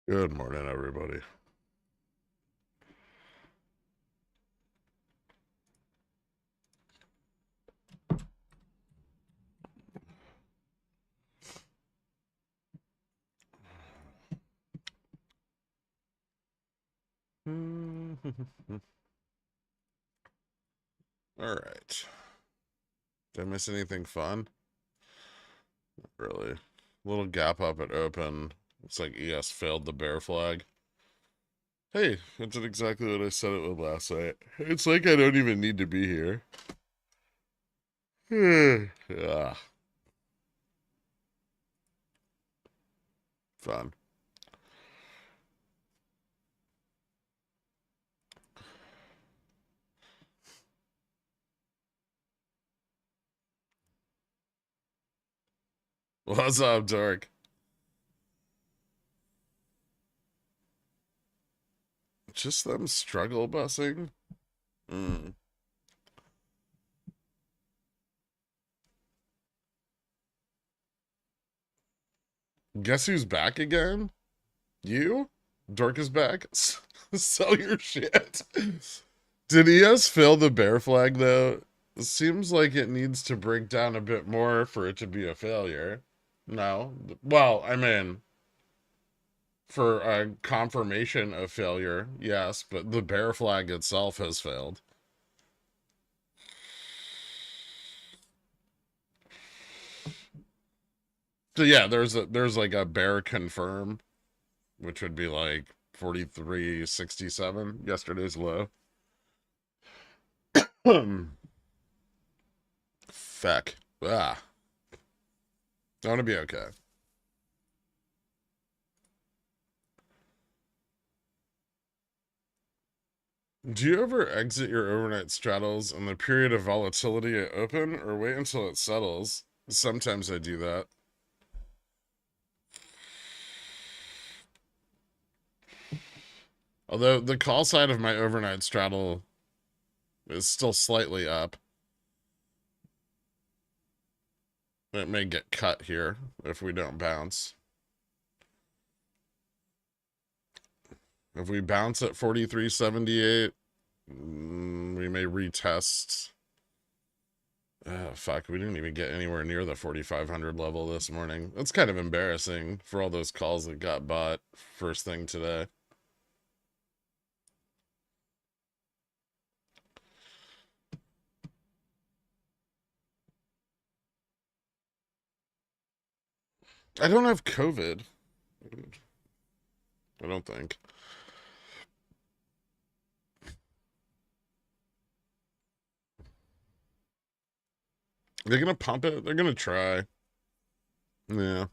Good morning, everybody. All right. Did I miss anything fun? Not really. Little gap up at open. Looks like ES failed the bear flag. Hey, it did exactly what I said it would last night. It's like I don't even need to be here. Ah, fun. What's up, Dork? Just them struggle busing? Mm. Guess who's back again? You? Dork is back? Sell your shit. Did ES fail the bear flag though? It seems like it needs to break down a bit more for it to be a failure. No. Well, I mean, for a confirmation of failure, yes, but the bear flag itself has failed. So yeah, there's like a bear confirm, which would be like 43.67, yesterday's low. Feck. Ah. I want to be okay. Do you ever exit your overnight straddles in the period of volatility at open or wait until it settles? Sometimes I do that. Although the call side of my overnight straddle is still slightly up. It may get cut here if we don't bounce. If we bounce at 43.78, we may retest. Oh, fuck, we didn't even get anywhere near the 4,500 level this morning. That's kind of embarrassing for all those calls that got bought first thing today. I don't have COVID. I don't think. They're gonna pump it. They're gonna try. Yeah.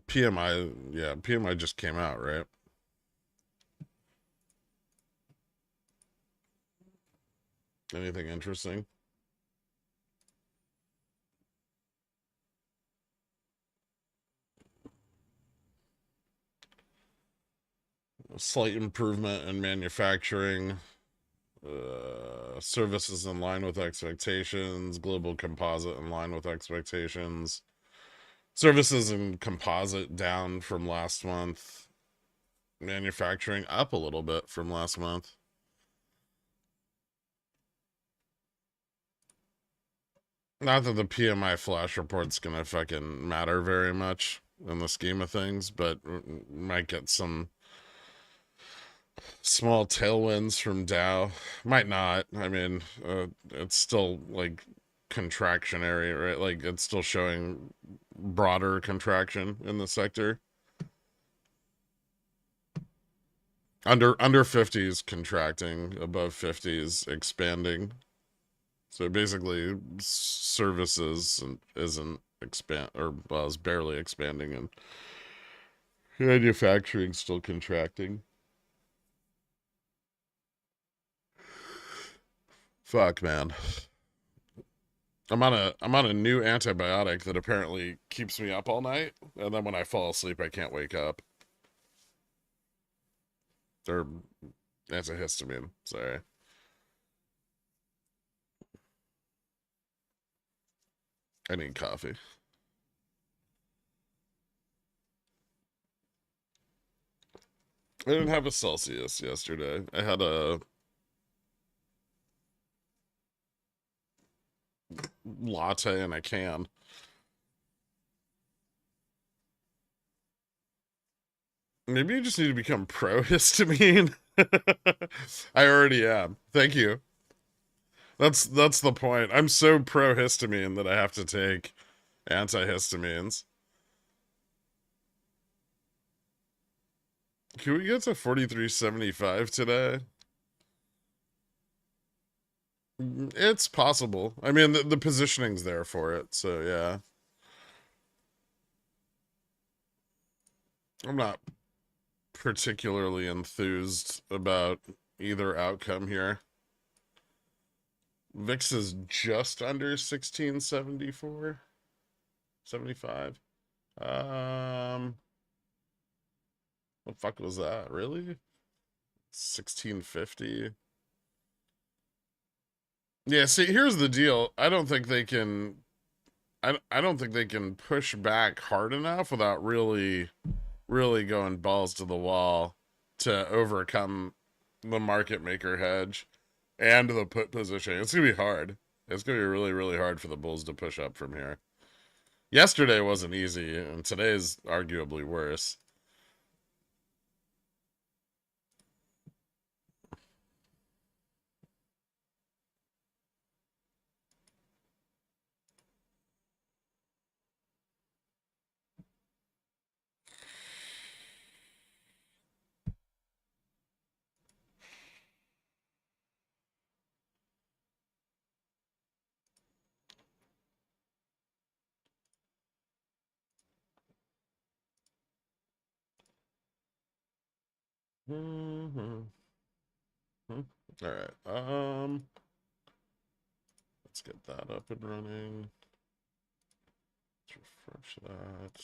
PMI. Yeah. PMI just came out, right? Anything interesting? A slight improvement in manufacturing. Services in line with expectations. Global composite in line with expectations. Services and composite down from last month. Manufacturing up a little bit from last month. Not that the PMI flash report's gonna fucking matter very much in the scheme of things, but might get some small tailwinds from Dow. Might not. I mean, it's still like contractionary, right? Like it's still showing broader contraction in the sector. Under 50s contracting, above 50s expanding. So basically, services isn't expand or well, is barely expanding, and manufacturing still contracting. Fuck, man. I'm on a new antibiotic that apparently keeps me up all night, and then when I fall asleep, I can't wake up. Or antihistamine. Sorry. I need coffee. I didn't have a Celsius yesterday. I had a latte in a can. Maybe you just need to become pro-histamine. I already am. Thank you. That's the point. I'm so pro-histamine that I have to take antihistamines. Can we get to 43.75 today? It's possible. I mean, the positioning's there for it, so yeah. I'm not particularly enthused about either outcome here. VIX is just under 1674, 75. What the fuck was that? Really? 1650. Yeah, see, here's the deal. I don't think they can I don't think they can push back hard enough without really going balls to the wall to overcome the market maker hedge and the put position. It's gonna be hard. It's gonna be really hard for the bulls to push up from here. Yesterday wasn't easy, and today's arguably worse. All right. Let's get that up and running. Let's refresh that.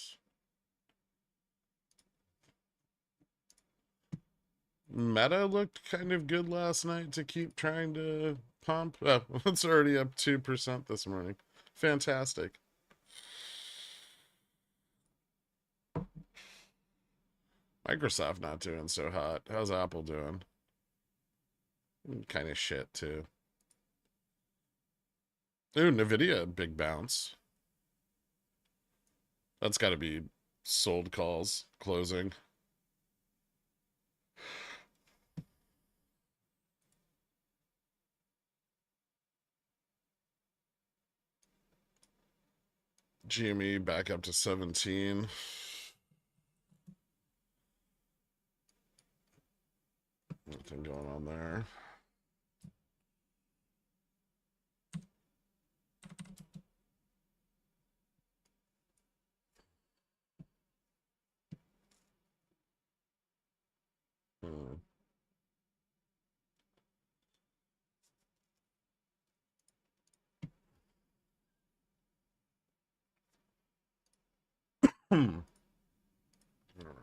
Meta looked kind of good last night to keep trying to pump. Oh, it's already up 2% this morning. Fantastic. Microsoft not doing so hot. How's Apple doing? Kind of shit, too. Ooh, NVIDIA, big bounce. That's got to be sold calls closing. GME back up to 17. Nothing going on there. All right.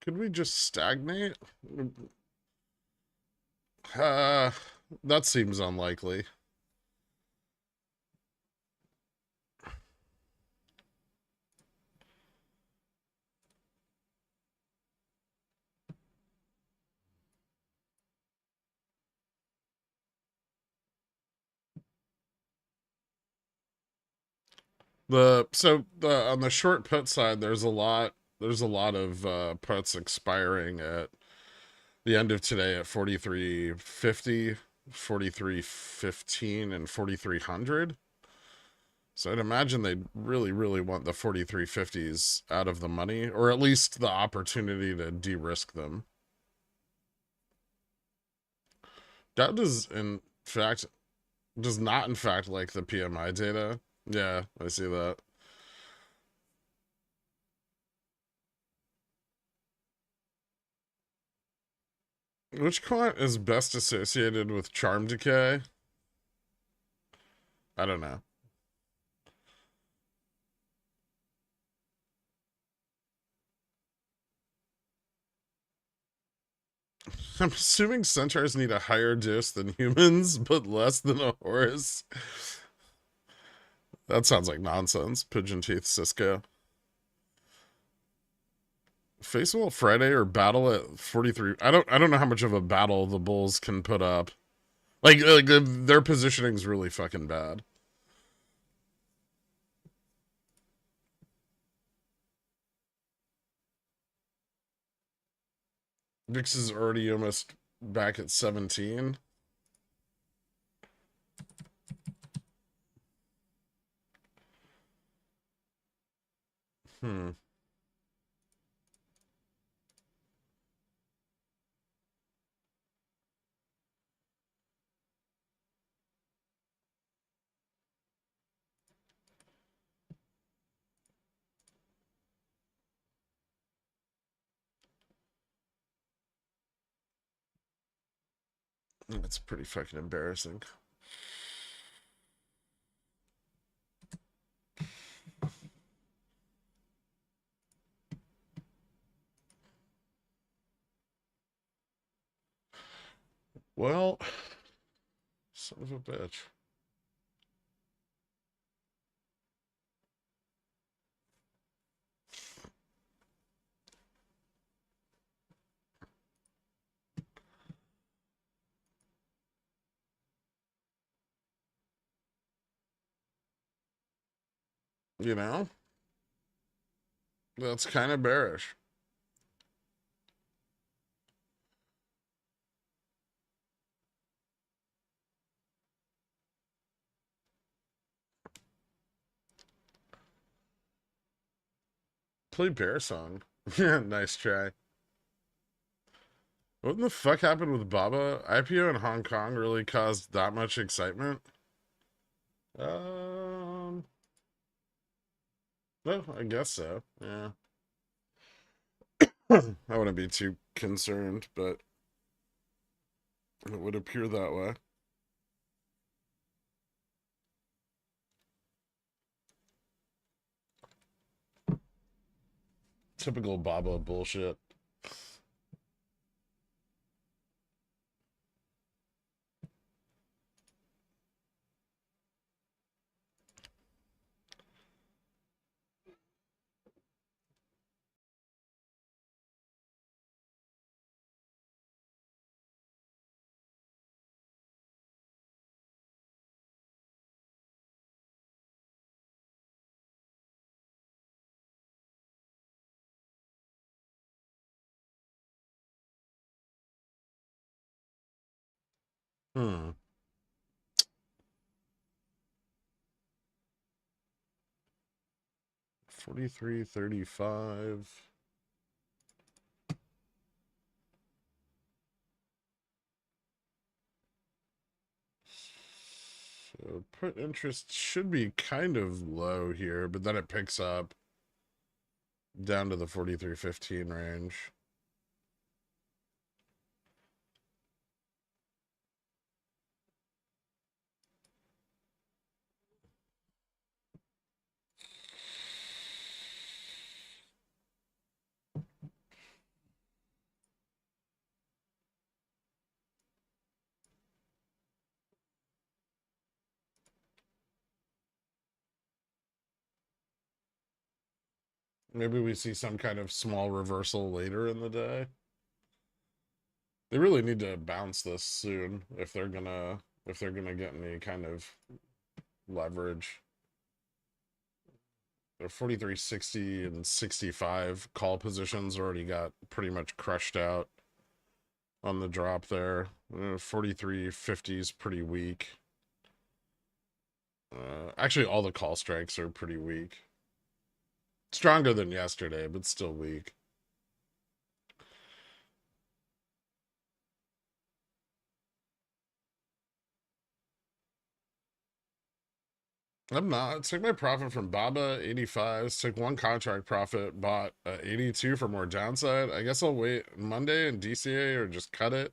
Could we just stagnate? Uh, that seems unlikely. On the short put side, there's a lot of puts expiring at the end of today at 43.50, 43.15, and 4300. So I'd imagine they'd really want the 43.50s out of the money, or at least the opportunity to de-risk them. That does not in fact like the PMI data. Yeah, I see that. Which quant is best associated with charm decay? I don't know. I'm assuming centaurs need a higher dose than humans, but less than a horse. That sounds like nonsense. Pigeon teeth Cisco. Faceable Friday or battle at 43. I don't know how much of a battle the Bulls can put up. Like their positioning's really fucking bad. Vix is already almost back at 17. Hmm. That's pretty fucking embarrassing. Well, son of a bitch. You know? That's kind of bearish. Play bear song. Nice try. What the fuck happened with Baba? IPO in Hong Kong really caused that much excitement? Um, well, I guess so. Yeah. I wouldn't be too concerned, but it would appear that way. Typical Baba bullshit. Hmm. 43.35. So put interest should be kind of low here, but then it picks up down to the 43.15 range. Maybe we see some kind of small reversal later in the day. They really need to bounce this soon if they're gonna get any kind of leverage. Their 43.60 and 65 call positions already got pretty much crushed out on the drop there. 43.50 is pretty weak. Actually, all the call strikes are pretty weak. Stronger than yesterday, but still weak. I'm not. Took my profit from Baba, 85s. Took one contract profit, bought 82 for more downside. I guess I'll wait Monday and DCA or just cut it.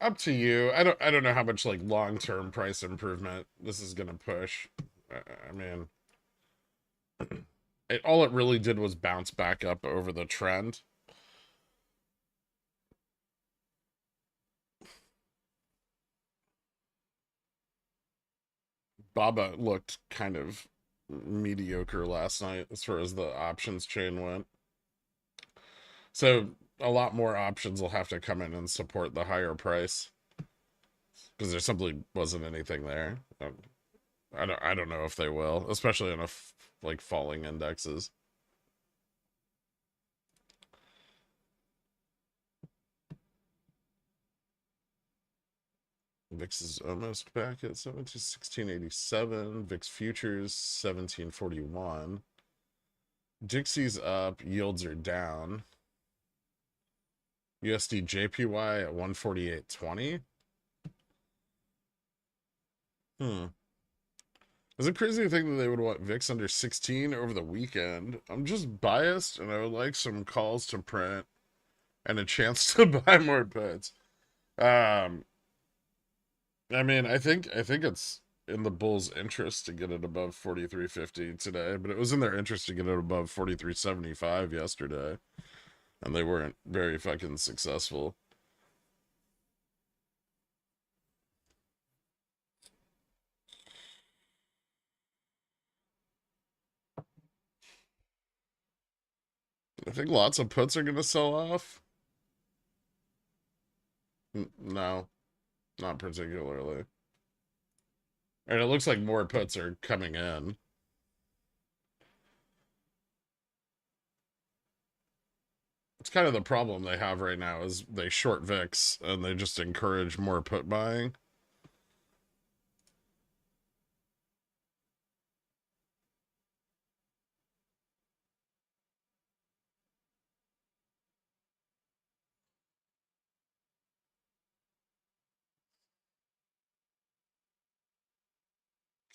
Up to you. I don't know how much like long-term price improvement this is gonna push. I mean, all it really did was bounce back up over the trend. Baba looked kind of mediocre last night as far as the options chain went. So a lot more options will have to come in and support the higher price because there simply wasn't anything there. I don't know if they will, especially on like falling indexes. VIX is almost back at 1687. VIX futures 1741. Dixie's up, yields are down. USD JPY at 148.20. Is it crazy to think that they would want VIX under 16 over the weekend? I'm just biased and I would like some calls to print and a chance to buy more puts. Um I mean, I think it's in the Bulls' interest to get it above 43.50 today, but it was in their interest to get it above 43.75 yesterday, and they weren't very fucking successful. I think lots of puts are going to sell off. No, not particularly. And it looks like more puts are coming in. It's kind of the problem they have right now is they short VIX and they just encourage more put buying.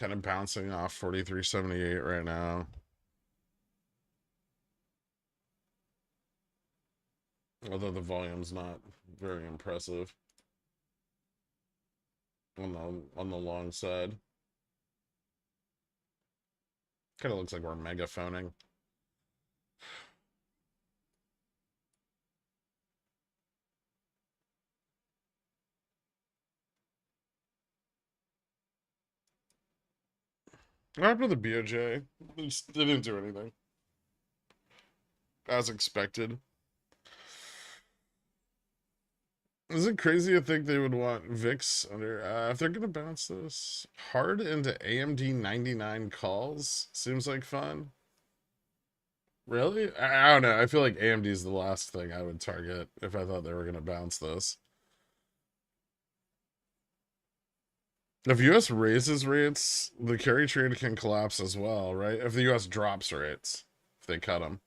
Kind of bouncing off 43.78 right now. Although the volume's not very impressive on the long side. Kind of looks like we're megaphoning. What happened to the BOJ? They didn't do anything. As expected. Is it crazy to think they would want VIX under... if they're going to bounce this hard into AMD 99 calls, seems like fun. Really? I don't know. I feel like AMD is the last thing I would target if I thought they were going to bounce this. If US raises rates, the carry trade can collapse as well, right? If the US drops rates, if they cut them.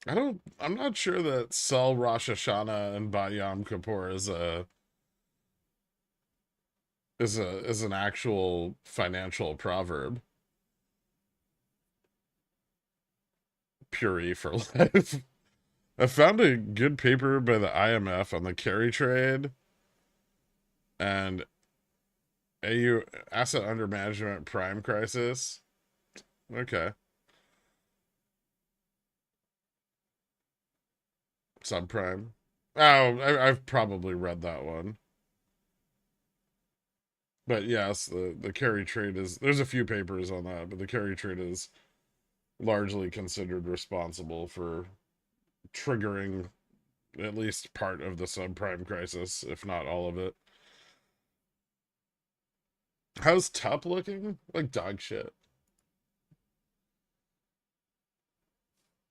I'm not sure that sell Rosh Hashanah and Bat Yom Kippur is an actual financial proverb. Puri for life. I found a good paper by the IMF on the carry trade and AU asset under management prime crisis. Okay. Subprime. Oh, I've probably read that one. But yes, the carry trade is there's a few papers on that, but the carry trade is largely considered responsible for triggering at least part of the subprime crisis, if not all of it. How's TUP looking? Like dog shit.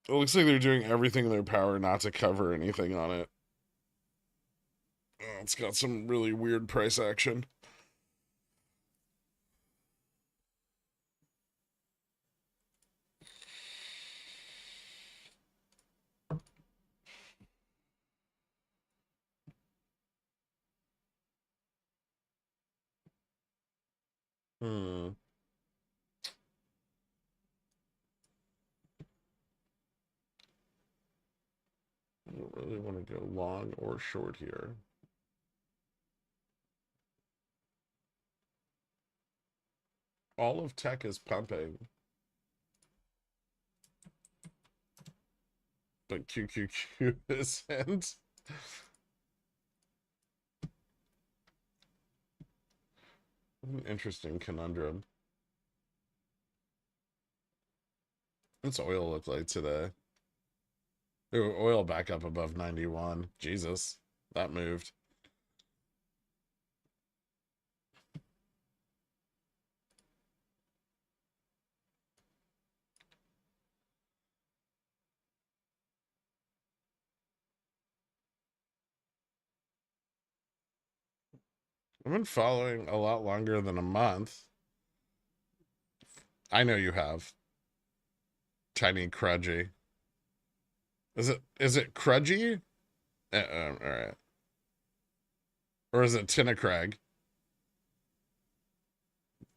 It looks like they're doing everything in their power not to cover anything on it. Oh, it's got some really weird price action. Hmm. I don't really want to go long or short here. All of tech is pumping, but QQQ isn't. An interesting conundrum. What's oil look like today? Ooh, oil back up above 91. Jesus, that moved. I've been following a lot longer than a month. I know you have. Tiny Crudgy. Is it Crudgy? All right. Or is it Tinnacrag?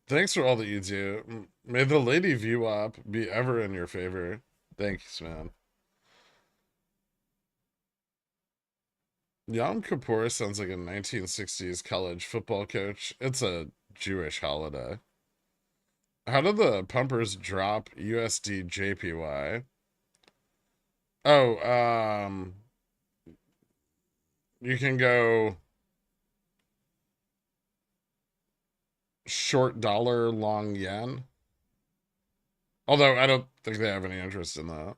Thanks for all that you do. May the Lady VWAP be ever in your favor. Thanks, man. Yom Kippur sounds like a 1960s college football coach. It's a Jewish holiday. How did the pumpers drop USD JPY? Oh, you can go short dollar, long yen. Although I don't think they have any interest in that.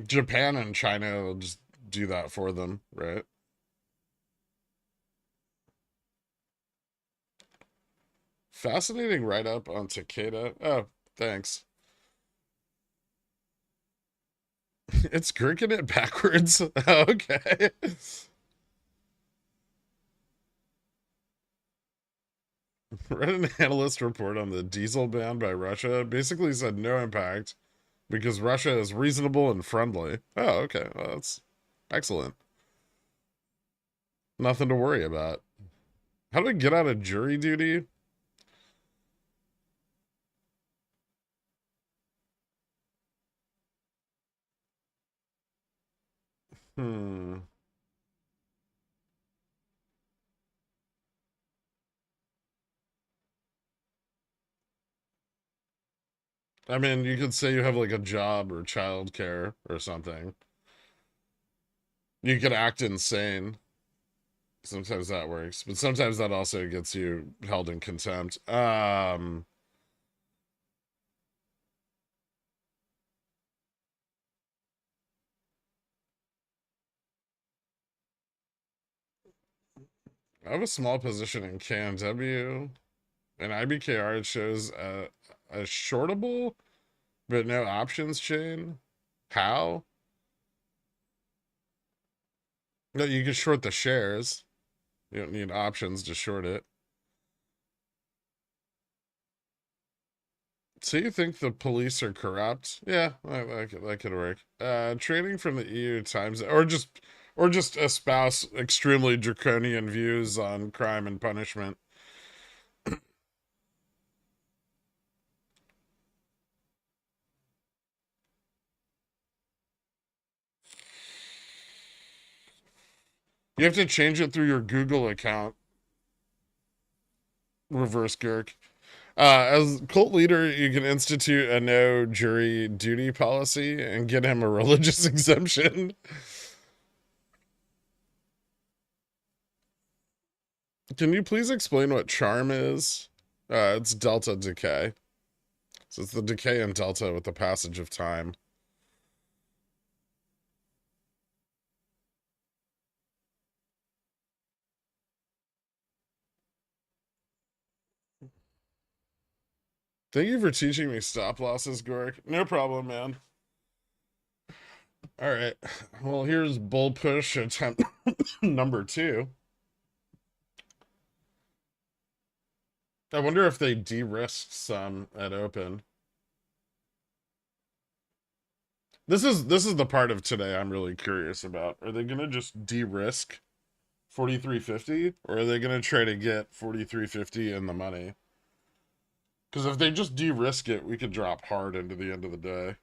Japan and China will just do that for them, right? Fascinating write up on Takeda. Oh, thanks. It's gherkin it backwards. Okay. Read an analyst report on the diesel ban by Russia. Basically said no impact because Russia is reasonable and friendly. Oh, okay. Well, that's excellent. Nothing to worry about. How do we get out of jury duty? Hmm. I mean, you could say you have like a job or childcare or something. You could act insane. Sometimes that works, but sometimes that also gets you held in contempt. I have a small position in KNW, and IBKR. It shows a shortable, but no options chain. How? No, you can short the shares. You don't need options to short it. So you think the police are corrupt? Yeah, that could work. Trading from the EU Times, or just espouse extremely draconian views on crime and punishment. You have to change it through your Google account. Reverse Gurk. As cult leader, you can institute a no jury duty policy and get him a religious exemption. Can you please explain what charm is? It's delta decay. So it's the decay in delta with the passage of time. Thank you for teaching me stop losses, Gork. No problem, man. All right. Well, here's bull push attempt number two. I wonder if they de-risked some at open. This is the part of today I'm really curious about. Are they gonna just de-risk? 43.50, or are they going to try to get 43.50 in the money? Because if they just de-risk it, we could drop hard into the end of the day.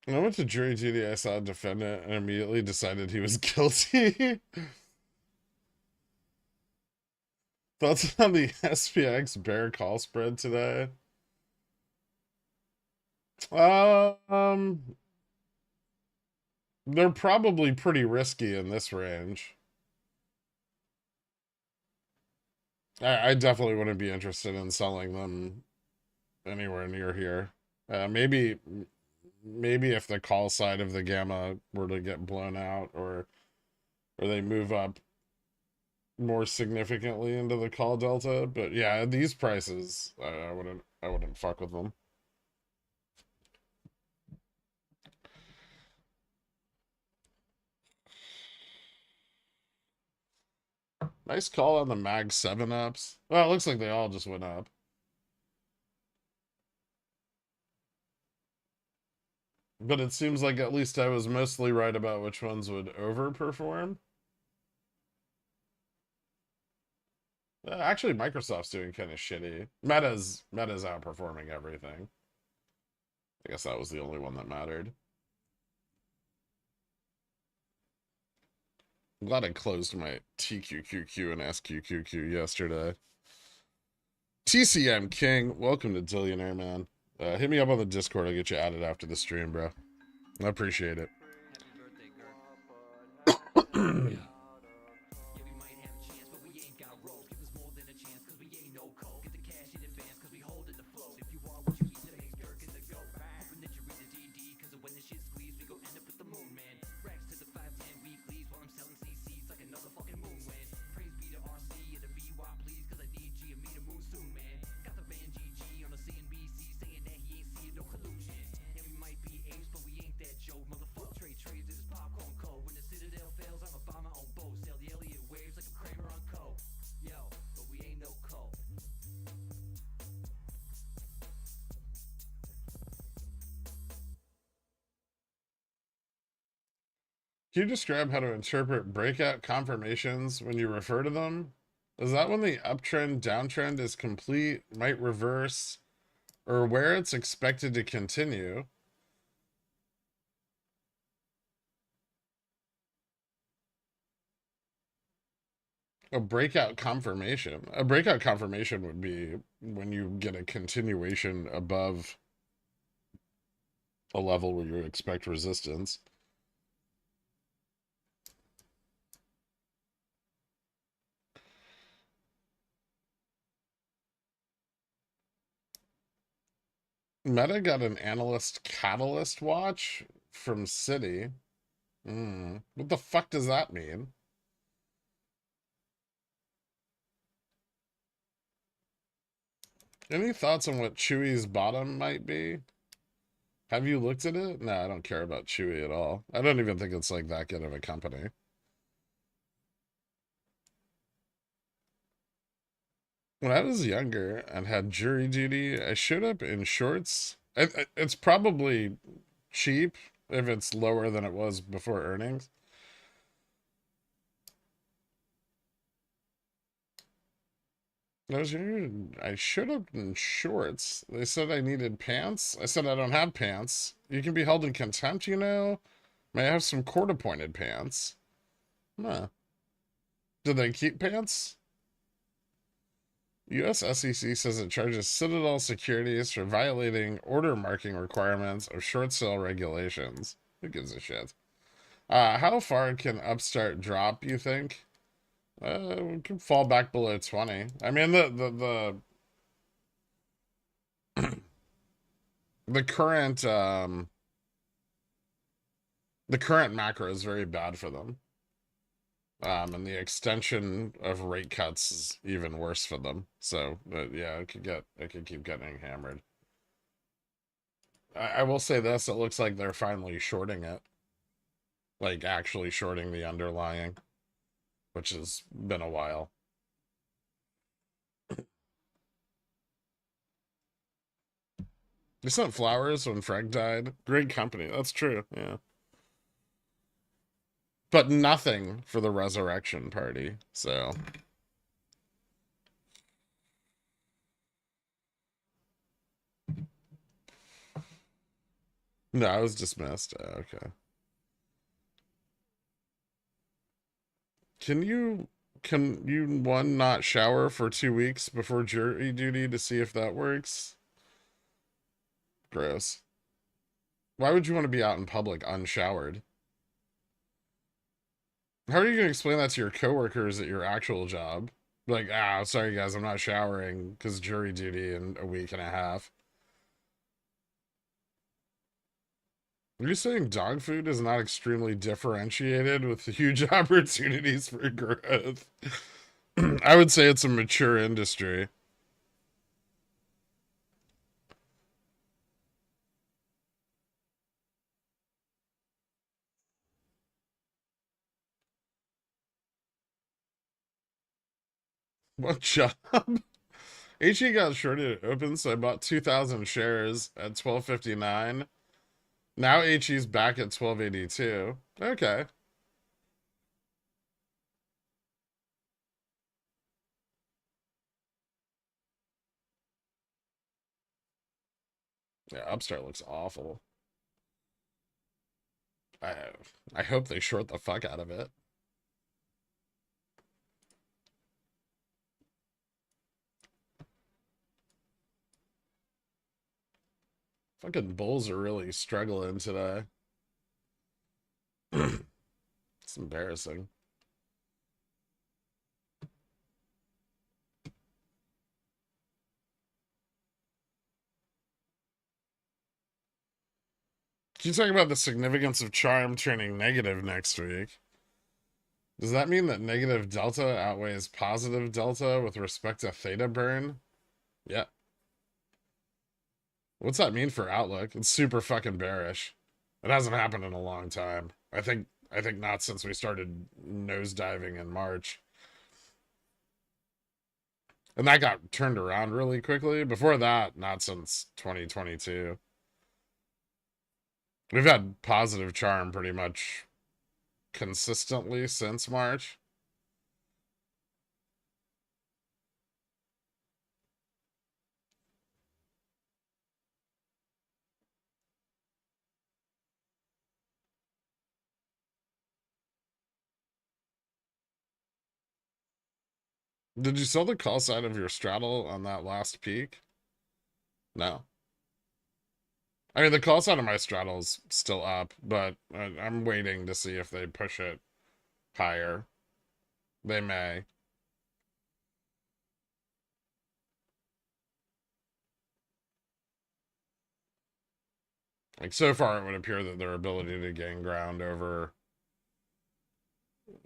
When I went to jury duty, I saw a defendant and immediately decided he was guilty. Thoughts on the SPX bear call spread today? Um, they're probably pretty risky in this range. I definitely wouldn't be interested in selling them anywhere near here. Maybe if the call side of the gamma were to get blown out, or they move up more significantly into the call delta. But yeah, these prices, I wouldn't fuck with them. Nice call on the Mag 7 ups. Well, it looks like they all just went up. But it seems like at least I was mostly right about which ones would overperform. Actually, Microsoft's doing kind of shitty. Meta's outperforming everything. I guess that was the only one that mattered. I'm glad I closed my TQQQ and SQQQ yesterday. TCM King, welcome to Dillionaire, man. Hit me up on the Discord. I'll get you added after the stream, bro. I appreciate it. Can you describe how to interpret breakout confirmations when you refer to them? Is that when the uptrend, downtrend is complete, might reverse, or where it's expected to continue? A breakout confirmation. A breakout confirmation would be when you get a continuation above a level where you expect resistance. Meta got an analyst catalyst watch from Citi. What the fuck does that mean? Any thoughts on what Chewy's bottom might be? Have you looked at it? No, I don't care about Chewy at all. I don't even think it's like that good of a company. When I was younger and had jury duty, I showed up in shorts. It's probably cheap if it's lower than it was before earnings. When I was younger, I showed up in shorts. They said I needed pants. I said I don't have pants. You can be held in contempt, you know? May I have some court-appointed pants? Huh. Did they keep pants? U.S. SEC says it charges Citadel Securities for violating order marking requirements of short sale regulations. Who gives a shit? How far can Upstart drop, you think? We can fall back below 20. I mean, the current macro is very bad for them. And the extension of rate cuts is even worse for them. So, yeah, it could keep getting hammered. I will say this, it looks like they're finally shorting it. Like, actually shorting the underlying, which has been a while. They sent flowers when Frank died. Great company. That's true, yeah. But nothing for the resurrection party, so. No, I was dismissed. Okay. Can you one not shower for 2 weeks before jury duty to see if that works? Gross. Why would you want to be out in public unshowered? How are you gonna explain that to your coworkers at your actual job? Like, sorry guys, I'm not showering because jury duty in a week and a half. Are you saying dog food is not extremely differentiated with huge opportunities for growth? I would say it's a mature industry. What job? HE got shorted at open, so I bought 2,000 shares at 12.59. Now HE's back at 12.82. Okay. Yeah, Upstart looks awful. I I hope they short the fuck out of it. Fucking bulls are really struggling today. It's embarrassing. Can you talk about the significance of charm turning negative next week? Does that mean that negative delta outweighs positive delta with respect to theta burn? Yeah. What's that mean for outlook? It's super fucking bearish. It hasn't happened in a long time. I think not since we started nosediving in March. And that got turned around really quickly. Before that, not since 2022. We've had positive charm pretty much consistently since March. Did you sell the call side of your straddle on that last peak? No. I mean, the call side of my straddle's still up, but I'm waiting to see if they push it higher. They may. Like, so far, it would appear that their ability to gain ground over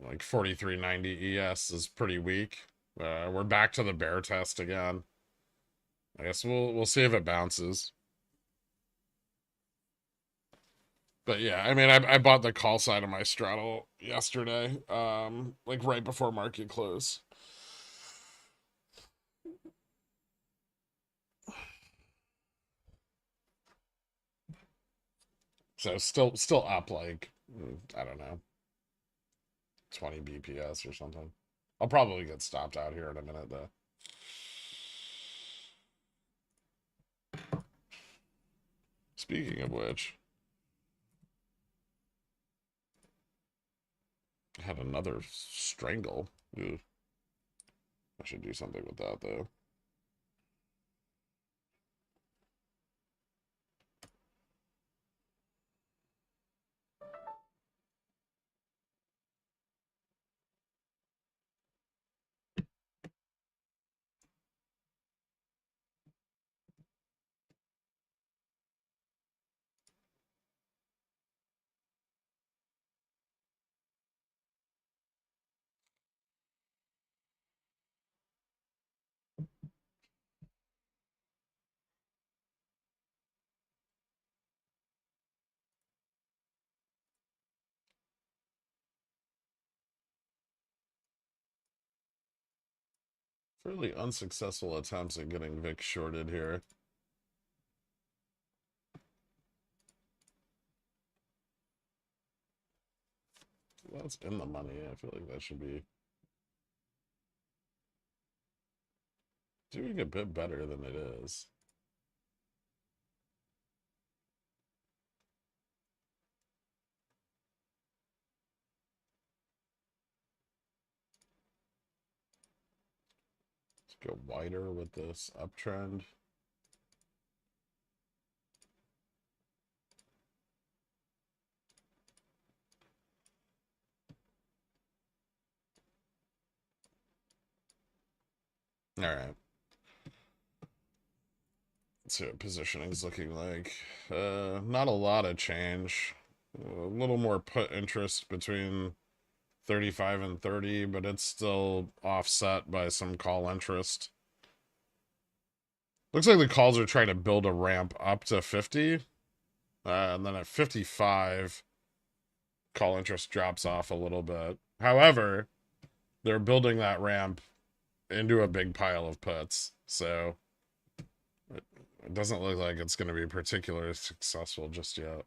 like 4390 ES is pretty weak. We're back to the bear test again. I guess we'll see if it bounces. But yeah, I mean, I bought the call side of my straddle yesterday, like right before market close. So still up like I don't know, 20 BPS or something. I'll probably get stopped out here in a minute though. Speaking of which, I had another strangle. Ugh. I should do something with that though. Fairly unsuccessful attempts at getting Vic shorted here. Well, that's in the money. I feel like that should be doing a bit better than it is. Let's go wider with this uptrend. All right. Let's see what positioning's looking like. Not a lot of change. A little more put interest between 35 and 30, but it's still offset by some call interest. Looks like the calls are trying to build a ramp up to 50. And then at 55, call interest drops off a little bit. However, they're building that ramp into a big pile of puts. So it doesn't look like it's going to be particularly successful just yet.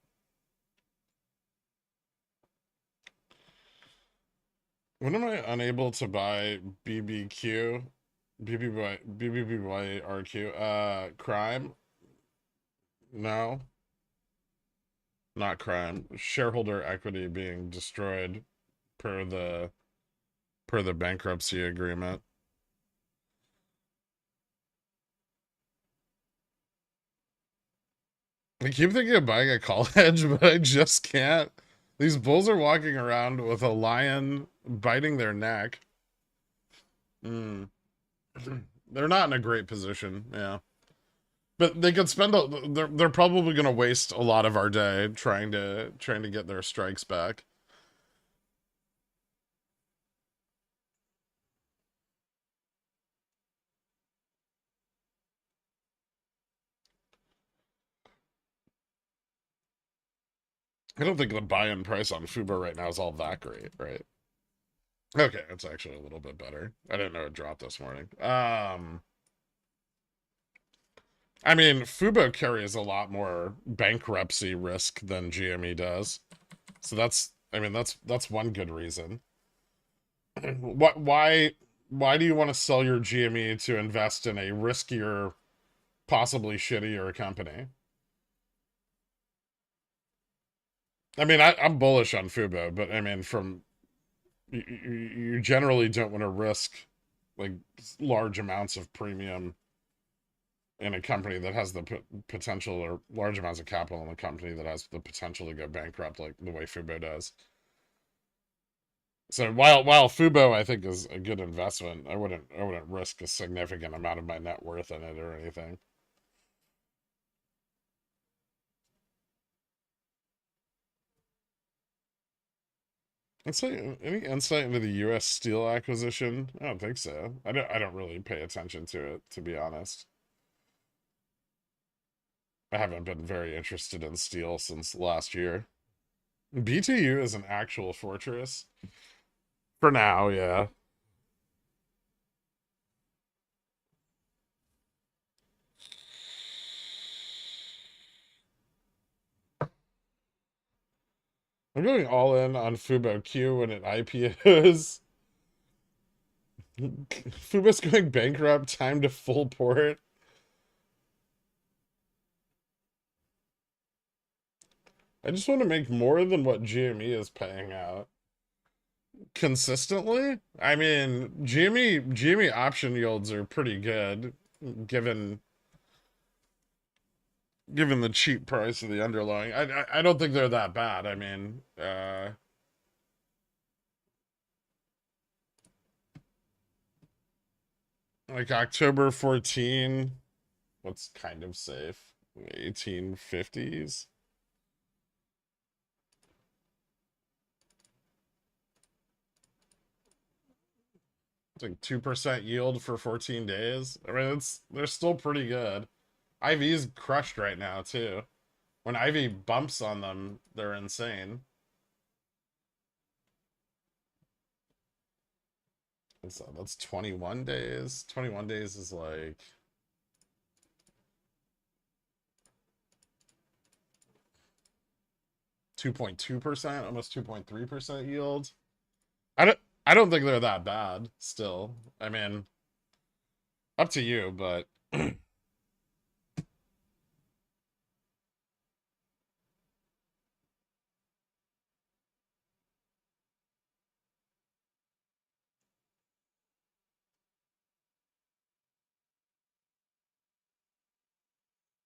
When am I unable to buy BBQ? BBBYRQ? Crime? No. Not crime. Shareholder equity being destroyed per the bankruptcy agreement. I keep thinking of buying a call hedge, but I just can't. These bulls are walking around with a lion biting their neck. Mm. They're not in a great position, yeah. But they could spend they're probably going to waste a lot of our day trying to get their strikes back. I don't think the buy-in price on Fubo right now is all that great, right? Okay, it's actually a little bit better. I didn't know it dropped this morning. I mean, Fubo carries a lot more bankruptcy risk than GME does. So that's, I mean, that's one good reason. Why do you want to sell your GME to invest in a riskier, possibly shittier company? I mean, I'm bullish on Fubo, but I mean, you generally don't want to risk like large amounts of premium in a company that has the potential, or large amounts of capital in a company that has the potential to go bankrupt, like the way Fubo does. So while Fubo I think is a good investment, I wouldn't risk a significant amount of my net worth in it or anything. Let's say any insight into the U.S. Steel acquisition? I don't think so. I don't really pay attention to it, to be honest. I haven't been very interested in steel since last year. BTU is an actual fortress. For now, yeah. I'm going all in on Fubo Q when it IPOs. Fubo's going bankrupt, time to full port. I just want to make more than what GME is paying out. Consistently? I mean, GME option yields are pretty good, given the cheap price of the underlying. I don't think they're that bad. I mean, like October 14, what's kind of safe? 1850s. It's like 2% yield for 14 days. I mean, they're still pretty good. IV's crushed right now too. When Ivy bumps on them, they're insane. So that's 21 days. 21 days is like 2.2%, almost 2.3% yield. I don't I don't think they're that bad still. I mean, up to you, but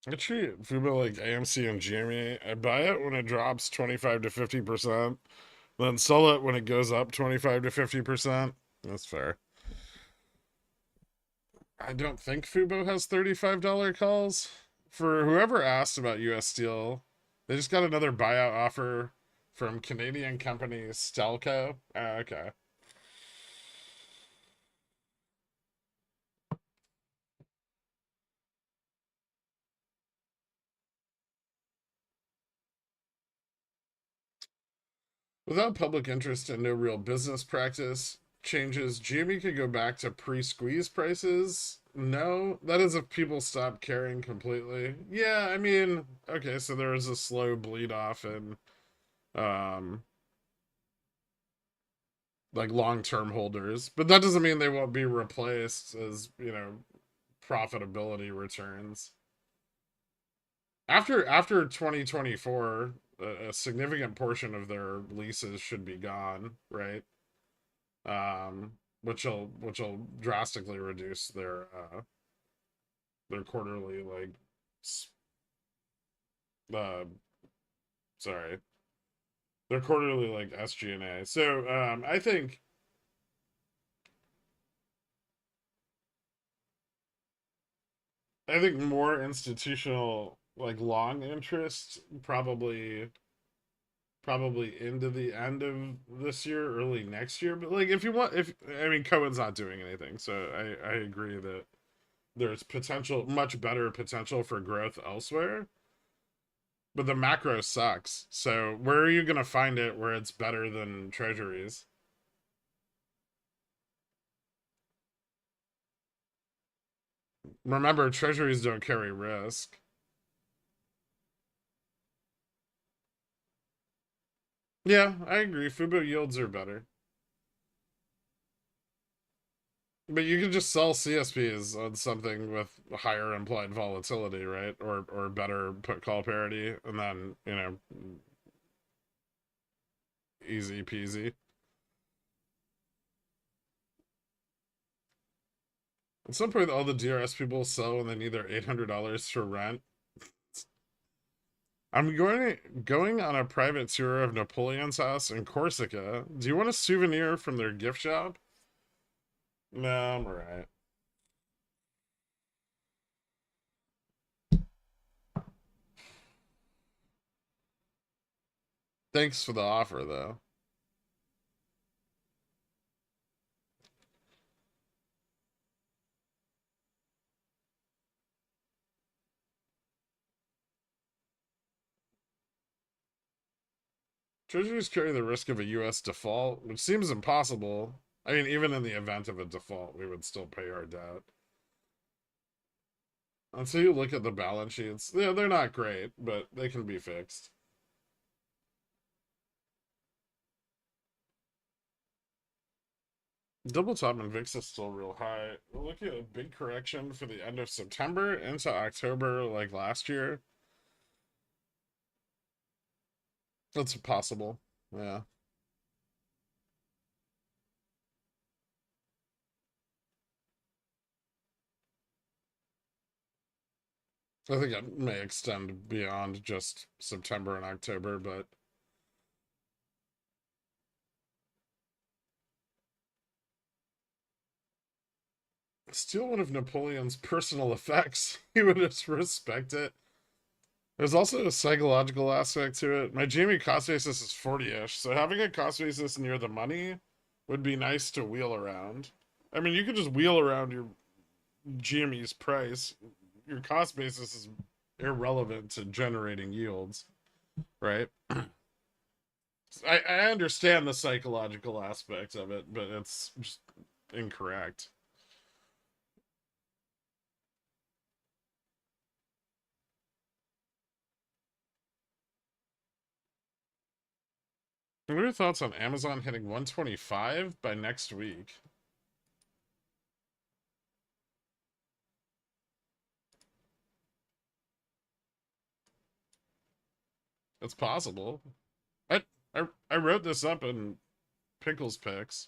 I treat Fubo like AMC and GME. I buy it when it drops 25 to 50%, then sell it when it goes up 25 to 50%. That's fair. I don't think Fubo has $35 calls. For whoever asked about US Steel, they just got another buyout offer from Canadian company Stelco. Okay. Without public interest and no real business practice changes, GME could go back to pre-squeeze prices. No, that is if people stop caring completely. Yeah, I mean, okay, so there is a slow bleed off in um like long-term holders, but that doesn't mean they won't be replaced as, profitability returns. After 2024, a significant portion of their leases should be gone, right? Which will drastically reduce their quarterly like uh sorry, their quarterly like SG&A. So I think more institutional like long interest probably into the end of this year, early next year. But like if you want, if I mean Cohen's not doing anything, so I agree that there's potential, much better potential for growth elsewhere. But the macro sucks. So where are you gonna find it where it's better than treasuries? Remember, treasuries don't carry risk. Yeah, I agree. Fubo yields are better. But you can just sell CSPs on something with higher implied volatility, right? Or better put call parity, and then, easy peasy. At some point, all the DRS people sell when they need their $800 for rent. I'm going on a private tour of Napoleon's house in Corsica. Do you want a souvenir from their gift shop? No, I'm alright. Thanks for the offer, though. Treasuries carry the risk of a U.S. default, which seems impossible. I mean, even in the event of a default, we would still pay our debt. Until you look at the balance sheets, yeah, they're not great, but they can be fixed. Double top and VIX is still real high. We're looking at a big correction for the end of September into October, like last year. That's possible. Yeah. I think it may extend beyond just September and October, but still one of Napoleon's personal effects. He would just respect it. There's also a psychological aspect to it. My Jamie cost basis is 40-ish, so having a cost basis near the money would be nice to wheel around. I mean, you could just wheel around your GME's price. Your cost basis is irrelevant to generating yields, right? I understand the psychological aspect of it, but it's just incorrect. What are your thoughts on Amazon hitting 125 by next week? It's possible. I I wrote this up in Pickles Picks,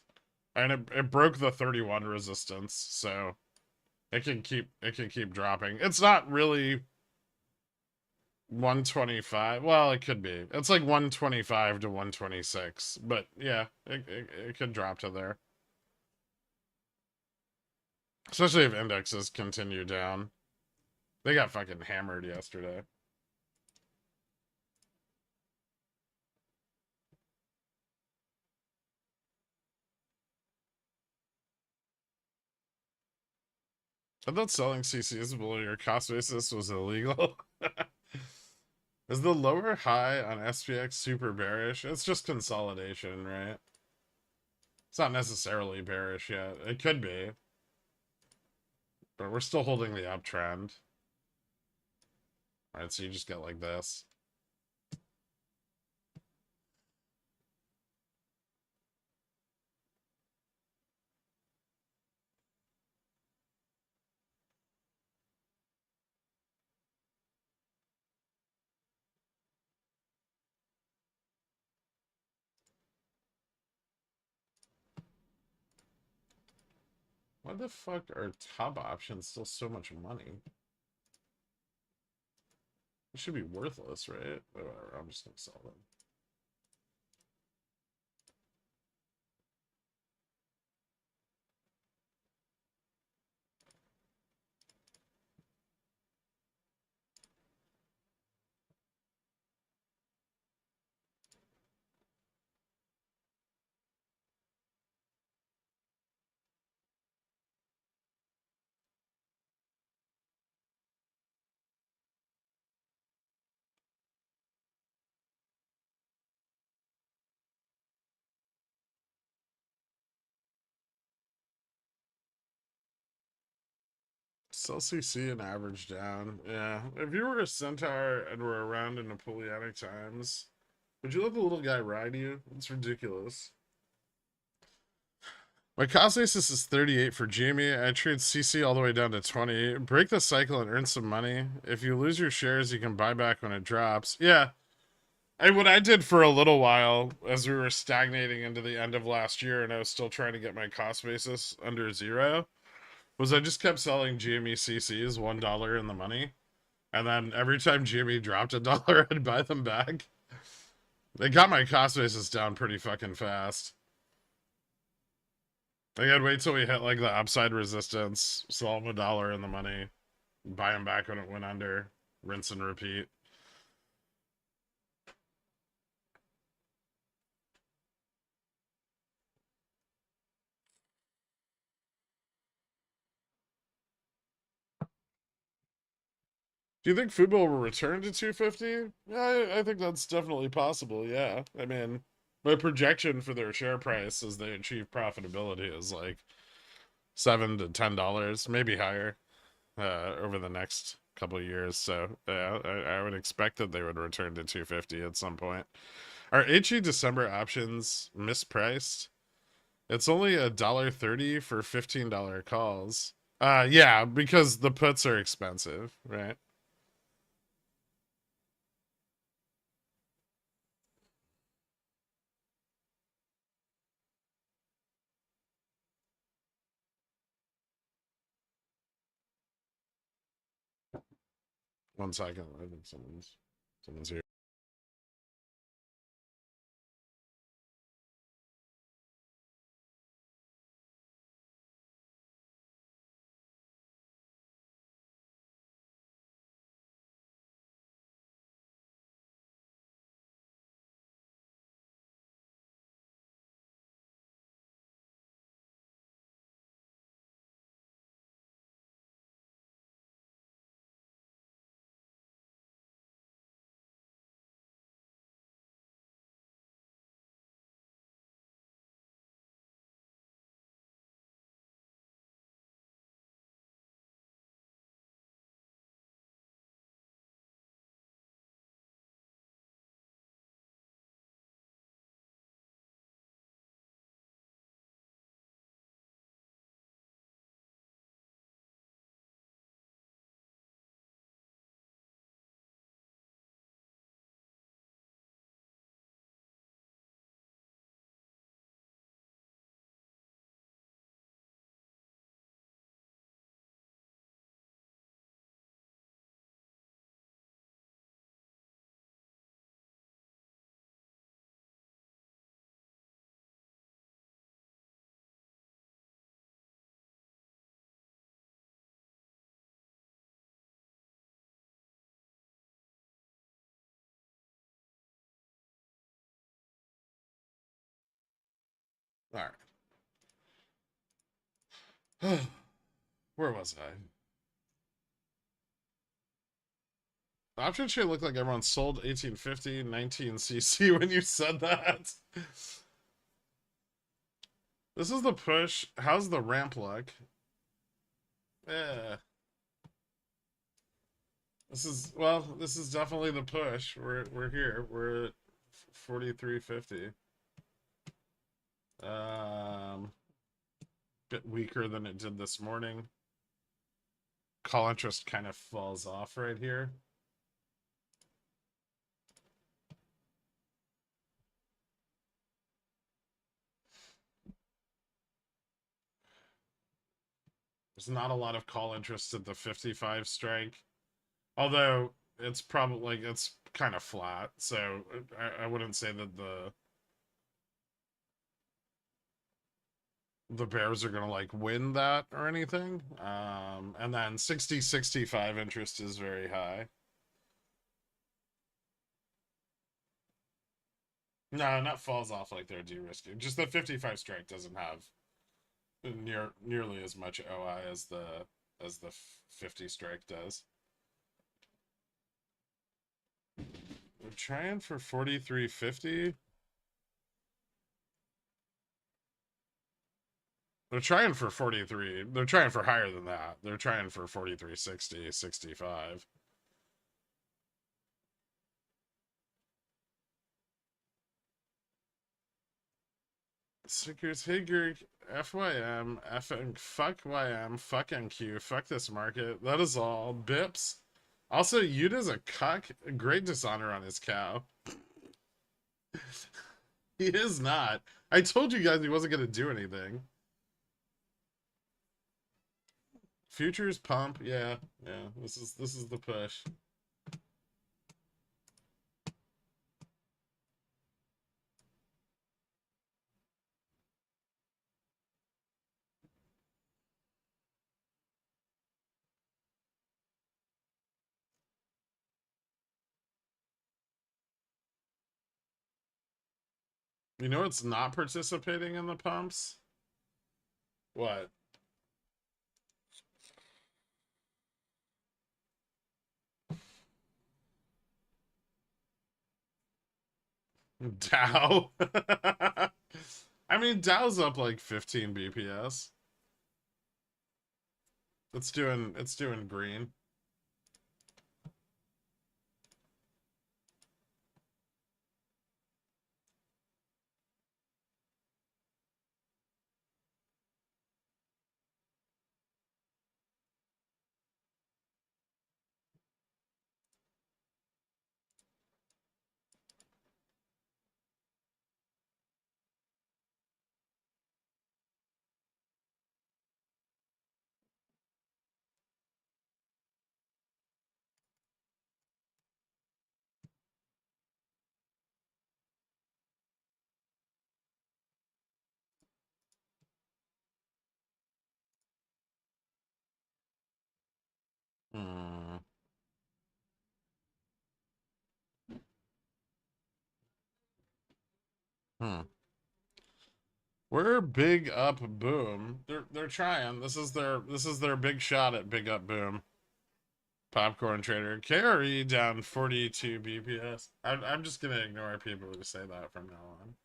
and it broke the 31 resistance, so it can keep dropping. It's not really 125. Well, it could be. It's like 125 to 126, but yeah, it could drop to there. Especially if indexes continue down. They got fucking hammered yesterday. I thought selling CCs below your cost basis was illegal. Is the lower high on SPX super bearish? It's just consolidation, right? It's not necessarily bearish yet. It could be, but we're still holding the uptrend. All right, so you just get like this. Why the fuck are top options still so much money? It should be worthless, right? Whatever, I'm just gonna sell them. Sell CC and average down. Yeah. If you were a centaur and were around in Napoleonic times, would you let the little guy ride you? It's ridiculous. My cost basis is 38 for Jamie. I trade CC all the way down to 20. Break the cycle and earn some money. If you lose your shares, you can buy back when it drops. Yeah. And what I did for a little while as we were stagnating into the end of last year and I was still trying to get my cost basis under zero was I just kept selling GME CCs $1 in the money. And then every time GME dropped $1, I'd buy them back. They got my cost basis down pretty fucking fast. Like I'd wait till we hit like the upside resistance, sell them $1 in the money, buy them back when it went under, rinse and repeat. Do you think WeBull will return to 250? Yeah, I think that's definitely possible. Yeah, I mean, my projection for their share price as they achieve profitability is like $7 to $10, maybe higher, over the next couple of years. So yeah, I would expect that they would return to 250 at some point. Are HE December options mispriced? It's only $1.30 for $15 calls. Yeah, because the puts are expensive, right? One second. I think someone's here. All right. Where was I? Option chain looked like everyone sold 1850, 19cc when you said that. This is the push. How's the ramp look? Yeah. This is definitely the push. We're here. We're at 4350. Bit weaker than it did this morning. Call interest kind of falls off right here. There's not a lot of call interest at the 55 strike. Although it's probably like it's kind of flat, so I wouldn't say that the Bears are gonna like win that or anything. And then 60-65 interest is very high. No, not falls off like they're de-risking. Just the 55 strike doesn't have nearly as much OI as the 50 strike does. We're trying for 4350. They're trying for 43. They're trying for higher than that. They're trying for 4360, 65. Stickers, hey Greg, FYM, FN, fuck YM, fuck NQ, fuck this market. That is all. Bips. Also, Yuta's a cuck. Great dishonor on his cow. He is not. I told you guys he wasn't going to do anything. Futures pump, yeah. This is the push. You know what's not participating in the pumps? What? Dow. I mean, Dow's up like 15 BPS. It's doing green. Hmm. Hmm. We're big up boom. They're trying. This is their big shot at big up boom. Popcorn trader carry down 42 BPS. I'm just gonna ignore people who say that from now on.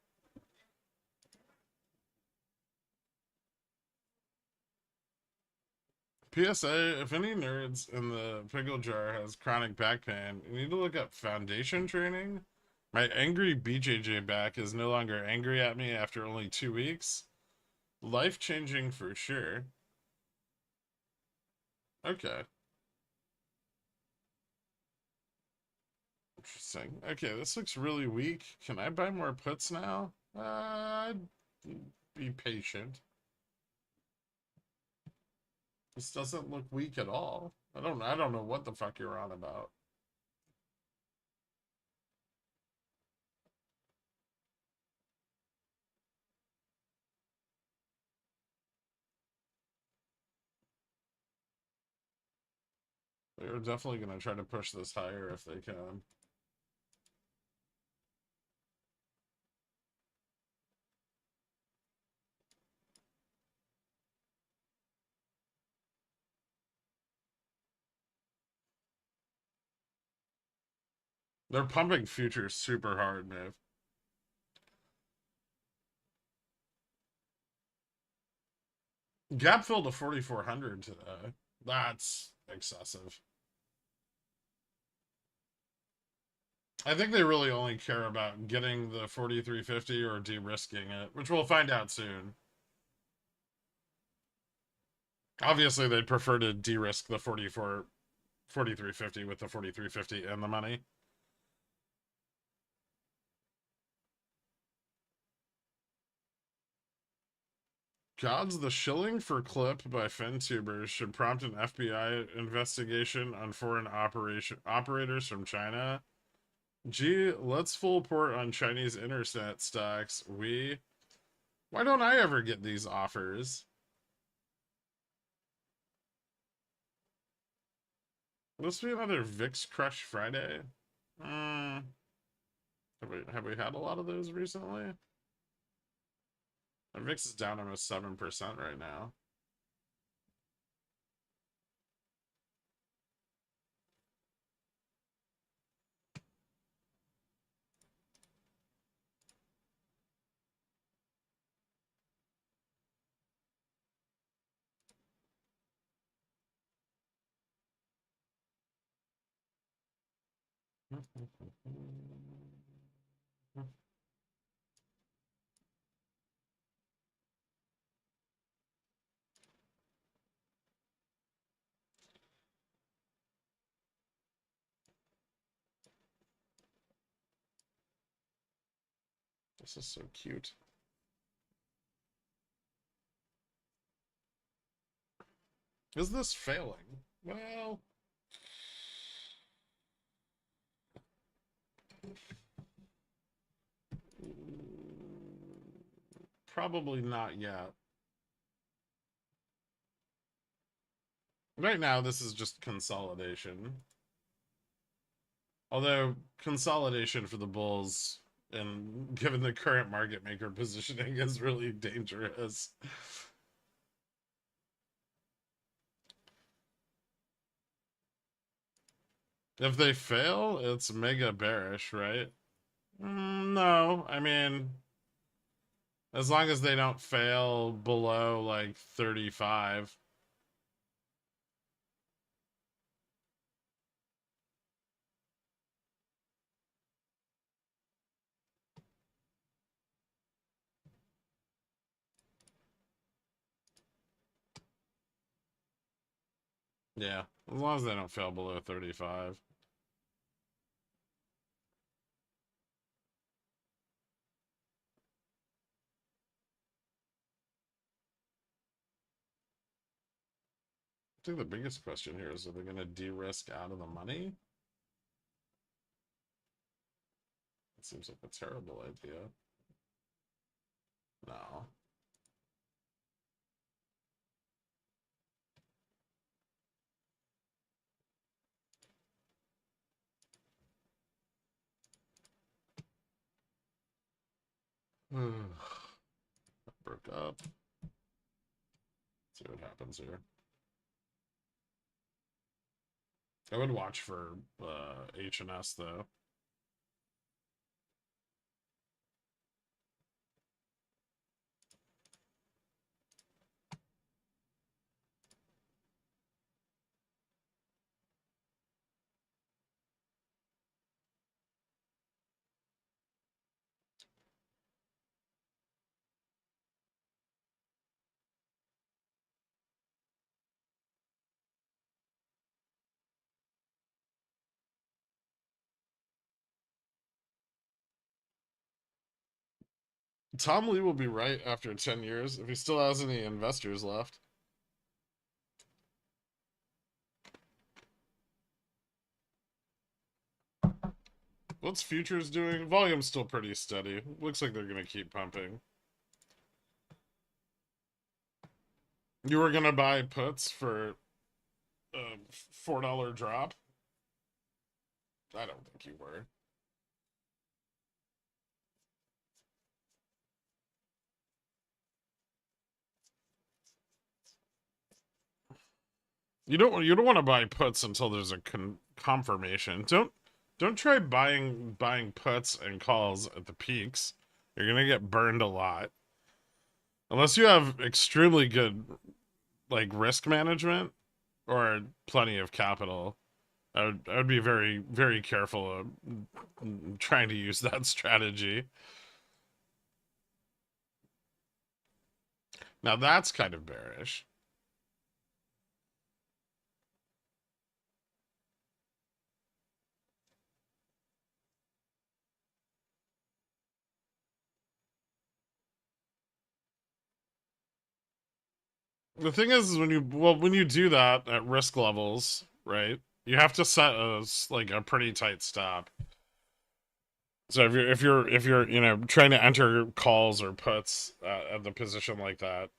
PSA, if any nerds in the pickle jar has chronic back pain, you need to look up foundation training. My angry BJJ back is no longer angry at me after only 2 weeks. Life changing for sure. Okay. Interesting. Okay, this looks really weak. Can I buy more puts now? Be patient. This doesn't look weak at all. I don't know what the fuck you're on about. They're definitely gonna try to push this higher if they can. They're pumping futures super hard, Maeve. Gap filled to 4,400 today. That's excessive. I think they really only care about getting the 4,350 or de-risking it, which we'll find out soon. Obviously, they'd prefer to de-risk the 4,350 with the 4,350 and the money. Gods, the shilling for clip by FinTubers should prompt an FBI investigation on foreign operators from China. Gee, let's full port on Chinese internet stocks. Why don't I ever get these offers? Will this be another VIX Crush Friday? Have we had a lot of those recently? Our VIX is down almost 7% right now. This is so cute. Is this failing? Well, probably not yet. Right now, this is just consolidation. Although, consolidation for the Bulls, and given the current market maker positioning, is really dangerous. If they fail, it's mega bearish, right? No, I mean, as long as they don't fail below like 35. Yeah, as long as they don't fail below 35. I think the biggest question here is, are they going to de-risk out of the money? It seems like a terrible idea. No. Broke up. See what happens here. I would watch for H&S though. Tom Lee will be right after 10 years if he still has any investors left. What's futures doing? Volume's still pretty steady. Looks like they're going to keep pumping. You were going to buy puts for a $4 drop? I don't think you were. You don't want to buy puts until there's a confirmation. Don't try buying puts and calls at the peaks. You're gonna get burned a lot. Unless you have extremely good like risk management or plenty of capital. I would be very, very careful of trying to use that strategy. Now that's kind of bearish. The thing is when you do that at risk levels, right? You have to set like a pretty tight stop. So if you're trying to enter calls or puts at the position like that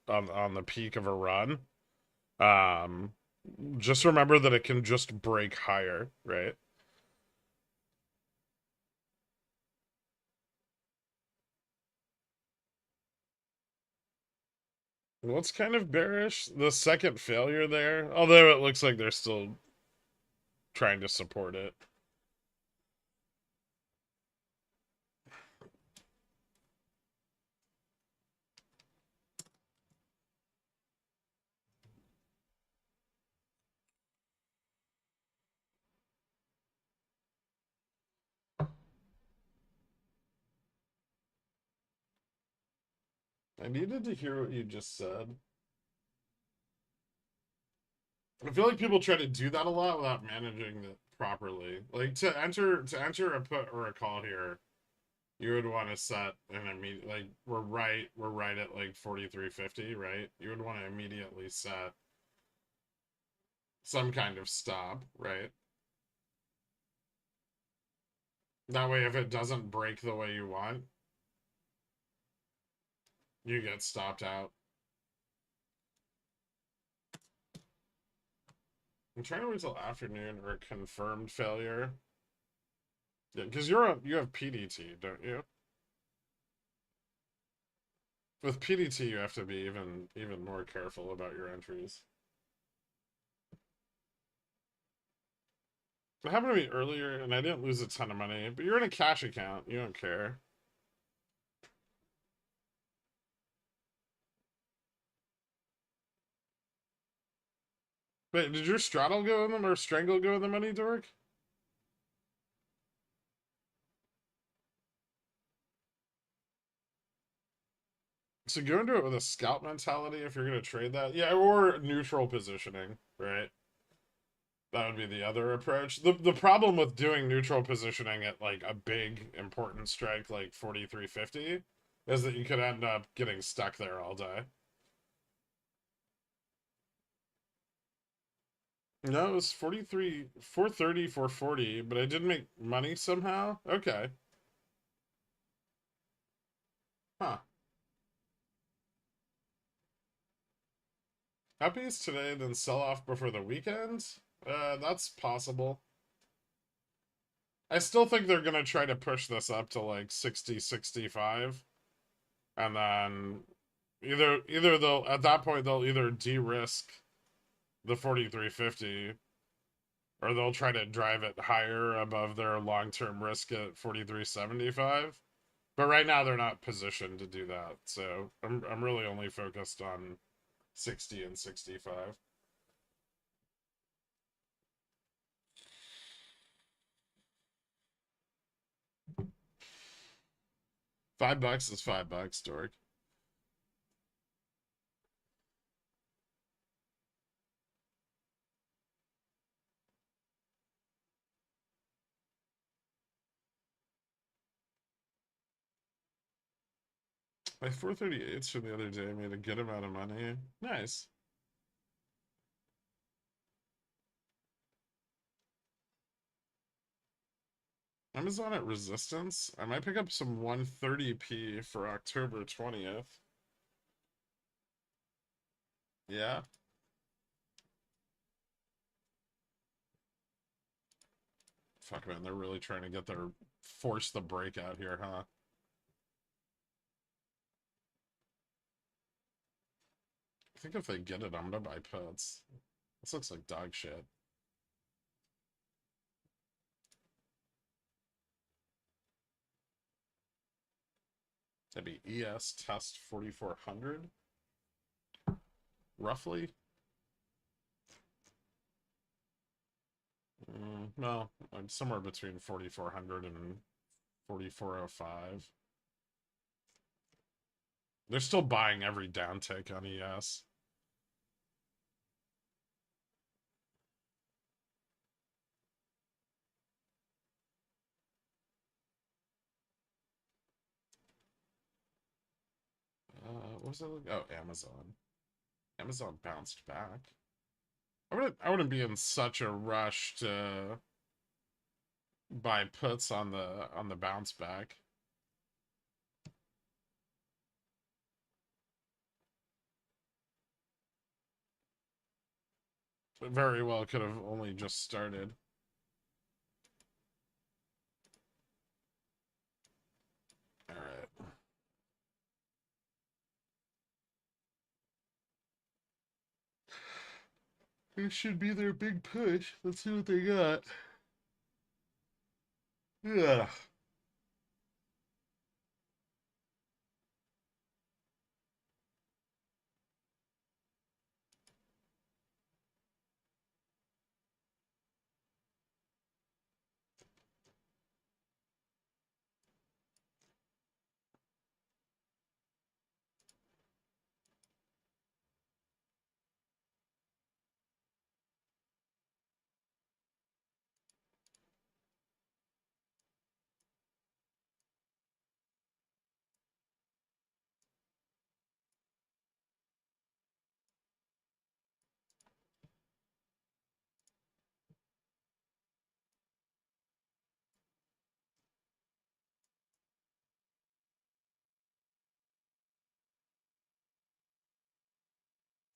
on the peak of a run, um, just remember that it can just break higher, right? What's kind of bearish? The second failure there, although it looks like they're still trying to support it. I needed to hear what you just said. I feel like people try to do that a lot without managing it properly. Like to enter a put or a call here, you would want to set an immediate like we're right at like 43.50, right? You would want to immediately set some kind of stop, right? That way if it doesn't break the way you want, you get stopped out. I'm trying to wait till afternoon or a confirmed failure. Yeah, because you have PDT, don't you? With PDT, you have to be even more careful about your entries. It happened to me earlier, and I didn't lose a ton of money. But you're in a cash account; you don't care. Wait, did your straddle go in them or strangle go in the money, Dork? So go into it with a scalp mentality if you're going to trade that. Yeah, or neutral positioning, right? That would be the other approach. The problem with doing neutral positioning at like a big important strike like 43.50 is that you could end up getting stuck there all day. No, it was 43, 430, 440, but I did make money somehow. Okay. Huh. Happiest today, then sell off before the weekend? That's possible. I still think they're gonna try to push this up to like 60, 65. And then either they'll at that point they'll either de-risk the 43.50 or they'll try to drive it higher above their long-term risk at 43.75. But right now they're not positioned to do that. So I'm really only focused on 60 and 65. $5 is $5, Dork. My 438s from the other day made a good amount of money. Nice. Amazon at resistance. I might pick up some 130p for October 20th. Yeah. Fuck, man, they're really trying to force the breakout here, huh? I think if they get it, I'm gonna buy puts. This looks like dog shit. That'd be ES test 4400, roughly. No, somewhere between 4400 and 4405. They're still buying every downtick on ES. What was it? Oh, Amazon. Amazon bounced back. I wouldn't be in such a rush to buy puts on the bounce back. It very well could have only just started. All right. This should be their big push. Let's see what they got. Yeah.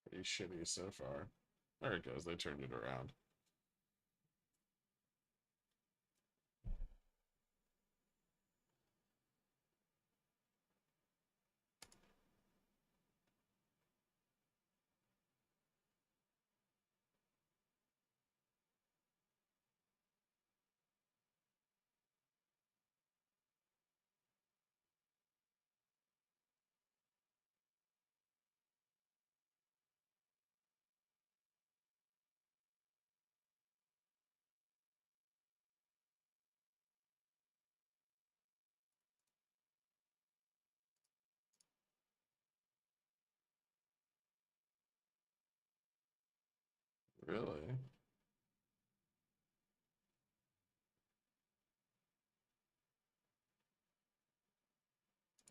Pretty shitty so far. There it goes. They turned it around. Really?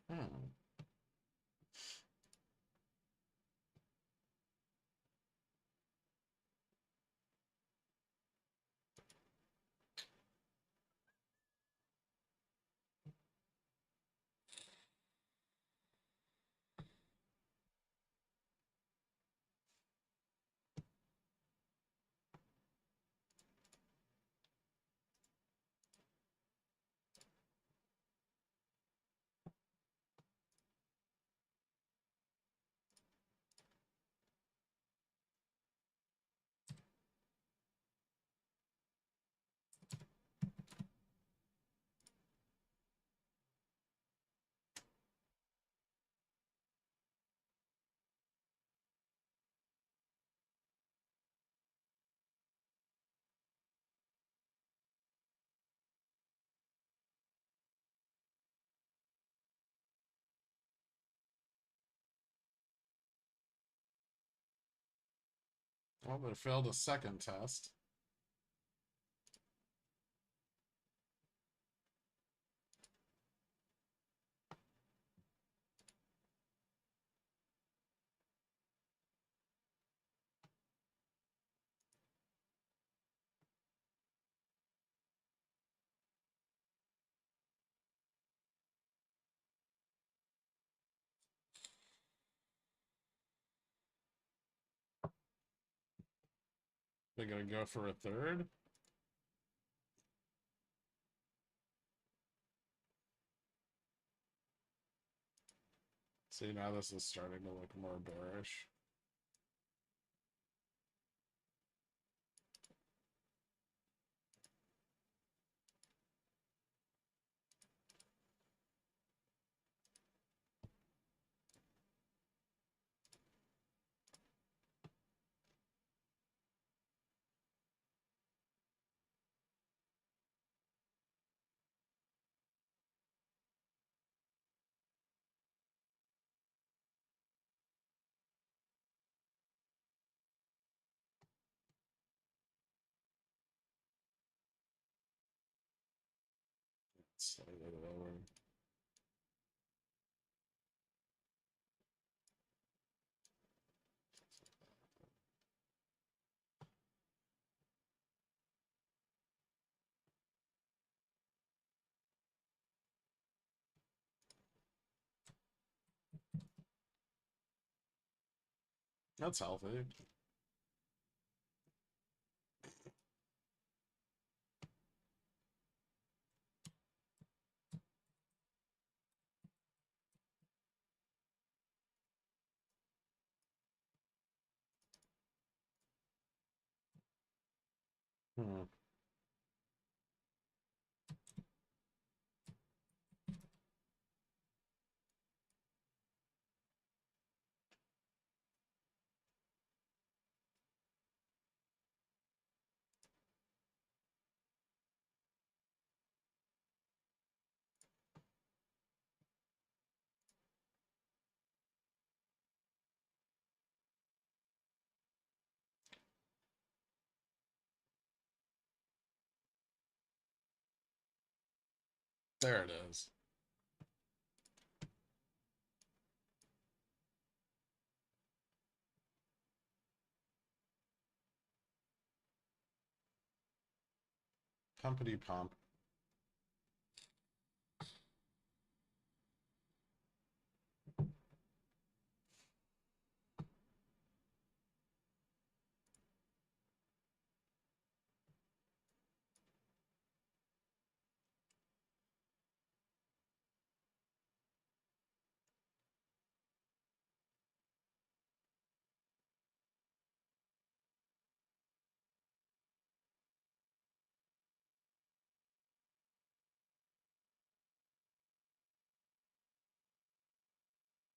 Hmm. Well, they failed a second test. They're gonna go for a third. See, now this is starting to look more bearish. Slightly lower. That's healthy. Hmm. There it is. Pumpity pump.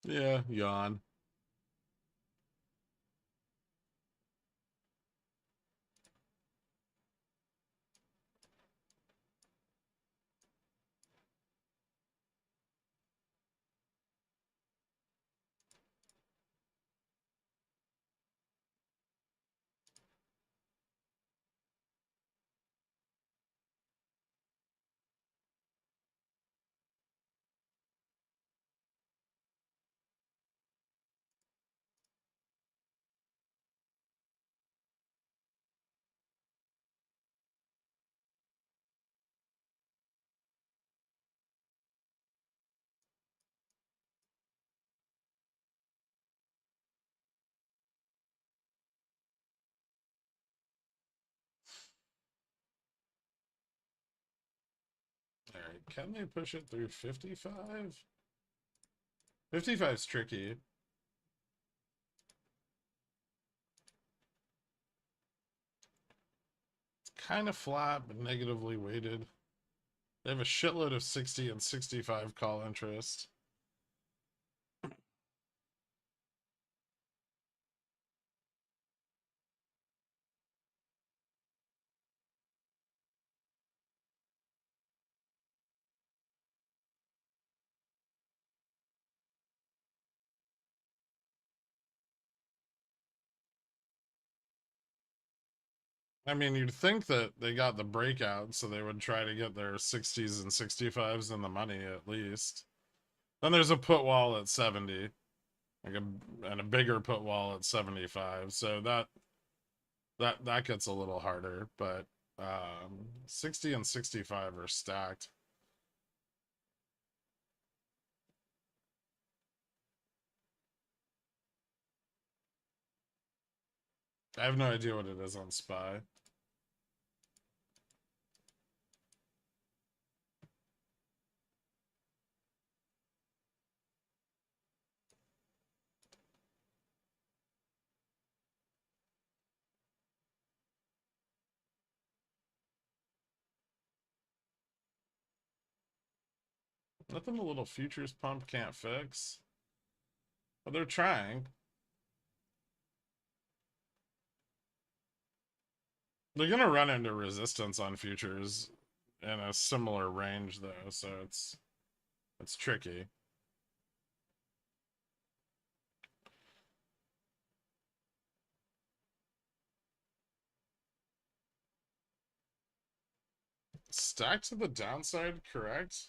Yeah, yawn. All right, can they push it through 55? 55's tricky. It's kind of flat, but negatively weighted. They have a shitload of 60 and 65 call interest. I mean, you'd think that they got the breakout, so they would try to get their 60s and 65s in the money at least. Then there's a put wall at 70, like and a bigger put wall at 75. So that gets a little harder, but 60 and 65 are stacked. I have no idea what it is on SPY. Nothing a little futures pump can't fix. But they're trying. They're gonna run into resistance on futures in a similar range though, so it's tricky. Stack to the downside, correct?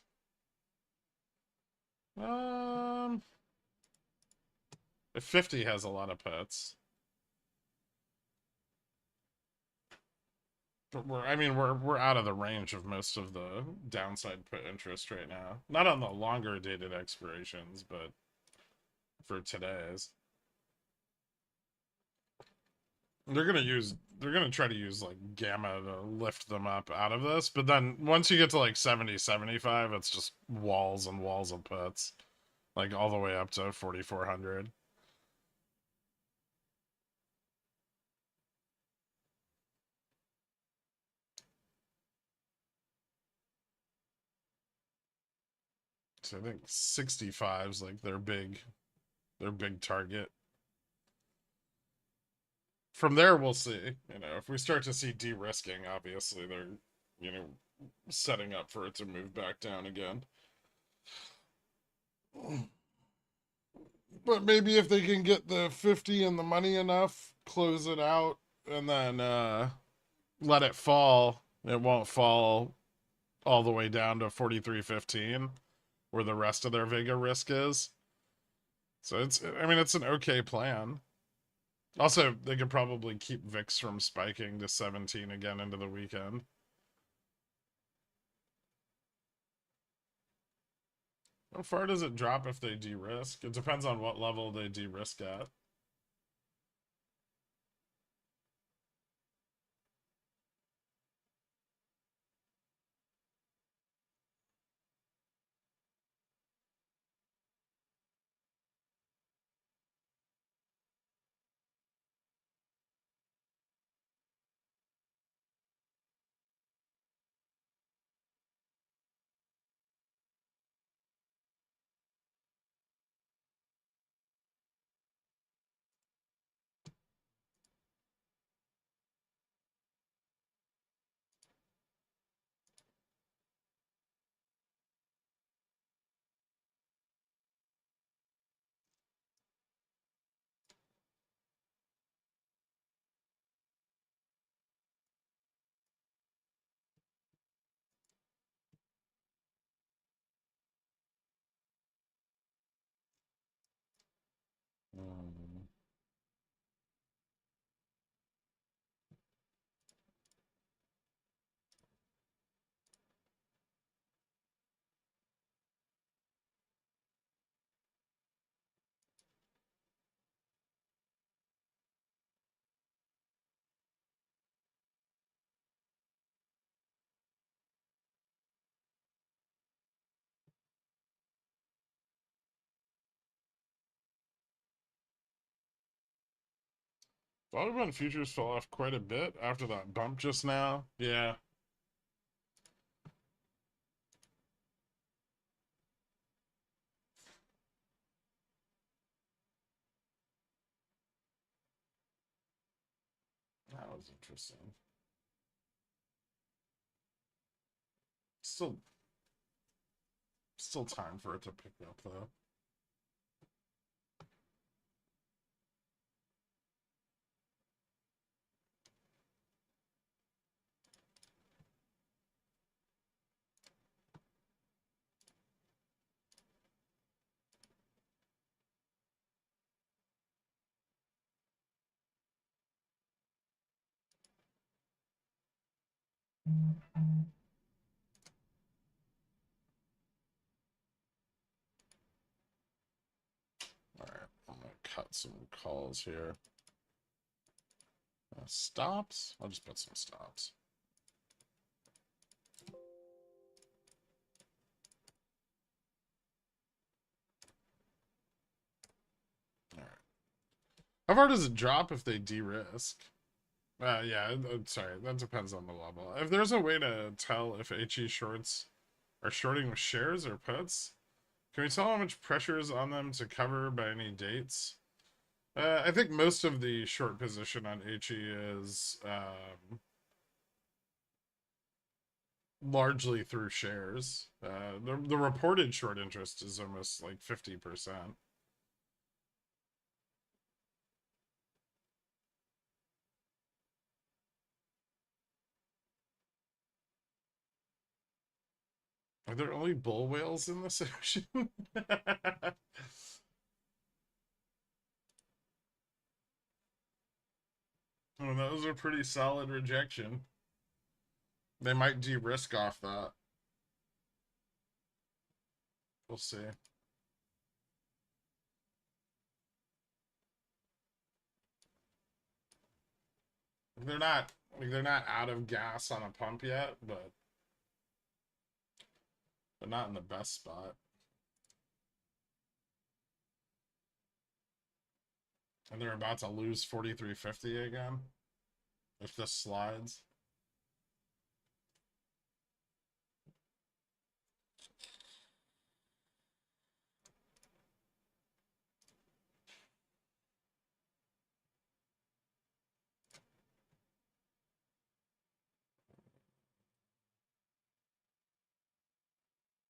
Um, if 50 has a lot of puts. But we're out of the range of most of the downside put interest right now. Not on the longer dated expirations, but for today's. They're gonna try to use like gamma to lift them up out of this, but then once you get to like 70, 75, it's just walls and walls of puts. Like all the way up to 4,400. So I think 65's like their big target. From there we'll see. You know, if we start to see de-risking, obviously they're, you know, setting up for it to move back down again. But maybe if they can get the 50 in the money enough, close it out, and then let it fall, it won't fall all the way down to 43.15 where the rest of their Vega risk is. So it's an okay plan. Also, they could probably keep VIX from spiking to 17 again into the weekend. How far does it drop if they de-risk? It depends on what level they de-risk at. Um, Bond futures fell off quite a bit after that bump just now. Yeah. That was interesting. Still still time for it to pick up though. Alright, I'm gonna cut some calls here. Stops? I'll just put some stops. Alright. How far does it drop if they de-risk? Yeah, sorry, that depends on the level. If there's a way to tell if HE shorts are shorting with shares or puts, can we tell how much pressure is on them to cover by any dates? I think most of the short position on HE is largely through shares. The reported short interest is almost like 50%. Are there only bull whales in this ocean? Well, that was a pretty solid rejection. They might de-risk off that. We'll see. They're not out of gas on a pump yet, but they're not in the best spot. And they're about to lose 43.50 again if this slides.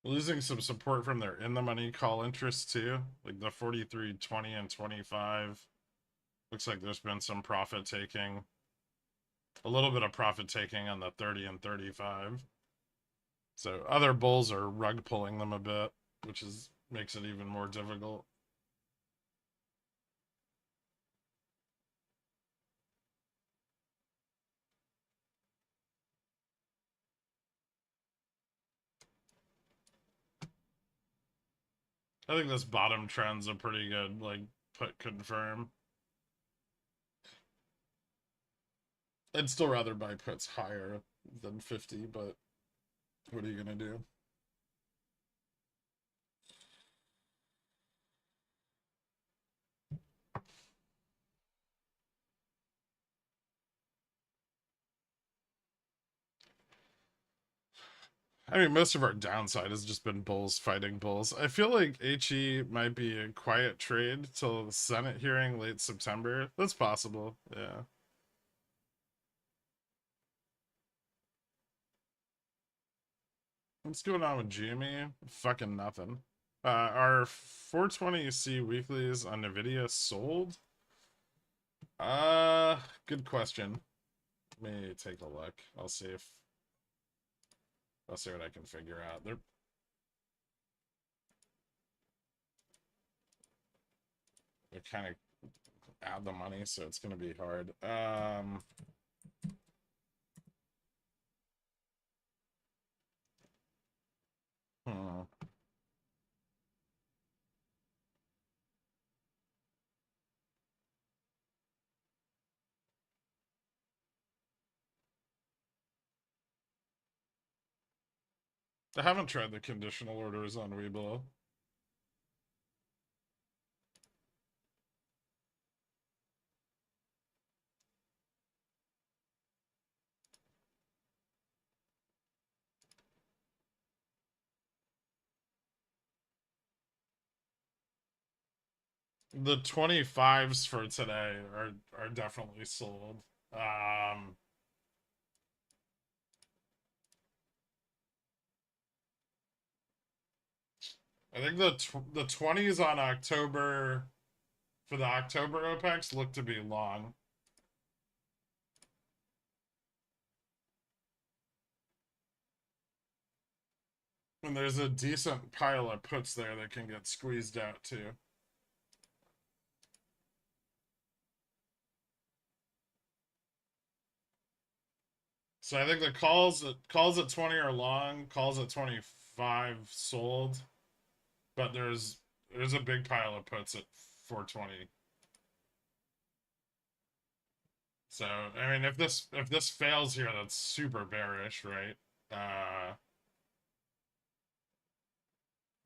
Losing some support from their in the money call interest too, like the 43, 20, and 25. Looks like there's been some profit taking, a little bit of profit taking on the 30 and 35. So other bulls are rug pulling them a bit, which makes it even more difficult. I think this bottom trend's a pretty good, like, put confirm. I'd still rather buy puts higher than 50, but what are you gonna do? I mean, most of our downside has just been bulls fighting bulls. I feel like HE might be a quiet trade till the Senate hearing late September. That's possible, yeah. What's going on with GME? Fucking nothing. Our 420C weeklies on Nvidia sold? Good question. Let me take a look. I'll see what I can figure out. They're kind of out the money, so it's gonna be hard. Hmm. I haven't tried the conditional orders on WeBull. The 25s for today are definitely sold. I think the 20s on October for the October OPEX look to be long. And there's a decent pile of puts there that can get squeezed out too. So I think the calls at 20 are long, calls at 25 sold, but there's a big pile of puts at 420. So I mean, if this fails here, that's super bearish, right?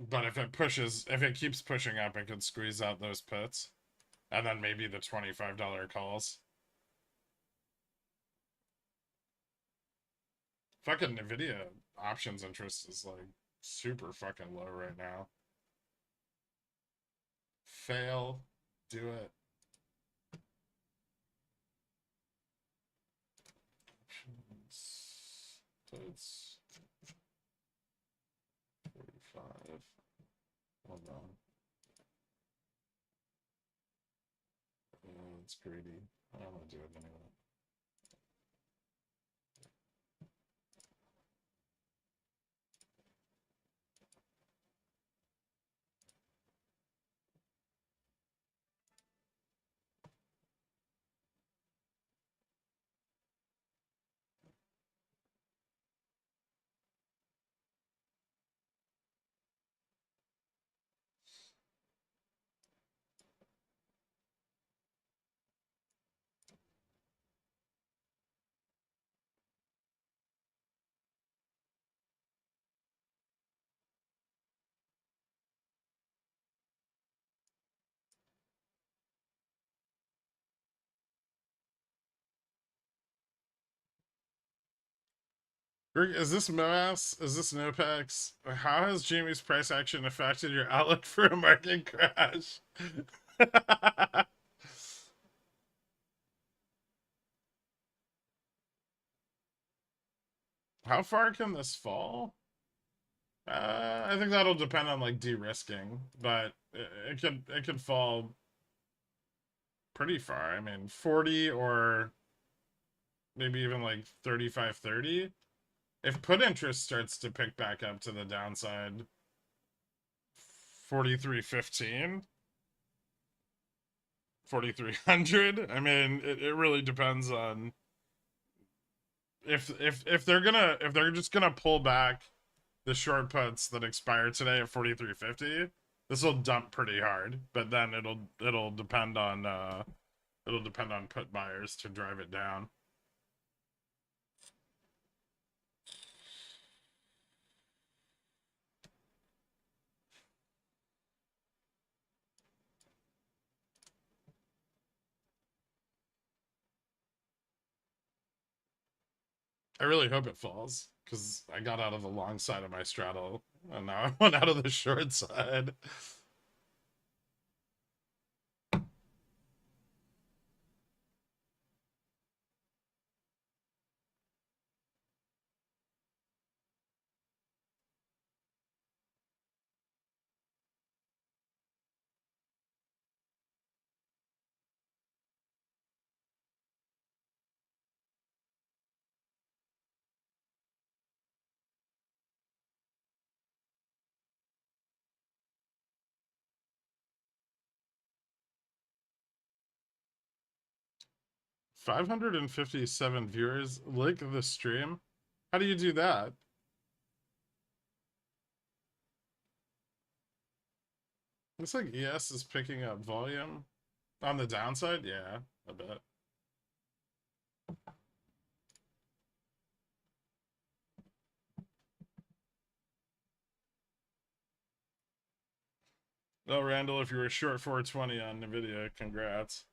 But if it keeps pushing up, it could squeeze out those puts, and then maybe the $25 calls. Fucking Nvidia options interest is like super fucking low right now. Fail, do it. Options, puts, 45. Hold on. It's greedy. I'm gonna do it anyway. Is this MOASS? Is this NOPEX? How has Jamie's price action affected your outlook for a market crash? How far can this fall? I think that'll depend on like de-risking, but it could fall pretty far. I mean, 40 or maybe even like 35, 30. If put interest starts to pick back up to the downside, 43.15, 4,300. I mean, it really depends on if they're just gonna pull back the short puts that expire today at 43.50. This will dump pretty hard, but then it'll depend on put buyers to drive it down. I really hope it falls because I got out of the long side of my straddle and now I went out of the short side. $557 viewers like the stream. How do you do that? Looks like ES is picking up volume on the downside. Yeah, I bet. Oh, Randall, if you were short 420 on NVIDIA, congrats.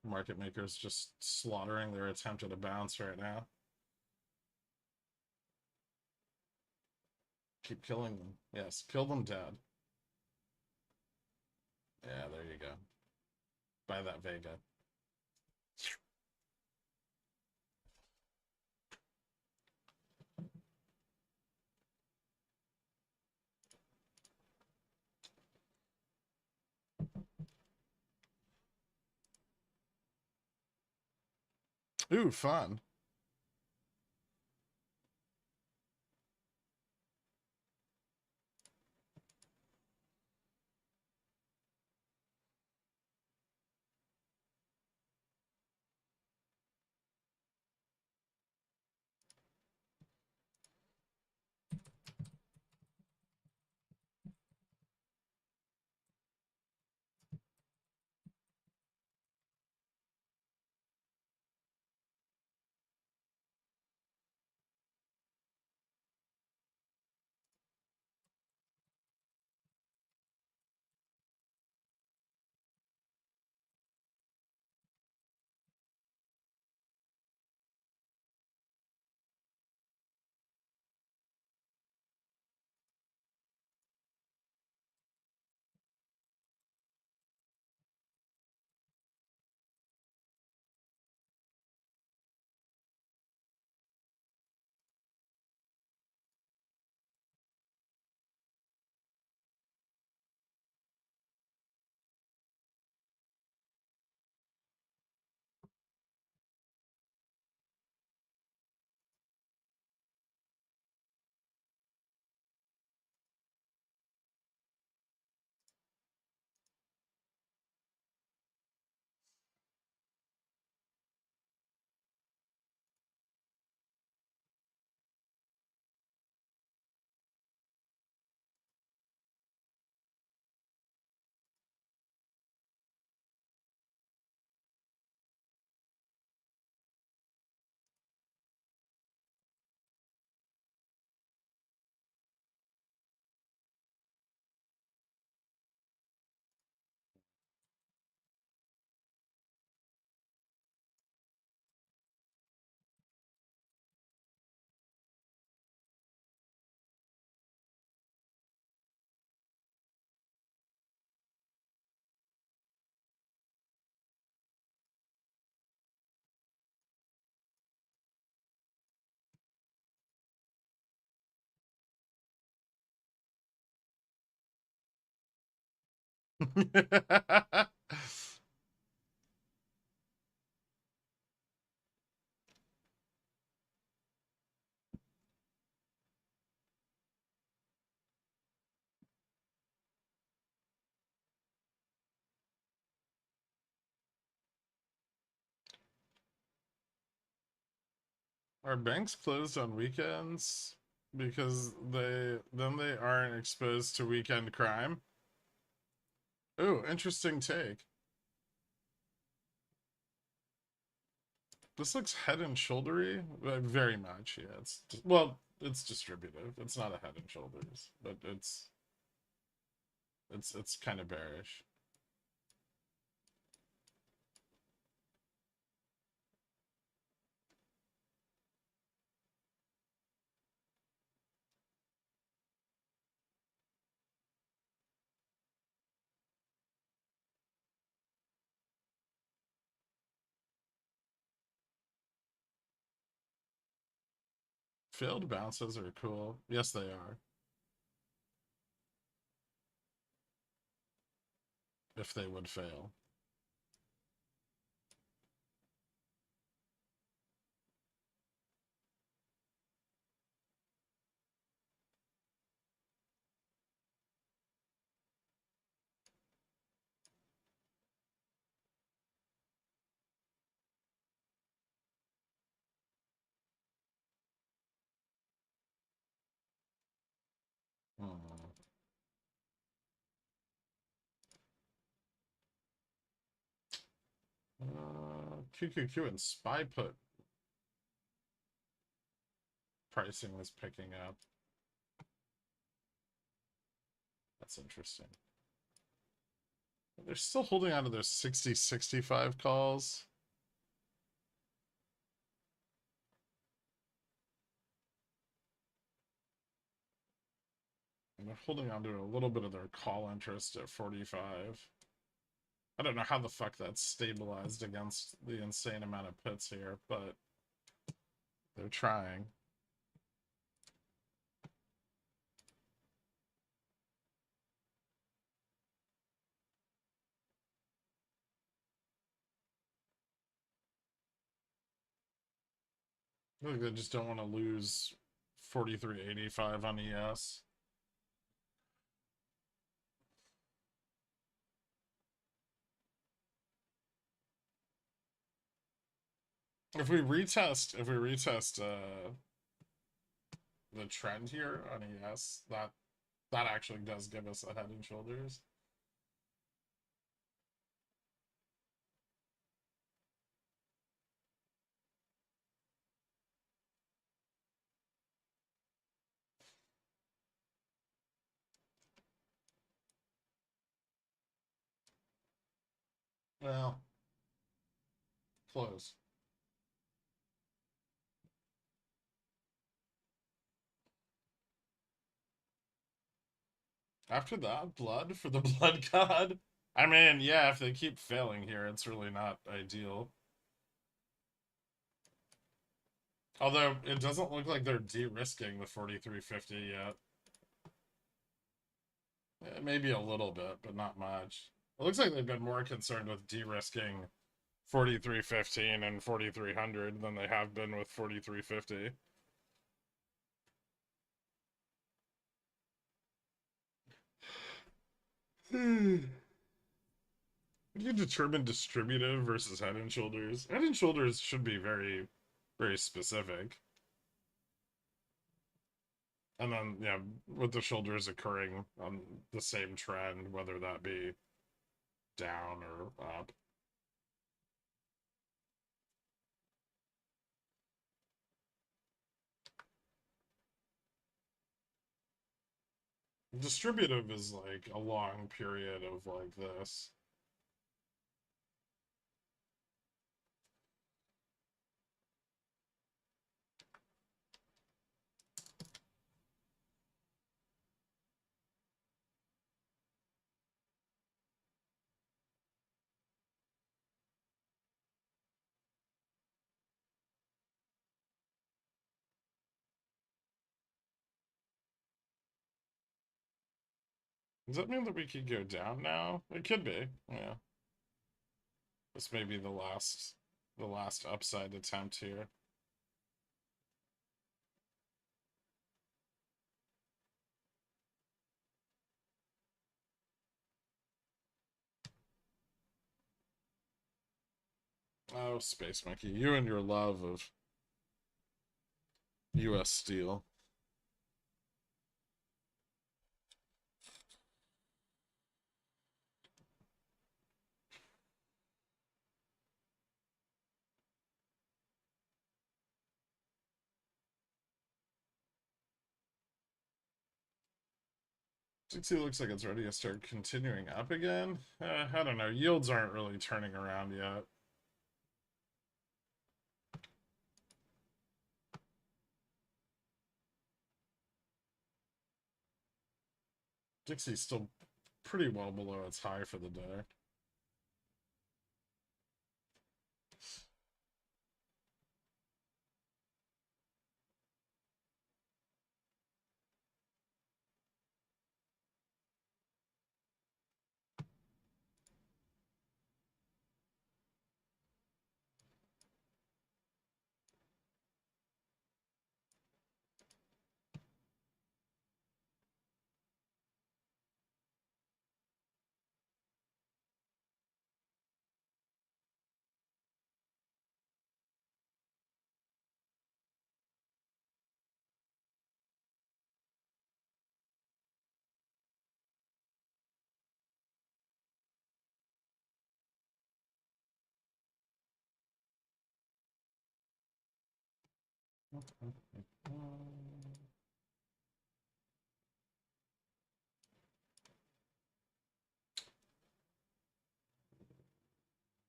Market makers just slaughtering their attempt at a bounce right now. Keep killing them. Yes, kill them dead. Yeah, there you go. Buy that Vega. Ooh, fun. Are banks closed on weekends because they aren't exposed to weekend crime? Ooh, interesting take. This looks head and shouldery, very much. Yeah, it's distributive. It's not a head and shoulders, but it's kind of bearish. Failed bounces are cool. Yes, they are. If they would fail. Hmm. QQQ and SPY put pricing was picking up. That's interesting. They're still holding on to their 60-65 calls. And they're holding on to a little bit of their call interest at 45. I don't know how the fuck that's stabilized against the insane amount of puts here, but they're trying. I think they just don't want to lose 43.85 on ES. If we retest the trend here on ES, that actually does give us a head and shoulders. Well, close. After that, blood for the blood god. I mean, yeah, if they keep failing here, it's really not ideal. Although it doesn't look like they're de-risking the 4350 yet. Maybe a little bit, but not much. It looks like they've been more concerned with de-risking 4315 and 4300 than they have been with 4350. How do you determine distributive versus head and shoulders? Head and shoulders should be very, very specific. And then, yeah, with the shoulders occurring on the same trend, whether that be down or up. Distributive is like a long period of like this. Does that mean that we could go down now? It could be. Yeah. This may be the last upside attempt here. Oh, Space Monkey, you and your love of U.S. steel. Dixie looks like it's ready to start continuing up again. I don't know. Yields aren't really turning around yet. Dixie's still pretty well below its high for the day.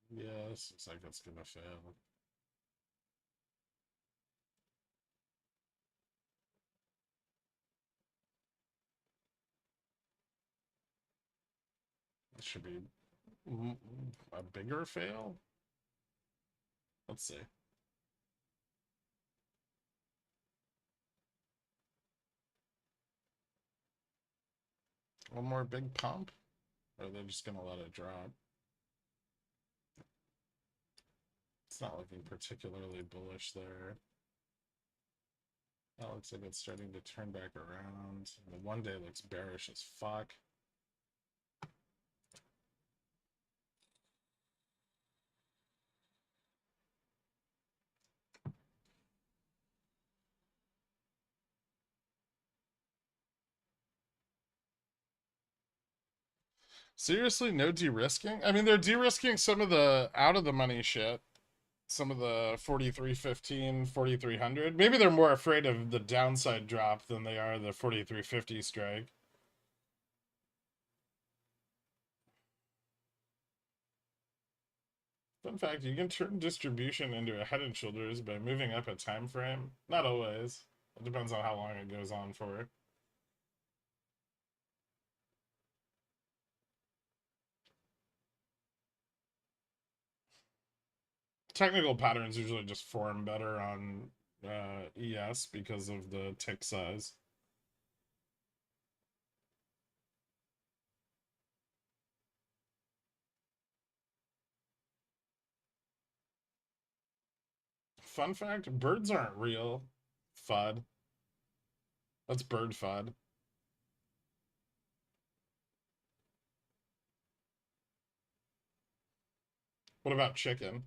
Yeah, this looks like it's gonna fail. It should be a bigger fail. Let's see. One more big pump? Or are they just gonna let it drop? It's not looking particularly bullish there. That looks like it's starting to turn back around. The one day looks bearish as fuck. Seriously, no de-risking? I mean, they're de-risking some of the out of the money shit. Some of the 4315, 4300. Maybe they're more afraid of the downside drop than they are the 4350 strike. Fun fact, you can turn distribution into a head and shoulders by moving up a time frame. Not always. It depends on how long it goes on for. Technical patterns usually just form better on ES because of the tick size. Fun fact, birds aren't real. FUD. That's bird FUD. What about chicken?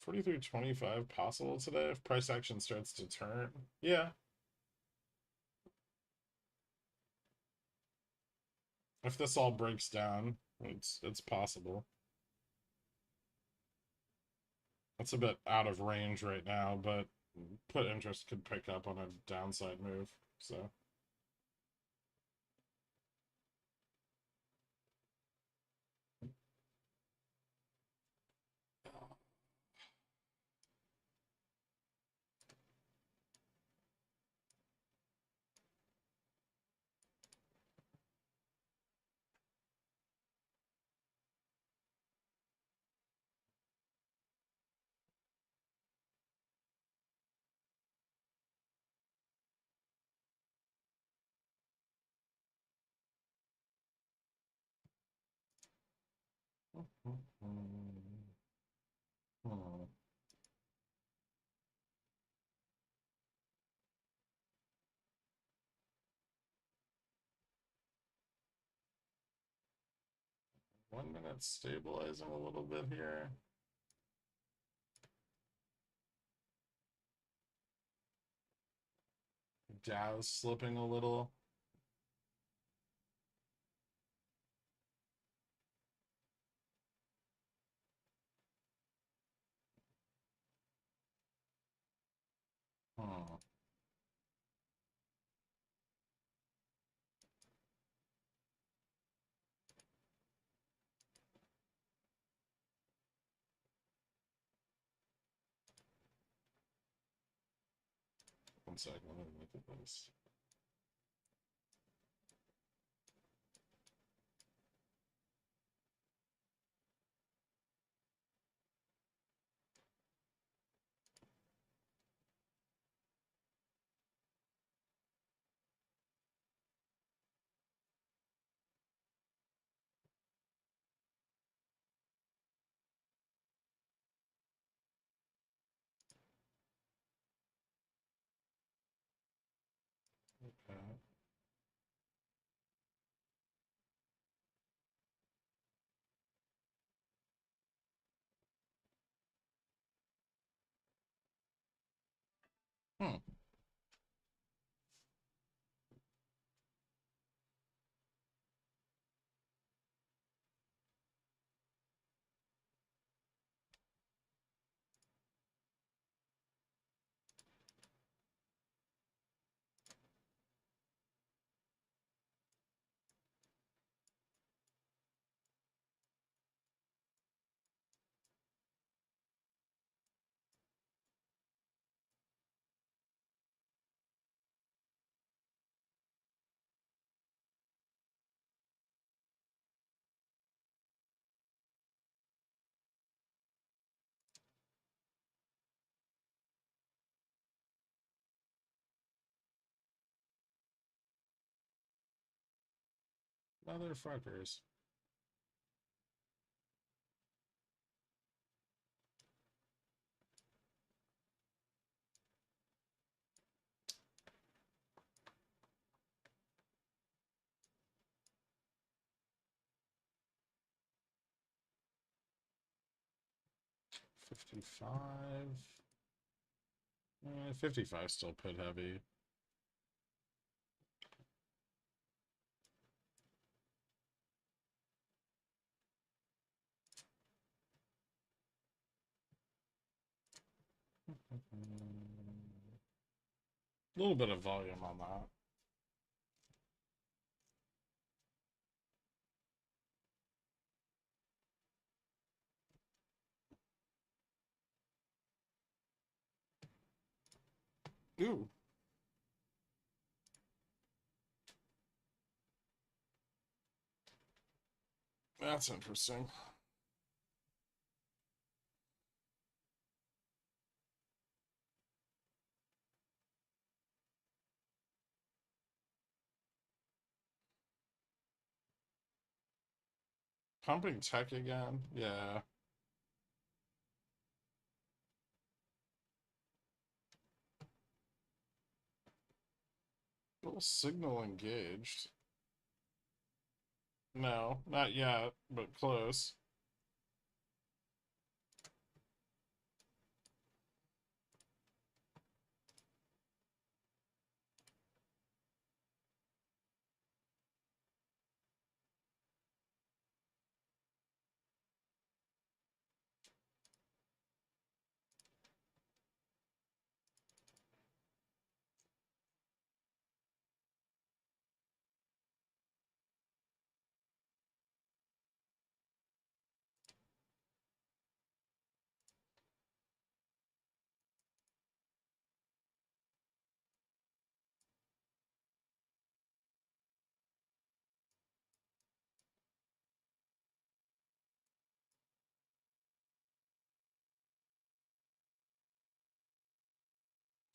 43.25 possible today if price action starts to turn. Yeah. If this all breaks down, it's possible. It's a bit out of range right now, but put interest could pick up on a downside move. So Hmm. 1 minute stabilizing a little bit here. Dow's slipping a little. Hmm. 1 second, let me look at this. Okay. Hmm. Motherfuckers. $55. 55 still put heavy. A little bit of volume on that. Ooh. That's interesting. Pumping tech again? Yeah. Little signal engaged. No, not yet, but close.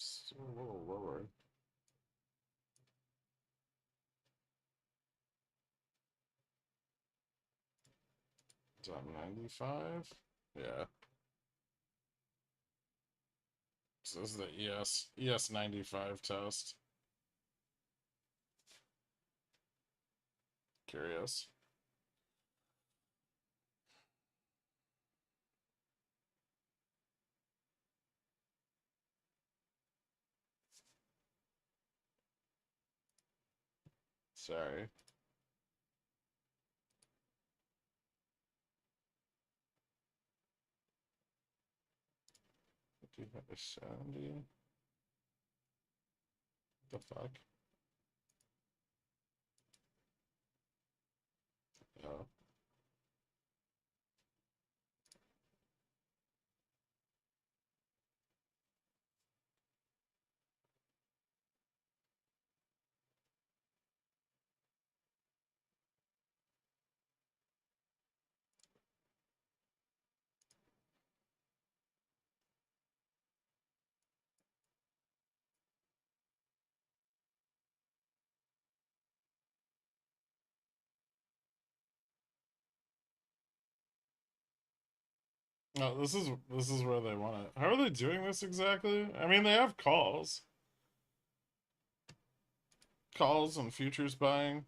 Still a little lower. .95? Yeah. So this is the ES 95 test. Curious. Sorry. Do you have a 70? The fuck? Oh. No, this is where they want it. How are they doing this exactly? I mean, they have calls. Calls and futures buying.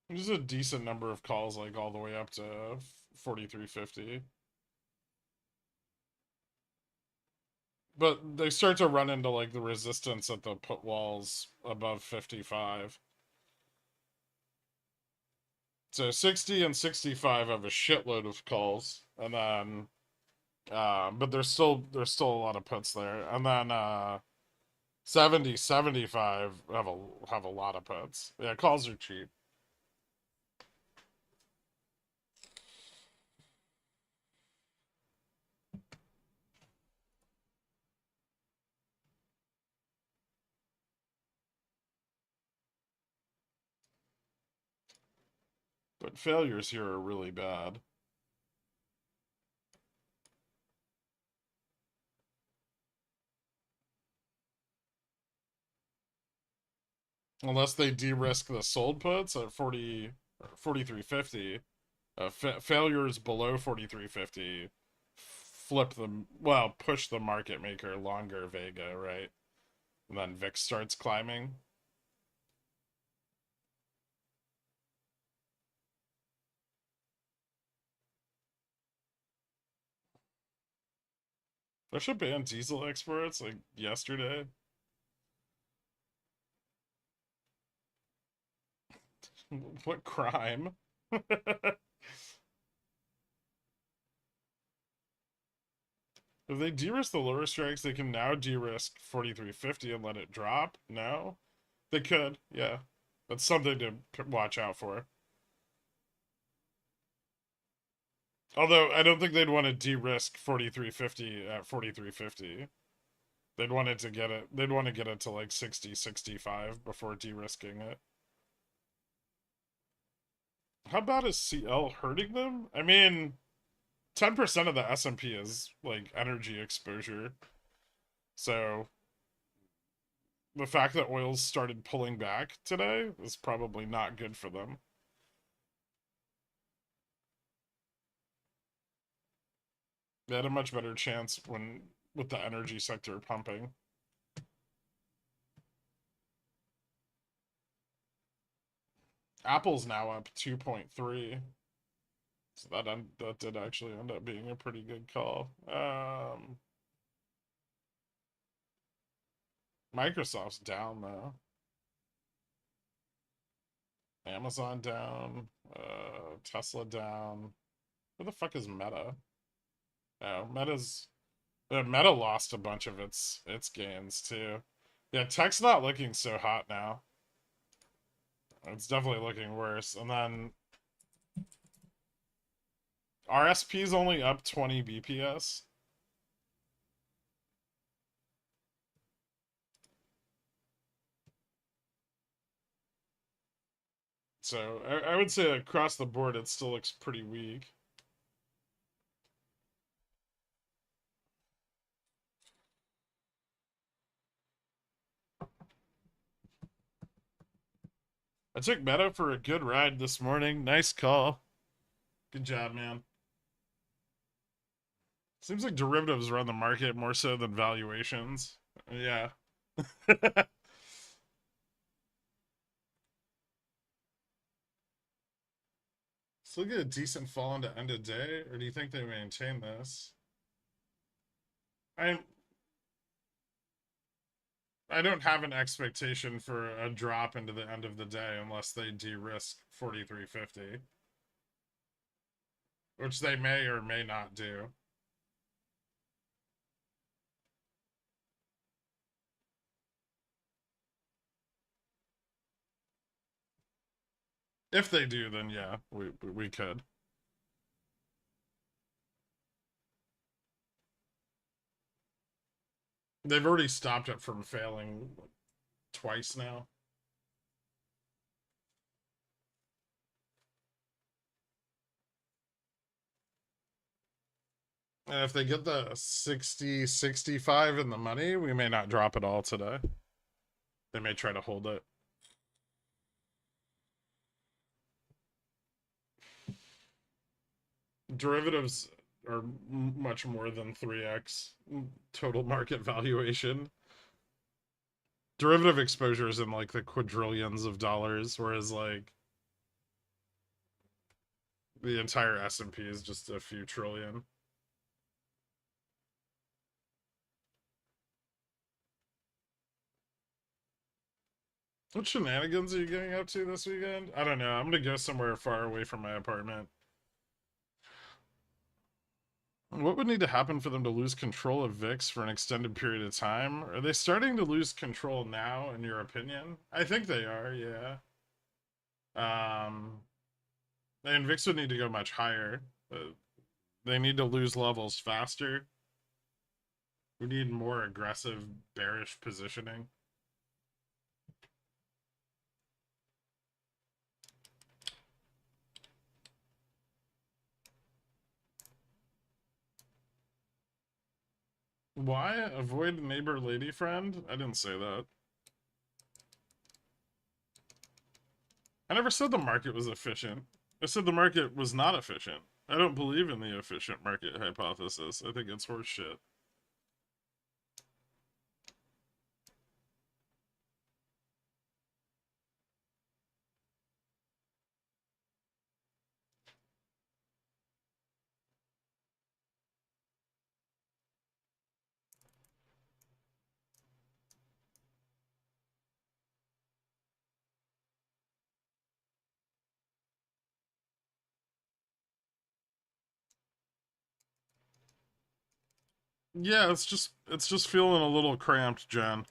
There's a decent number of calls, like all the way up to 43.50. But they start to run into like the resistance at the put walls above 55. So 60 and 65 have a shitload of calls, and then but there's still a lot of puts there, and then 70, 75 have a lot of puts. Yeah, calls are cheap. But failures here are really bad. Unless they de-risk the sold puts at 43.50. Failures below 43.50 flip them, well, push the market maker longer Vega, right? And then VIX starts climbing. They should ban diesel exports like yesterday. What crime? If they de-risk the lower strikes, they can now de-risk 43.50 and let it drop? No? They could, yeah. That's something to watch out for. Although, I don't think they'd want to de-risk 43.50 at 43.50. They'd want to get it to like 60, 65 before de-risking it. How bad is CL hurting them? I mean, 10% of the S&P is like energy exposure. So the fact that oil's started pulling back today is probably not good for them. They had a much better chance when with the energy sector pumping. Apple's now up 2.3. So that did actually end up being a pretty good call. Microsoft's down though. Amazon down. Tesla down. Where the fuck is Meta? Oh, Meta lost a bunch of its gains too. Yeah, tech's not looking so hot now. It's definitely looking worse. And then RSP's only up 20 BPS. So I would say across the board it still looks pretty weak. I took Meta for a good ride this morning. Nice call. Good job, man. Seems like derivatives run the market more so than valuations. Yeah. Still get a decent fall into end of day, or do you think they maintain this? I I don't have an expectation for a drop into the end of the day unless they de-risk 4350, which they may or may not do. If they do, then yeah, we could. They've already stopped it from failing twice now. And if they get the 60, 65 in the money, we may not drop it all today. They may try to hold it. Derivatives are much more than 3x total market valuation. Derivative exposure is in like the quadrillions of dollars, whereas like the entire S&P is just a few trillion. What shenanigans are you getting up to this weekend? I don't know. I'm gonna go somewhere far away from my apartment. What would need to happen for them to lose control of VIX for an extended period of time? Are they starting to lose control now, in your opinion? I think they are, yeah. And VIX would need to go much higher. They need to lose levels faster. We need more aggressive, bearish positioning. Why? Avoid neighbor lady friend? I didn't say that. I never said the market was efficient. I said the market was not efficient. I don't believe in the efficient market hypothesis. I think it's horseshit. Yeah, it's just feeling a little cramped, Jen.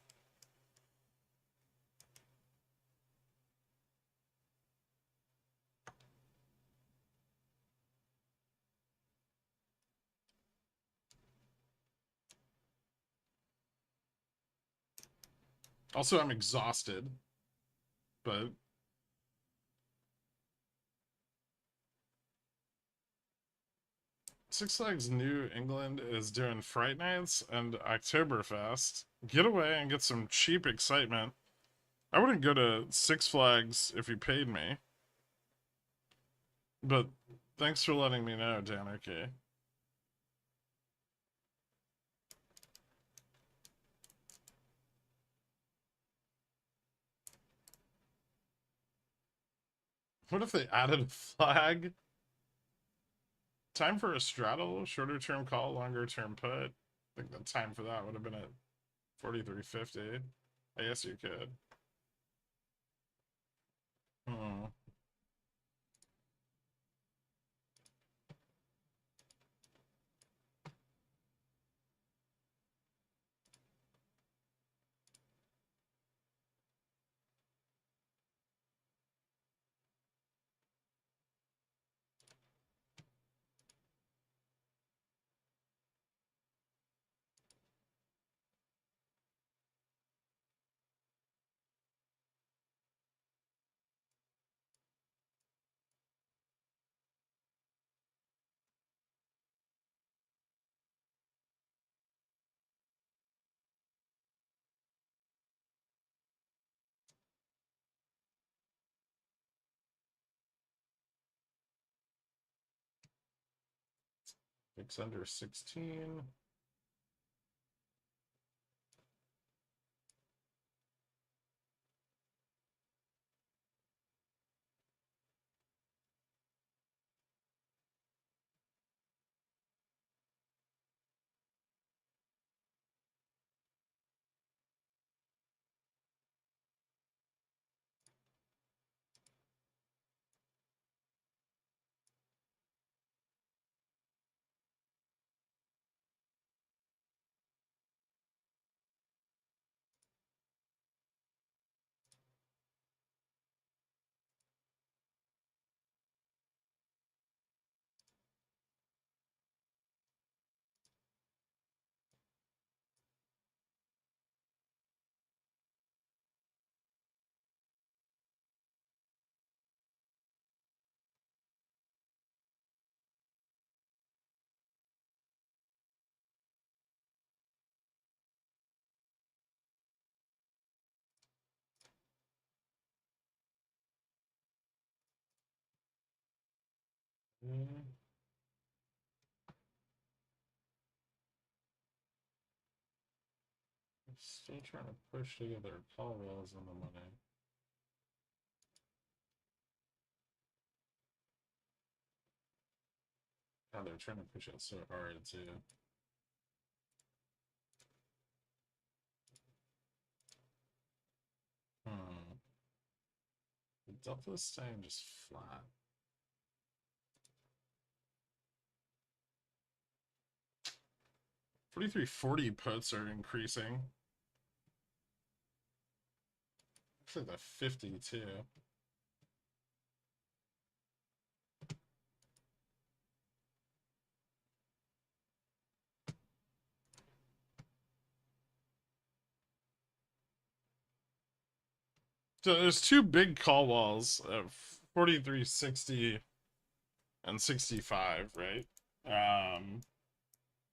Also, I'm exhausted, but Six Flags New England is doing Fright Nights and Oktoberfest. Get away and get some cheap excitement. I wouldn't go to Six Flags if you paid me, but thanks for letting me know, Dan. Okay. What if they added a flag? Time for a straddle, shorter term call, longer term put. I think the time for that would have been at 4350. I guess you could. Hmm. Fix under 16. Mm. I'm still trying to push together call walls on the money. God, they're trying to push it so hard too. Hmm. The delta is staying just flat. 4340 puts are increasing. Actually, the 50 too. So there's two big call walls of 4360 and 65, right?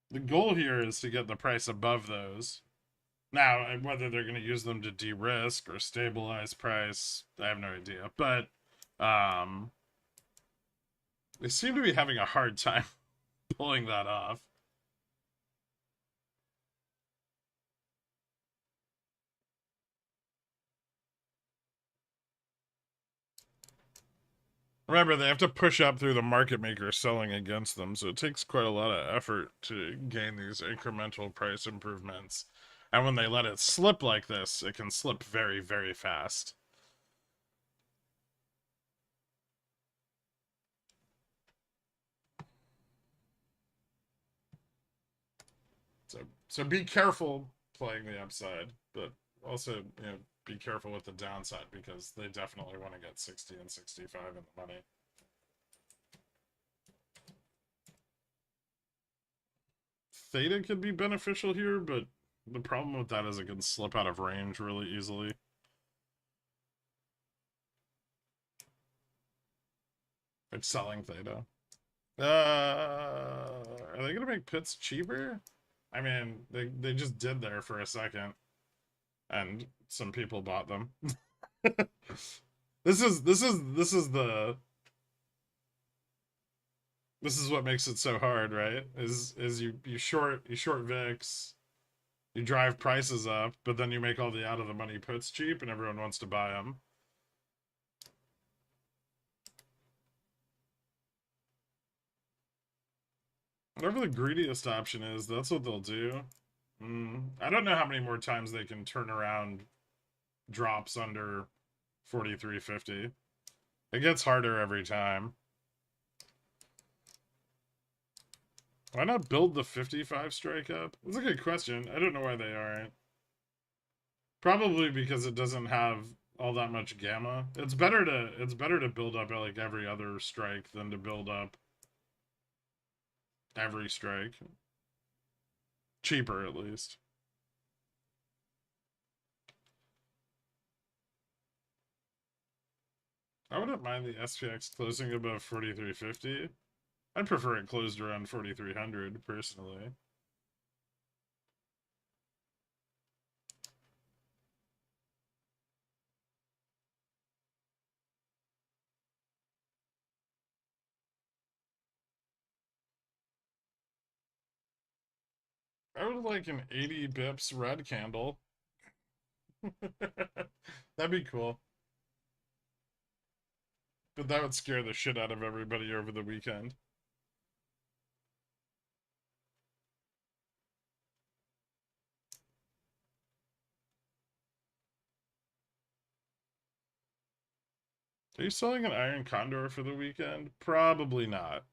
The goal here is to get the price above those. Now, whether they're going to use them to de-risk or stabilize price, I have no idea. But they seem to be having a hard time pulling that off. Remember, they have to push up through the market maker selling against them, so it takes quite a lot of effort to gain these incremental price improvements. And when they let it slip like this, it can slip very, very fast. So be careful playing the upside, but also, be careful with the downside because they definitely want to get 60 and 65 in the money. Theta could be beneficial here, but the problem with that is it can slip out of range really easily. It's selling Theta. Are they gonna make pits cheaper? I mean, they just did there for a second, and some people bought them. This is what makes it so hard, right? Is you short VIX, you drive prices up, but then you make all the out of the money puts cheap, and everyone wants to buy them. Whatever the greediest option is, that's what they'll do. I don't know how many more times they can turn around drops under 4350. It gets harder every time. Why not build the 55 strike up? That's a good question. I don't know why they aren't. Probably because it doesn't have all that much gamma. It's better to build up like every other strike than to build up every strike. Cheaper at least. I wouldn't mind the SPX closing above 4350. I'd prefer it closed around 4300 personally. I would like an 80 bips red candle. That'd be cool. But that would scare the shit out of everybody over the weekend. Are you selling an iron condor for the weekend? Probably not.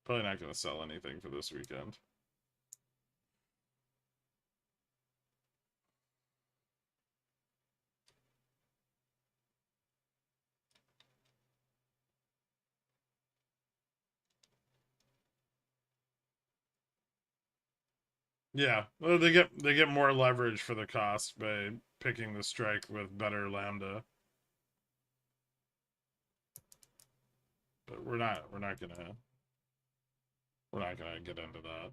Probably not going to sell anything for this weekend. Yeah, well, they get more leverage for the cost by picking the strike with better lambda. But we're not gonna get into that.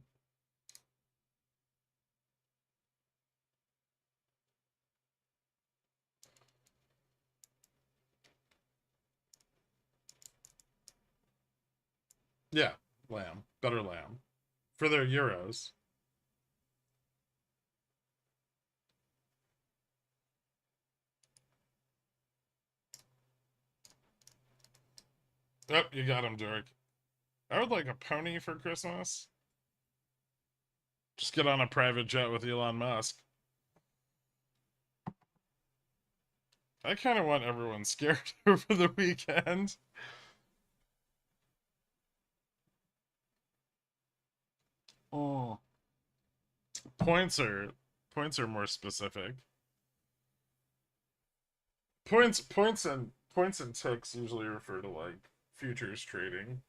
Yeah, better lamb for their euros. Oh, you got him, Dirk. I would like a pony for Christmas. Just get on a private jet with Elon Musk. I kind of want everyone scared over the weekend. Oh, points are points are more specific. Points and ticks usually refer to like futures trading,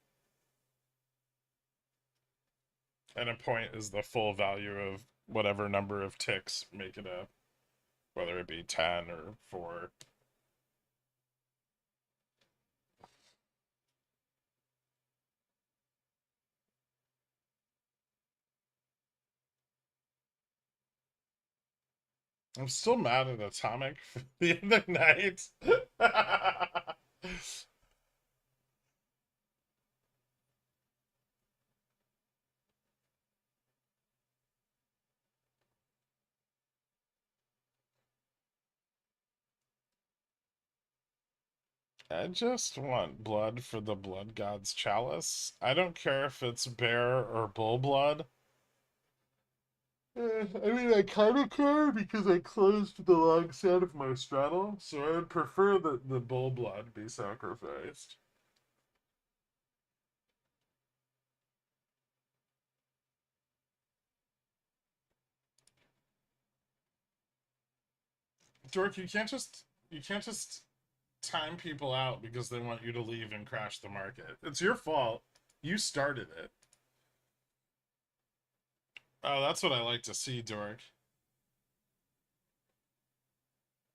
and a point is the full value of whatever number of ticks make it up, whether it be 10 or 4. I'm still mad at Atomic for the other night. I just want blood for the blood god's chalice. I don't care if it's bear or bull blood. I mean, I kind of care because I closed the long side of my straddle, so I would prefer that the bull blood be sacrificed. Dork, you can't just time people out because they want you to leave and crash the market. It's your fault. You started it. Oh, that's what I like to see, Dork.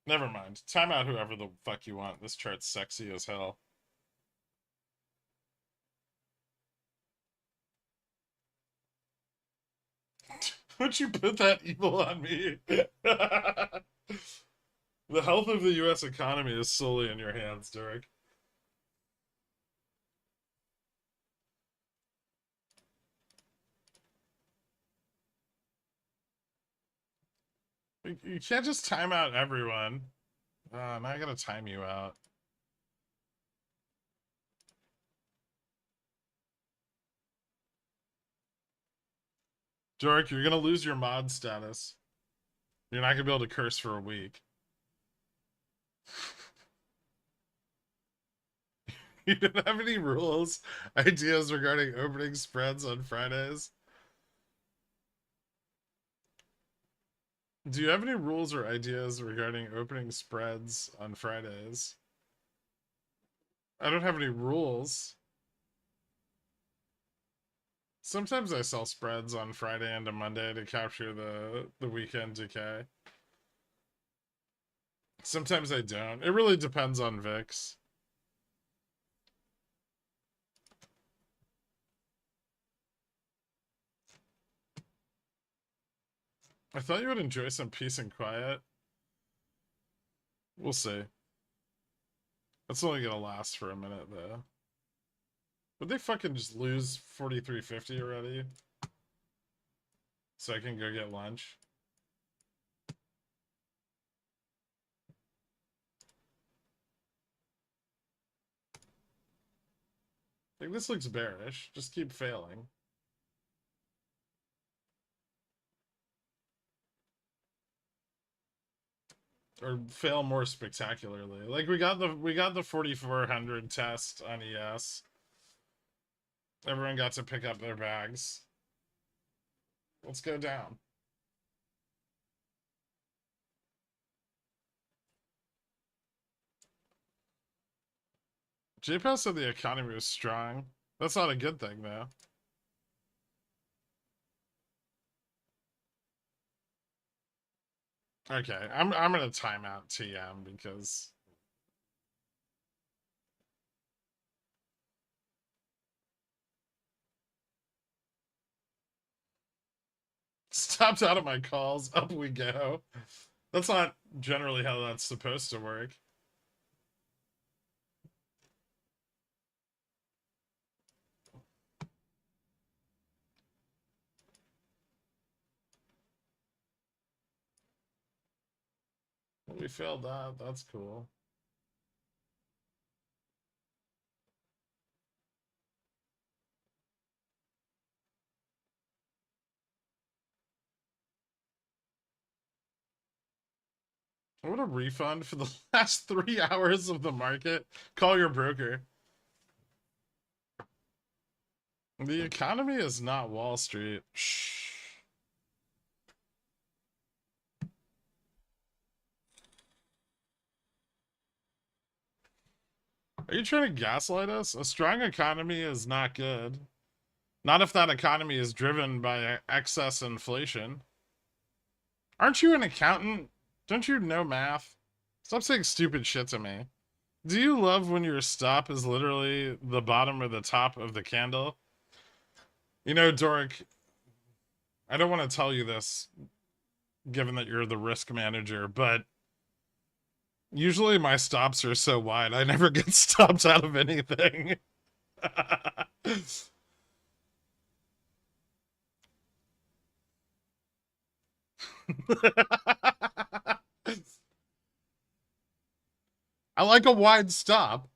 Never mind. Time out whoever the fuck you want. This chart's sexy as hell. Would you put that evil on me? The health of the U.S. economy is solely in your hands, Derek. You can't just time out everyone. Now I gotta time you out. Derek, you're gonna lose your mod status. You're not gonna be able to curse for a week. You don't have any rules, ideas regarding opening spreads on Fridays? Do you have any rules or ideas regarding opening spreads on Fridays? I don't have any rules. Sometimes I sell spreads on Friday into Monday to capture the weekend decay. Sometimes I don't. It really depends on VIX. I thought you would enjoy some peace and quiet. We'll see. That's only gonna last for a minute though. Would they fucking just lose 43.50 already? so I can go get lunch. I think this looks bearish. Just keep failing. Or fail more spectacularly. Like we got the 4400 test on ES. Everyone got to pick up their bags. Let's go down. JPass said the economy was strong. That's not a good thing, though. Okay, I'm gonna time out TM because stopped out of my calls. Up we go. That's not generally how that's supposed to work. We failed that. That's cool. I want a refund for the last 3 hours of the market. Call your broker. The economy is not Wall Street. Shh. Are you trying to gaslight us? A strong economy is not good. Not if that economy is driven by excess inflation. Aren't you an accountant? Don't you know math? Stop saying stupid shit to me. Do you love when your stop is literally the bottom or the top of the candle? You know, Dork, I don't want to tell you this, given that you're the risk manager, but usually my stops are so wide, I never get stopped out of anything. I like a wide stop.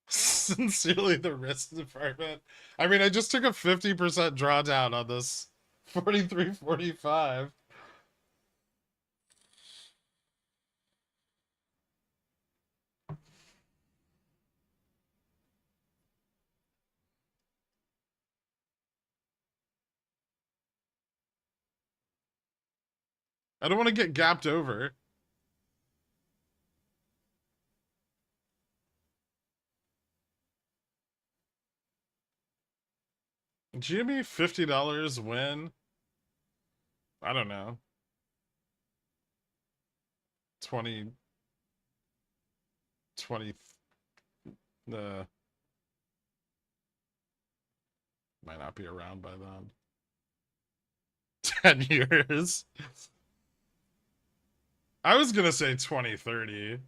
Sincerely, the risk department. I mean, I just took a 50% drawdown on this 43.45. I don't want to get gapped over. Jimmy, $50 win. I don't know. 20 might not be around by then. 10 years. I was gonna say 2030.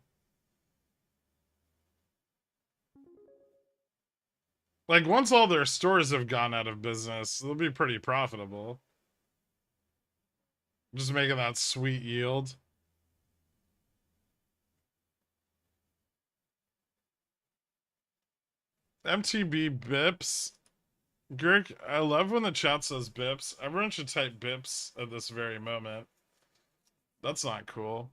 Like, once all their stores have gone out of business, they'll be pretty profitable. Just making that sweet yield. MTB bips. Gherk, I love when the chat says bips. Everyone should type bips at this very moment. That's not cool.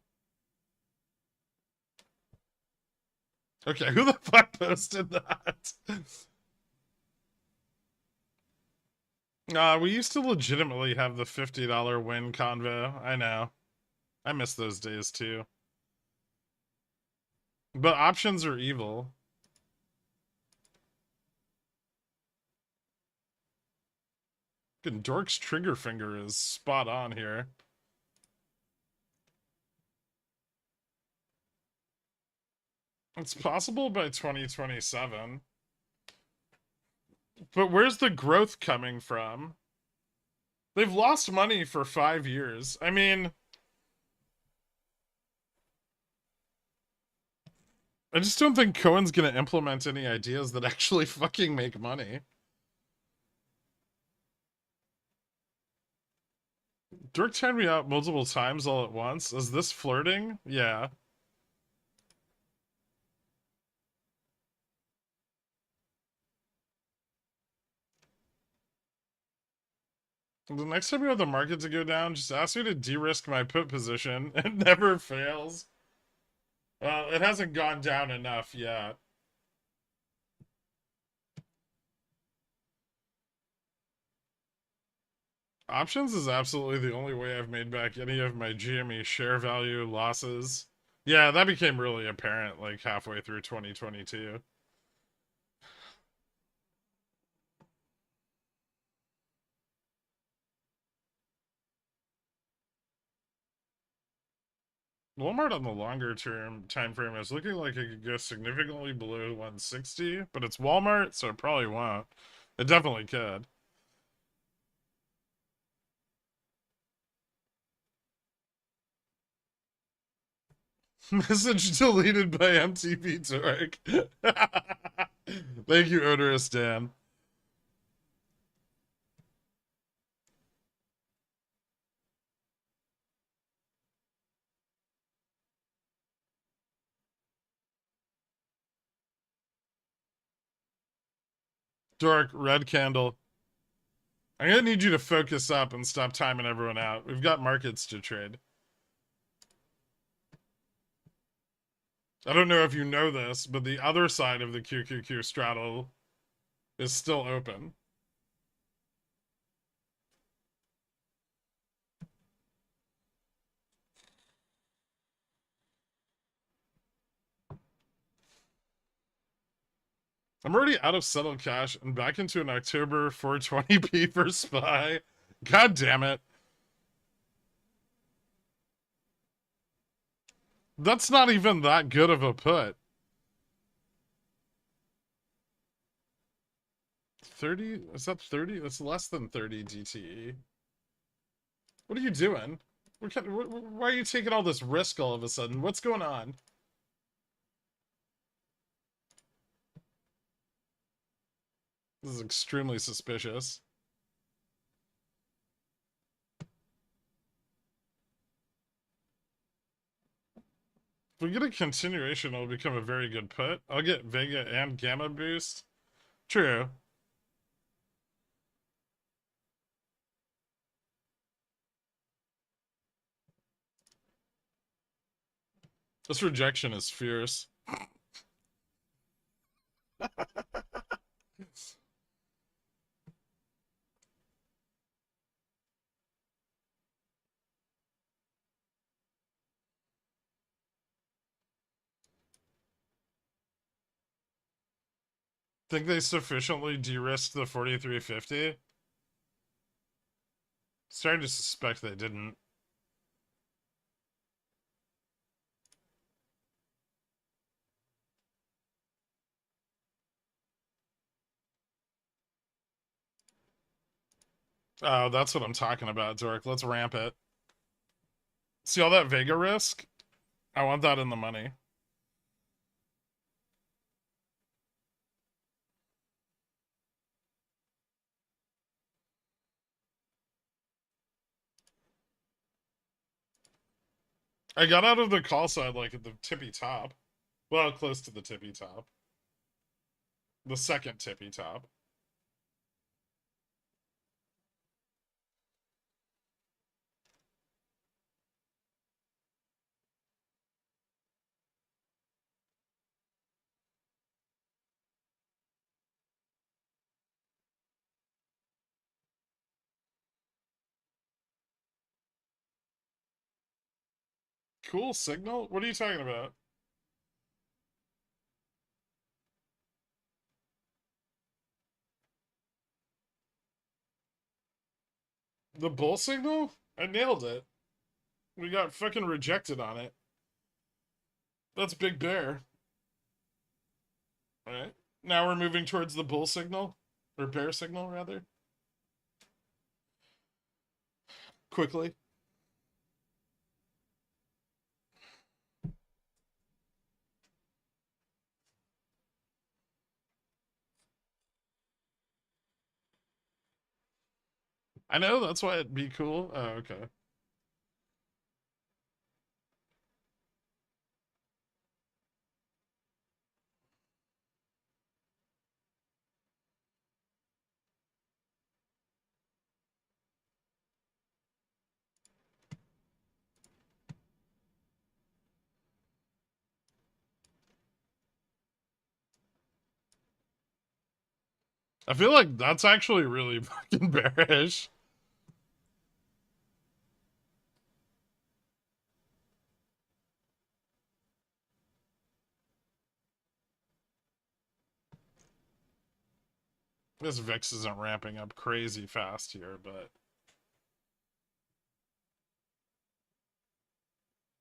Okay, who the fuck posted that? We used to legitimately have the $50 win convo. I know. I miss those days too. But options are evil. Good, Dork's trigger finger is spot on here. It's possible by 2027. But where's the growth coming from? They've lost money for 5 years. I mean, I just don't think Cohen's gonna implement any ideas that actually fucking make money. Dirk timed me out multiple times all at once. Is this flirting? Yeah. The next time you have the market to go down, just ask me to de-risk my put position. It never fails. Well, it hasn't gone down enough yet. Options is absolutely the only way I've made back any of my GME share value losses. Yeah, that became really apparent like halfway through 2022. Walmart on the longer term time frame is looking like it could go significantly below 160, but it's Walmart, so it probably won't. It definitely could. Message deleted by MTV Torque. Thank you, Odorous Dan. Dork, red candle. I'm gonna need you to focus up and stop timing everyone out. We've got markets to trade. I don't know if you know this, but the other side of the QQQ straddle is still open. I'm already out of settled cash and back into an October 420p for SPY. God damn it. That's not even that good of a put. 30? Is that 30? That's less than 30 DTE. What are you doing? Why are you taking all this risk all of a sudden? What's going on? This is extremely suspicious. If we get a continuation, it'll become a very good put. I'll get Vega and Gamma boost. True. This rejection is fierce. Think they sufficiently de-risked the 4350? Starting to suspect they didn't. Oh, that's what I'm talking about, Dork. Let's ramp it. See all that Vega risk? I want that in the money. I got out of the call side like at the tippy top. Well, close to the tippy top. The second tippy top. Cool signal? What are you talking about? The bull signal? I nailed it. We got fucking rejected on it. That's Big Bear. Alright. Now we're moving towards the bull signal. Or bear signal, rather. Quickly. I know, that's why it'd be cool. Oh, okay. I feel like that's actually really fucking bearish. This VIX isn't ramping up crazy fast here, but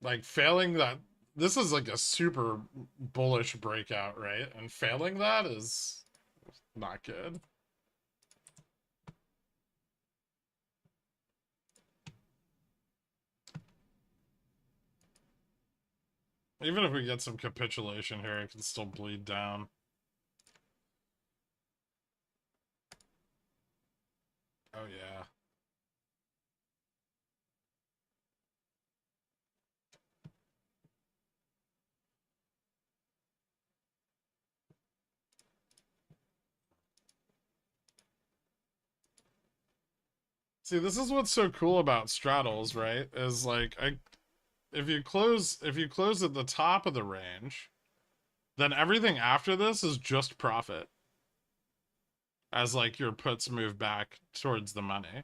like failing that, this is like a super bullish breakout, right? And failing that is not good. Even if we get some capitulation here, it can still bleed down. Oh yeah. See, this is what's so cool about straddles, right? Is like if you close at the top of the range, then everything after this is just profit. As like your puts move back towards the money.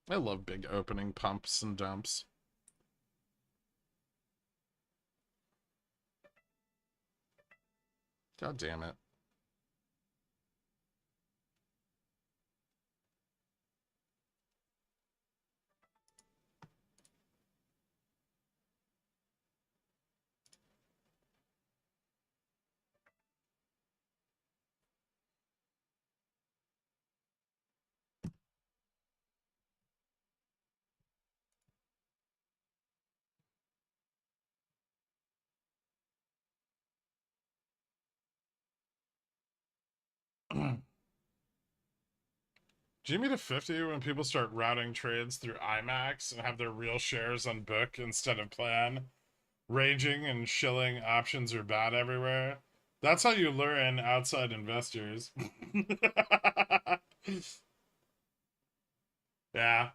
I love big opening pumps and dumps. God damn it. Do you mean to 50 when people start routing trades through IMAX and have their real shares on book instead of plan? Raging and shilling options are bad everywhere. That's how you lure in outside investors. Yeah.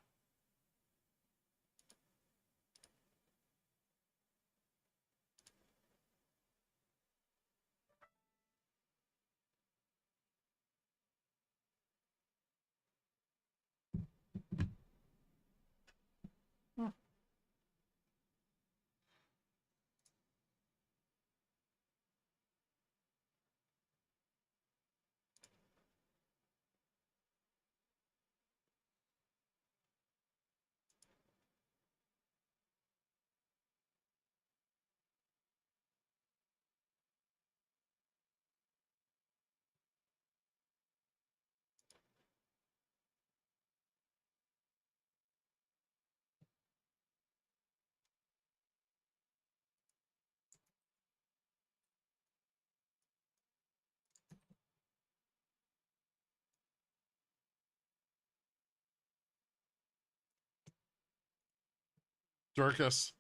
Dorcas.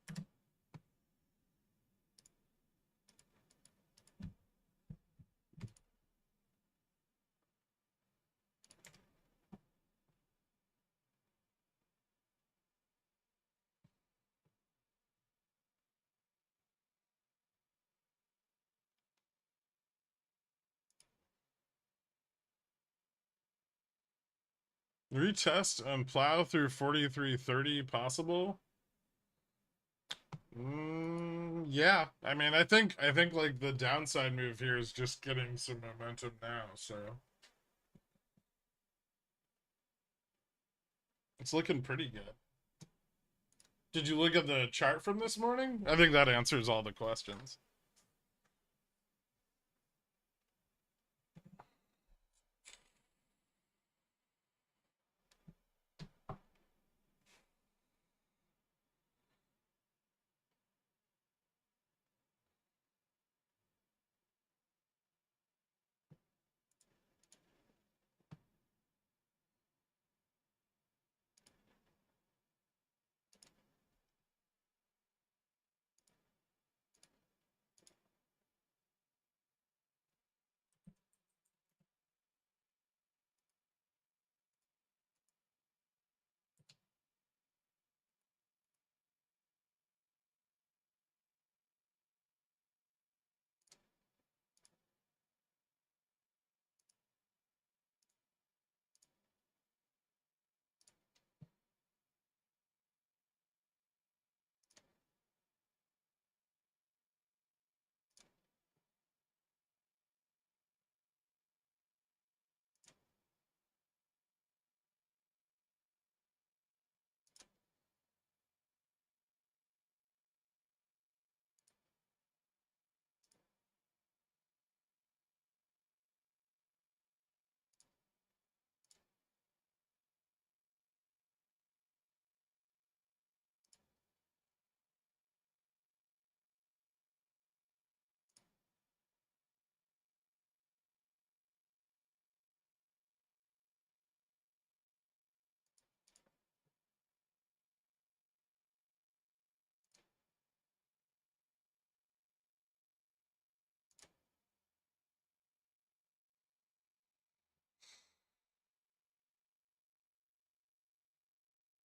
Retest and plow through 4330 possible? Yeah. I mean, I think like the downside move here is just getting some momentum now, so it's looking pretty good. Did you look at the chart from this morning? I think that answers all the questions.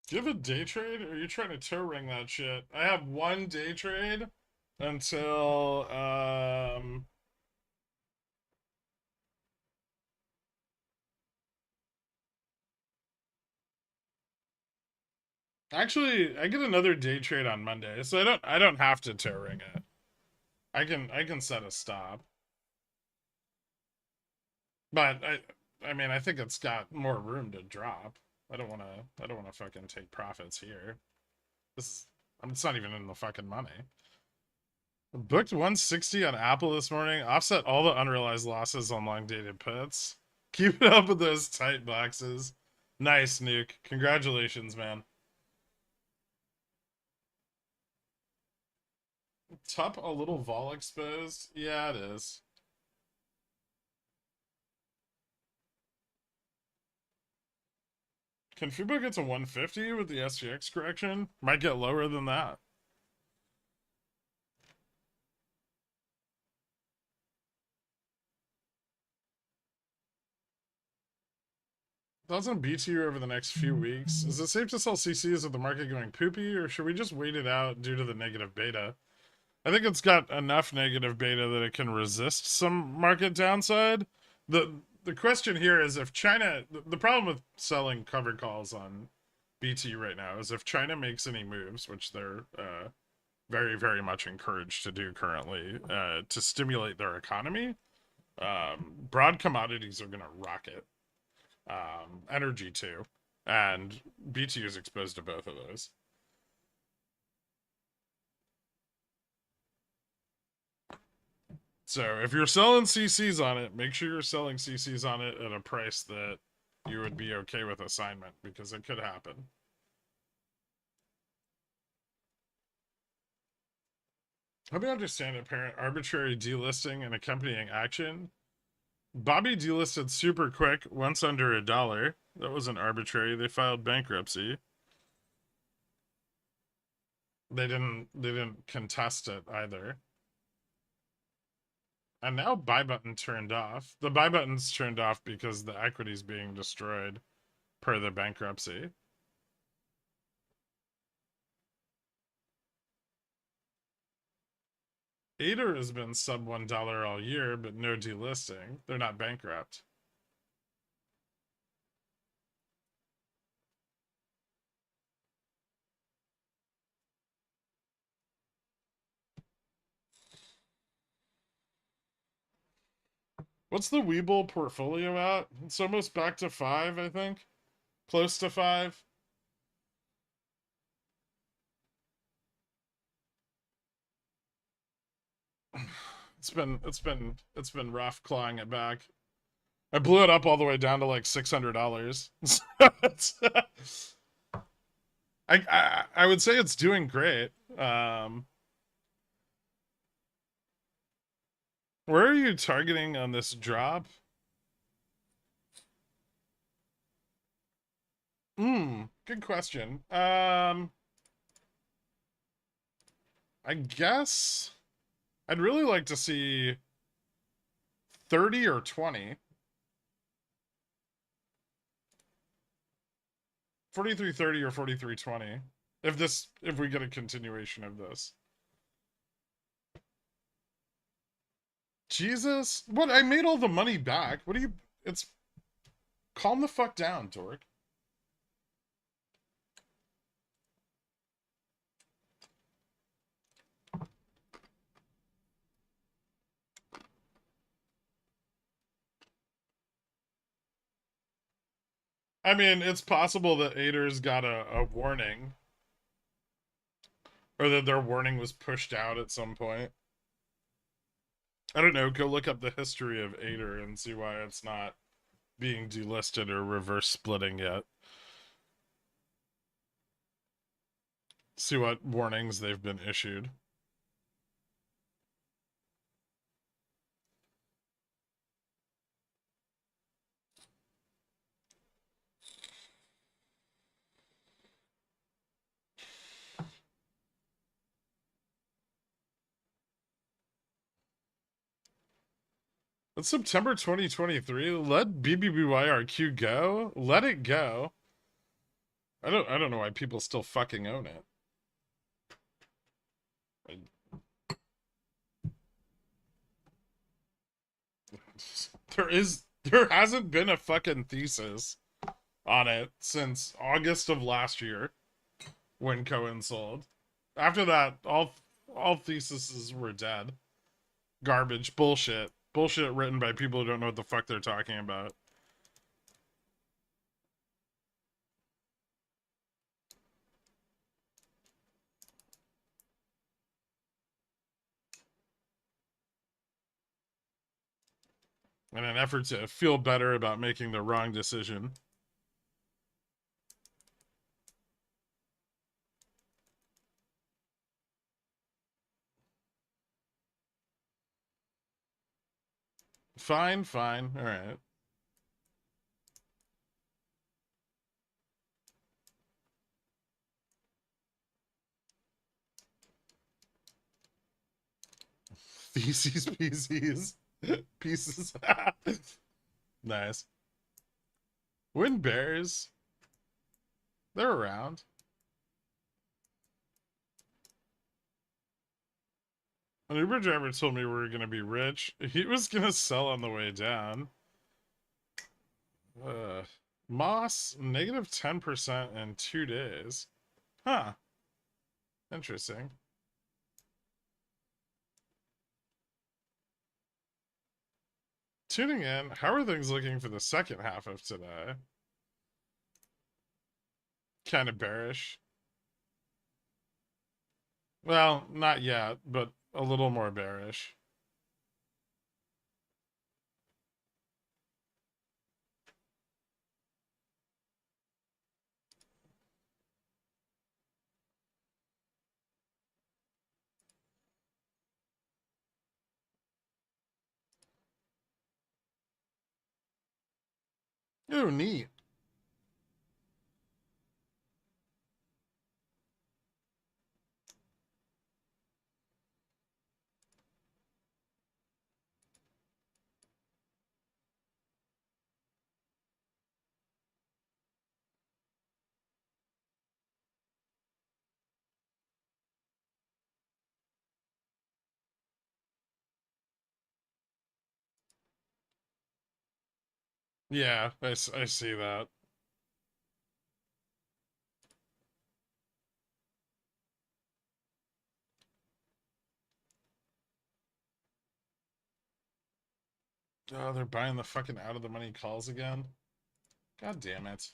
Do you have a day trade, or are you trying to toe ring that shit? I have one day trade until actually I get another day trade on Monday, so I don't have to toe ring it. I can set a stop. But I mean I think it's got more room to drop. I don't wanna fucking take profits here. This is it's not even in the fucking money. Booked 160 on Apple this morning, offset all the unrealized losses on long dated puts. Keep it up with those tight boxes. Nice, Nuke. Congratulations, man. Top a little vol exposed? Yeah, it is. Can Fubo get to 150 with the SGX correction? Might get lower than that. Thoughts on BTU over the next few weeks? Is it safe to sell CCs with the market going poopy, or should we just wait it out due to the negative beta? I think it's got enough negative beta that it can resist some market downside. The question here is if China the problem with selling covered calls on BT right now is if China makes any moves, which they're very, very much encouraged to do currently, to stimulate their economy, broad commodities are going to rocket. Energy too, and BT is exposed to both of those. So if you're selling CCs on it, make sure you're selling CCs on it at a price that you would be okay with assignment, because it could happen. Help me understand apparent arbitrary delisting and accompanying action. Bobby delisted super quick, once under $1. That wasn't arbitrary. They filed bankruptcy. They didn't contest it either. And now buy button turned off. The buy button's turned off because the equity's being destroyed per the bankruptcy. Ader has been sub $1 all year, but no delisting. They're not bankrupt. What's the WeBull portfolio at? It's almost back to 5, I think. Close to 5. It's been rough clawing it back. I blew it up all the way down to like $600. I would say it's doing great. Where are you targeting on this drop? Good question. I guess I'd really like to see 30 or 20. 43.30 or 43.20. If we get a continuation of this. Jesus, what? I made all the money back. What do you? It's calm the fuck down, Dork. I mean, it's possible that Ader's got a warning, or that their warning was pushed out at some point. I don't know. Go look up the history of Ader and see why it's not being delisted or reverse splitting yet. See what warnings they've been issued. It's September 2023. Let BBBYRQ go. Let it go. I don't know why people still fucking own it. There hasn't been a fucking thesis on it since August of last year when Cohen sold. After that, all theses were dead. Garbage, bullshit written by people who don't know what the fuck they're talking about. In an effort to feel better about making the wrong decision. Fine, fine, all right. Theses, PCs, pieces. Nice. When bears, they're around. An Uber driver told me we were gonna be rich. He was gonna sell on the way down. Uh, Moss negative 10% in 2 days. Huh. Interesting. Tuning in. How are things looking for the second half of today? Kind of bearish. Well, not yet, but a little more bearish. Oh, neat. Yeah, I see that. Oh, they're buying the fucking out of the money calls again. God damn it.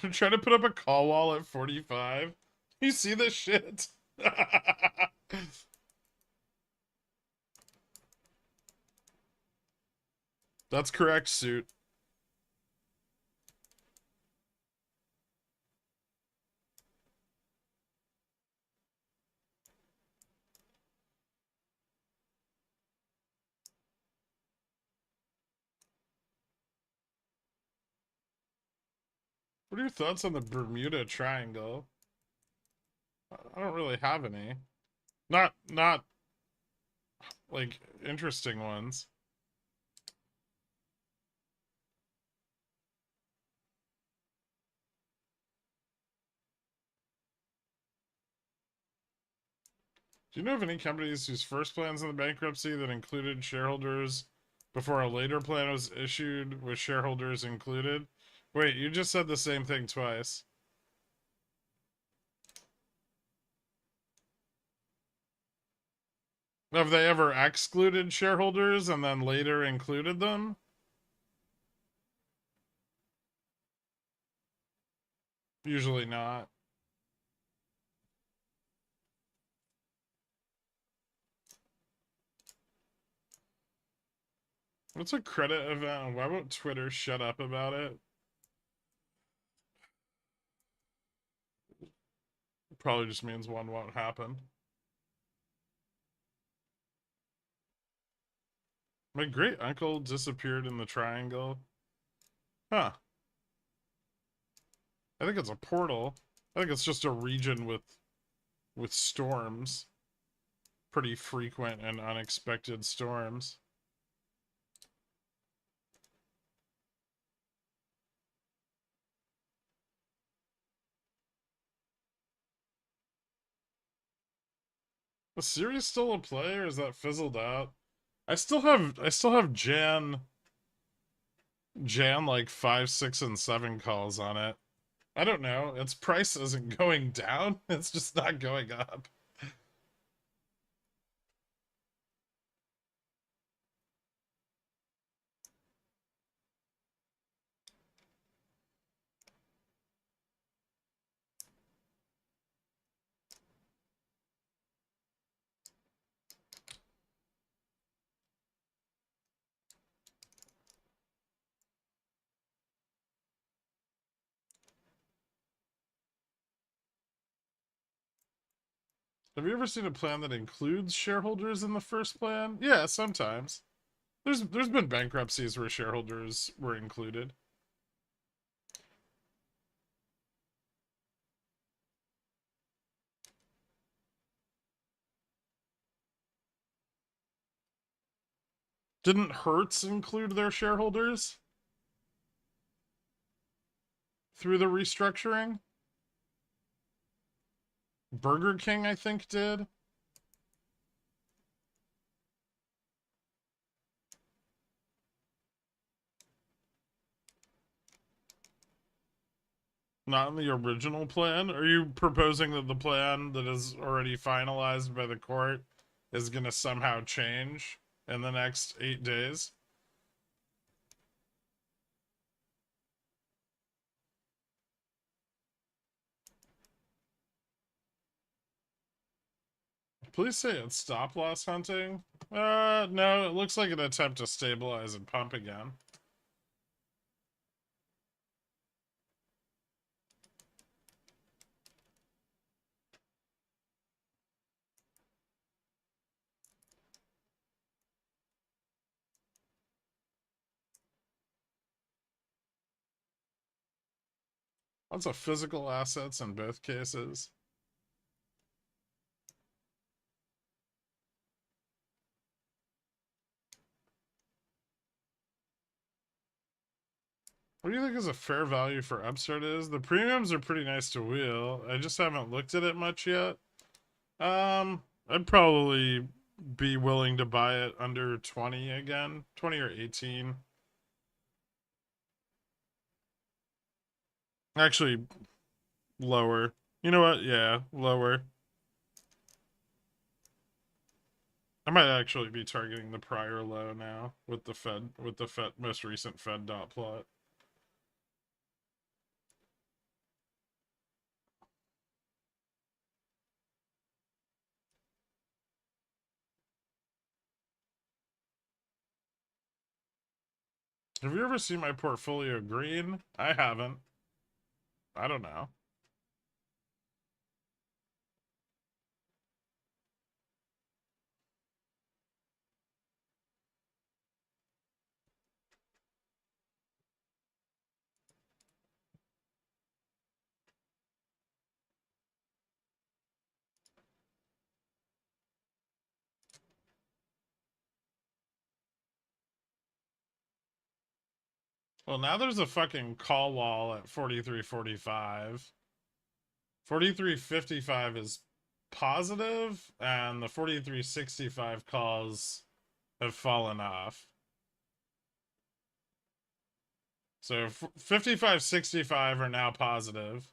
They're trying to put up a call wall at 45. You see this shit? That's correct, suit. What are your thoughts on the Bermuda Triangle? I don't really have any. Not like interesting ones. Do you know of any companies whose first plans in the bankruptcy that included shareholders before a later plan was issued with shareholders included? Wait, you just said the same thing twice. Have they ever excluded shareholders and then later included them? Usually not. What's a credit event? Why won't Twitter shut up about it? Probably just means one won't happen. My great uncle disappeared in the triangle. Huh. I think it's a portal. I think it's just a region with storms. Pretty frequent and unexpected storms. The series still a play, or is that fizzled out? I still have Jan like 5, 6, and 7 calls on it. I don't know. Its price isn't going down. It's just not going up. Have you ever seen a plan that includes shareholders in the first plan? Yeah, sometimes. There's been bankruptcies where shareholders were included. Didn't Hertz include their shareholders through the restructuring? Burger King, I think, did. Not in the original plan? Are you proposing that the plan that is already finalized by the court is going to somehow change in the next 8 days? Please say it's stop loss hunting. No, it looks like an attempt to stabilize and pump again. Lots of physical assets in both cases. What do you think is a fair value for Upstart is? The premiums are pretty nice to wheel. I just haven't looked at it much yet. I'd probably be willing to buy it under 20 again. 20 or 18. Actually, lower. You know what? Yeah, lower. I might actually be targeting the prior low now with the Fed most recent Fed dot plot. Have you ever seen my portfolio green? I haven't. I don't know. Well, now there's a fucking call wall at 43.45. 43.55 is positive, and the 43.65 calls have fallen off. So 55.65 are now positive.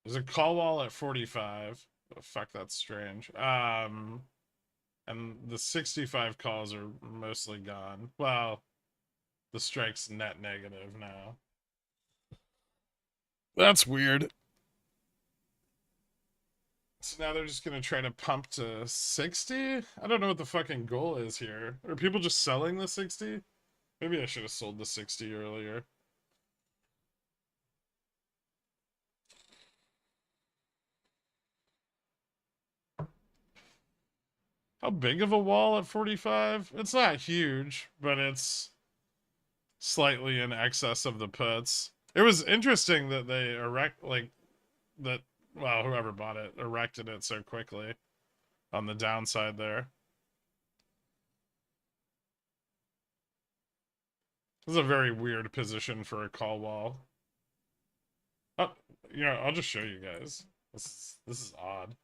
There's a call wall at 45. Oh, fuck, that's strange. And the 65 calls are mostly gone. Well, the strike's net negative now. That's weird. So now they're just gonna try to pump to 60? I don't know what the fucking goal is here. Are people just selling the 60? Maybe I should have sold the 60 earlier. How big of a wall at 45? It's not huge, but it's slightly in excess of the puts. It was interesting that they that. Well, whoever bought it erected it so quickly on the downside there. This is a very weird position for a call wall. Oh, I'll just show you guys. This is odd.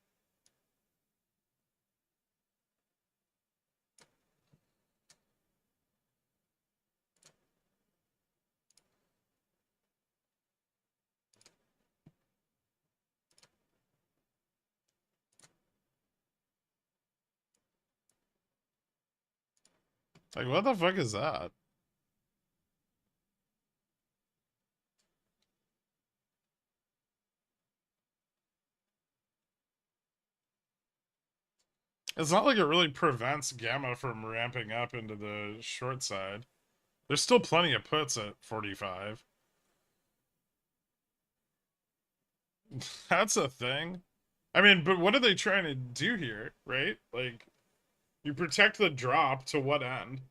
Like, what the fuck is that? It's not like it really prevents gamma from ramping up into the short side. There's still plenty of puts at 45. That's a thing. I mean, but what are they trying to do here, right? Like, you protect the drop to what end?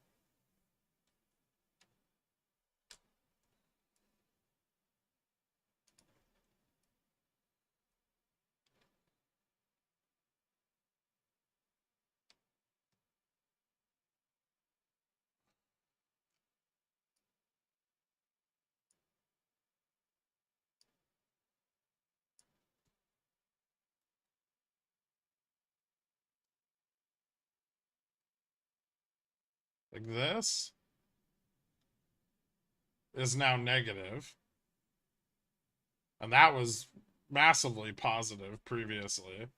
Like, this is now negative, and that was massively positive previously.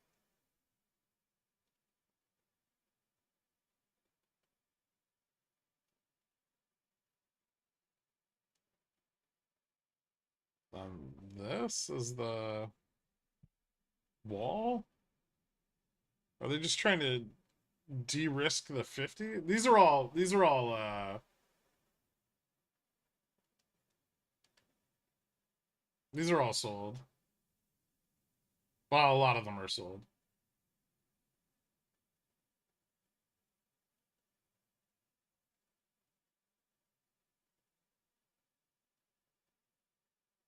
This is the wall. Are they just trying to de-risk the 50? These are all sold. Well, a lot of them are sold.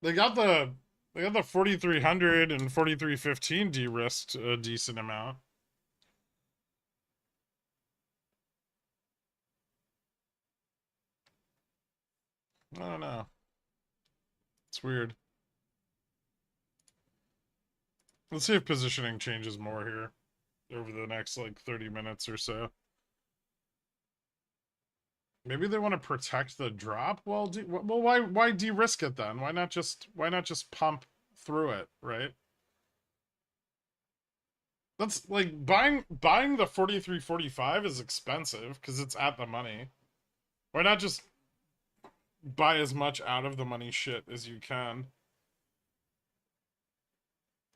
They got the 4300 and 4315 de-risked a decent amount. I don't know. It's weird. Let's see if positioning changes more here over the next like 30 minutes or so. Maybe they want to protect the drop. Well, why de-risk it then? Why not just pump through it, right? That's like buying the 43.45 is expensive because it's at the money. Why not just buy as much out of the money shit as you can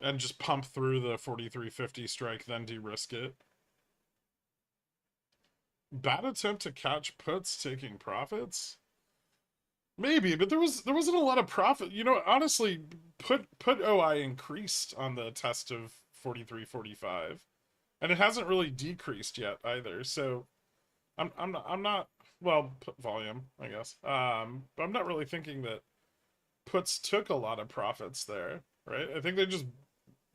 and just pump through the 43.50 strike, then de-risk it? Bad attempt to catch puts taking profits? Maybe, but there wasn't a lot of profit. Honestly, put OI increased on the test of 43.45, and it hasn't really decreased yet either. So I'm not well, put volume, I guess. But I'm not really thinking that puts took a lot of profits there, right? I think they just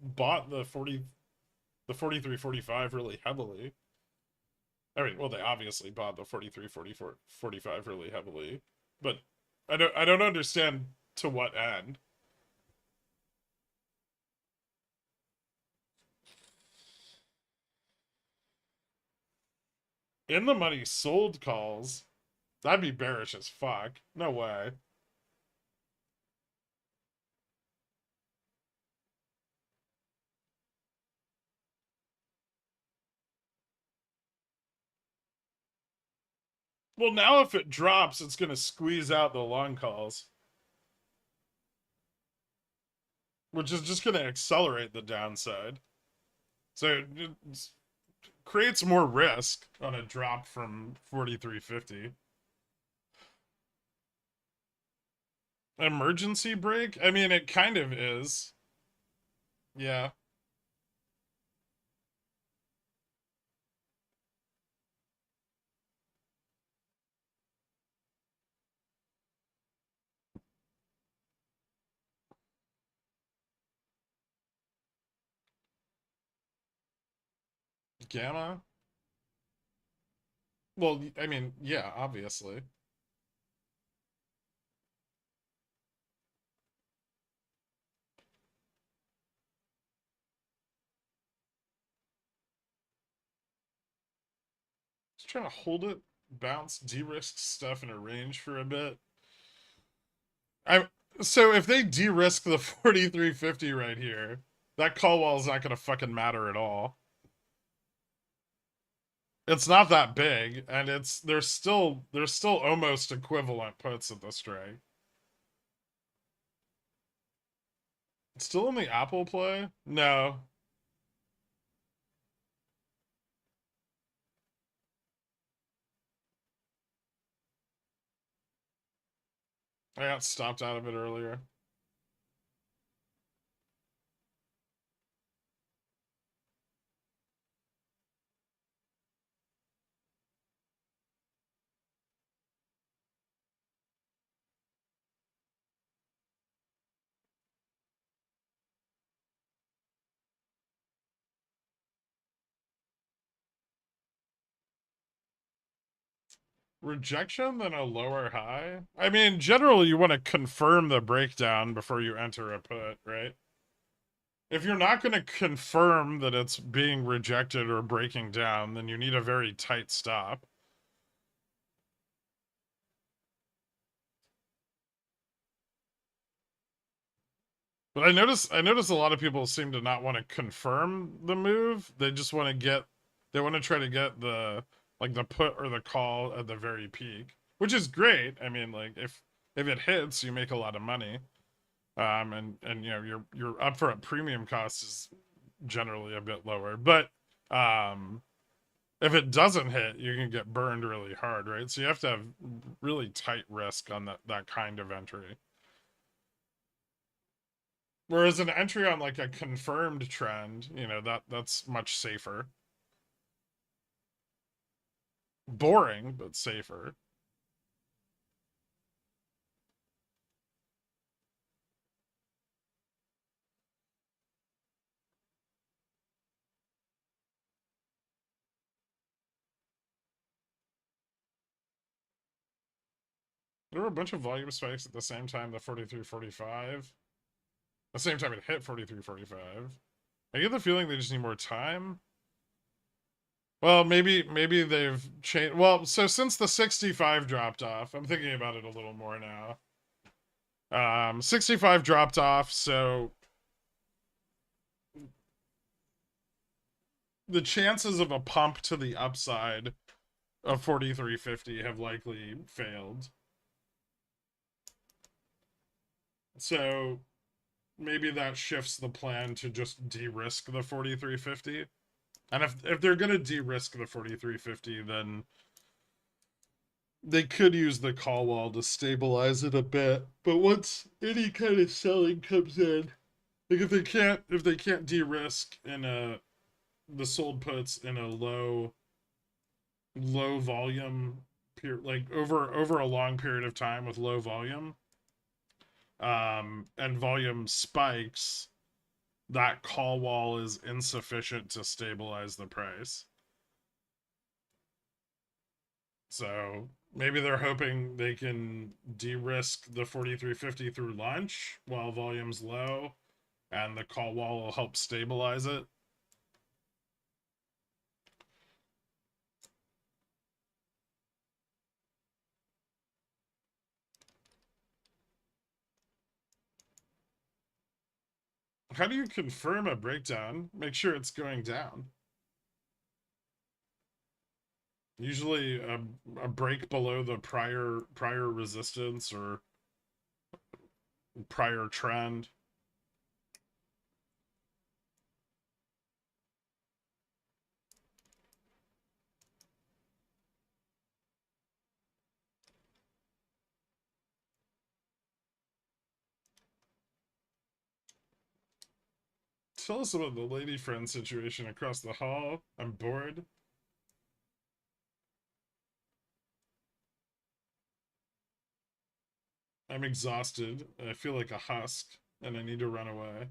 bought the 43.45 really heavily. I mean, well, they obviously bought the 43.45 really heavily, but I don't understand to what end. In the money sold calls, that'd be bearish as fuck. No way. Well, now if it drops, it's gonna squeeze out the long calls, which is just gonna accelerate the downside. So it creates more risk on a drop from 43.50. Emergency break? I mean, it kind of is. Yeah. Gamma? Well, I mean, yeah, obviously. Just trying to hold it, bounce, de-risk stuff in a range for a bit. I so if they de-risk the 4350 right here, that call wall is not gonna fucking matter at all. It's not that big, and there's still almost equivalent puts at the strike. Still in the Apple play? No. I got stopped out of it earlier. Rejection then a lower high? I mean, generally you want to confirm the breakdown before you enter a put, right? If you're not going to confirm that it's being rejected or breaking down, then you need a very tight stop. But I notice a lot of people seem to not want to confirm the move. They just want to try to get the put or the call at the very peak, which is great. I mean, like if it hits, you make a lot of money. And you know your upfront premium cost is generally a bit lower, but um if it doesn't hit, you can get burned really hard, right? So you have to have really tight risk on that kind of entry. Whereas an entry on like a confirmed trend, you know, that's much safer. Boring, but safer. There were a bunch of volume spikes at the same time, the 4345. The same time it hit 4345. I get the feeling they just need more time. Well, maybe they've changed. Well, so since the 65 dropped off, I'm thinking about it a little more now. 65 dropped off, so the chances of a pump to the upside of 4350 have likely failed. So maybe that shifts the plan to just de-risk the 4350. And if they're gonna de-risk the 4350, then they could use the call wall to stabilize it a bit. But once any kind of selling comes in, like if they can't de-risk in the sold puts in a low volume period, like over a long period of time with low volume, and volume spikes, that call wall is insufficient to stabilize the price. So maybe they're hoping they can de-risk the 4350 through lunch while volume's low, and the call wall will help stabilize it. How do you confirm a breakdown? Make sure it's going down. Usually a break below the prior resistance or prior trend. Tell us about the lady friend situation across the hall. I'm bored. I'm exhausted. I feel like a husk, and I need to run away.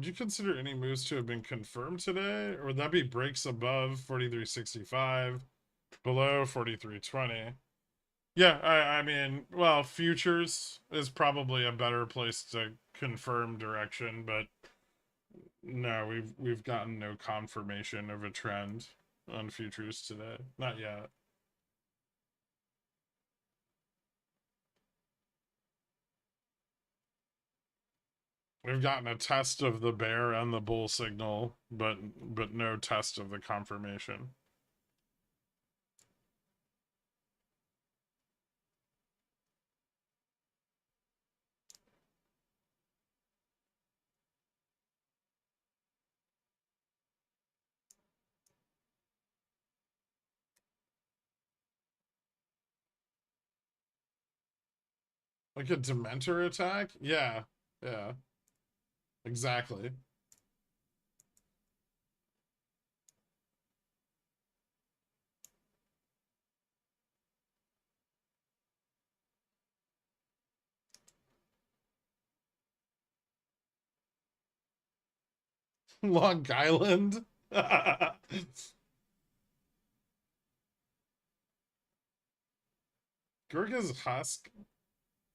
Would you consider any moves to have been confirmed today? Or would that be breaks above 43.65, below 43.20? Yeah, I mean, well, futures is probably a better place to confirm direction, but no, we've gotten no confirmation of a trend on futures today. Not yet. We've gotten a test of the bear and the bull signal, but no test of the confirmation. Like a Dementor attack? Yeah. Yeah. Exactly. Long Island? Gurga's husk.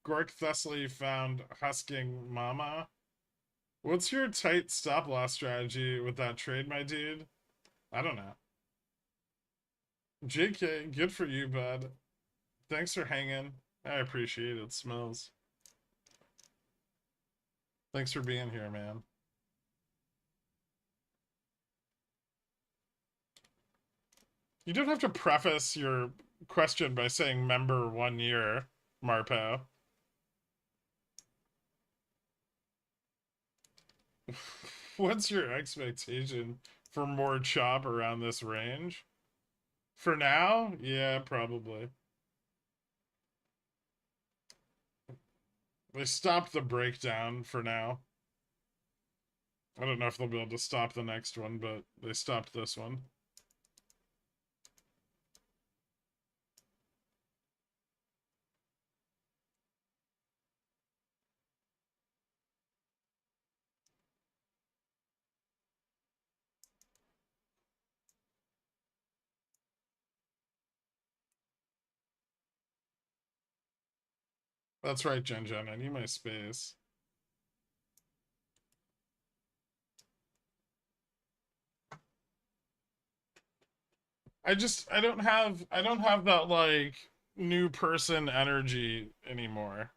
Gork Thessaly found husking mama. What's your tight stop loss strategy with that trade, my dude? I don't know. JK, good for you, bud. Thanks for hanging. I appreciate it. Smells. Thanks for being here, man. You don't have to preface your question by saying member 1 year, Marpo. What's your expectation for more chop around this range? For now? Yeah, probably. They stopped the breakdown for now. I don't know if they'll be able to stop the next one, but they stopped this one. That's right, Jen. I need my space. I don't have that like new person energy anymore.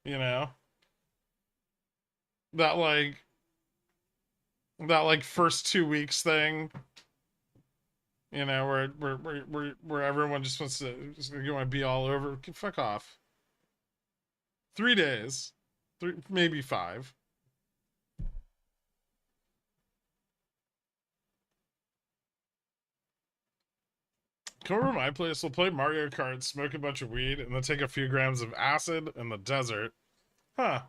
You know? That like that like first 2 weeks thing, you know, where everyone just wants to just you want to be all over. Fuck off. 3 days. Three, maybe 5. Come over to my place, we'll play Mario Kart, smoke a bunch of weed, and then take a few grams of acid in the desert. Huh.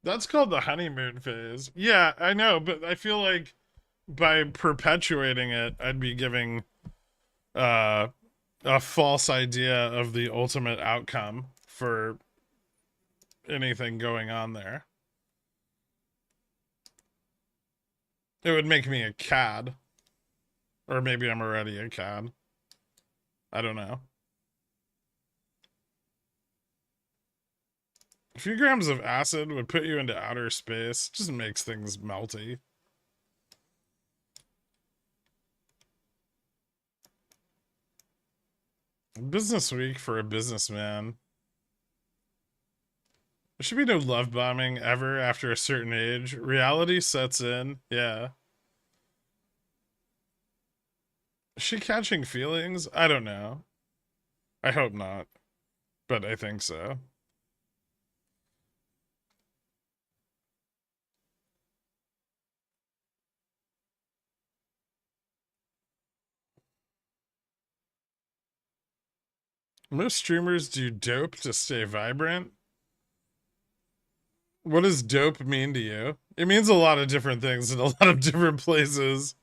That's called the honeymoon phase. Yeah, I know, but I feel like by perpetuating it, I'd be giving uh, a false idea of the ultimate outcome for anything going on there. It would make me a cad. Or maybe I'm already a cad. I don't know. A few grams of acid would put you into outer space. Just makes things melty. Business week for a businessman. There should be no love bombing ever after a certain age. Reality sets in. Yeah. Is she catching feelings? I don't know. I hope not. But I think so. Most streamers do dope to stay vibrant. What does dope mean to you? It means a lot of different things in a lot of different places.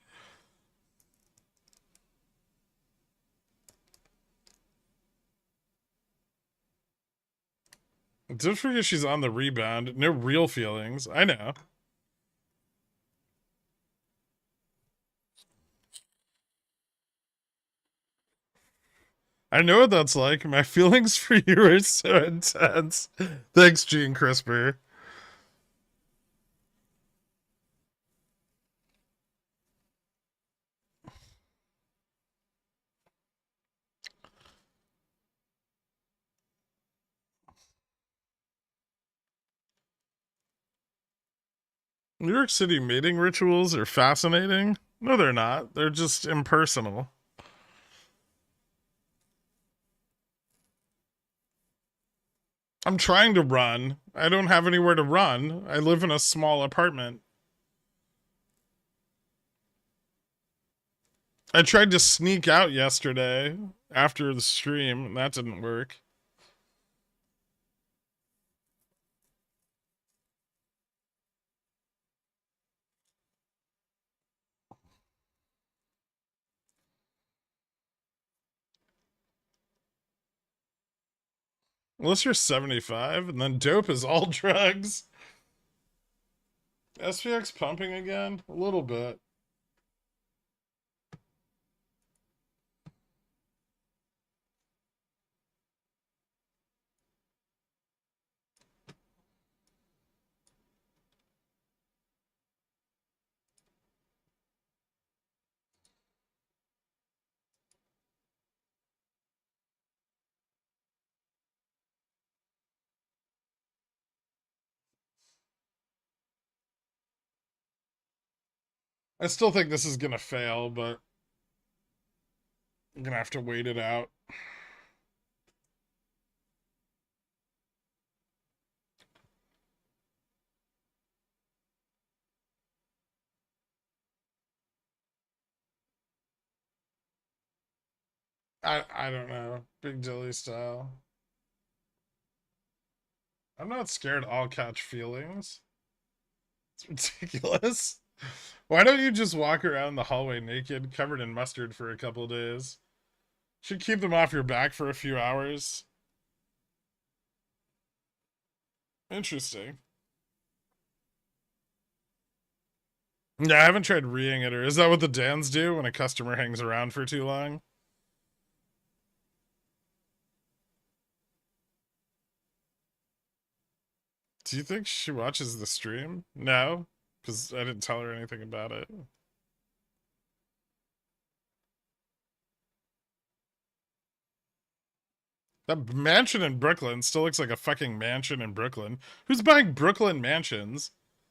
Just because she's on the rebound, no real feelings. I know. I know what that's like. My feelings for you are so intense. Thanks, Gene Crisper. New York City mating rituals are fascinating. No, they're not. They're just impersonal. I'm trying to run. I don't have anywhere to run. I live in a small apartment. I tried to sneak out yesterday after the stream, and that didn't work. Unless you're 75, and then dope is all drugs. SPX pumping again? A little bit. I still think this is gonna fail, but I'm gonna have to wait it out. I don't know. Big Dilly style. I'm not scared I'll catch feelings. It's ridiculous. Why don't you just walk around the hallway naked, covered in mustard for a couple days? Should keep them off your back for a few hours. Interesting. Yeah, I haven't tried reeing it, or is that what the Dans do when a customer hangs around for too long? Do you think she watches the stream? No, because I didn't tell her anything about it. That mansion in Brooklyn still looks like a fucking mansion in Brooklyn. Who's buying Brooklyn mansions?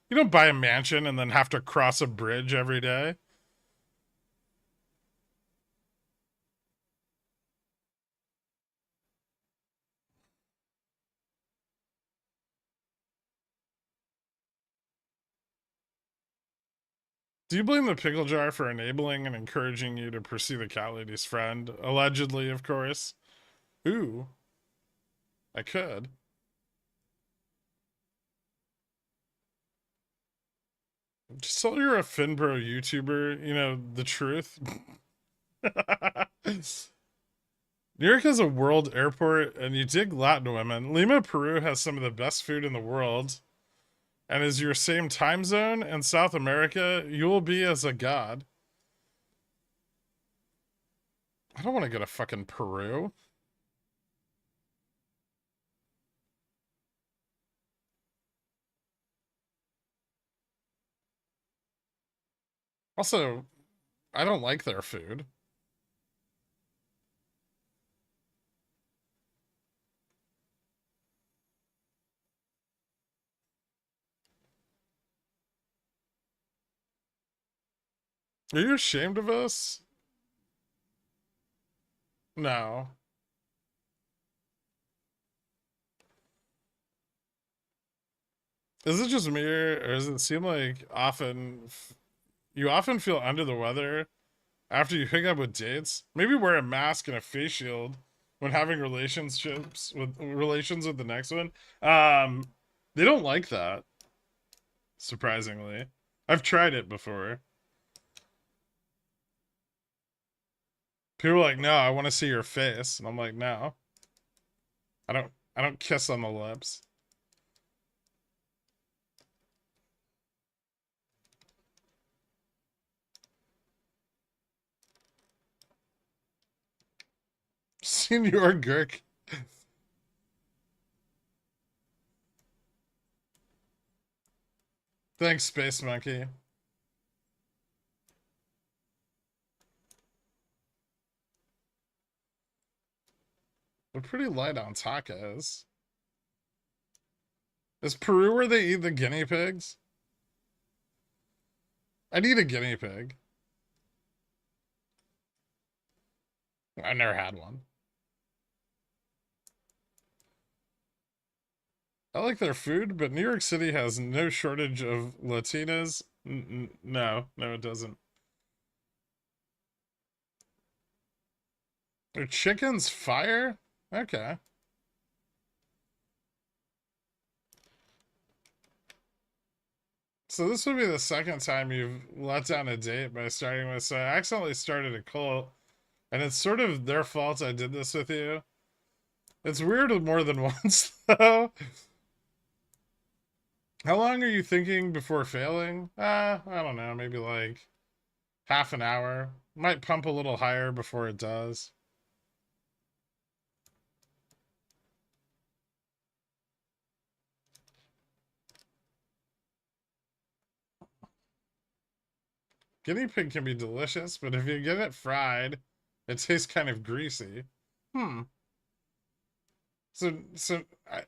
You don't buy a mansion and then have to cross a bridge every day. Do you blame the pickle jar for enabling and encouraging you to pursue the cat lady's friend? Allegedly, of course. Ooh, I could. Just tell you're a Finbro YouTuber, you know, the truth. New York has a world airport, and you dig Latin women. Lima, Peru has some of the best food in the world, and is your same time zone in South America, you will be as a god. I don't want to go to fucking Peru. Also, I don't like their food. Are you ashamed of us? No. Is it just me, or does it seem like you often feel under the weather after you hook up with dates? Maybe wear a mask and a face shield when having relations with the next one. They don't like that, surprisingly. I've tried it before. People are like, "No, I want to see your face," and I'm like, "No, I don't. I don't kiss on the lips." Senor Gherkin. Thanks, Space Monkey. They're pretty light on tacos. Is Peru where they eat the guinea pigs? I'd eat a guinea pig. I've never had one. I like their food, but New York City has no shortage of Latinas. No, it doesn't. Their chicken's fire? Okay. So this would be the second time you've let down a date by starting with, so I accidentally started a cult, and it's sort of their fault I did this with you. It's weird more than once, though. How long are you thinking before failing? I don't know, maybe like half an hour. Might pump a little higher before it does. Guinea pig can be delicious, but if you get it fried, it tastes kind of greasy. Hmm. So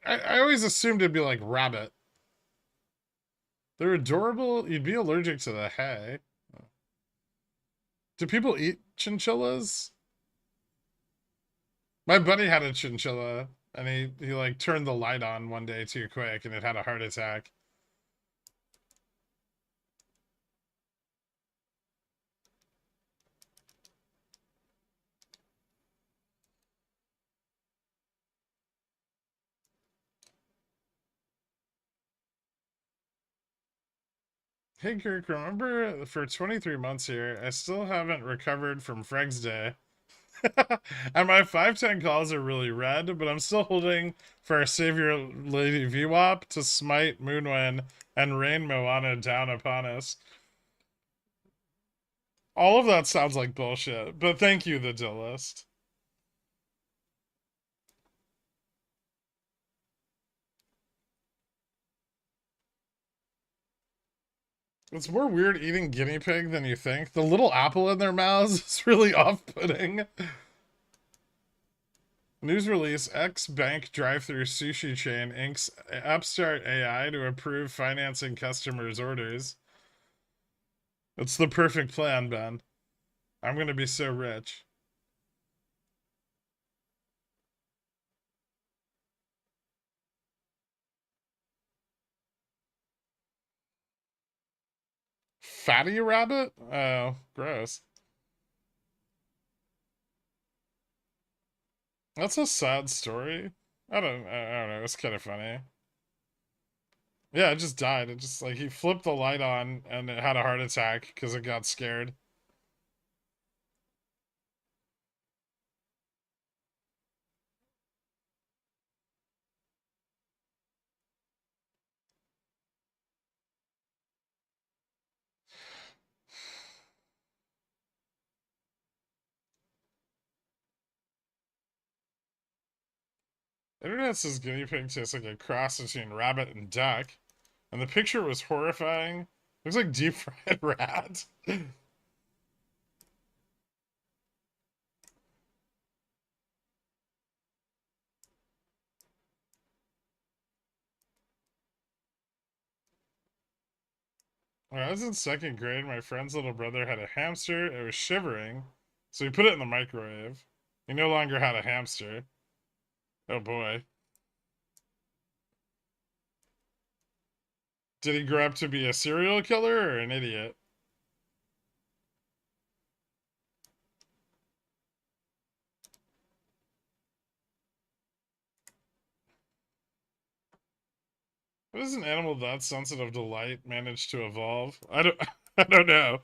I always assumed it'd be like rabbit. They're adorable. You'd be allergic to the hay. Do people eat chinchillas? My buddy had a chinchilla, and he like turned the light on one day too quick, and it had a heart attack. Hey Kirk, remember for 23 months here, I still haven't recovered from Freg's Day. And my 510 calls are really red, but I'm still holding for our savior Lady VWAP to smite Moonwind and rain Moana down upon us. All of that sounds like bullshit, but thank you, the Dillist. It's more weird eating guinea pig than you think. The little apple in their mouths is really off-putting. News release: X bank drive-through sushi chain inks upstart AI to approve financing customers' orders. It's the perfect plan, Ben. I'm gonna be so rich. Fatty rabbit? Oh, gross. That's a sad story. I don't know. It's kind of funny. Yeah, it just died. It just like he flipped the light on and it had a heart attack because it got scared. Internet says guinea pig tastes like a cross between rabbit and duck, and the picture was horrifying. Looks like deep fried rat. When I was in second grade, my friend's little brother had a hamster. It was shivering, so he put it in the microwave. He no longer had a hamster. Oh boy. Did he grow up to be a serial killer or an idiot? How does an animal that sensitive to light manage to evolve? I don't I don't know.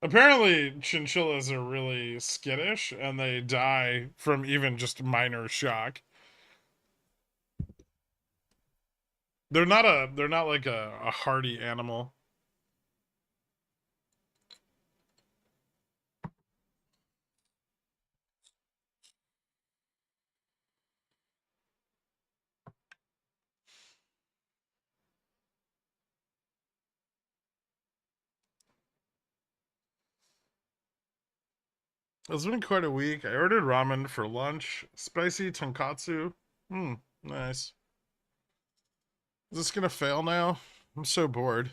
Apparently chinchillas are really skittish and they die from even just minor shock. They're not like a hardy animal. It's been quite a week. I ordered ramen for lunch. Spicy tonkatsu. Nice. Is this gonna fail now? I'm so bored.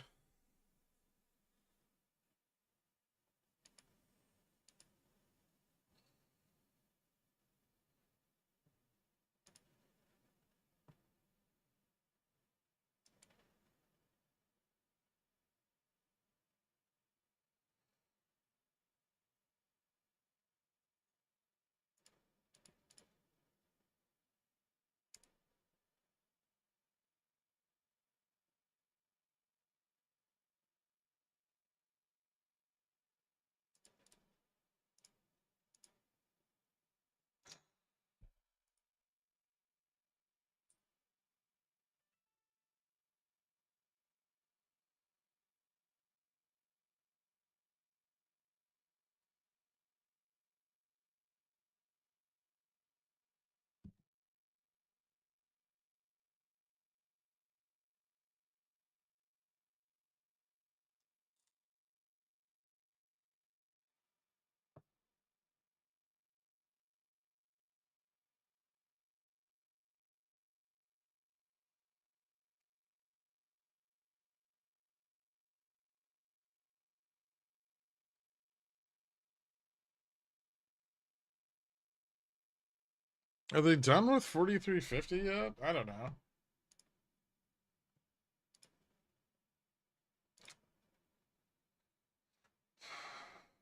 Are they done with 4350 yet? I don't know.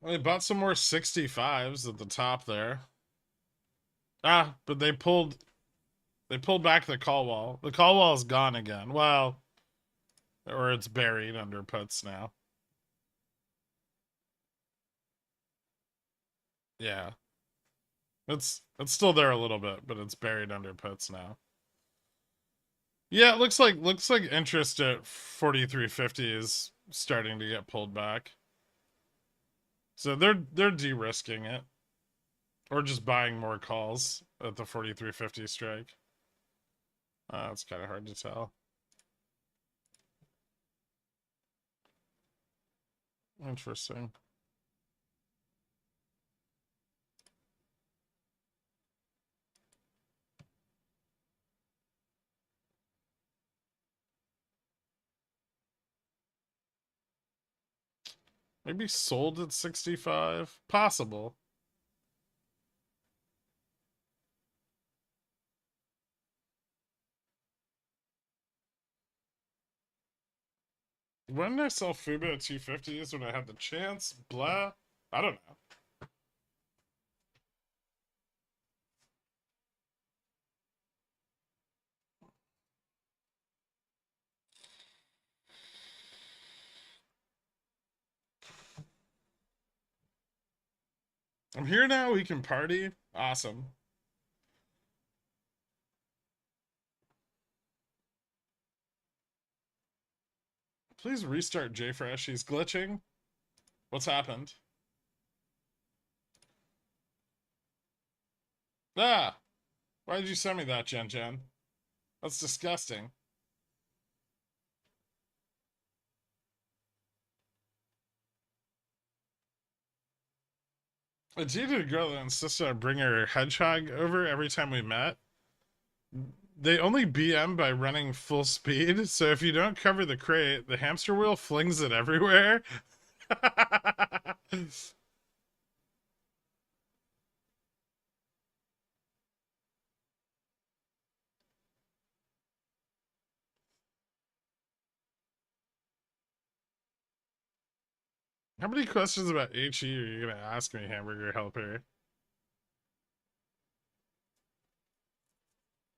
Well, they bought some more 65s at the top there. Ah, but they pulled back the call wall. The call wall is gone again. Well, or it's buried under puts now. Yeah. It's still there a little bit, but it's buried under puts now. Yeah, it looks like interest at 4350 is starting to get pulled back. So they're de-risking it. Or just buying more calls at the 4350 strike. It's kind of hard to tell. Interesting. Maybe sold at 65? Possible. When did I sell Fuba at 250 is when I had the chance? Blah. I don't know. I'm here now. We can party. Awesome. Please restart JFresh. He's glitching. What's happened? Ah! Why did you send me that, Jen Jen? That's disgusting. I dated a girl that insisted I bring her hedgehog over every time we met. They only BM by running full speed, so if you don't cover the crate, the hamster wheel flings it everywhere. How many questions about HE are you gonna ask me, hamburger helper?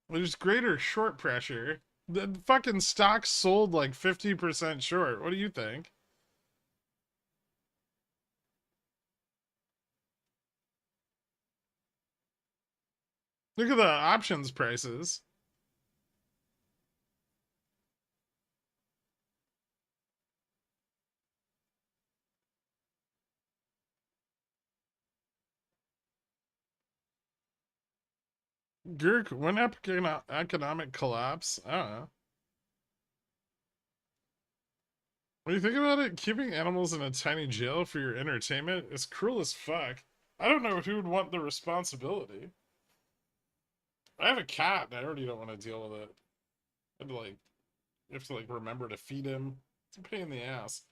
There's greater short pressure. The fucking stock sold like 50% short. What do you think? Look at the options prices. Gurk, when economic collapse? I don't know. When you think about it, keeping animals in a tiny jail for your entertainment is cruel as fuck. I don't know who would want the responsibility. I have a cat and I already don't want to deal with it. I'd like, you have to like remember to feed him. It's a pain in the ass.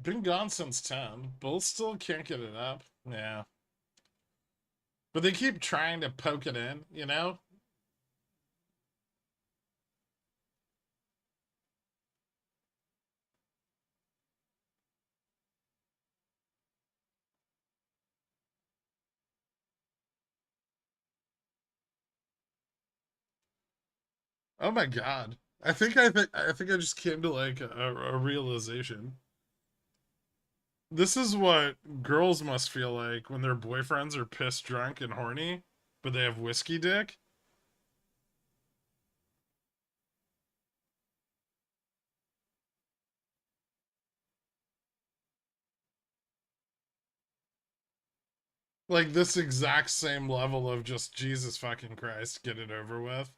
Been gone since 10. Bulls still can't get it up. Yeah. But they keep trying to poke it in, you know? Oh my god. I think I just came to like a realization. This is what girls must feel like when their boyfriends are pissed drunk and horny, but they have whiskey dick. Like this exact same level of just Jesus fucking Christ, get it over with.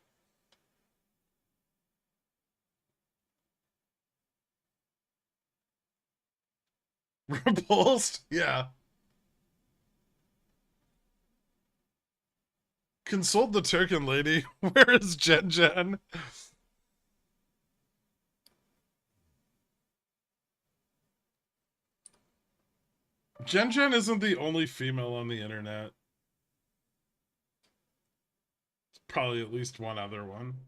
Repulsed? Yeah. Consult the token lady. Where is Jen Jen? Jen Jen isn't the only female on the internet. Probably at least one other one.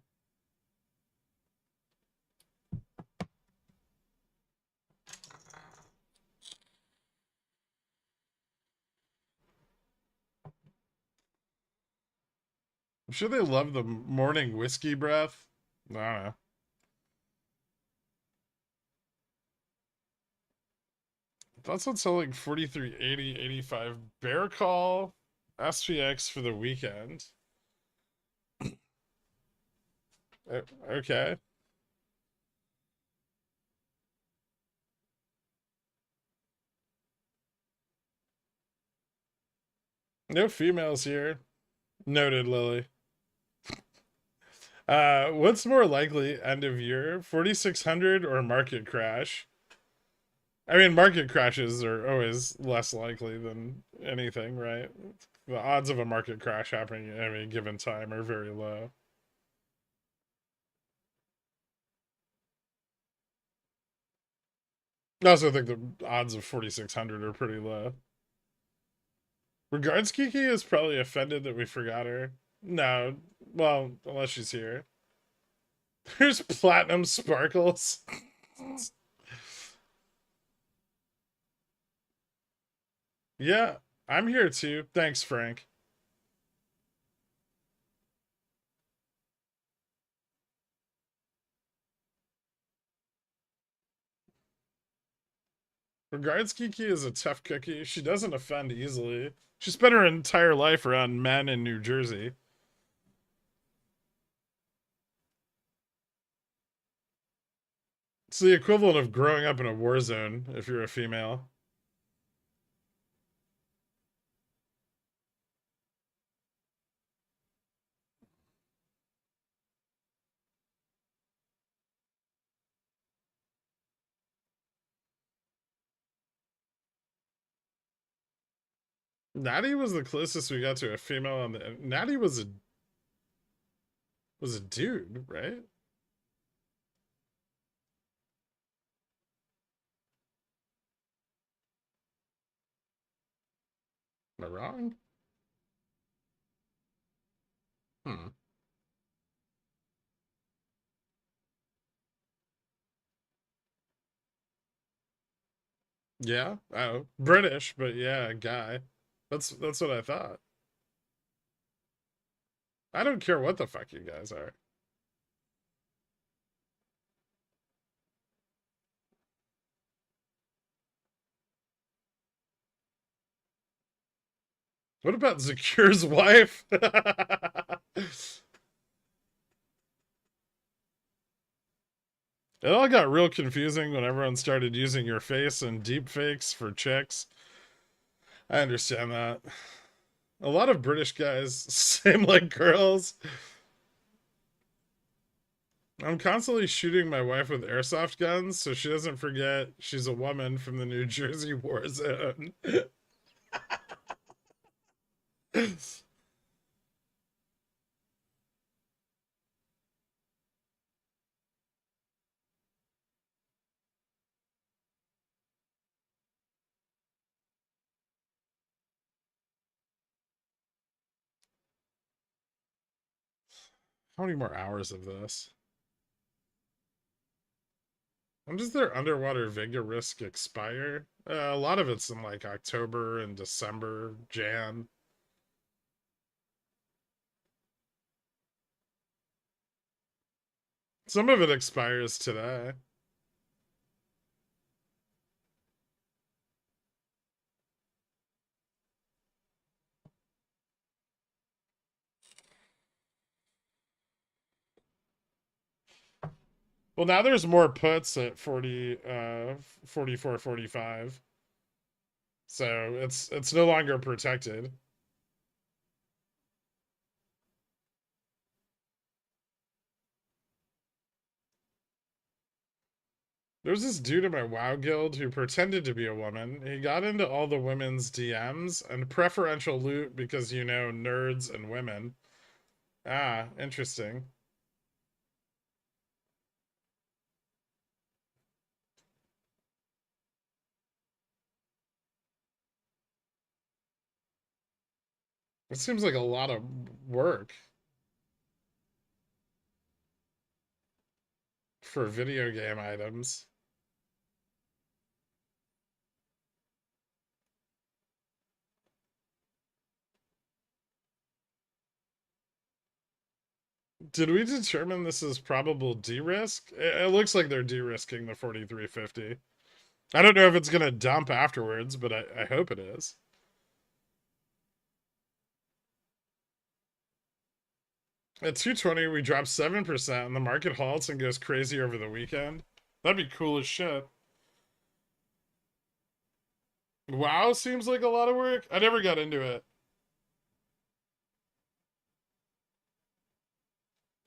I'm sure they love the morning whiskey breath. I don't know. That's what's selling 43, 80, 85. Bear call SPX for the weekend. Okay. No females here. Noted, Lily. What's more likely end of year? 4600 or market crash? I mean, market crashes are always less likely than anything, right? The odds of a market crash happening at any given time are very low. I also think the odds of 4600 are pretty low. Regards Kiki is probably offended that we forgot her. No, well, unless she's here. There's platinum sparkles. Yeah, I'm here too. Thanks, Frank. Regards Kiki is a tough cookie. She doesn't offend easily. She spent her entire life around men in New Jersey. It's the equivalent of growing up in a war zone if you're a female. Natty was the closest we got to a female on the. Natty was a dude, right? Am I wrong? Hmm. Yeah. Oh, British, but yeah, guy. That's what I thought. I don't care what the fuck you guys are. What about Zakir's wife? It all got real confusing when everyone started using your face and deep fakes for chicks. I understand that. A lot of British guys seem like girls. I'm constantly shooting my wife with airsoft guns so she doesn't forget she's a woman from the New Jersey war zone. How many more hours of this? When does their underwater Vega risk expire? A lot of it's in like October and December, Jan. Some of it expires today. Well, now there's more puts at 44, 45. So it's no longer protected. There's this dude in my WoW guild who pretended to be a woman. He got into all the women's DMs and preferential loot because, you know, nerds and women. Ah, interesting. It seems like a lot of work for video game items. Did we determine this is probable de-risk? It looks like they're de-risking the 4350. I don't know if it's going to dump afterwards, but I hope it is. At 220, we drop 7%, and the market halts and goes crazy over the weekend. That'd be cool as shit. WoW seems like a lot of work. I never got into it.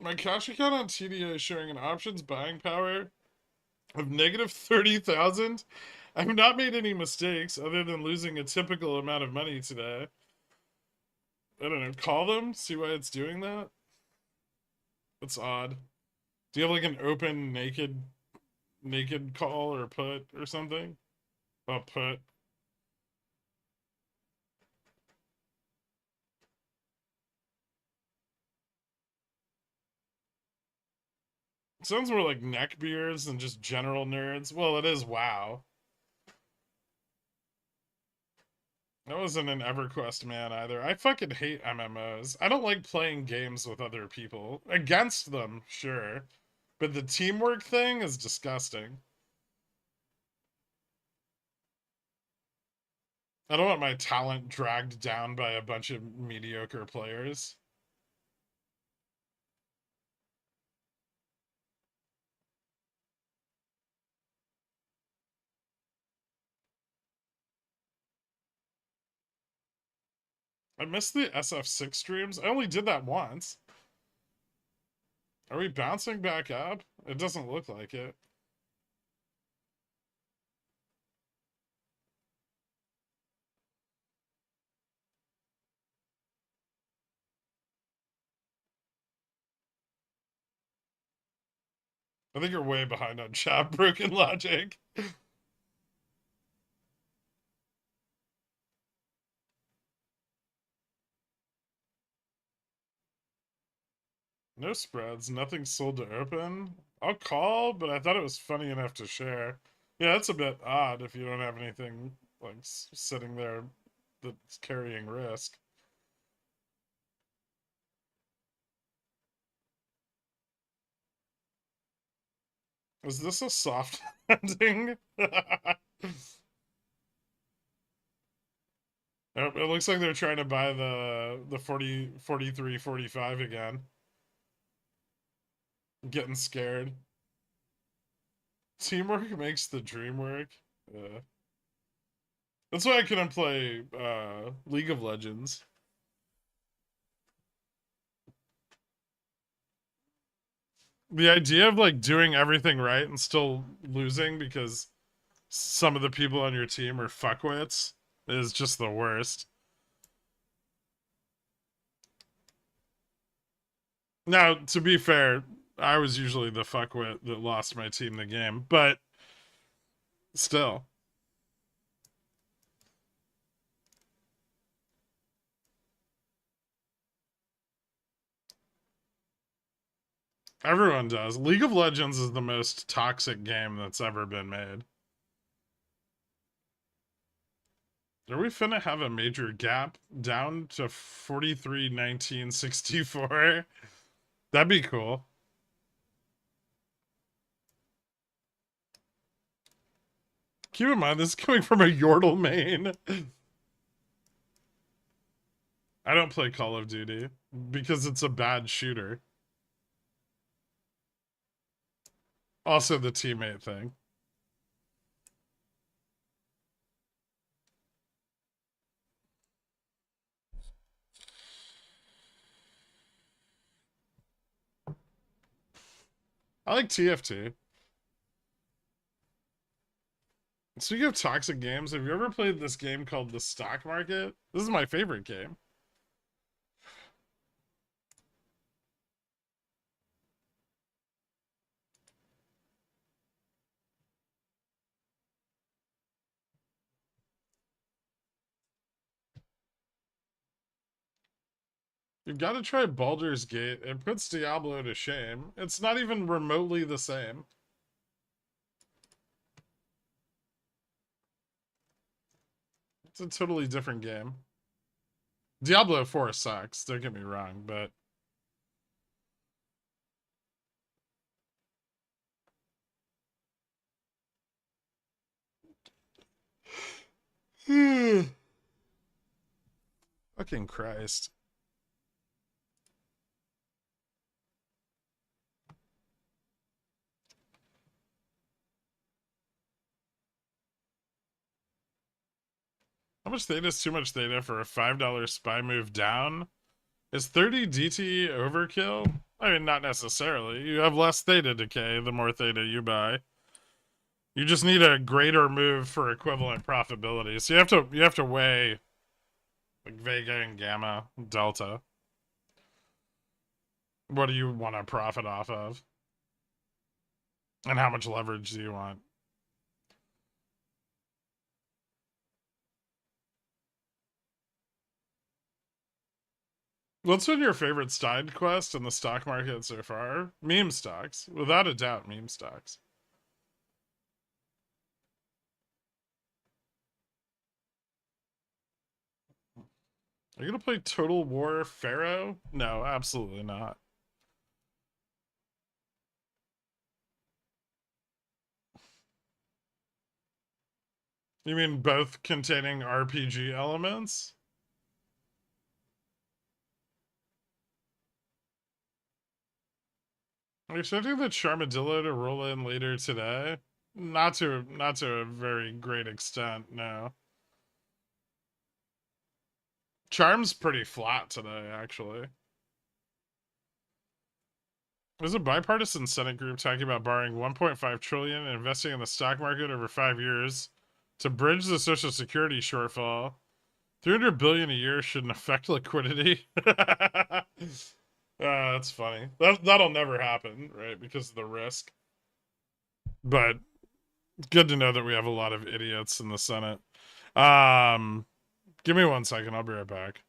My cash account on TDA is showing an options buying power of negative 30,000. I've not made any mistakes other than losing a typical amount of money today. I don't know. Call them, see why it's doing that. It's odd. Do you have like an open naked call or put or something? Oh, put. Sounds more like neckbeards than just general nerds. Well, it is WoW. I wasn't an EverQuest man either. I fucking hate MMOs. I don't like playing games with other people. Against them, sure. But the teamwork thing is disgusting. I don't want my talent dragged down by a bunch of mediocre players. I missed the SF6 streams. I only did that once. Are we bouncing back up? It doesn't look like it. I think you're way behind on chat, broken logic. No spreads, nothing sold to open. I'll call, but I thought it was funny enough to share. Yeah, that's a bit odd if you don't have anything like sitting there that's carrying risk. Is this a soft landing? It looks like they're trying to buy the 40, 43, 45 again. Getting scared. Teamwork makes the dream work. That's why I couldn't play League of Legends. The idea of like doing everything right and still losing because some of the people on your team are fuckwits is just the worst. Now, to be fair, I was usually the fuckwit that lost my team the game, but still. Everyone does. League of Legends is the most toxic game that's ever been made. Are we finna have a major gap down to 43-19-64? That'd be cool. Keep in mind, this is coming from a Yordle main. I don't play Call of Duty because it's a bad shooter. Also, the teammate thing. I like TFT. Speaking of toxic games, have you ever played this game called the Stock Market? This is my favorite game. You've got to try Baldur's Gate. It puts Diablo to shame. It's not even remotely the same. It's a totally different game. Diablo 4 sucks, don't get me wrong, but fucking Christ. How much theta is too much theta for a $5 spy move down? Is 30 DT overkill? I mean, not necessarily. You have less theta decay the more theta you buy. You just need a greater move for equivalent profitability. So you have to weigh like Vega and Gamma, Delta. What do you want to profit off of? And how much leverage do you want? What's been your favorite side quest in the stock market so far? Meme stocks. Without a doubt, meme stocks. Are you gonna play Total War Pharaoh? No, absolutely not. You mean both containing RPG elements? Are you expecting the Charmadillo to roll in later today? Not to a very great extent, no. Charm's pretty flat today, actually. There's a bipartisan Senate group talking about borrowing 1.5 trillion and investing in the stock market over 5 years to bridge the Social Security shortfall. 300 billion a year shouldn't affect liquidity. That's funny. That'll never happen, right? Because of the risk. But good to know that we have a lot of idiots in the Senate. Give me 1 second. I'll be right back.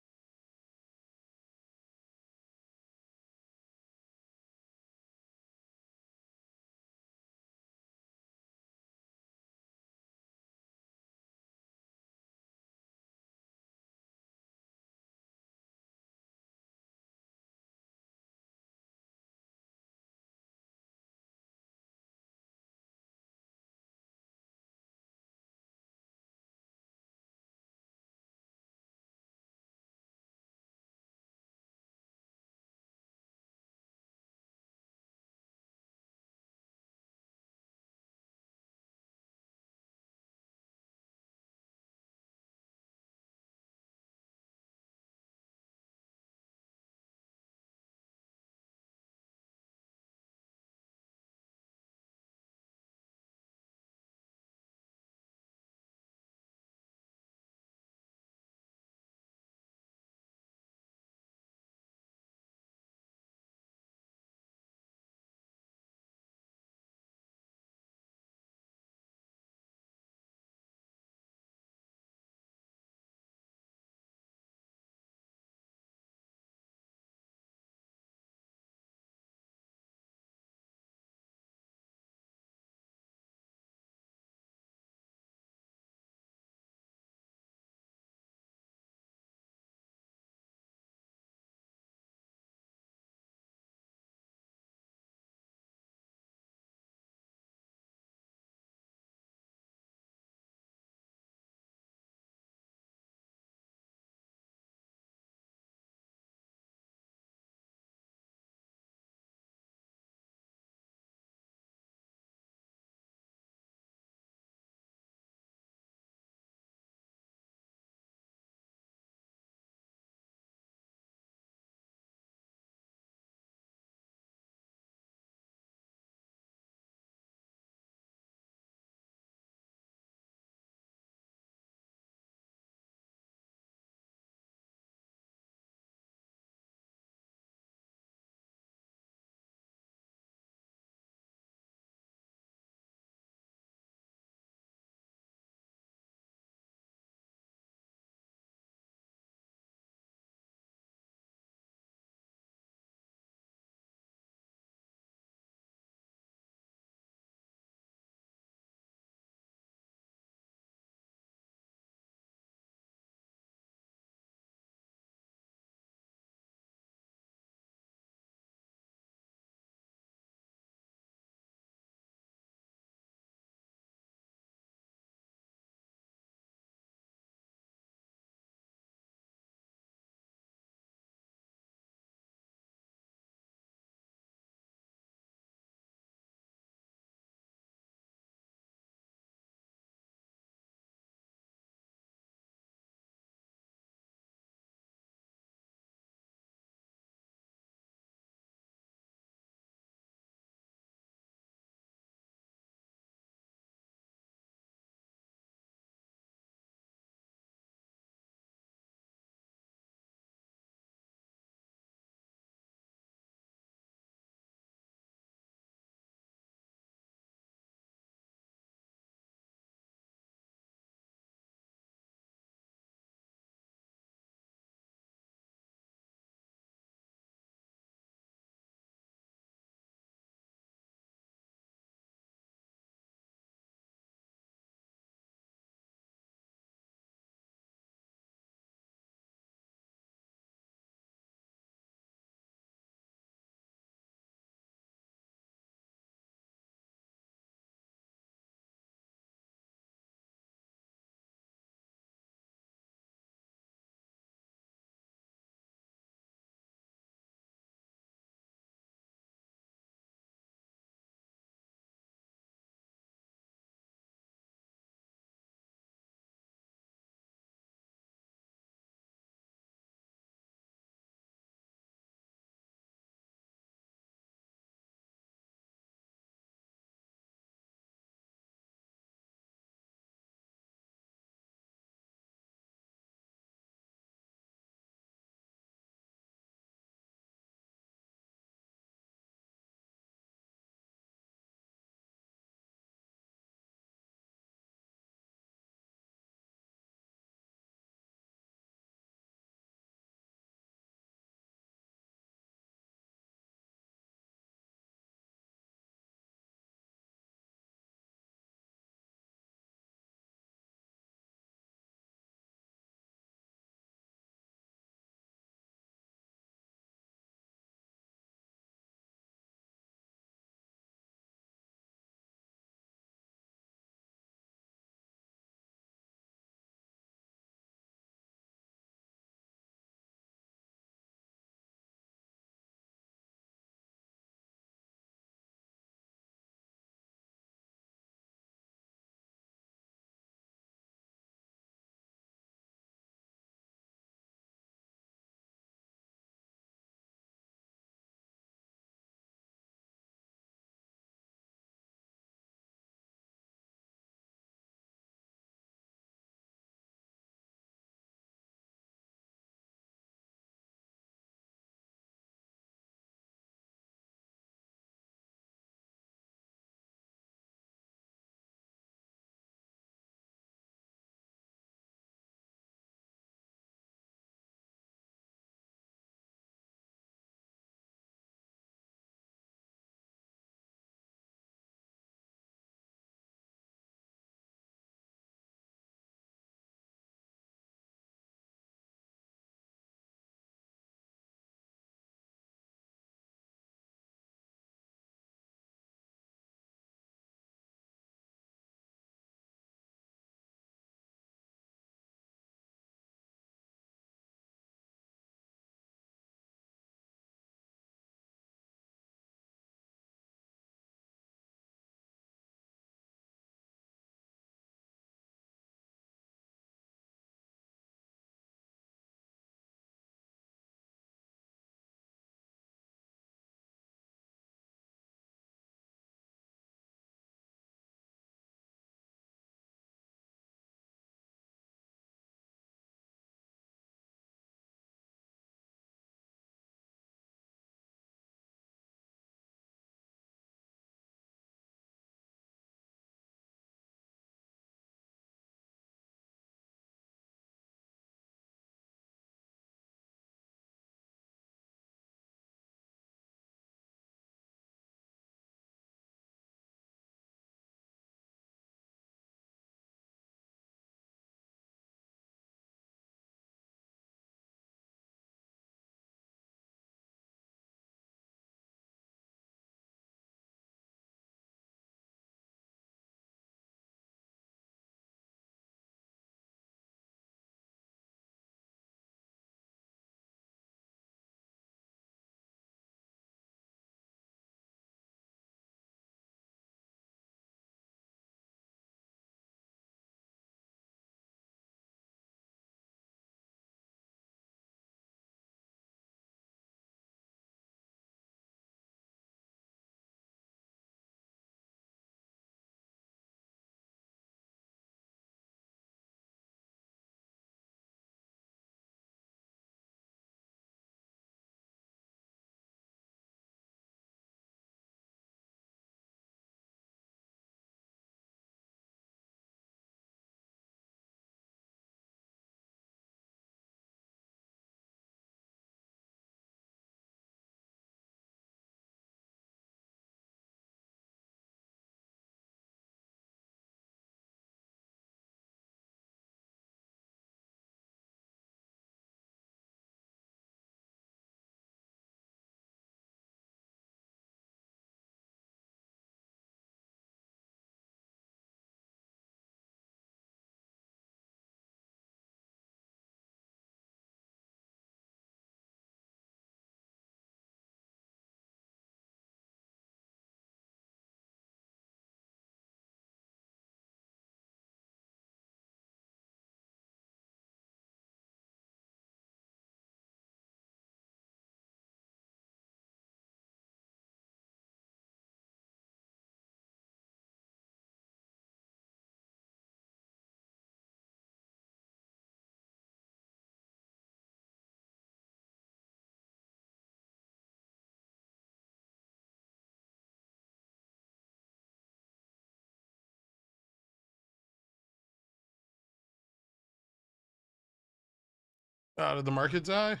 Did the market die?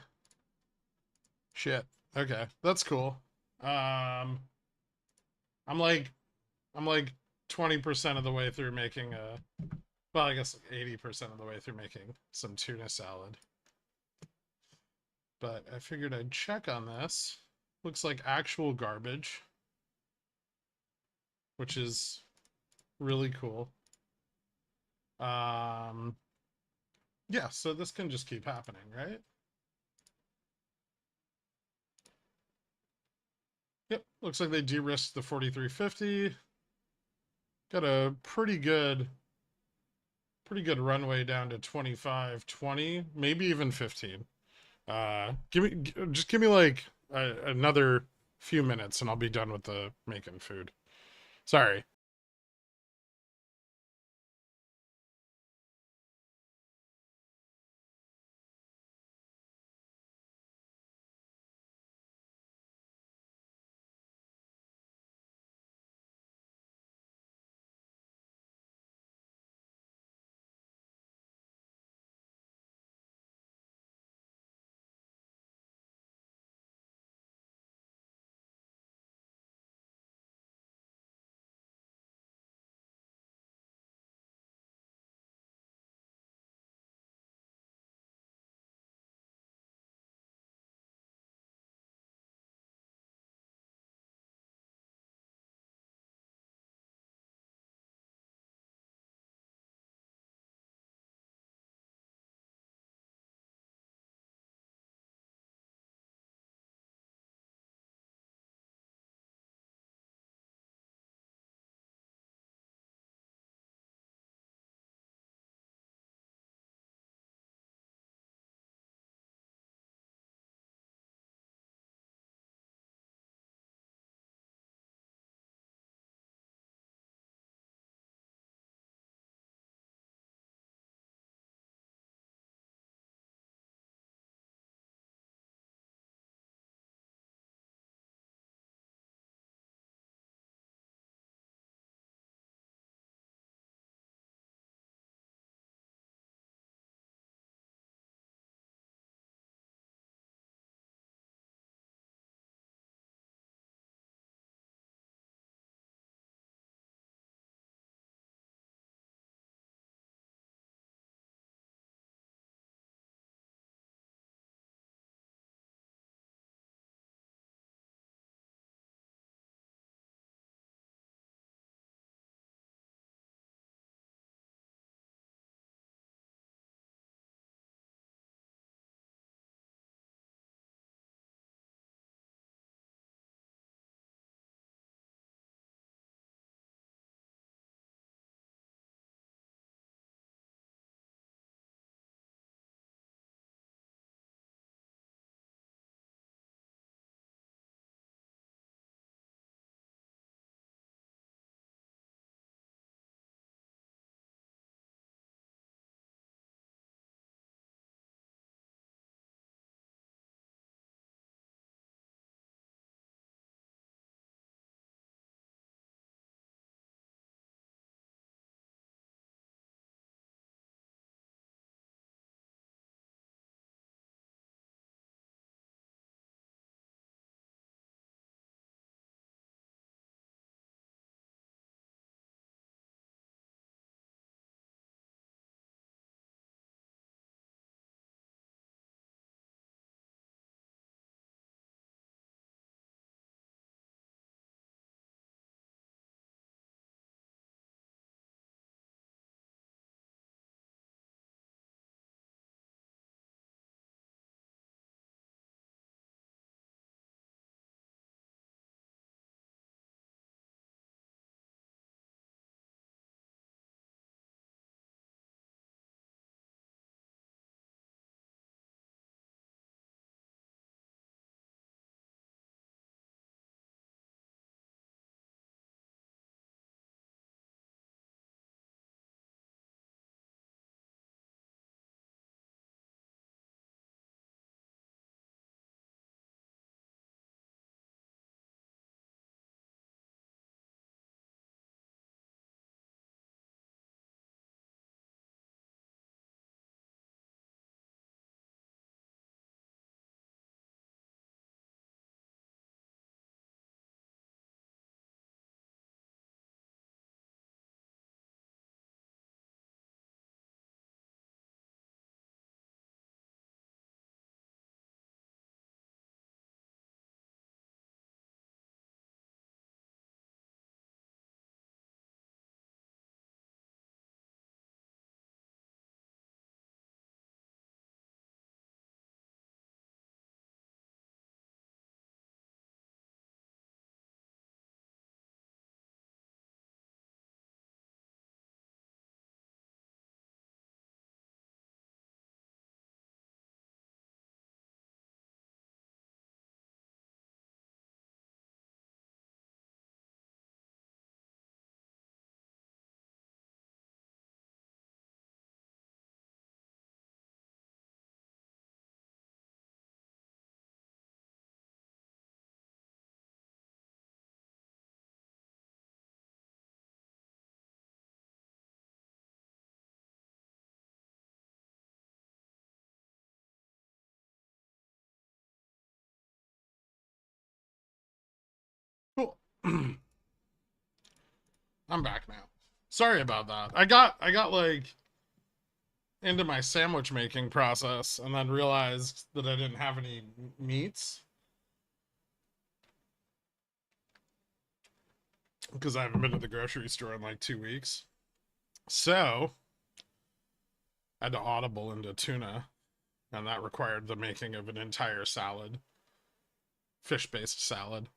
Shit. Okay, that's cool. Um, I'm like I'm like 20% of the way through making a, well, I guess like 80% of the way through making some tuna salad. But I figured I'd check on this. Looks like actual garbage, which is really cool. Um, yeah, so this can just keep happening, right? Yep, looks like they de-risked the 4350. Got a pretty good runway down to 25, 20, maybe even 15. Just give me like another few minutes and I'll be done with the making food. Sorry. I'm back now. Sorry about that. I got like into my sandwich making process and then realized that I didn't have any meats because I haven't been to the grocery store in like 2 weeks. So I had to audible into tuna, and that required the making of an entire salad, fish-based salad.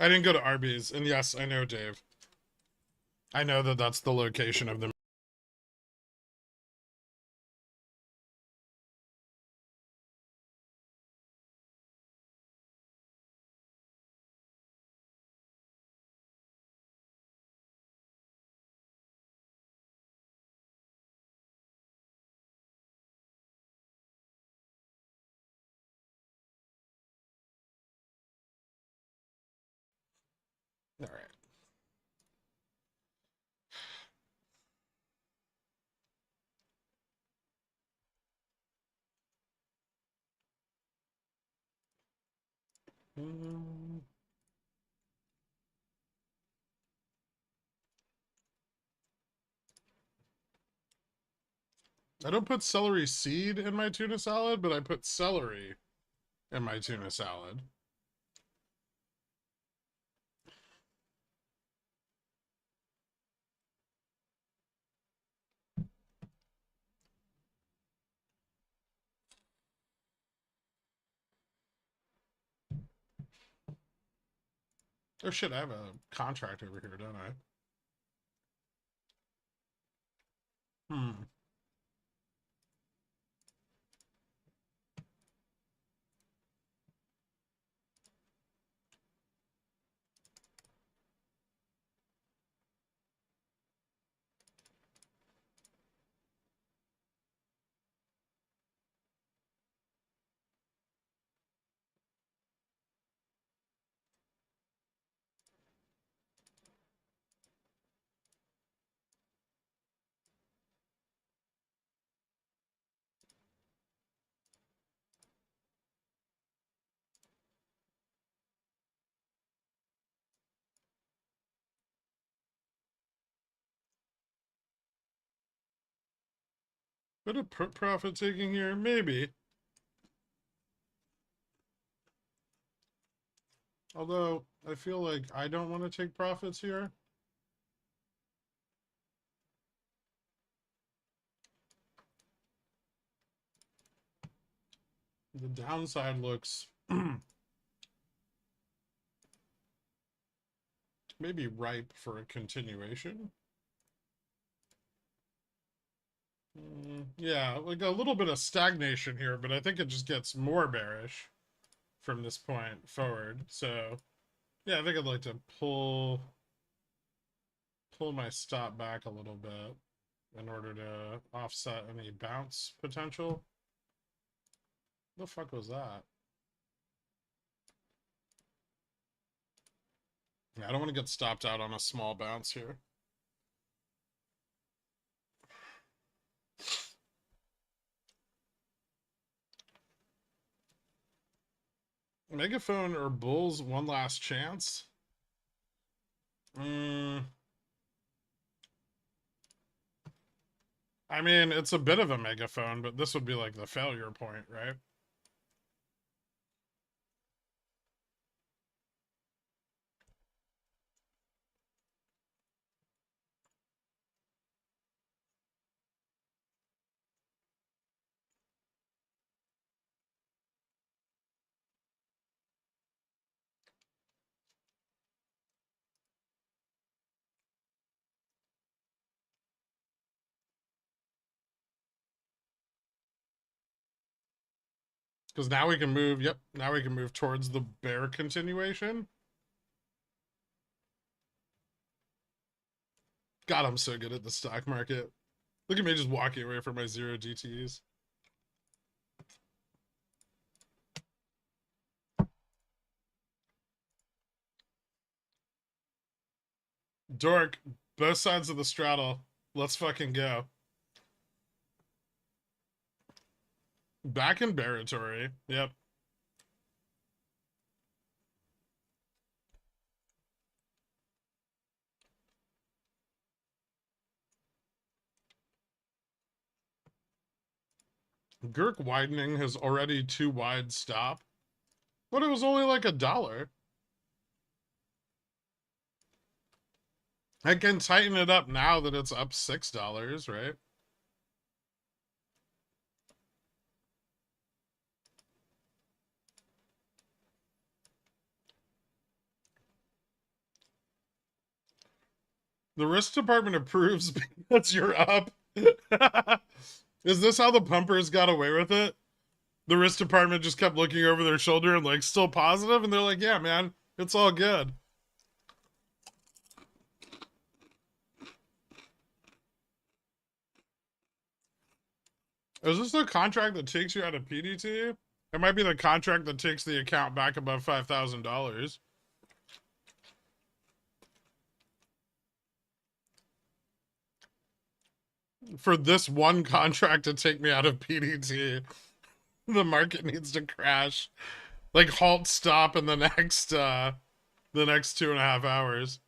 I didn't go to Arby's, and yes, I know, Dave. I know that that's the location of the. All right. I don't put celery seed in my tuna salad, but I put celery in my tuna salad. Oh shit, I have a contract over here, don't I? Hmm. Bit of profit taking here, maybe. Although I feel like I don't want to take profits here. The downside looks maybe ripe for a continuation. Yeah, like a little bit of stagnation here, but I think it just gets more bearish from this point forward. So, yeah, I think I'd like to pull my stop back a little bit in order to offset any bounce potential. The fuck was that? Yeah, I don't want to get stopped out on a small bounce here. Megaphone or Bulls one last chance? I mean, it's a bit of a megaphone, but this would be like the failure point, right? Because now we can move, yep, now we can move towards the bear continuation. God, I'm so good at the stock market. Look at me just walking away from my zero DTs. Dork, both sides of the straddle. Let's fucking go. Back in Baratory. Yep. Gherk widening has already too wide stop. But it was only like $1. I can tighten it up now that it's up $6, right? The risk department approves because you're up. Is this how the pumpers got away with it? The risk department just kept looking over their shoulder and like still positive, and they're like, yeah, man, it's all good. Is this the contract that takes you out of PDT? It might be the contract that takes the account back above $5,000. For this one contract to take me out of PDT, the market needs to crash. Like halt stop in the next 2.5 hours.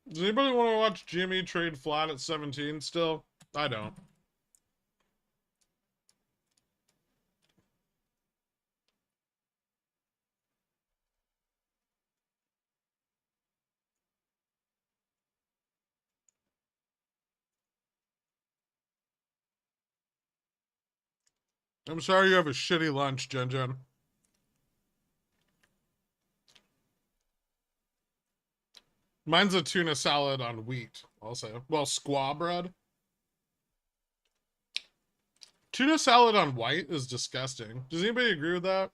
Does anybody want to watch Jimmy trade flat at 17 still? I don't. I'm sorry you have a shitty lunch, Jen Jen. Mine's a tuna salad on wheat, also. Well, squaw bread. Tuna salad on white is disgusting. Does anybody agree with that?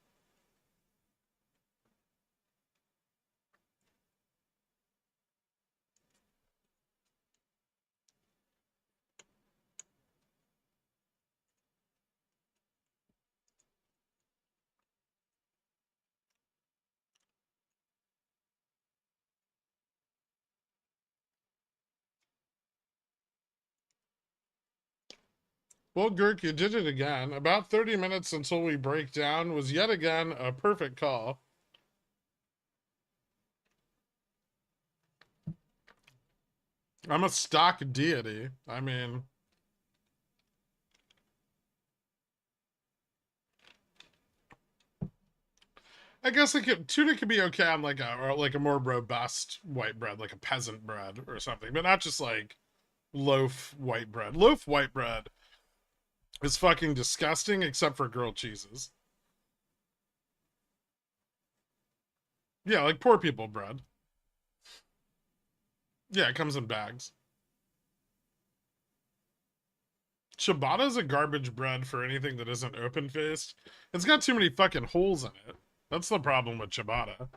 Well, Gurk, you did it again. About 30 minutes until we break down was yet again a perfect call. I'm a stock deity. I mean, I guess tuna could be okay on like a more robust white bread, like a peasant bread or something, but not just like loaf white bread. Loaf white bread is fucking disgusting, except for grilled cheeses. Yeah, like poor people bread. Yeah, it comes in bags. Ciabatta is a garbage bread for anything that isn't open faced. It's got too many fucking holes in it. That's the problem with ciabatta.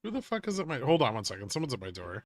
Who the fuck is at my... Hold on one second. Someone's at my door.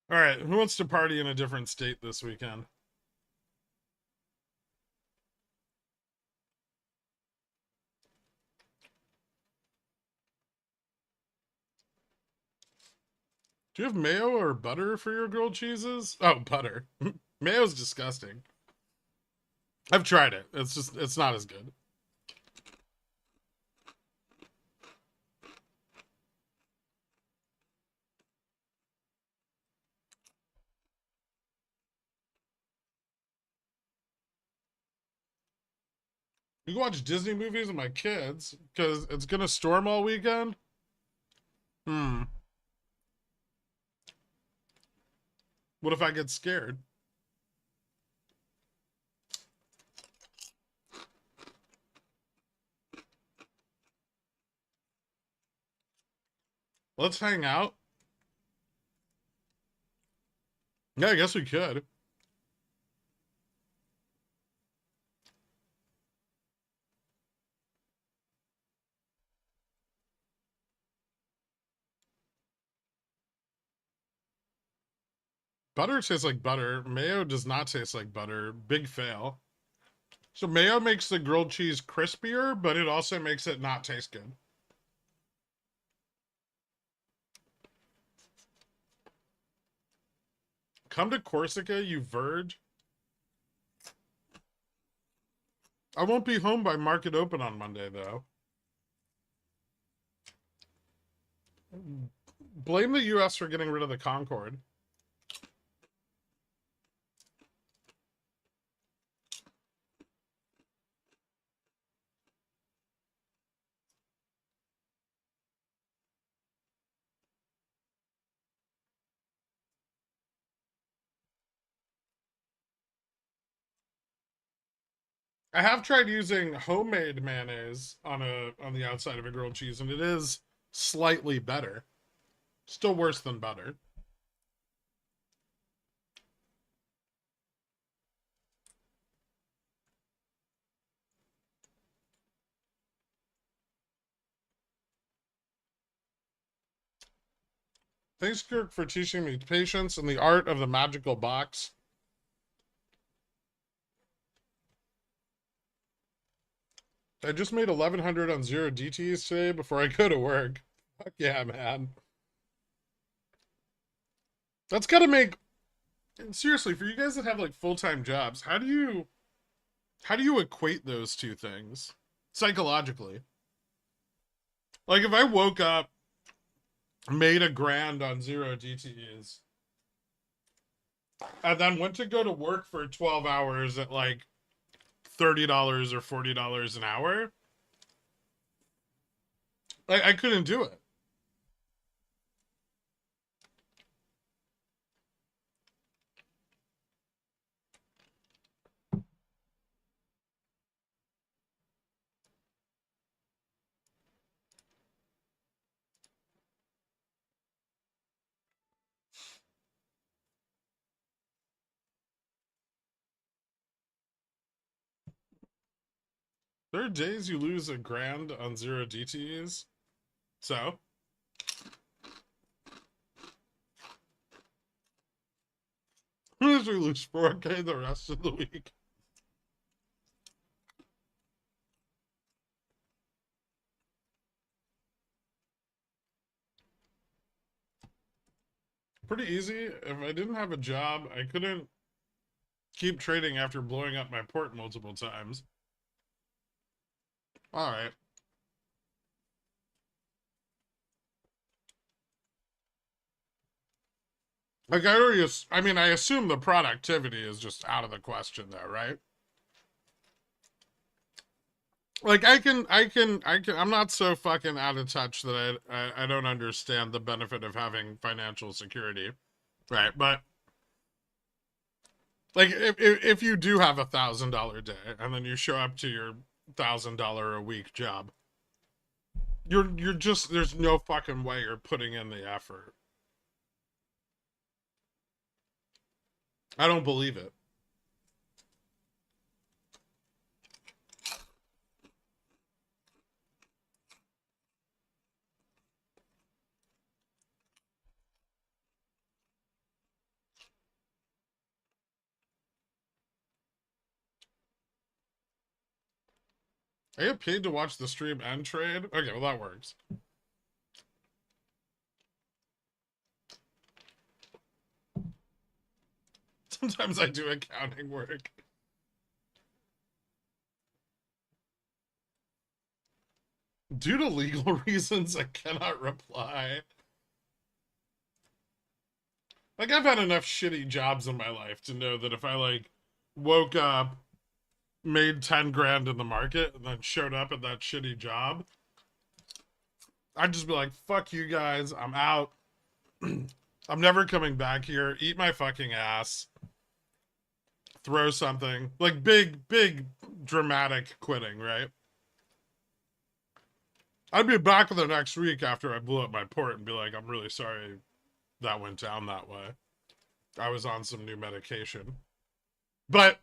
All right, who wants to party in a different state this weekend? Do you have mayo or butter for your grilled cheeses? Oh, butter. Mayo's disgusting. I've tried it. It's not as good. You can watch Disney movies with my kids because it's gonna storm all weekend. Hmm. What if I get scared? Let's hang out. Yeah, I guess we could. Butter tastes like butter. Mayo does not taste like butter. Big fail. So mayo makes the grilled cheese crispier, but it also makes it not taste good. Come to Corsica, you verge. I won't be home by market open on Monday, though. Blame the U.S. for getting rid of the Concorde. I have tried using homemade mayonnaise on the outside of a grilled cheese, and it is slightly better. Still worse than butter. Thanks, Kirk, for teaching me patience and the art of the magical box. I just made 1100 on 0DTs today before I go to work. Fuck yeah, man. That's gotta make, seriously, for you guys that have like full-time jobs, how do you equate those two things psychologically? Like if I woke up, made a grand on 0DTs, and then went to go to work for 12 hours at like $30 or $40 an hour, I couldn't do it. There are days you lose a grand on 0DTs. So, we lose 4K the rest of the week. Pretty easy. If I didn't have a job, I couldn't keep trading after blowing up my port multiple times. All right. Like I mean, I assume the productivity is just out of the question there, right? Like I'm not so fucking out of touch that I don't understand the benefit of having financial security, right? But like if you do have $1,000 day and then you show up to your $1,000 a week job, you're just, there's no fucking way you're putting in the effort. I don't believe it. I get paid to watch the stream and trade. Okay, well that works. Sometimes I do accounting work. Due to legal reasons, I cannot reply. Like, I've had enough shitty jobs in my life to know that if I, like, woke up, made 10 grand in the market, and then showed up at that shitty job, I'd just be like, fuck you guys, I'm out. I'm never coming back here. Eat my fucking ass. Throw something. Like, big, big, dramatic quitting, right? I'd be back the next week after I blew up my port and be like, I'm really sorry that went down that way. I was on some new medication. But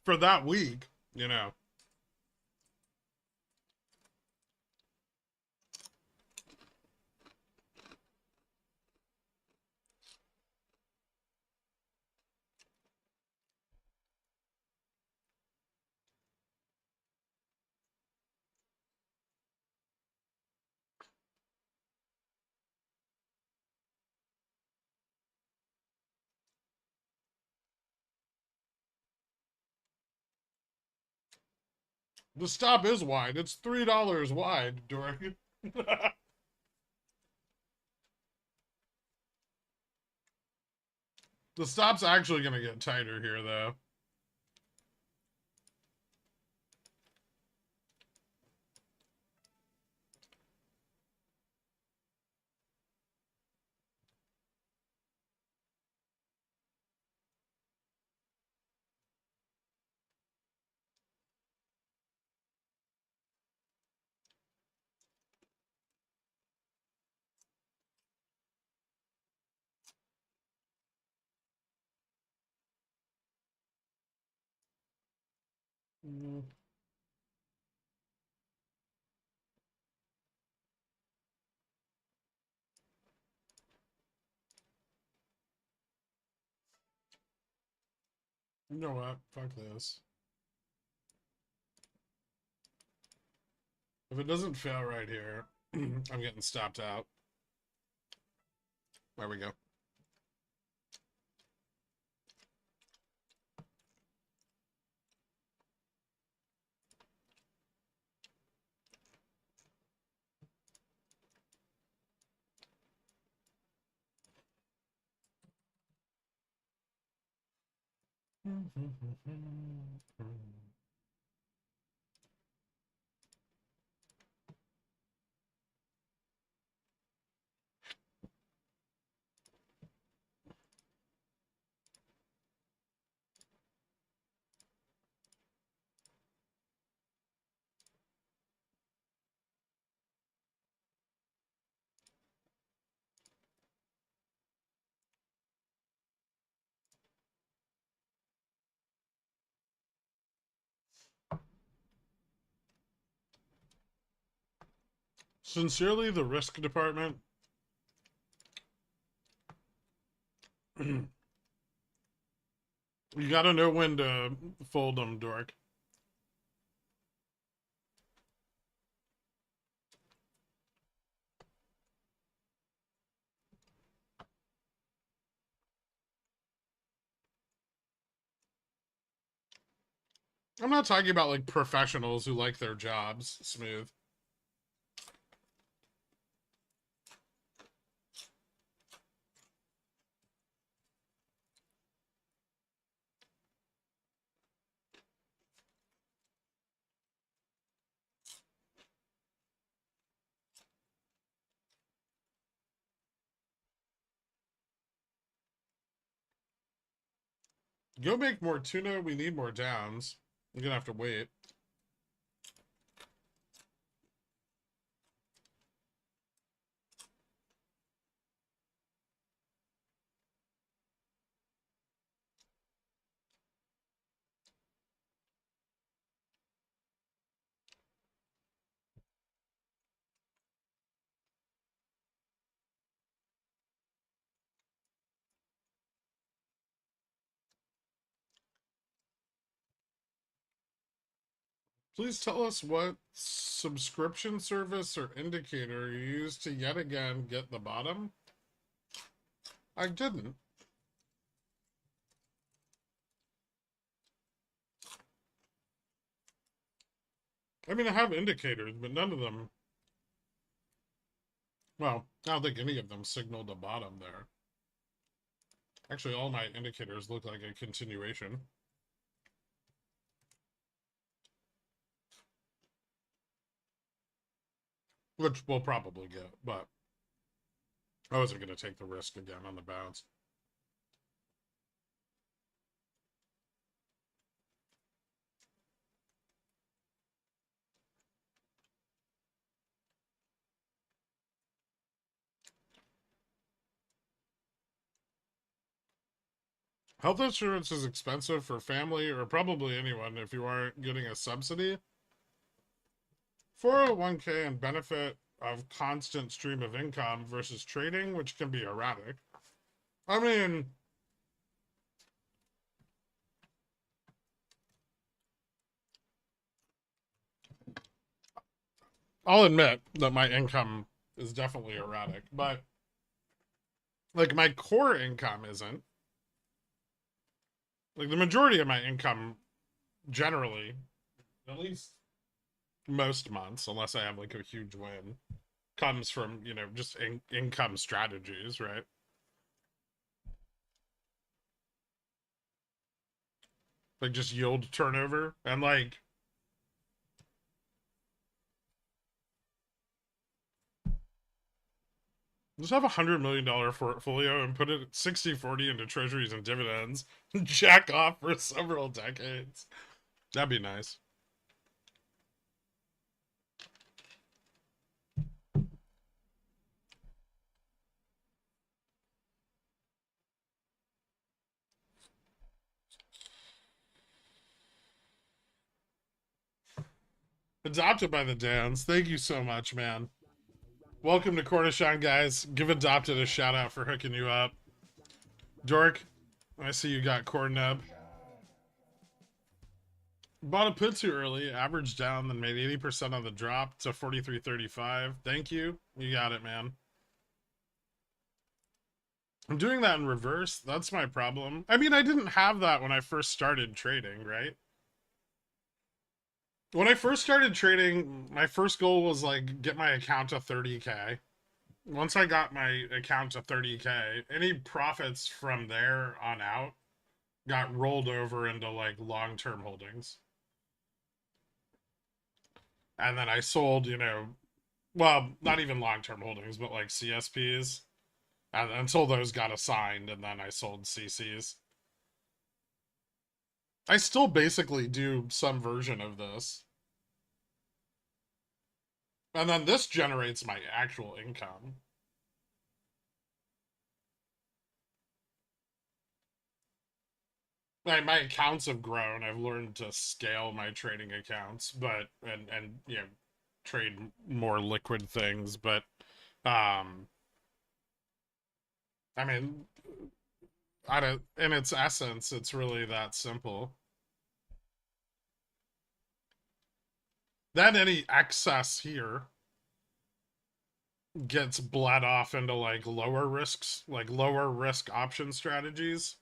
for that week, you know. The stop is wide. It's $3 wide, Dork. The stop's actually going to get tighter here, though. Mm. You know what? Fuck this. If it doesn't fail right here, I'm getting stopped out. There we go. Sincerely, the risk department. You gotta know when to fold them, Dork. I'm not talking about like professionals who like their jobs smooth. Go make more tuna. We need more downs. You're gonna have to wait. Please tell us what subscription service or indicator you used to yet again get the bottom. I didn't. I mean, I have indicators, but none of them. Well, I don't think any of them signaled a bottom there. Actually, all my indicators look like a continuation. Which we'll probably get, but I wasn't going to take the risk again on the bounce. Health insurance is expensive for family or probably anyone if you aren't getting a subsidy. 401k and benefit of constant stream of income versus trading, which can be erratic. I mean, I'll admit that my income is definitely erratic, but like my core income isn't. Like the majority of my income generally, at least most months, unless I have like a huge win, comes from, just income strategies, right? Like just yield turnover and like just have $100 million portfolio and put it 60/40 into treasuries and dividends and jack off for several decades. That'd be nice. Adopted by the Dans. Thank you so much, man. Welcome to Cornichon, guys. Give Adopted a shout out for hooking you up. Dork, I see you got corn nub. Bought a put too early, averaged down, then made 80% on the drop to 43.35. Thank you. You got it, man. I'm doing that in reverse. That's my problem. I mean, I didn't have that when I first started trading, right? When I first started trading, my first goal was like get my account to 30K. Once I got my account to 30K, any profits from there on out got rolled over into like long-term holdings. And then I sold, well, not even long-term holdings, but like CSPs, and until those got assigned, and then I sold CCs. I still basically do some version of this. And then this generates my actual income. My accounts have grown. I've learned to scale my trading accounts, but and trade more liquid things, but um I mean, in its essence, it's really that simple. Then any excess here gets bled off into like lower risks, like lower risk option strategies,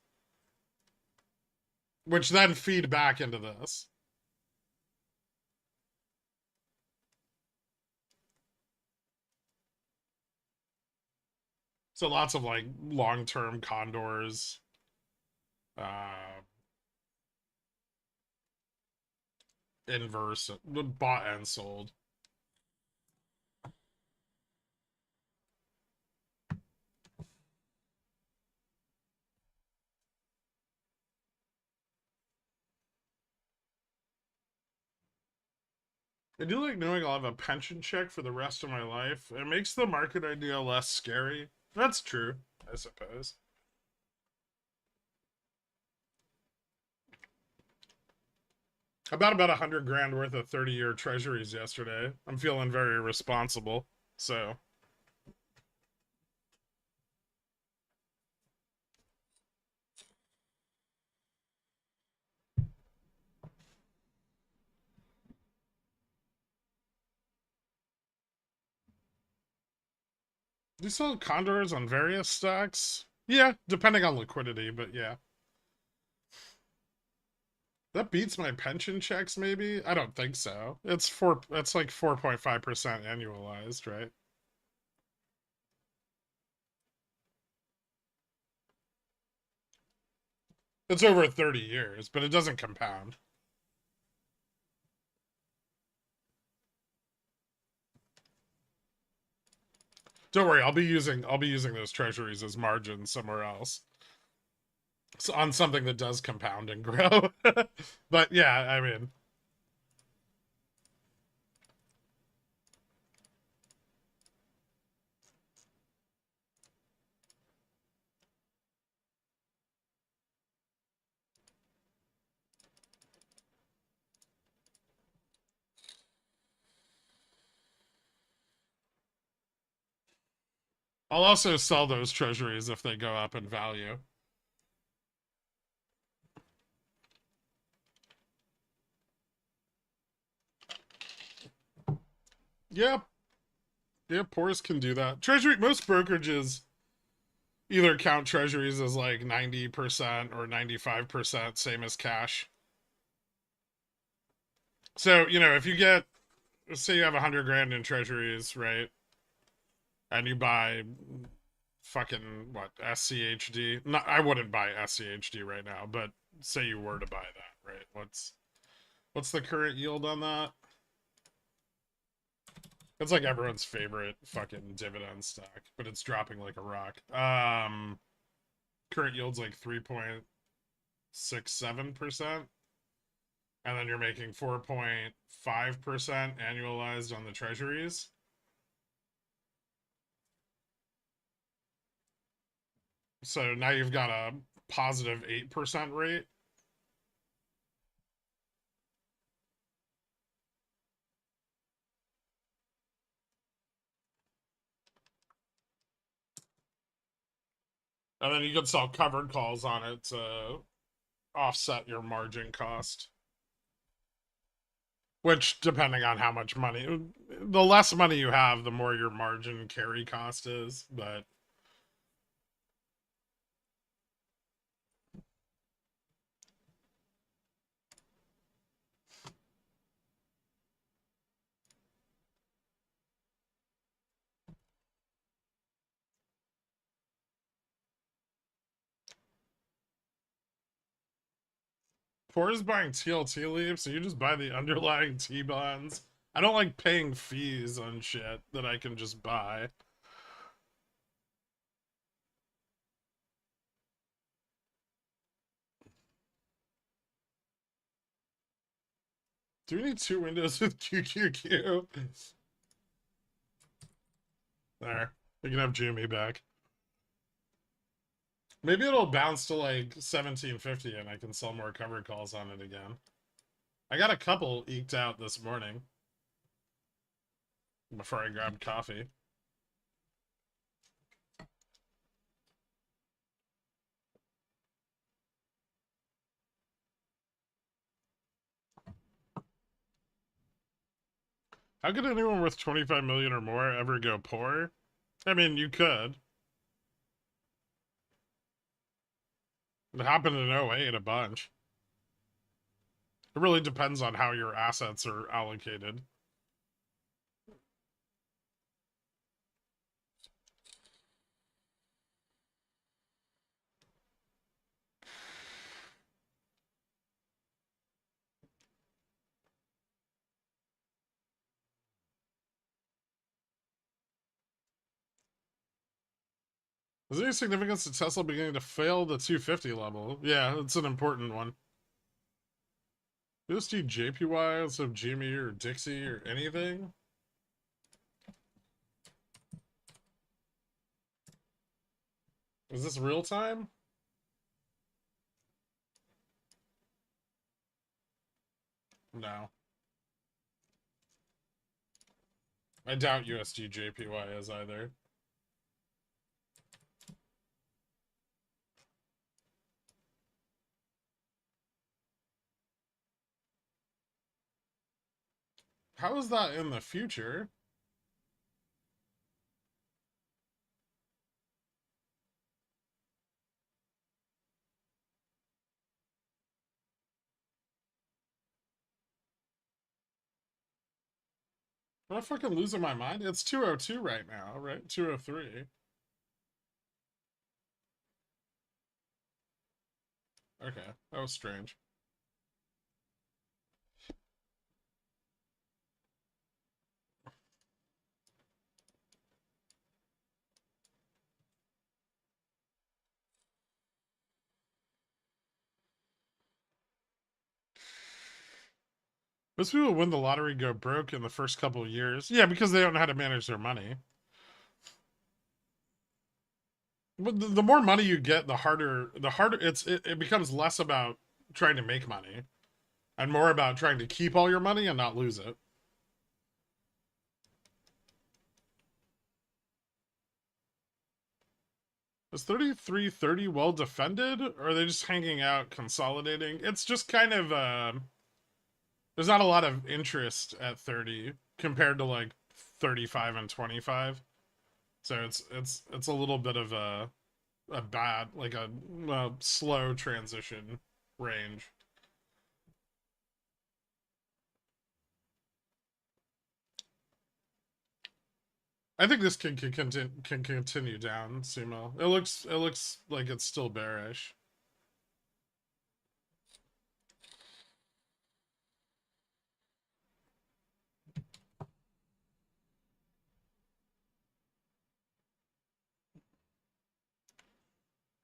which then feed back into this. So lots of like long-term condors, uh, inverse, bought and sold. I do like knowing I'll have a pension check for the rest of my life. It makes the market idea less scary. That's true, I suppose. About 100 grand worth of 30-year treasuries yesterday. I'm feeling very responsible. So do you sell condors on various stocks? Yeah, depending on liquidity, but yeah. That beats my pension checks, maybe? I don't think so. It's like 4.5% annualized, right? It's over 30 years, but it doesn't compound. Don't worry, I'll be using those treasuries as margins somewhere else. So on something that does compound and grow. But yeah, I mean, I'll also sell those treasuries if they go up in value. Yeah, yeah, Pores can do that. Treasury, most brokerages either count treasuries as like 90% or 95%, same as cash. So, you know, if you get, say you have 100 grand in treasuries, right? And you buy fucking, what, SCHD? No, I wouldn't buy SCHD right now, but say you were to buy that, right? What's the current yield on that? It's like everyone's favorite fucking dividend stock, but it's dropping like a rock. Current yield's like 3.67%, and then you're making 4.5% annualized on the treasuries. So now you've got a positive 8% rate. And then you could sell covered calls on it to offset your margin cost. Which, depending on how much money, the less money you have, the more your margin carry cost is. But Poor is buying TLT leaves, so you just buy the underlying T bonds. I don't like paying fees on shit that I can just buy. Do we need two windows with QQQ? There. We can have Jimmy back. Maybe it'll bounce to like 1750 and I can sell more covered calls on it again. I got a couple eked out this morning before I grabbed coffee. How could anyone worth 25 million or more ever go poor? I mean, you could. It happened in '08 a bunch. It really depends on how your assets are allocated. Is there any significance to Tesla beginning to fail the 250 level? Yeah, it's an important one. USD JPY instead of GME or Dixie or anything? Is this real time? No. I doubt USD JPY is either. How is that in the future? Am I fucking losing my mind? It's 202 right now, right? 203. Okay, that was strange. Most people win the lottery go broke in the first couple of years. Yeah, because they don't know how to manage their money. But the more money you get, the harder it becomes less about trying to make money and more about trying to keep all your money and not lose it. Is 3330 well defended, or are they just hanging out, consolidating? It's just kind of there's not a lot of interest at 30 compared to like 35 and 25. So it's a little bit of a bad, like a slow transition range. I think this can continue down, Sumo. It looks like it's still bearish.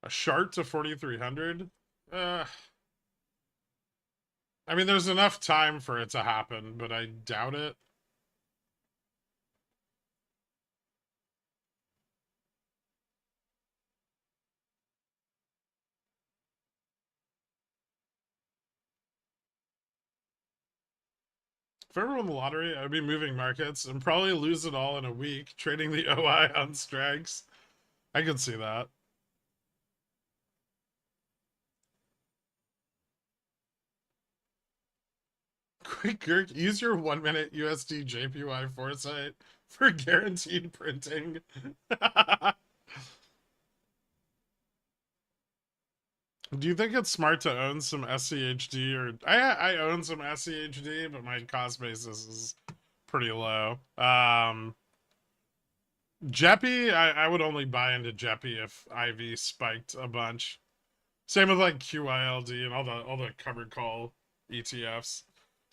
A shart to 4,300. I mean, there's enough time for it to happen, but I doubt it. If I ever won the lottery, I'd be moving markets and probably lose it all in a week, trading the OI on strikes. I could see that. Quick Girk, use your 1 minute USD JPY foresight for guaranteed printing. Do you think it's smart to own some SCHD? Or I own some SCHD, but my cost basis is pretty low. Jeppy, I would only buy into Jeppy if IV spiked a bunch. Same with like QILD and all the covered call ETFs.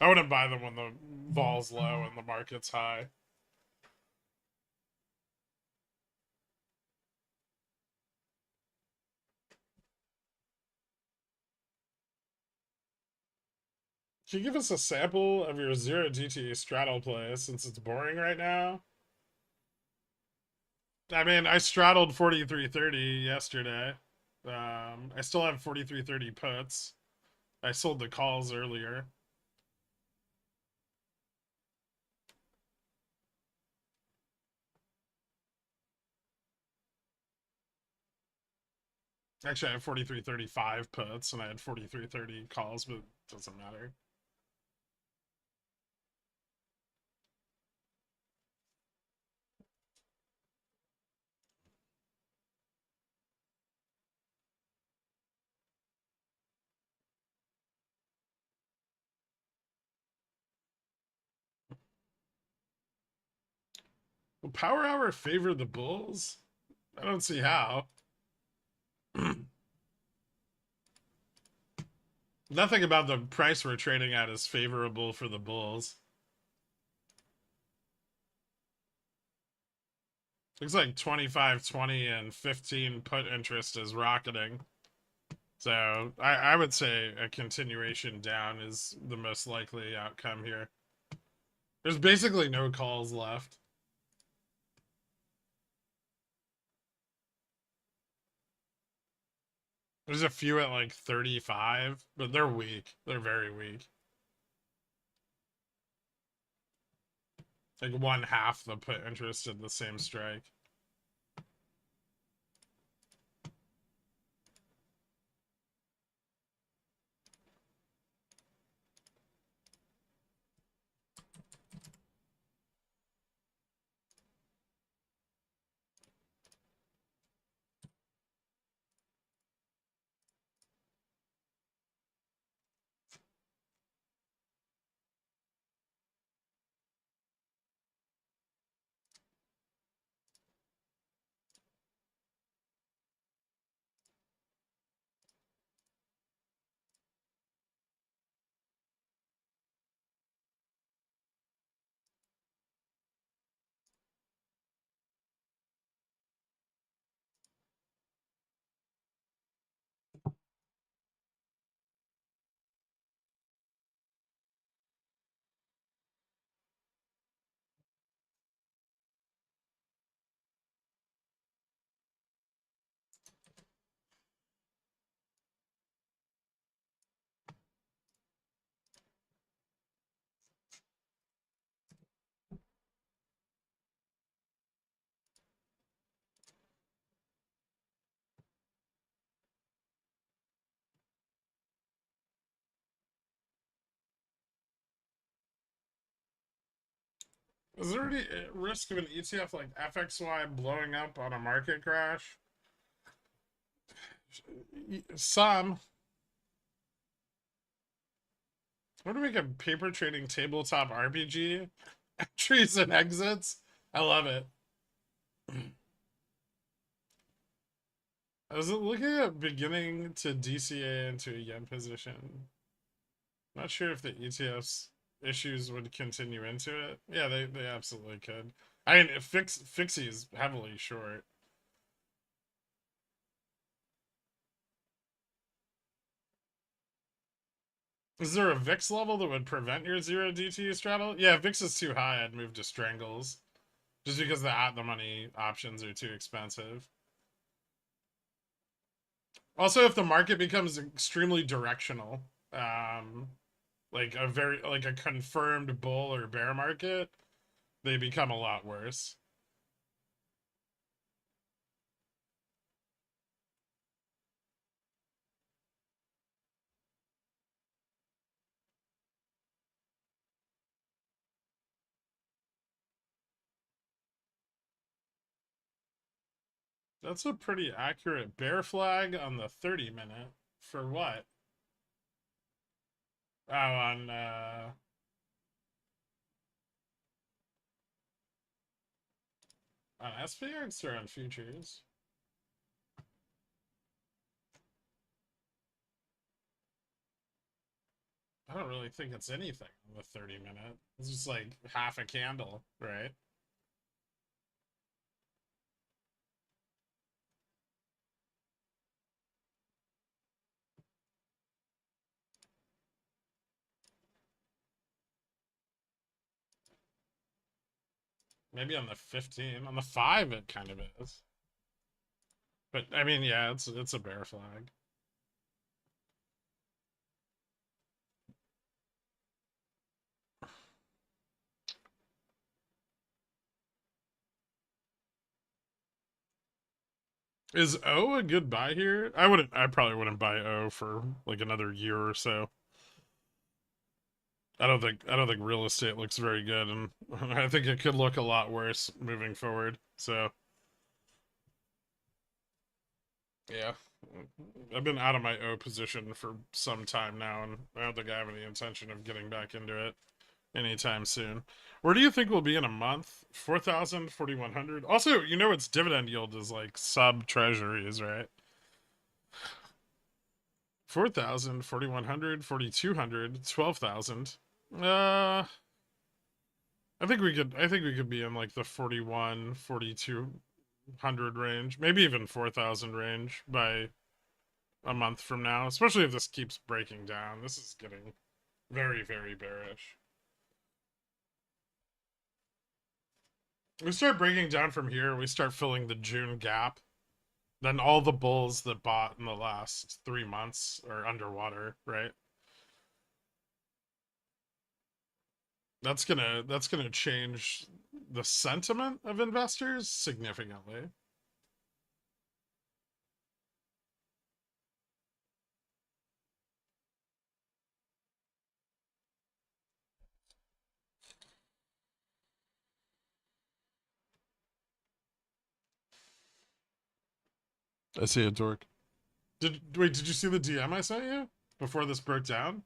I wouldn't buy them when the vol's low and the market's high. Can you give us a sample of your zero DTE straddle play since it's boring right now? I mean, I straddled 4330 yesterday. I still have 4330 puts. I sold the calls earlier. Actually, I have 4335 puts and I had 4330 calls, but it doesn't matter. Will Power Hour favor the Bulls? I don't see how. Nothing about the price we're trading at is favorable for the Bulls. Looks like 25, 20, and 15 put interest is rocketing. So I would say a continuation down is the most likely outcome here. There's basically no calls left. There's a few at like 35, but they're weak. They're very weak. Like one half the put interest in the same strike. Is there any risk of an ETF like FXY blowing up on a market crash? Some. What do we make a paper trading tabletop RPG? Entries and exits? I love it. I was looking at beginning to DCA into a yen position. Not sure if the ETF's issues would continue into it. Yeah, they absolutely could. I mean, Fixie is heavily short. Is there a VIX level that would prevent your zero DTE straddle? Yeah, if VIX is too high, I'd move to strangles. Just because the at the money options are too expensive. Also, if the market becomes extremely directional, um, like a confirmed bull or bear market, they become a lot worse. That's a pretty accurate bear flag on the 30-minute. For what? Oh, on SPX or on futures? I don't really think it's anything on the 30-minute. It's just like half a candle, right? Maybe on the 15. On the 5 it kind of is. But I mean, yeah, it's a bear flag. Is O a good buy here? I probably wouldn't buy O for like another year or so. I don't think real estate looks very good, and I think it could look a lot worse moving forward. So yeah, I've been out of my O position for some time now, and I don't think I have any intention of getting back into it anytime soon. Where do you think we'll be in a month? 4,000, 4,100. Also, you know its dividend yield is like sub treasuries, right? 4,000, 4,100, 4,200, 12,000. Uh I think we could be in like the 41, 4,200 range, maybe even 4,000 range by a month from now, especially if this keeps breaking down. This is getting very, very bearish. We start breaking down from here, we start filling the June gap. Then all the bulls that bought in the last 3 months are underwater, right? That's gonna change the sentiment of investors significantly. I see a dork. Did you see the DM I sent you before this broke down?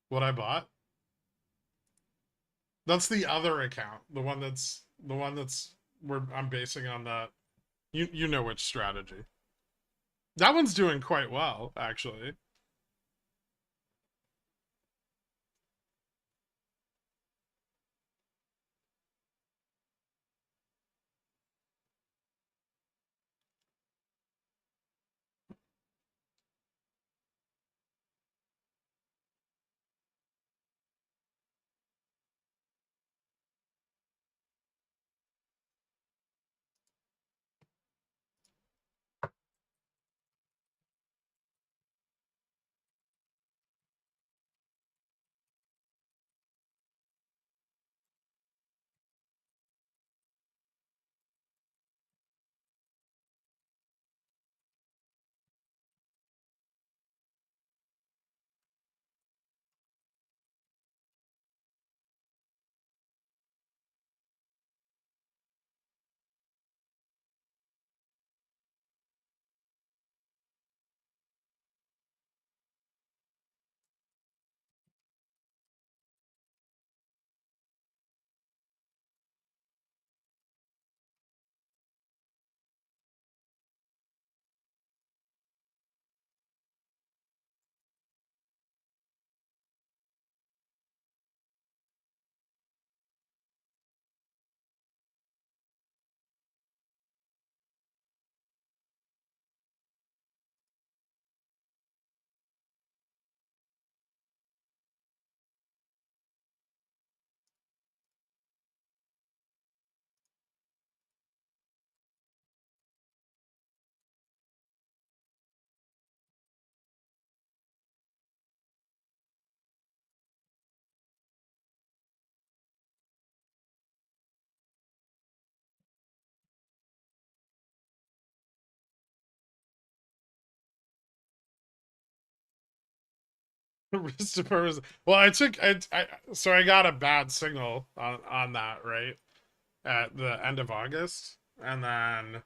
What I bought? That's the other account. The one that's where I'm basing on that. You know which strategy. That one's doing quite well, actually. Well, so I got a bad signal on that, right, at the end of August, and then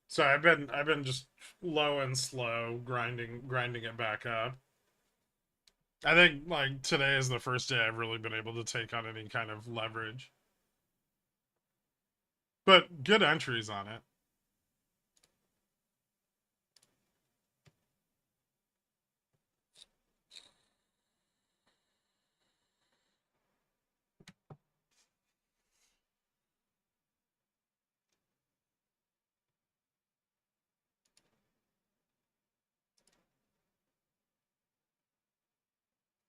so I've been just low and slow grinding it back up. I think like today is the first day I've really been able to take on any kind of leverage, but good entries on it.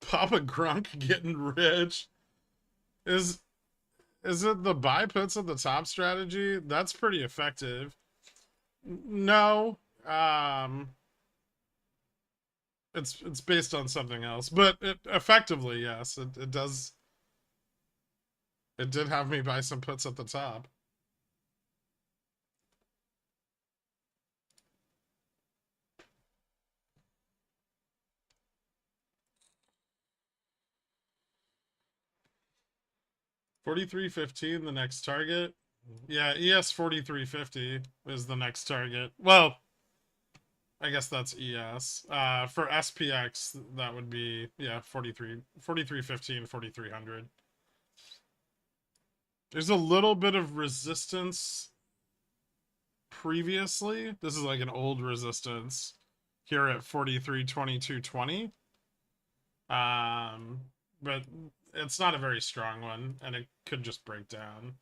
Papa Grunk getting rich. Is is it the buy puts at the top strategy? That's pretty effective. No. It's based on something else. But effectively, yes, it does it did have me buy some puts at the top. $43.15 the next target. Yeah, ES 43.50 is the next target. Well, I guess that's ES. For SPX, that would be, yeah, 43.15, 4300. There's a little bit of resistance previously. This is like an old resistance here at 43.2220. Um, but it's not a very strong one, and it could just break down.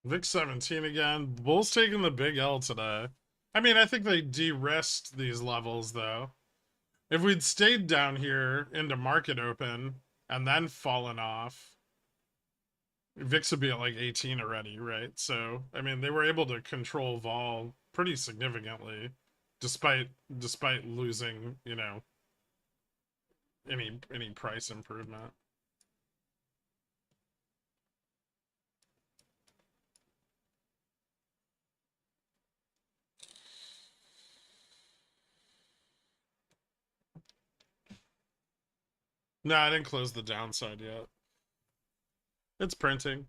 VIX 17 again. Bulls taking the big L today. I mean, I think they de-risked these levels, though. If we'd stayed down here into market open and then fallen off, VIX would be at like 18 already, right? So, I mean, they were able to control vol pretty significantly, despite losing, any price improvement. No, I didn't close the downside yet. It's printing.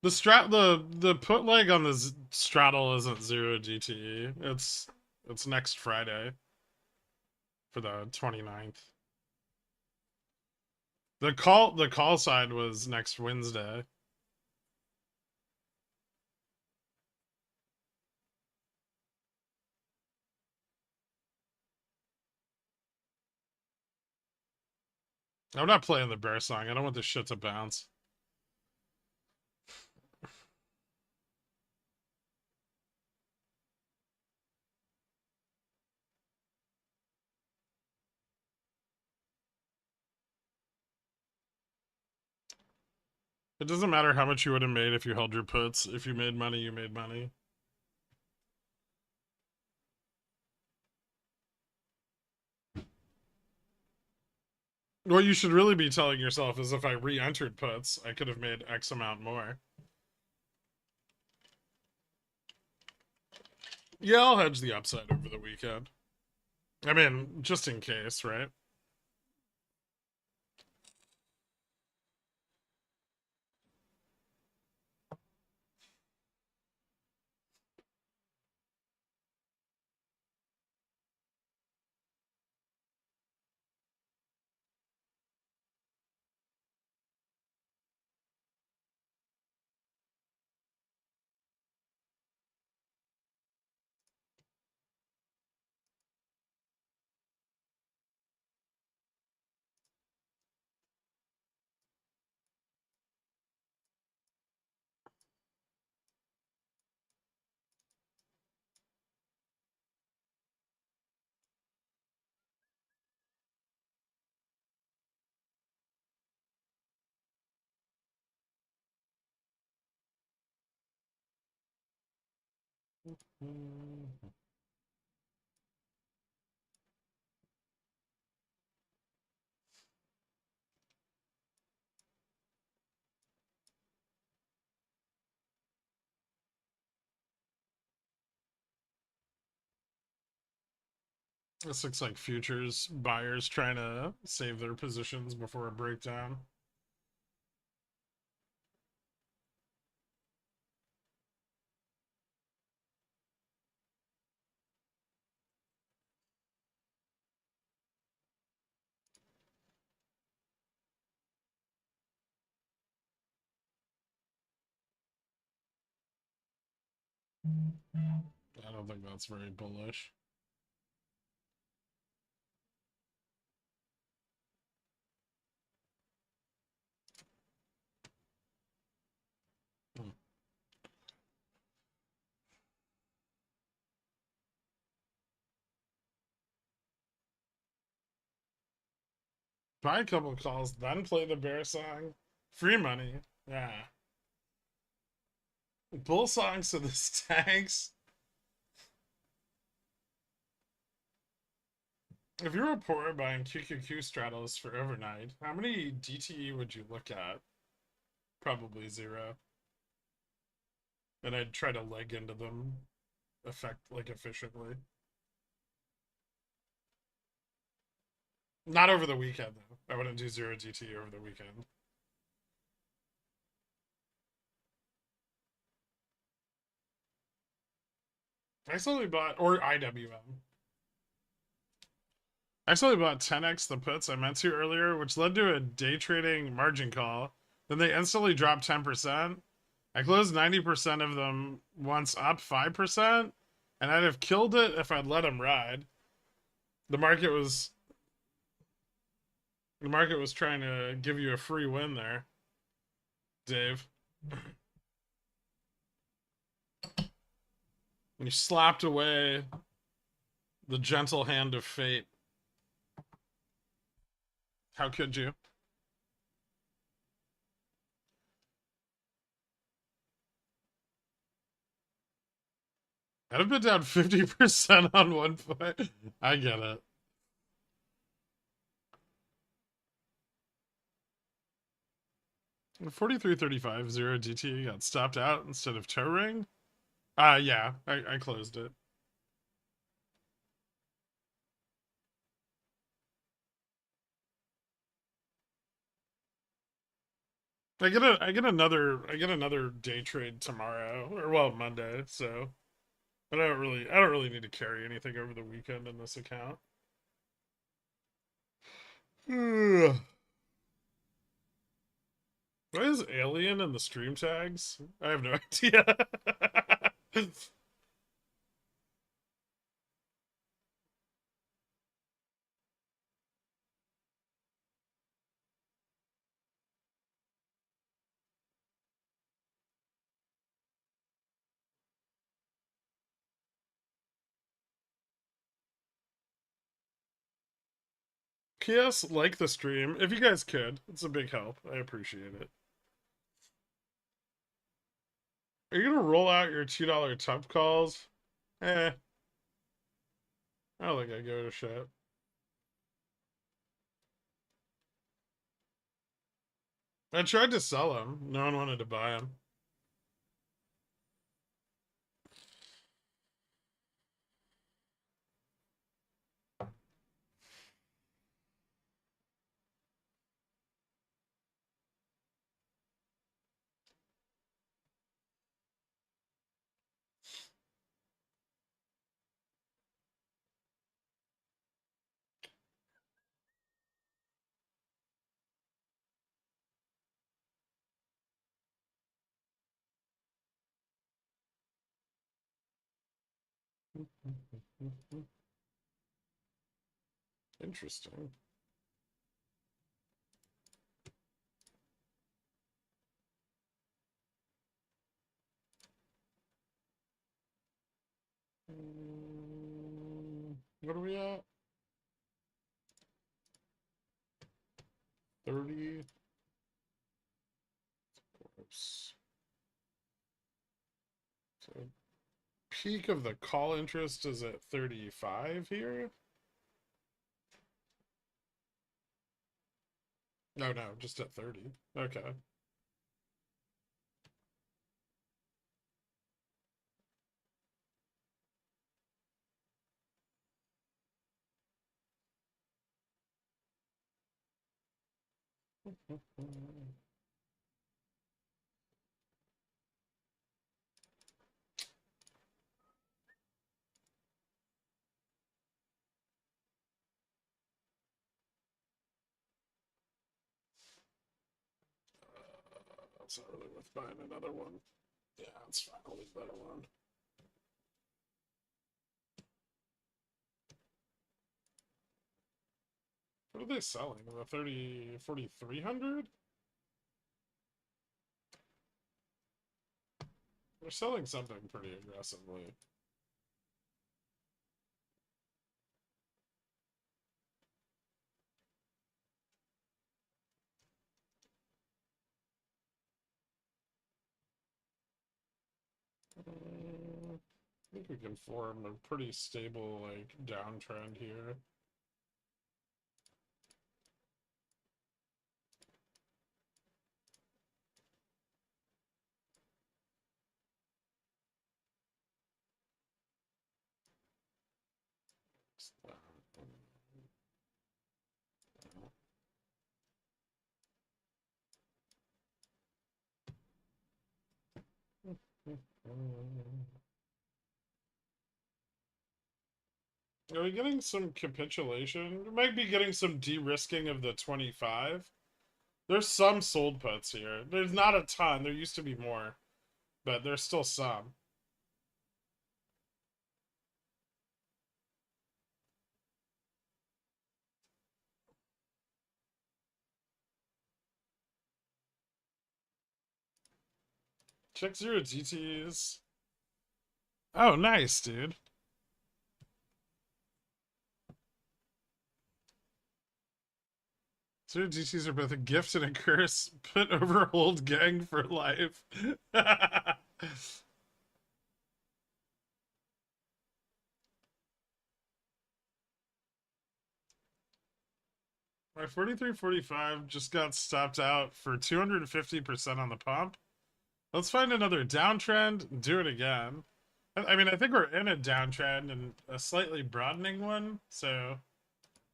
The put leg on the straddle isn't 0 GTE. It's next Friday for the 29th. The call side was next Wednesday. I'm not playing the bear song. I don't want this shit to bounce. It doesn't matter how much you would have made if you held your puts. If you made money, you made money. What you should really be telling yourself is if I re-entered puts, I could have made X amount more. Yeah, I'll hedge the upside over the weekend. I mean, just in case, right? This looks like futures buyers trying to save their positions before a breakdown. I don't think that's very bullish. Buy a couple calls, then play the bear song. Free money. Yeah. Bull songs to the stacks. If you were poor buying QQQ straddles for overnight, how many DTE would you look at? Probably 0. And I'd try to leg into them efficiently. Not over the weekend though. I wouldn't do 0 DTE over the weekend. I slowly bought, or IWM. I slowly bought 10x the puts I meant to earlier, which led to a day trading margin call. Then they instantly dropped 10%. I closed 90% of them once up 5%, and I'd have killed it if I'd let them ride. The market was trying to give you a free win there, Dave. You slapped away the gentle hand of fate. How could you? I'd have been down 50% on one point. I get it. $43.35 0 DT got stopped out instead of toe ring. Yeah, I closed it. I get another day trade tomorrow, or well, Monday, so but I don't really need to carry anything over the weekend in this account. What is alien in the stream tags? I have no idea. PS, like the stream. If you guys could, it's a big help. I appreciate it. Are you gonna roll out your $2 tub calls? I don't think I give it a shot. I tried to sell them. No one wanted to buy them. Interesting. What are we at? 30. Oops. So peak of the call interest is at 35 here. No, no, just at 30. Okay. That's not really worth buying another one. Yeah, it's fine. I'll leave that alone. What are they selling? The 4,300? They're selling something pretty aggressively. I think we can form a pretty stable, like, downtrend here. Are we getting some capitulation? We might be getting some de-risking of the 25. There's some sold puts here. There's not a ton. There used to be more, but there's still some. Check zero GTs. Oh, nice, dude. Zero GTs are both a gift and a curse. Put over old gang for life. My 43.45 just got stopped out for 250% on the pump. Let's find another downtrend and do it again. I mean, I think we're in a downtrend and a slightly broadening one, so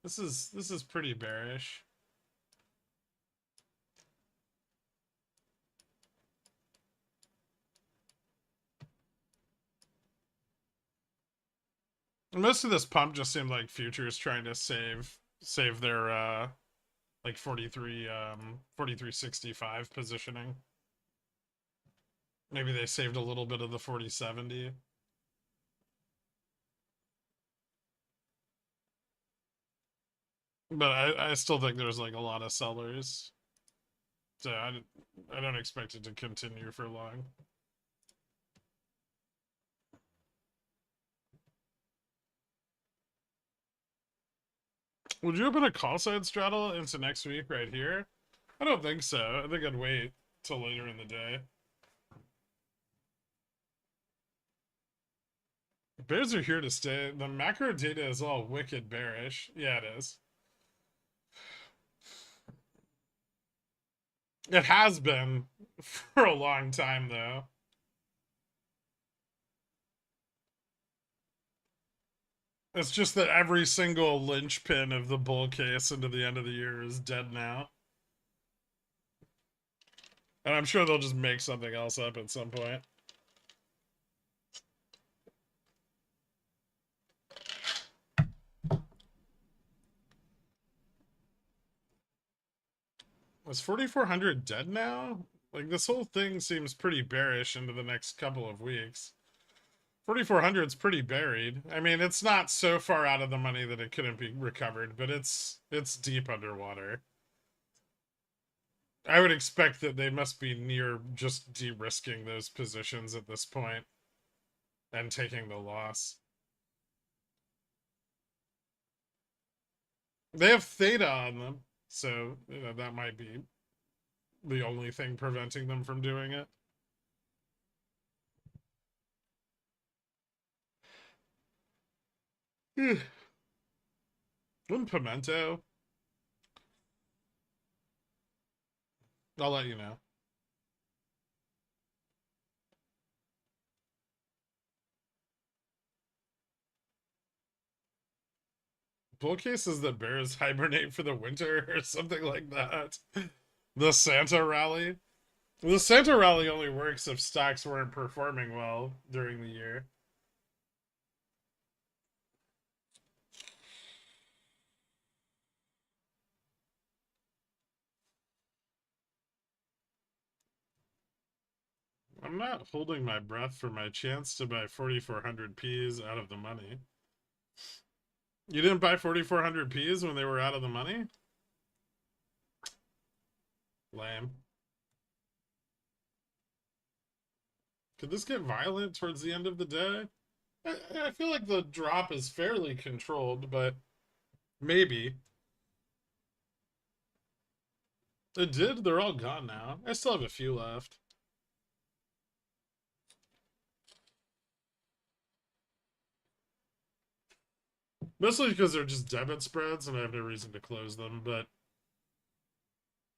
this is pretty bearish. Most of this pump just seemed like futures trying to save their like 4365 positioning. Maybe they saved a little bit of the 4070. But I still think there's like a lot of sellers. So I don't expect it to continue for long. Would you open a call side straddle into next week right here? I don't think so. I think I'd wait till later in the day. Bears are here to stay. The macro data is all wicked bearish. Yeah, it is. It has been for a long time, though. It's just that every single linchpin of the bull case into the end of the year is dead now. And I'm sure they'll just make something else up at some point. Is 4,400 dead now? Like, this whole thing seems pretty bearish into the next couple of weeks. 4,400 is pretty buried. I mean, it's not so far out of the money that it couldn't be recovered, but it's deep underwater. I would expect that they must be near just de-risking those positions at this point and taking the loss. They have theta on them, so you know that might be the only thing preventing them from doing it. One pimento. I'll let you know. Bull cases that bears hibernate for the winter or something like that. The Santa rally. The Santa rally only works if stocks weren't performing well during the year. I'm not holding my breath for my chance to buy 4,400 Ps out of the money. You didn't buy 4,400 Ps when they were out of the money? Lame. Could this get violent towards the end of the day? I feel like the drop is fairly controlled, but maybe. It did? They're all gone now. I still have a few left. Mostly because they're just debit spreads and I have no reason to close them, but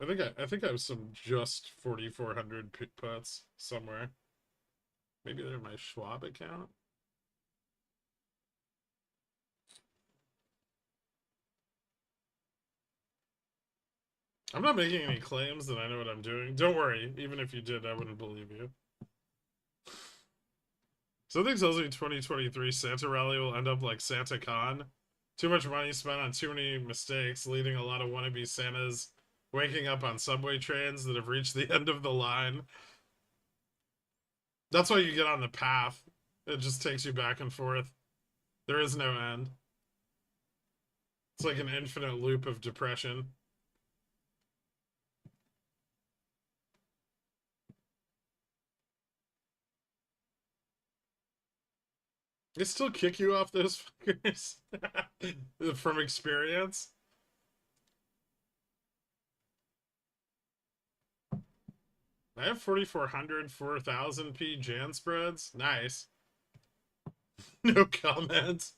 I think I have some just 4,400 puts somewhere. Maybe they're my Schwab account. I'm not making any claims that I know what I'm doing. Don't worry. Even if you did, I wouldn't believe you. Something tells me 2023 Santa Rally will end up like Santa Con. Too much money spent on too many mistakes, leading a lot of wannabe Santas waking up on subway trains that have reached the end of the line. That's why you get on the path. It just takes you back and forth. There is no end. It's like an infinite loop of depression. They still kick you off those fuckers from experience. I have 4,400, 4,000 P Jan spreads. Nice. No comment.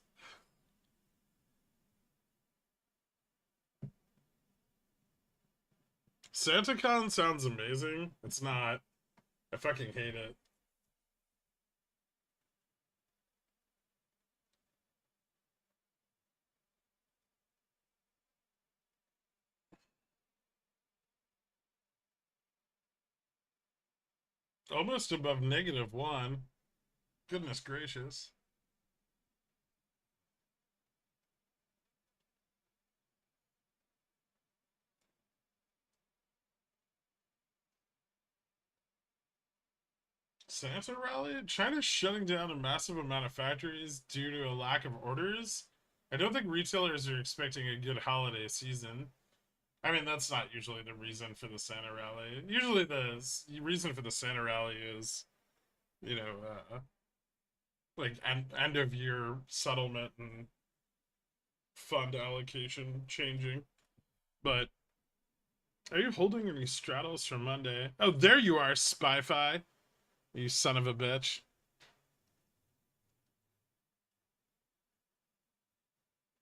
SantaCon sounds amazing. It's not. I fucking hate it. Almost above -1. Goodness gracious. Santa rally? China's shutting down a massive amount of factories due to a lack of orders. I don't think retailers are expecting a good holiday season. I mean, that's not usually the reason for the Santa rally. Usually the reason for the Santa rally is, you know, like end of year settlement and fund allocation changing. But are you holding any straddles for Monday? Oh, there you are, Spy-Fi. You son of a bitch.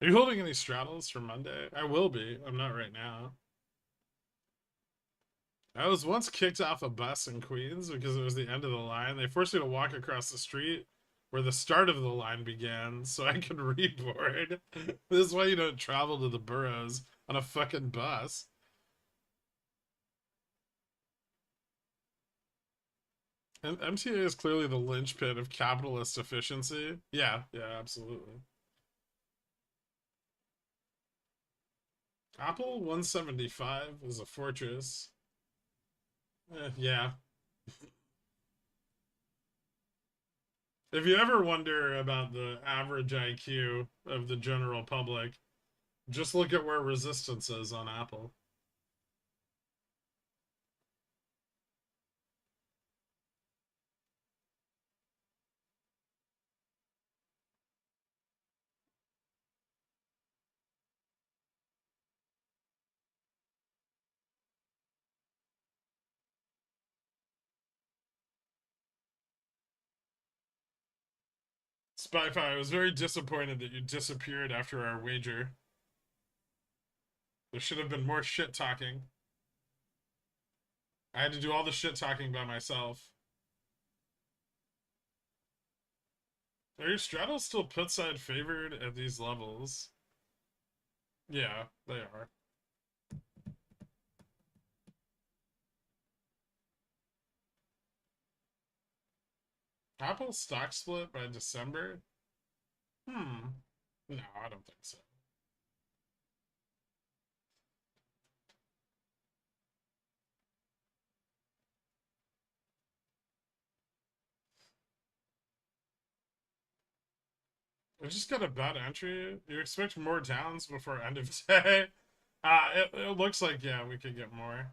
Are you holding any straddles for Monday? I will be. I'm not right now. I was once kicked off a bus in Queens because it was the end of the line. They forced me to walk across the street where the start of the line began so I could reboard. This is why you don't travel to the boroughs on a fucking bus. And MTA is clearly the linchpin of capitalist efficiency. Yeah, absolutely. Apple 175 is a fortress. Yeah. If you ever wonder about the average IQ of the general public, just look at where resistance is on Apple. Spy-Fi, I was very disappointed that you disappeared after our wager. There should have been more shit talking. I had to do all the shit talking by myself. Are your straddles still put side favored at these levels? Yeah, they are. Apple stock split by December? No, I don't think so. I just got a bad entry. You expect more downs before end of day? It looks like, yeah, we could get more.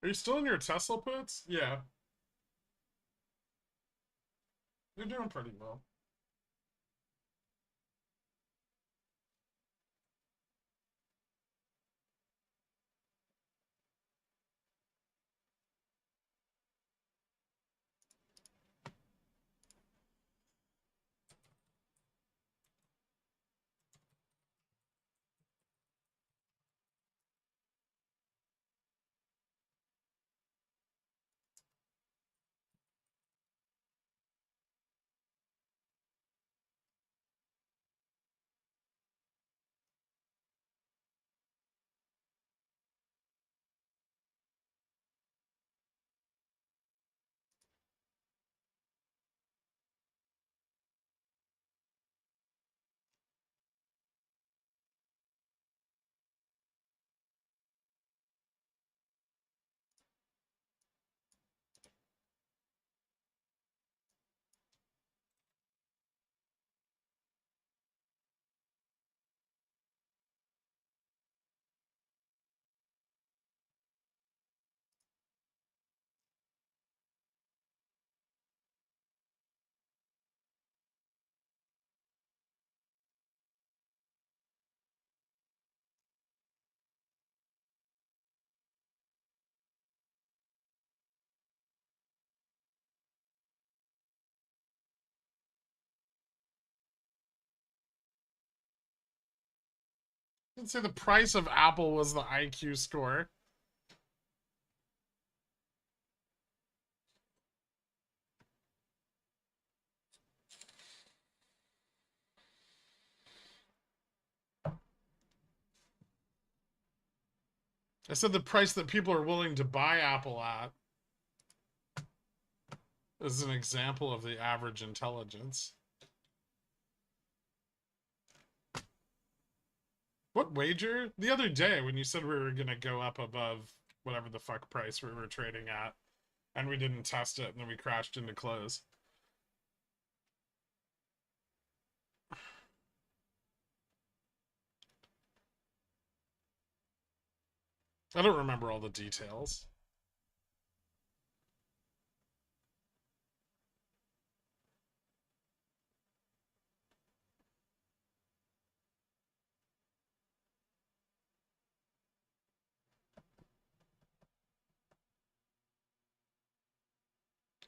Are you still in your Tesla puts? Yeah. You're doing pretty well. I'd say the price of Apple was the IQ score. I said the price that people are willing to buy Apple at is an example of the average intelligence. What wager? The other day when you said we were going to go up above whatever the fuck price we were trading at, and we didn't test it, and then we crashed into close. I don't remember all the details.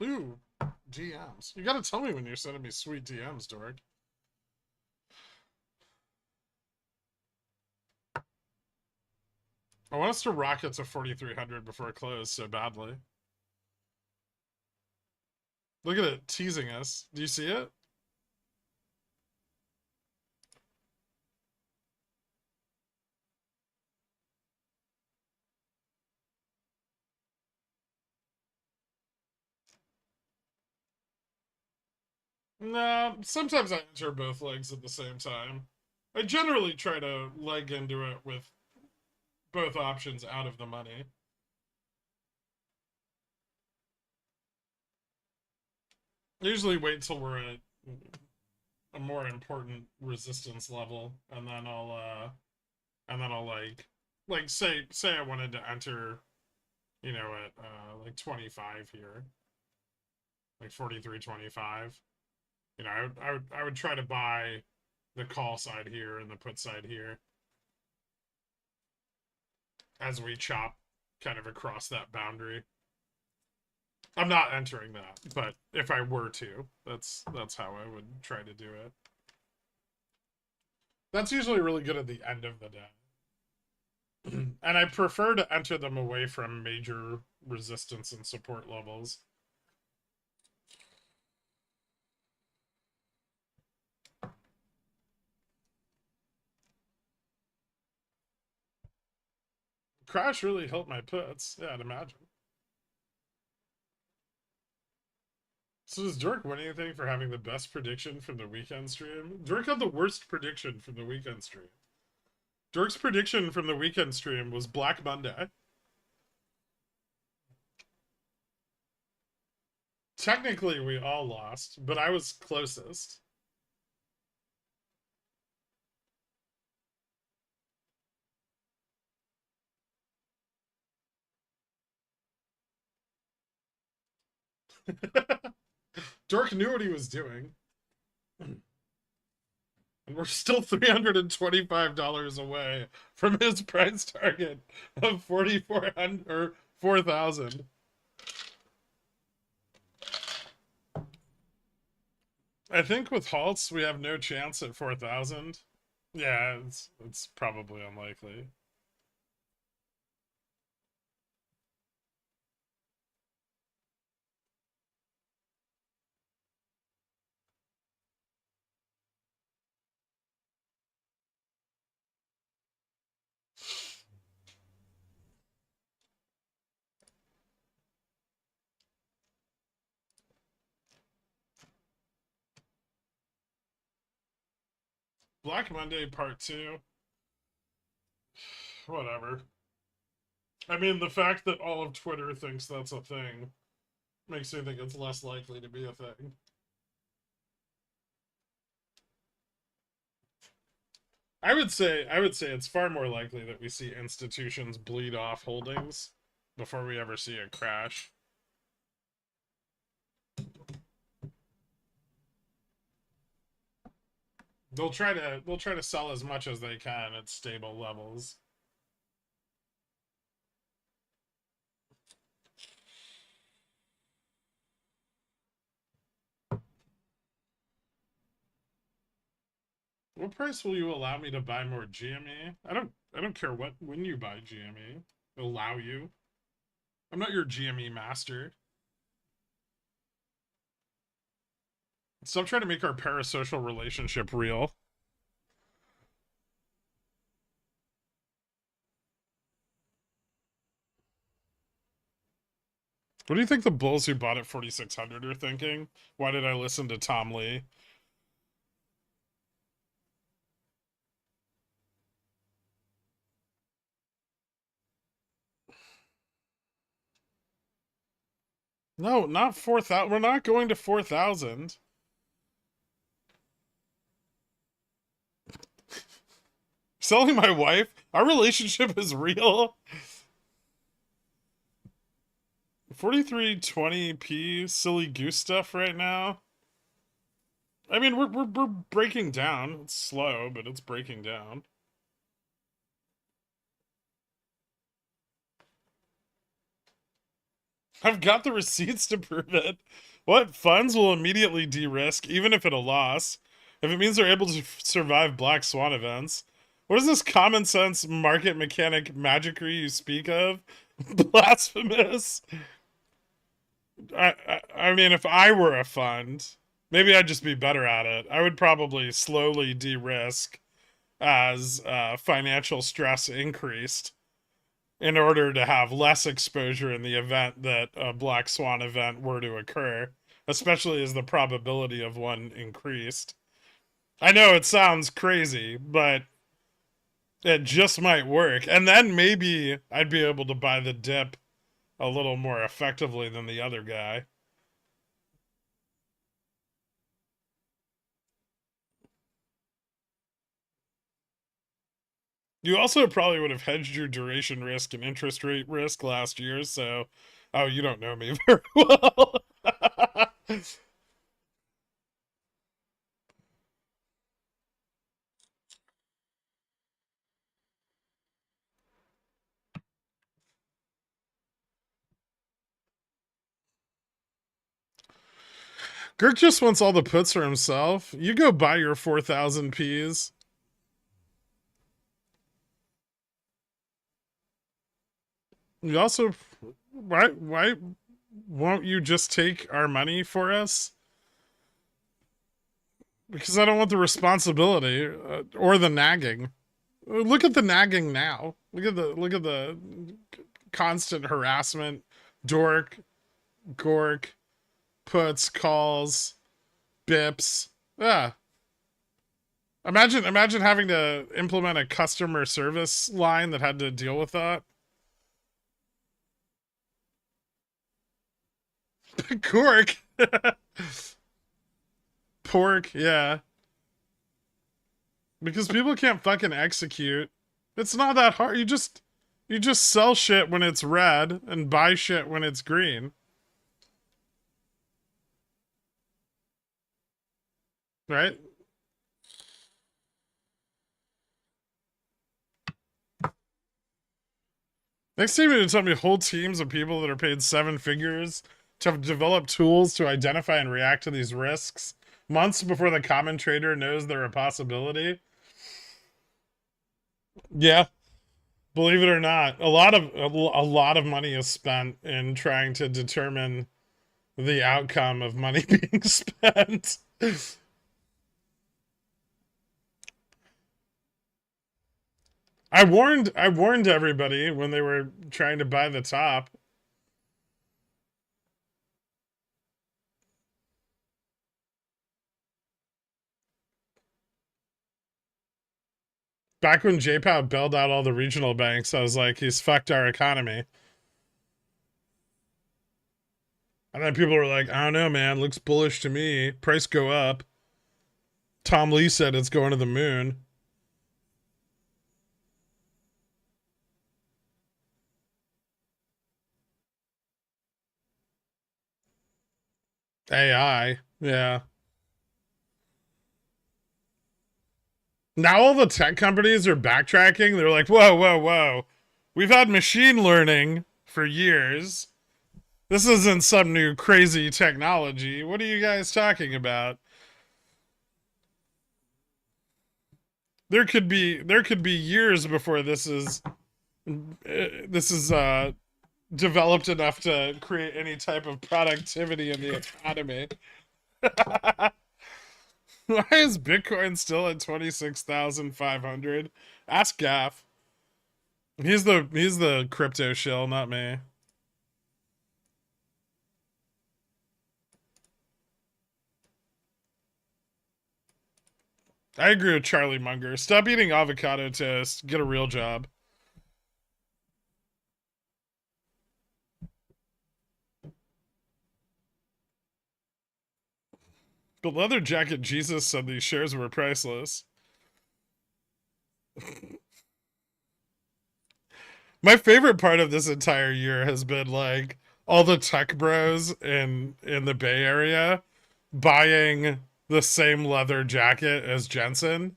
Ooh, DMs. You gotta tell me when you're sending me sweet DMs, Dork. I want us to rocket to 4,300 before it closes so badly. Look at it teasing us. Do you see it? Nah, sometimes I enter both legs at the same time. I generally try to leg into it with both options out of the money. I usually wait till we're at a more important resistance level, and then I'll like say I wanted to enter you know, at like 25 here, like 43.25. You know, I would try to buy the call side here and the put side here as we chop kind of across that boundary. I'm not entering that, but if I were to, that's how I would try to do it. That's usually really good at the end of the day. And I prefer to enter them away from major resistance and support levels. Crash really helped my puts. Yeah, I'd imagine. So does Dirk win anything for having the best prediction from the weekend stream? Dirk had the worst prediction from the weekend stream. Dirk's prediction from the weekend stream was Black Monday. Technically, we all lost, but I was closest. Dirk knew what he was doing. And we're still $325 away from his price target of 4,400 or 4,000. I think with halts we have no chance at 4,000. Yeah, it's probably unlikely. Black Monday Part 2. Whatever. I mean, the fact that all of Twitter thinks that's a thing makes me think it's less likely to be a thing. I would say it's far more likely that we see institutions bleed off holdings before we ever see a crash. They'll try to sell as much as they can at stable levels. What price will you allow me to buy more GME? I don't care when you buy GME. Allow you. I'm not your GME master. Stop trying to make our parasocial relationship real. What do you think the bulls who bought at 4,600 are thinking? Why did I listen to Tom Lee? No, not 4,000. We're not going to 4,000. Selling my wife? Our relationship is real. 4320p silly goose stuff right now. I mean, we're breaking down. It's slow, but it's breaking down. I've got the receipts to prove it. What? Funds will immediately de-risk, even if at a loss, if it means they're able to survive black swan events. What is this common sense market mechanic magicry you speak of? Blasphemous. I mean, if I were a fund, maybe I'd just be better at it. I would probably slowly de-risk as financial stress increased in order to have less exposure in the event that a black swan event were to occur, especially as the probability of one increased. I know it sounds crazy, but it just might work. And then maybe I'd be able to buy the dip a little more effectively than the other guy. You also probably would have hedged your duration risk and interest rate risk last year, so oh, you don't know me very well. Girk just wants all the puts for himself. You go buy your 4,000 Ps. You also, why won't you just take our money for us? Because I don't want the responsibility or the nagging. Look at the nagging now. Look at the constant harassment. Dork, Gork, puts, calls, bips. Yeah. Imagine having to implement a customer service line that had to deal with that. Cork. Pork, yeah. Because people can't fucking execute. It's not that hard. You just sell shit when it's red and buy shit when it's green. Right? Next time you tell me whole teams of people that are paid 7 figures to develop tools to identify and react to these risks months before the common trader knows they're a possibility. Yeah, believe it or not, a lot of money is spent in trying to determine the outcome of money being spent. I warned everybody when they were trying to buy the top. Back when JPOW bailed out all the regional banks, I was like, he's fucked our economy. And then people were like, I don't know, man, looks bullish to me. Price go up. Tom Lee said it's going to the moon. AI, yeah. Now all the tech companies are backtracking. They're like, whoa, whoa, whoa. We've had machine learning for years. This isn't some new crazy technology. What are you guys talking about? There could be years before this is developed enough to create any type of productivity in the economy. Why is Bitcoin still at 26,500? Ask Gaff. He's the crypto shill, not me. I agree with Charlie Munger. Stop eating avocado toast. Get a real job. But Leather Jacket Jesus said these shares were priceless. My favorite part of this entire year has been like all the tech bros in the Bay Area buying the same leather jacket as Jensen.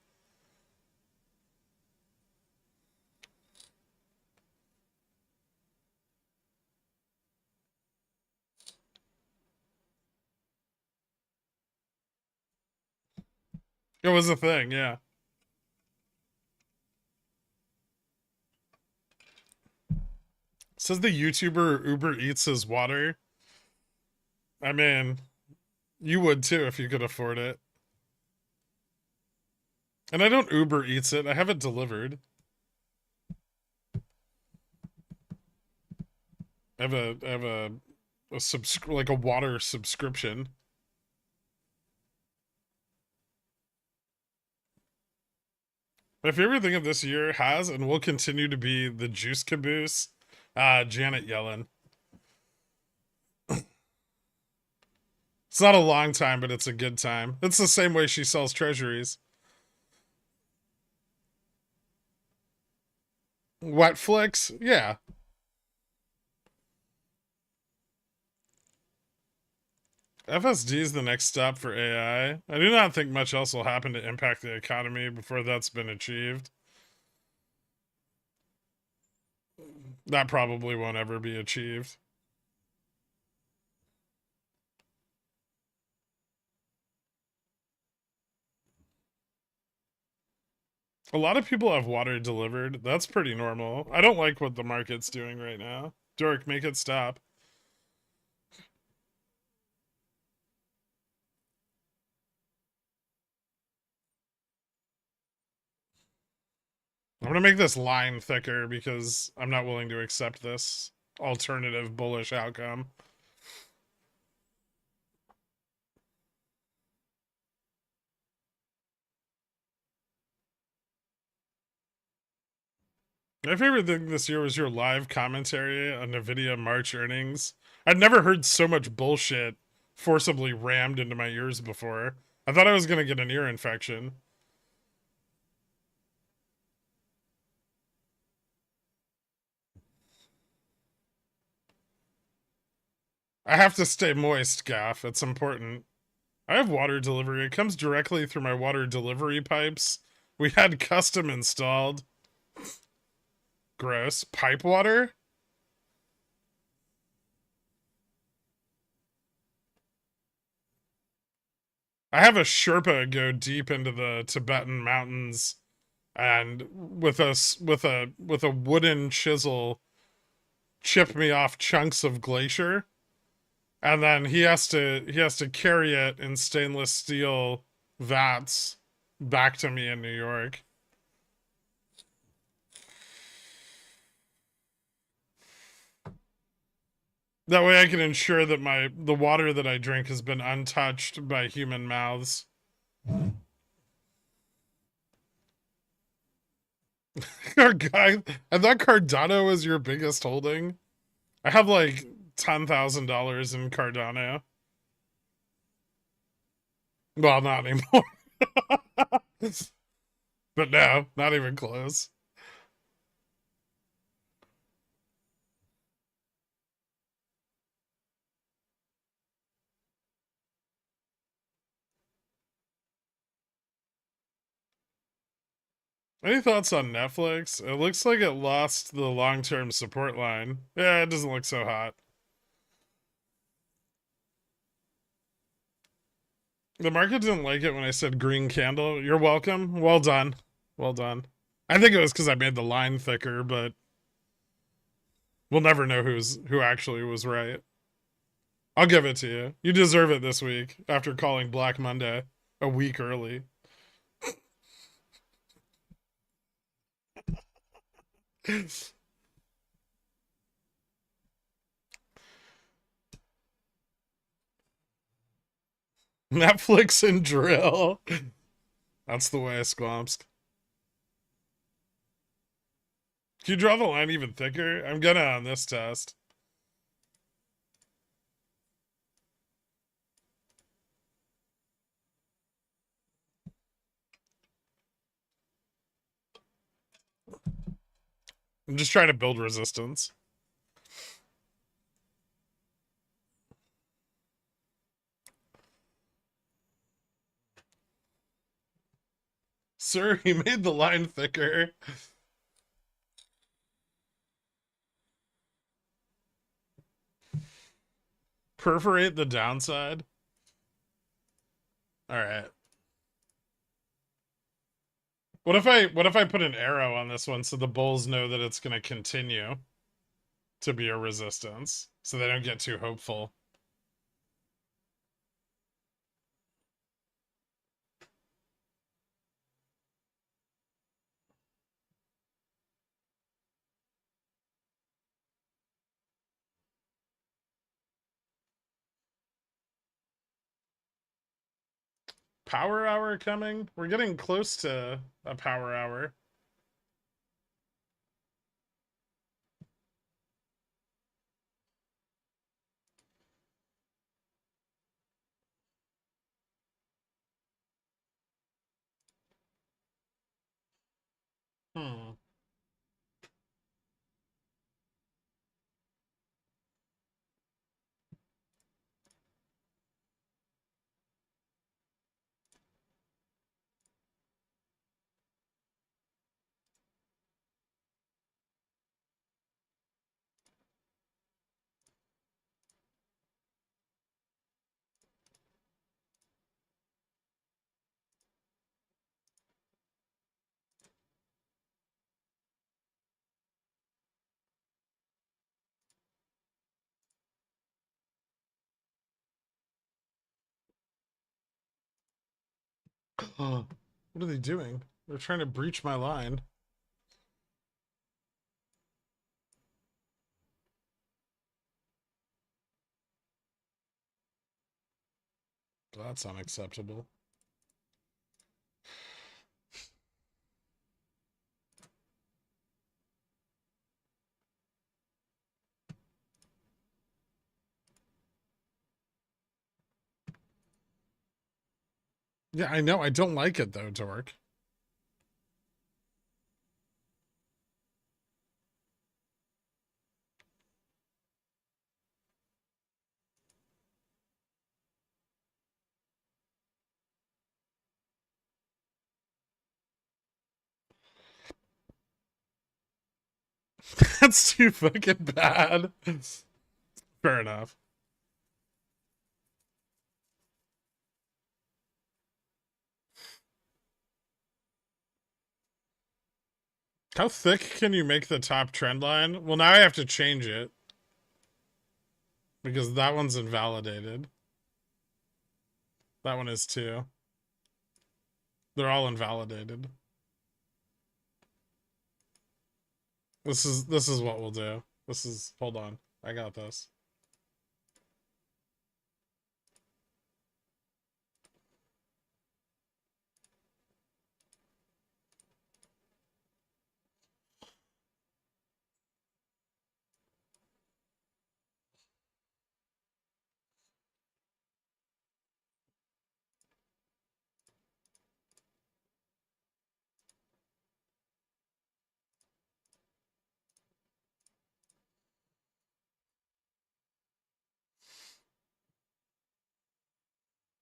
It was a thing, yeah. Says the YouTuber Uber Eats his water. I mean, you would too if you could afford it. And I don't Uber Eats it. I have it delivered. I have a like a water subscription. My favorite thing of this year has and will continue to be the juice caboose. Janet Yellen. It's not a long time, but it's a good time. It's the same way she sells treasuries. Wetflix, yeah. FSD is the next stop for AI. I do not think much else will happen to impact the economy before that's been achieved. That probably won't ever be achieved. A lot of people have water delivered. That's pretty normal. I don't like what the market's doing right now. Dork, make it stop. I'm gonna make this line thicker because I'm not willing to accept this alternative bullish outcome. My favorite thing this year was your live commentary on NVIDIA March earnings. I'd never heard so much bullshit forcibly rammed into my ears before. I thought I was gonna get an ear infection. I have to stay moist, Gaff. It's important. I have water delivery. It comes directly through my water delivery pipes. We had custom installed. Gross. Pipe water? I have a Sherpa go deep into the Tibetan mountains and with a wooden chisel chip me off chunks of glacier, and then he has to carry it in stainless steel vats back to me in New York. That way I can ensure that the water that I drink has been untouched by human mouths. Guy, and that Cardano is your biggest holding? I have like $10,000 in Cardano. Well, not anymore. But no, not even close. Any thoughts on Netflix? It looks like it lost the long term support line. Yeah, it doesn't look so hot. The market didn't like it when I said green candle. You're welcome. Well done. Well done. I think it was because I made the line thicker, but we'll never know who actually was right. I'll give it to you. You deserve it this week after calling Black Monday a week early. Netflix and drill. That's the way, Squamps. Can you draw the line even thicker? I'm gonna on this test. I'm just trying to build resistance. Sir, he made the line thicker. Perforate the downside. All right. What if I put an arrow on this one so the bulls know that it's going to continue to be a resistance so they don't get too hopeful? Power hour coming? We're getting close to a power hour. Hmm. What are they doing? They're trying to breach my line. That's unacceptable. Yeah, I know. I don't like it though, Torque. That's too fucking bad. Fair enough. How thick can you make the top trend line? Well, now I have to change it because that one's invalidated. That one is too. They're all invalidated. This is what we'll do. This is, hold on. I got this.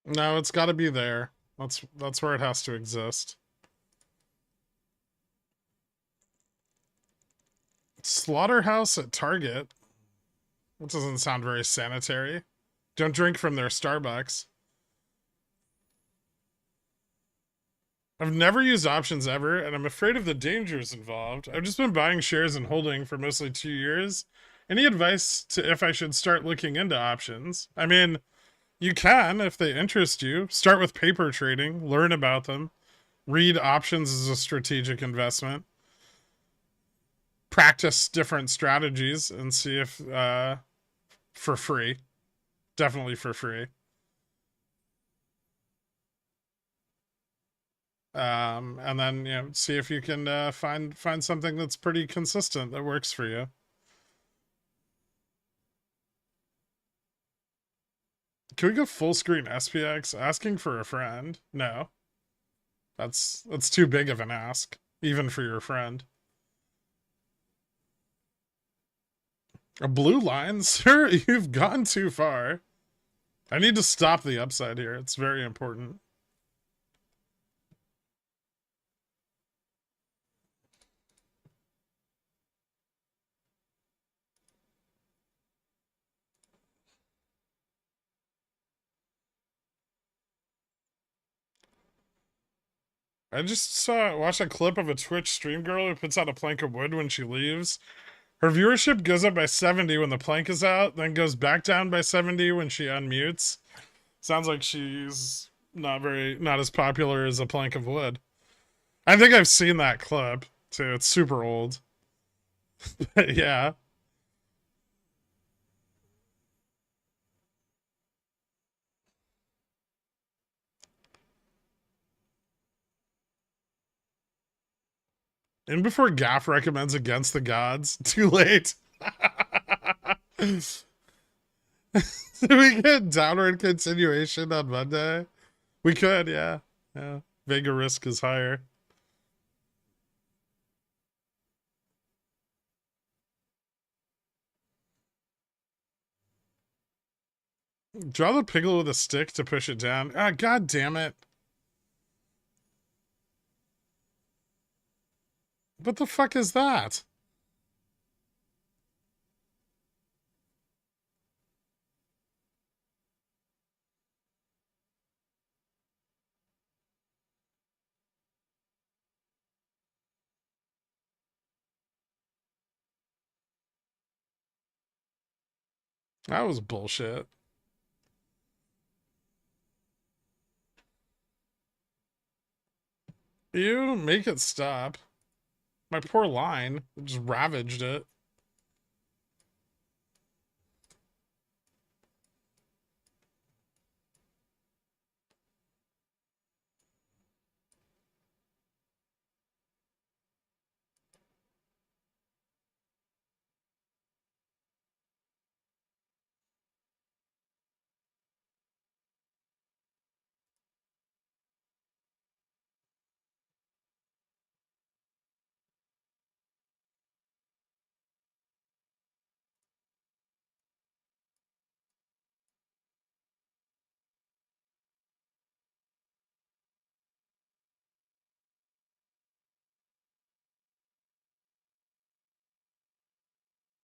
No, it's got to be there. That's where it has to exist. Slaughterhouse at Target. That doesn't sound very sanitary. Don't drink from their Starbucks. I've never used options ever, and I'm afraid of the dangers involved. I've just been buying shares and holding for mostly 2 years. Any advice to if I should start looking into options? I mean, you can if they interest you. Start with paper trading, learn about them, read options as a strategic investment, practice different strategies, and see if for free. Definitely for free. And then see if you can find something that's pretty consistent that works for you. Can we go full screen SPX? Asking for a friend? No, that's too big of an ask, even for your friend. A blue line, sir? You've gone too far. I need to stop the upside here. It's very important. I just watched a clip of a Twitch stream girl who puts out a plank of wood when she leaves. Her viewership goes up by 70 when the plank is out, then goes back down by 70 when she unmutes. Sounds like she's not as popular as a plank of wood. I think I've seen that clip too. It's super old. Yeah. And before Gaff recommends against the gods, too late. Did we get downward continuation on Monday? We could, yeah. Yeah. Vega risk is higher. Draw the piglet with a stick to push it down. Ah, god damn it. What the fuck is that? That was bullshit. You make it stop. My poor line just ravaged it.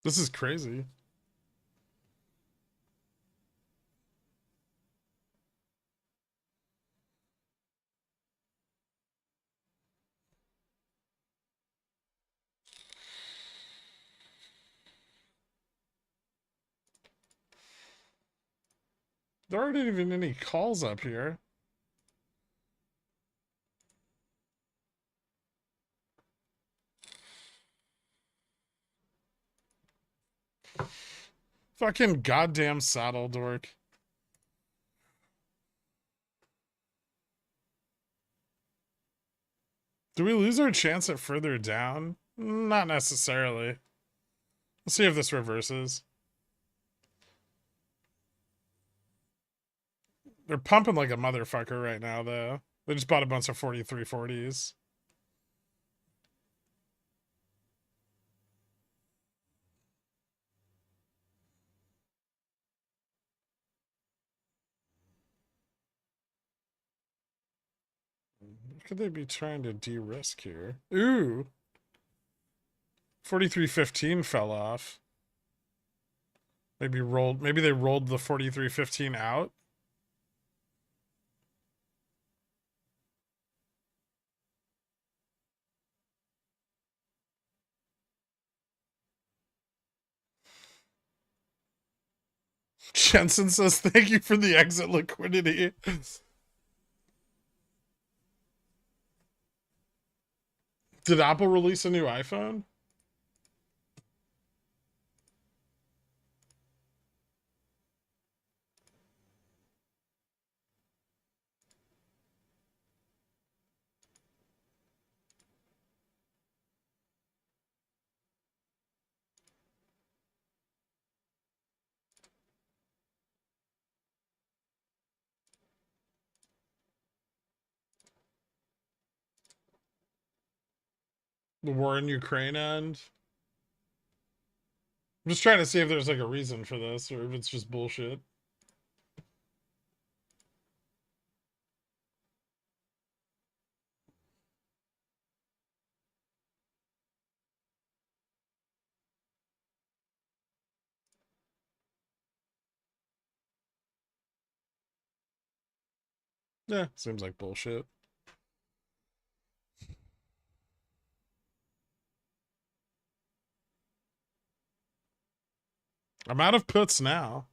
This is crazy. There aren't even any calls up here. Fucking goddamn saddle dork. Do we lose our chance at further down? Not necessarily. Let's see if this reverses. They're pumping like a motherfucker right now, though. They just bought a bunch of 4340s. What could they be trying to de-risk here? Ooh. 4315 fell off. Maybe they rolled the 4315 out. Jensen says thank you for the exit liquidity. Did Apple release a new iPhone? The war in Ukraine end? I'm just trying to see if there's like a reason for this or if it's just bullshit. Yeah, seems like bullshit. I'm out of puts now.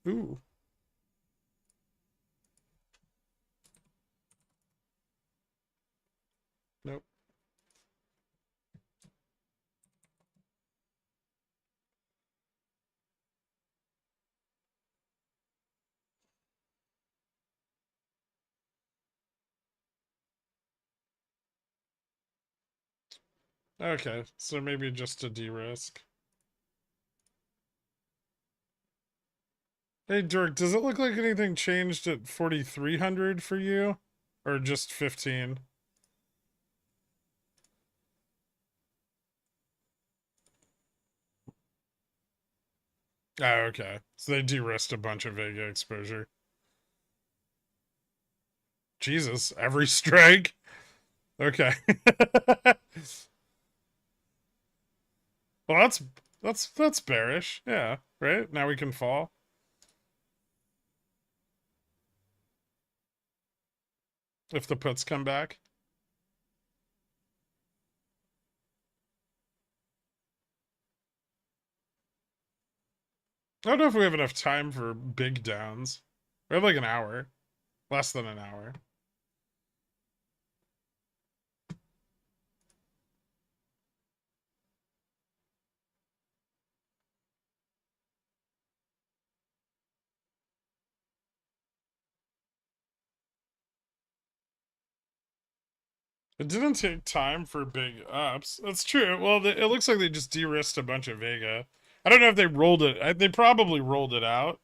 Ooh. Nope. Okay, so maybe just a de-risk. Hey, Dirk, does it look like anything changed at 4,300 for you? Or just 15? Oh, okay. So they de-risked a bunch of Vega exposure. Jesus, every strike? Okay. Well, that's bearish. Yeah, right? Now we can fall. If the puts come back. I don't know if we have enough time for big downs. We have like an hour. Less than an hour. It didn't take time for big ups. That's true. Well, it looks like they just de-risked a bunch of Vega. I don't know if they rolled it. They probably rolled it out.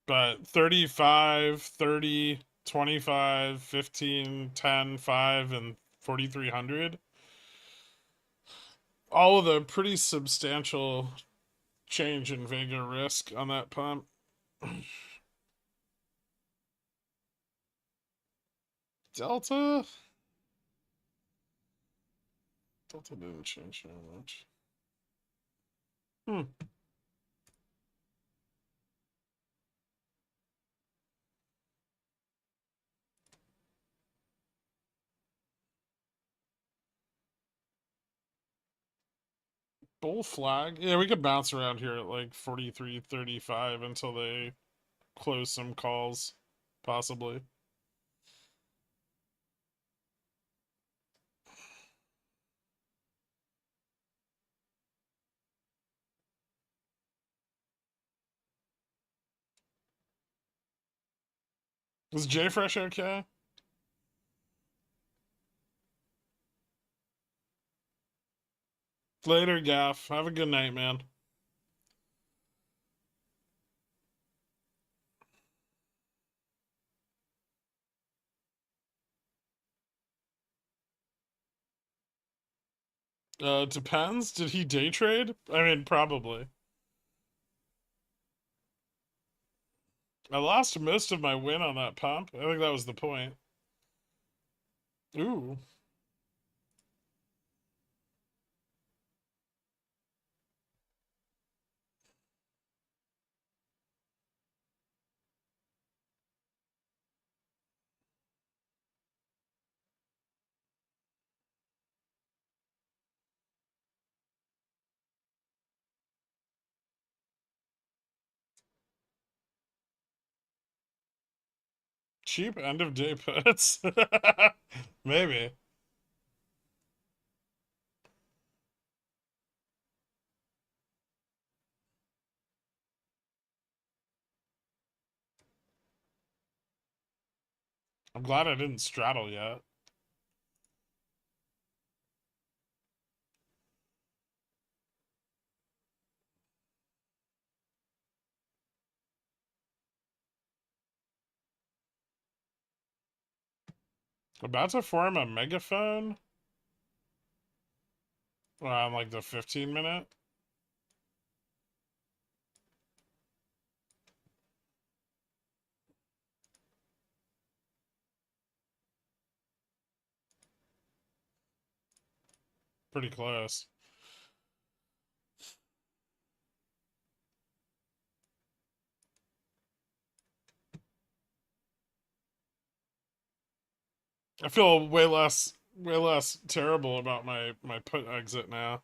But 35, 30, 25, 15, 10, 5, and 4,300. All of the pretty substantial change in Vega risk on that pump. Delta? Delta didn't change very much. Hmm. Bull flag? Yeah, we could bounce around here at like 43, 35 until they close some calls, possibly. Is JFresh okay? Later, Gaff. Have a good night, man. Depends. Did he day trade? I mean, probably. I lost most of my win on that pump. I think that was the point. Ooh. Cheap end of day puts. Maybe. I'm glad I didn't straddle yet. About to form a megaphone? On like the 15-minute? Pretty close. I feel way less terrible about my put exit now.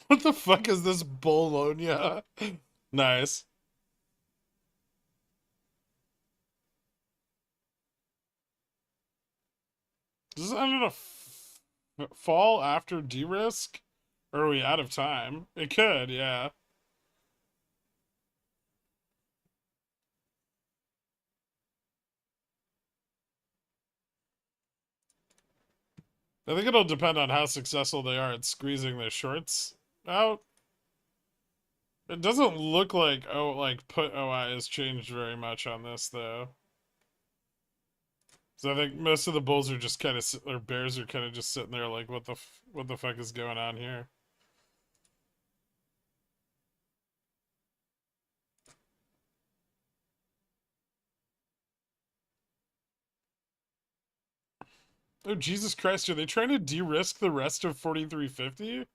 What the fuck is this Bologna? Nice. Does this end in a fall after de-risk? Or are we out of time? It could, yeah. I think it'll depend on how successful they are at squeezing the shorts out. It doesn't look like put OI has changed very much on this though. So I think most of the bulls are just kind of or bears are kind of just sitting there like what the fuck is going on here? Oh Jesus Christ, are they trying to de-risk the rest of 4350?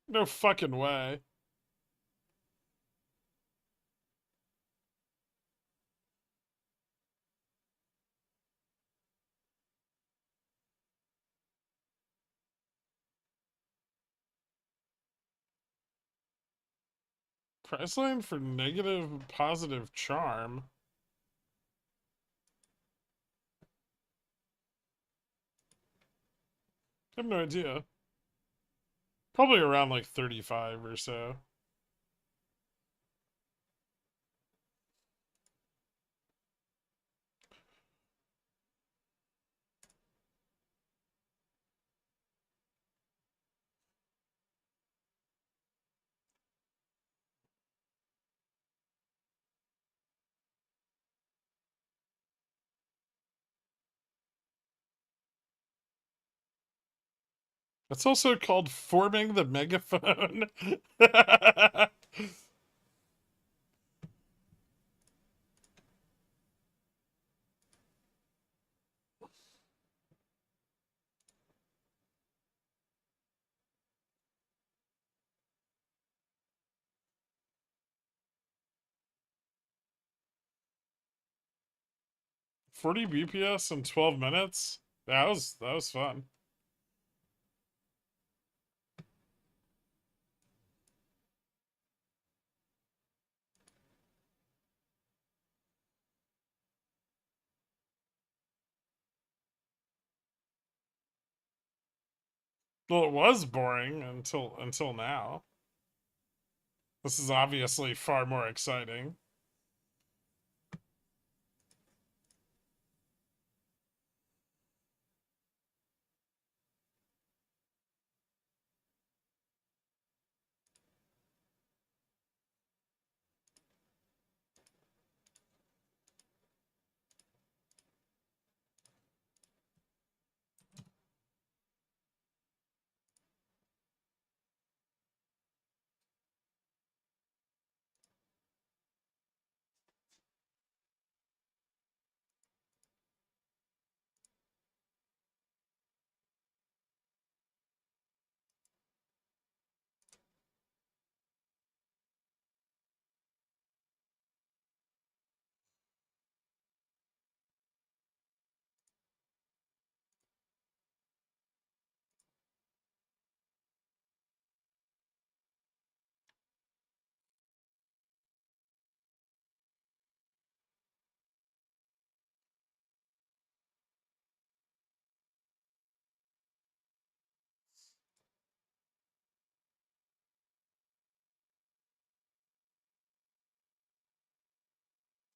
No fucking way. Price line for negative positive charm. I have no idea. Probably around like 35 or so. That's also called forming the megaphone. 40 BPS in 12 minutes. That was fun. Well, it was boring until now. This is obviously far more exciting.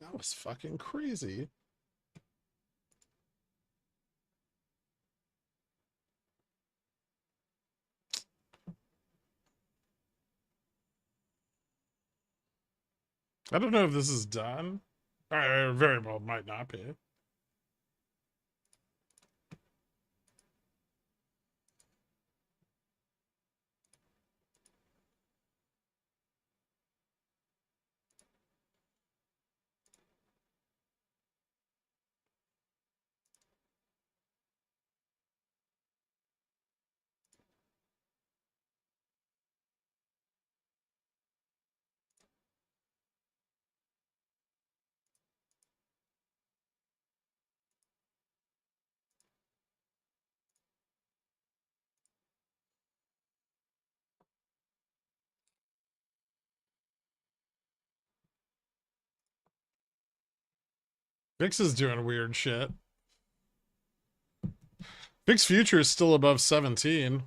That was fucking crazy. I don't know if this is done. Very well might not be. VIX is doing weird shit. VIX future is still above 17.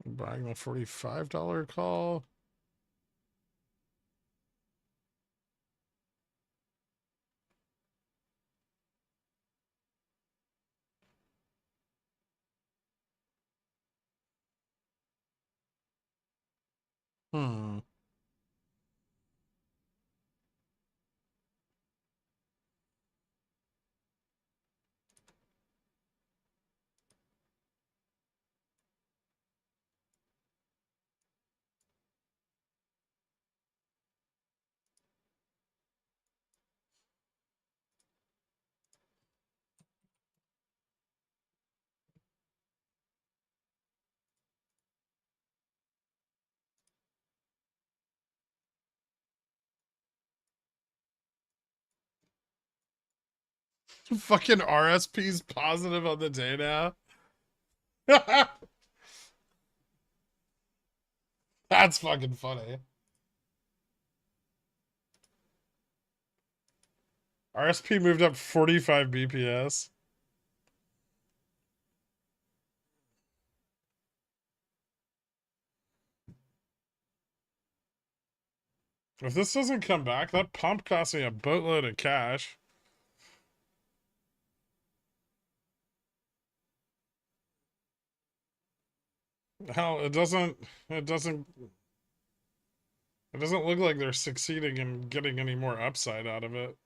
I'm buying the $45 call. Hmm. Fucking RSP's positive on the day now. That's fucking funny. RSP moved up 45 BPS. If this doesn't come back, that pump cost me a boatload of cash. Hell, it doesn't look like they're succeeding in getting any more upside out of it.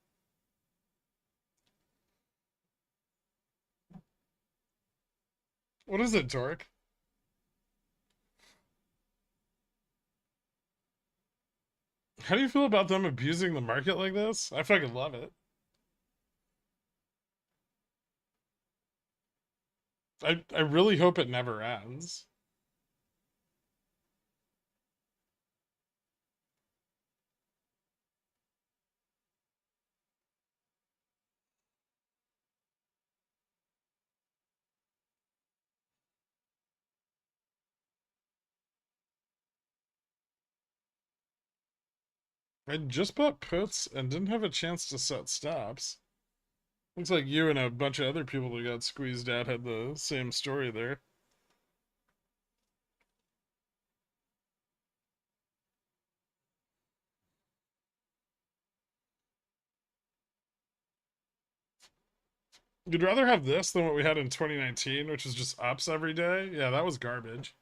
What is it, Torque? How do you feel about them abusing the market like this? I fucking love it. I really hope it never ends. I just bought puts and didn't have a chance to set stops. Looks like you and a bunch of other people that got squeezed out had the same story there. You'd rather have this than what we had in 2019, which is just ups every day? Yeah, that was garbage.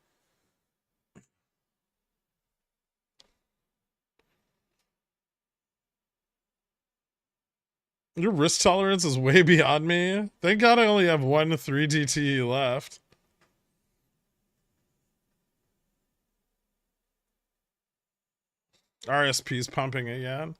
Your risk tolerance is way beyond me. Thank God I only have one 3DTE left. RSP's pumping again.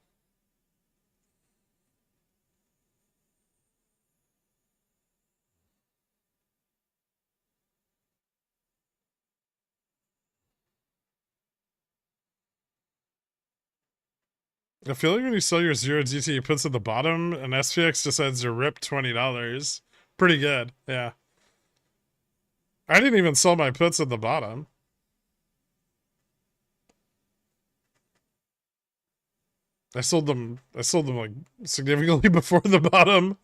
I feel like when you sell your 0DT, it puts at the bottom, and SPX decides to rip $20. Pretty good, yeah. I didn't even sell my puts at the bottom. I sold them like significantly before the bottom.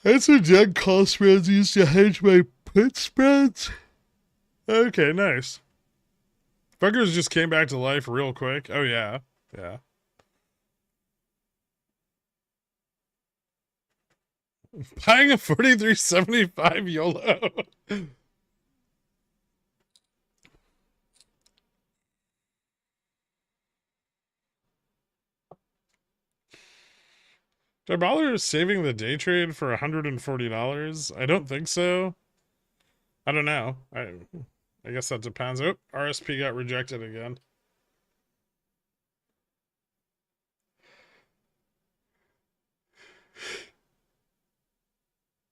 That's what Jack call spreads used to hedge my put spreads. Okay, nice. Fuckers just came back to life real quick. Oh yeah. Yeah. Buying a 43.75 YOLO. Do I bother saving the day trade for $140? I don't think so. I don't know. I guess that depends. Oh, RSP got rejected again.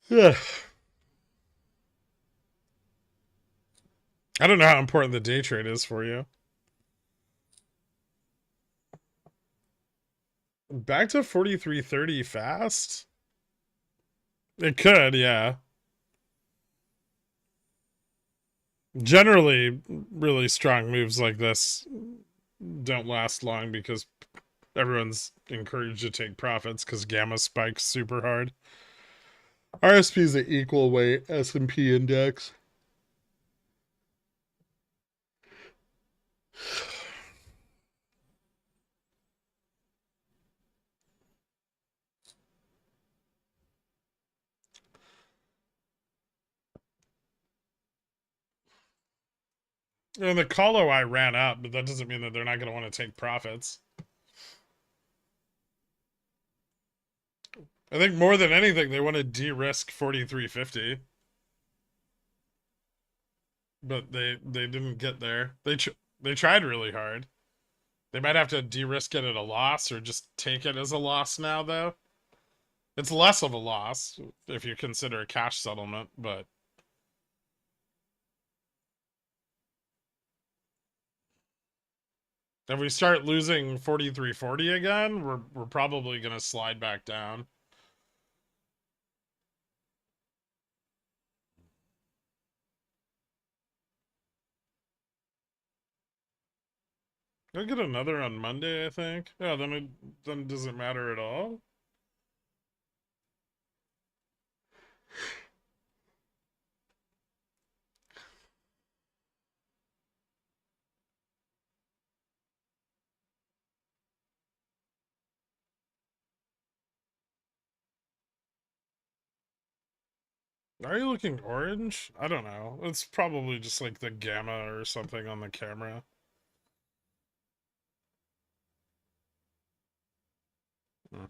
Yeah. I don't know how important the day trade is for you. Back to 43.30 fast? It could, yeah. Generally, really strong moves like this don't last long because everyone's encouraged to take profits because gamma spikes super hard. RSP is the equal weight S&P index. And the call OI ran up, but that doesn't mean that they're not going to want to take profits. I think more than anything, they want to de-risk 43.50. But they didn't get there. They tried really hard. They might have to de-risk it at a loss or just take it as a loss now, though. It's less of a loss if you consider a cash settlement, but If we start losing 4340 again, we're probably gonna slide back down. I'll get another on Monday, I think. Yeah, then it doesn't matter at all. Are you looking orange? I don't know. It's probably just like the gamma or something on the camera. Hmm.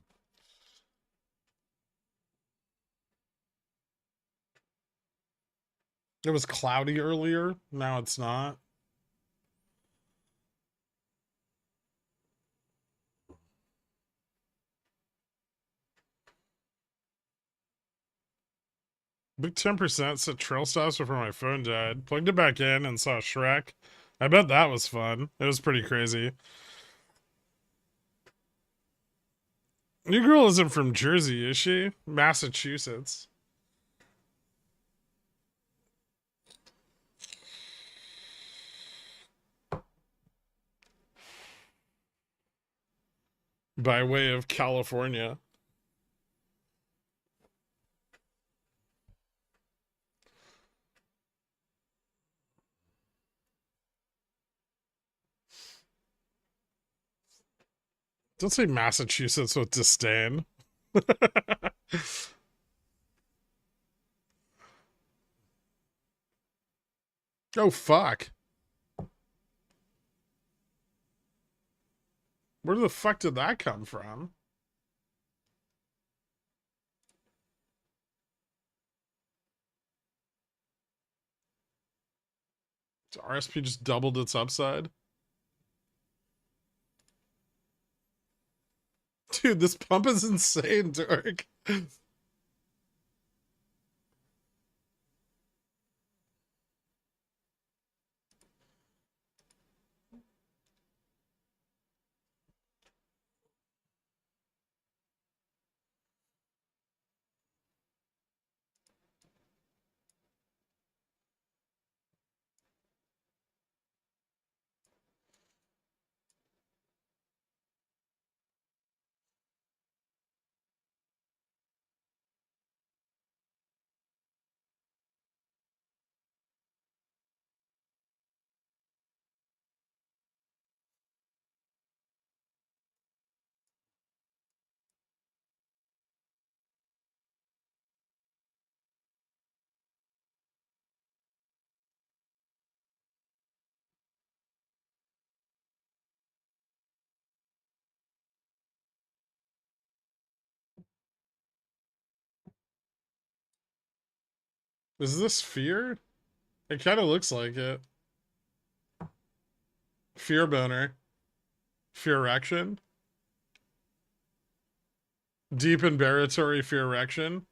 It was cloudy earlier. Now it's not. Big 10% set trail stops before my phone died. Plugged it back in and saw Shrek. I bet that was fun. It was pretty crazy. New girl isn't from Jersey, is she? Massachusetts. By way of California. Don't say Massachusetts with disdain. Oh, fuck. Where the fuck did that come from? RSP just doubled its upside. Dude, this pump is insane, Dork. Is this fear? It kind of looks like it. Fear boner. Fear erection. Deep and baratory fear erection.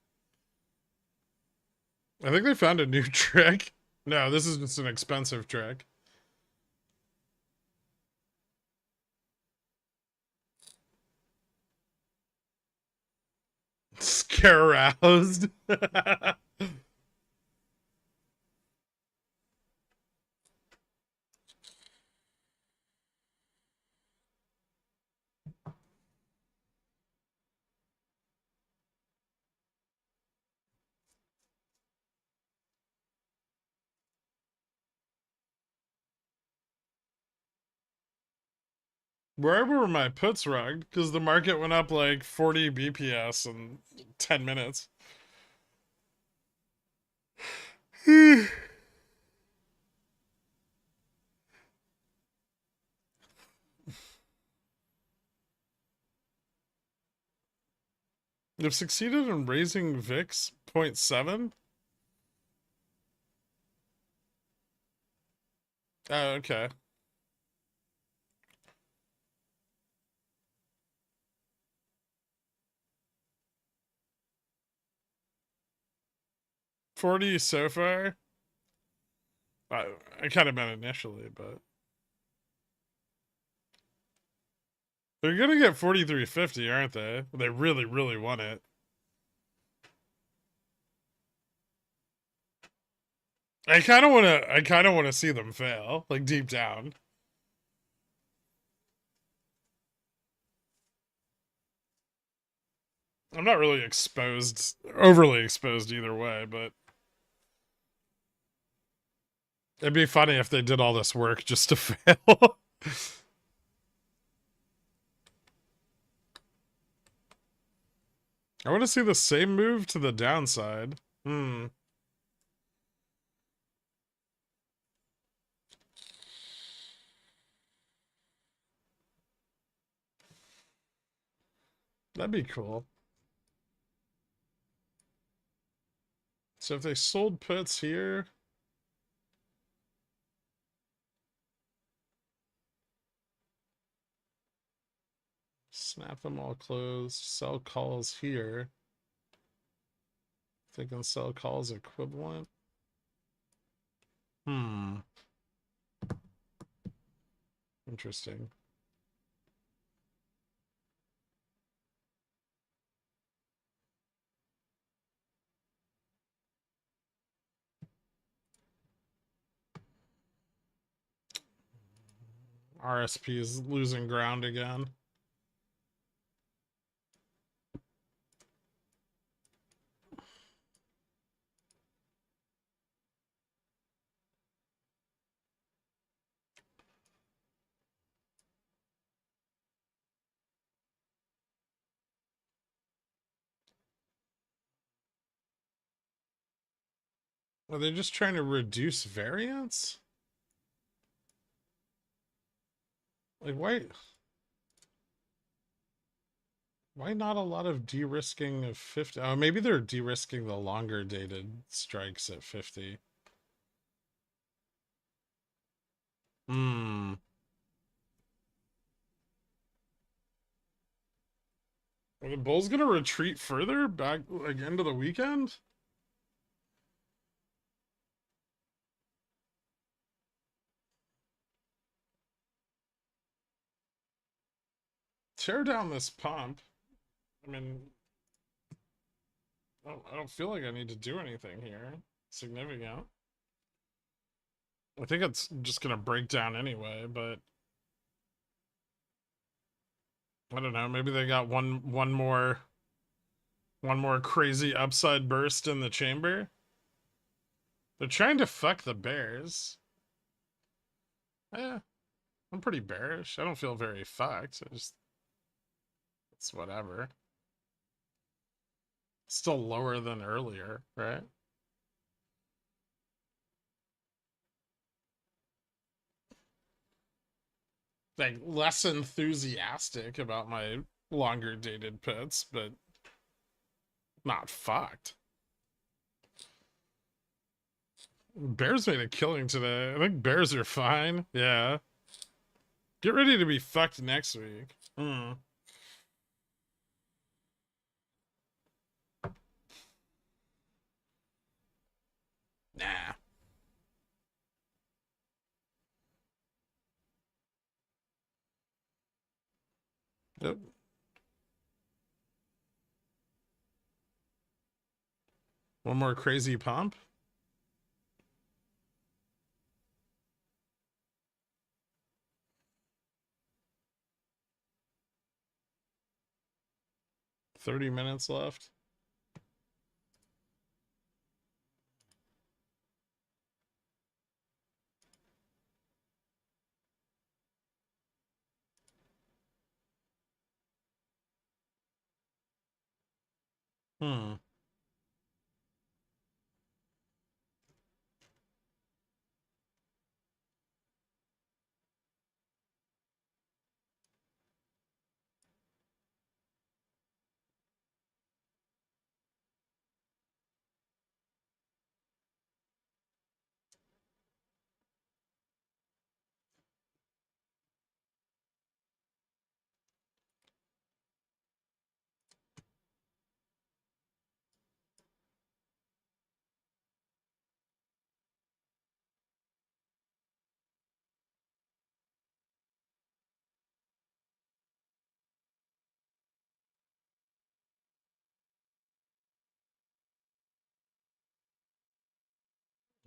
I think they found a new trick. No, this is just an expensive trick. Scare aroused. Where were my puts rugged? Because the market went up like 40 BPS in 10 minutes. They've succeeded in raising VIX 0.7. Oh, okay. $40 so far. I kind of meant initially, but They're gonna get 43.50, aren't they? They really, really want it. I kind of want to. I kind of want to see them fail, like deep down. I'm not really exposed, overly exposed either way, but it'd be funny if they did all this work just to fail. I want to see the same move to the downside. Hmm. That'd be cool. So if they sold puts here, snap them all closed, sell calls here. They can sell calls equivalent. Hmm. Interesting. RSP is losing ground again. Are they just trying to reduce variance? Like, why not a lot of de-risking of 50? Oh, maybe they're de-risking the longer dated strikes at 50. Hmm. Are the Bulls gonna retreat further back like into the weekend? Tear down this pump. I mean, I don't feel like I need to do anything here significant. I think it's just gonna break down anyway, but I don't know. Maybe they got one more crazy upside burst in the chamber. They're trying to fuck the Bears. Yeah, I'm pretty bearish. I don't feel very fucked. It's whatever. Still lower than earlier, right? Like less enthusiastic about my longer dated puts, but not fucked. Bears made a killing today. I think Bears are fine. Yeah. Get ready to be fucked next week. Hmm. Nah. Yep. One more crazy pump. $30 left. Hmm.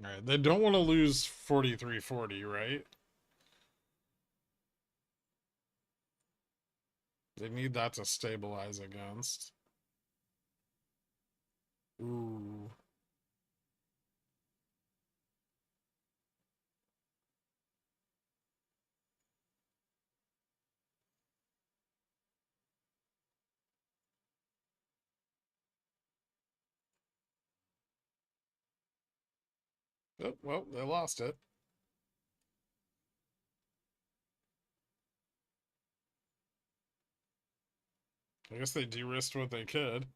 All right, they don't want to lose 43.40, right? They need that to stabilize against. Ooh. Oh, well, they lost it. I guess they de-risked what they could.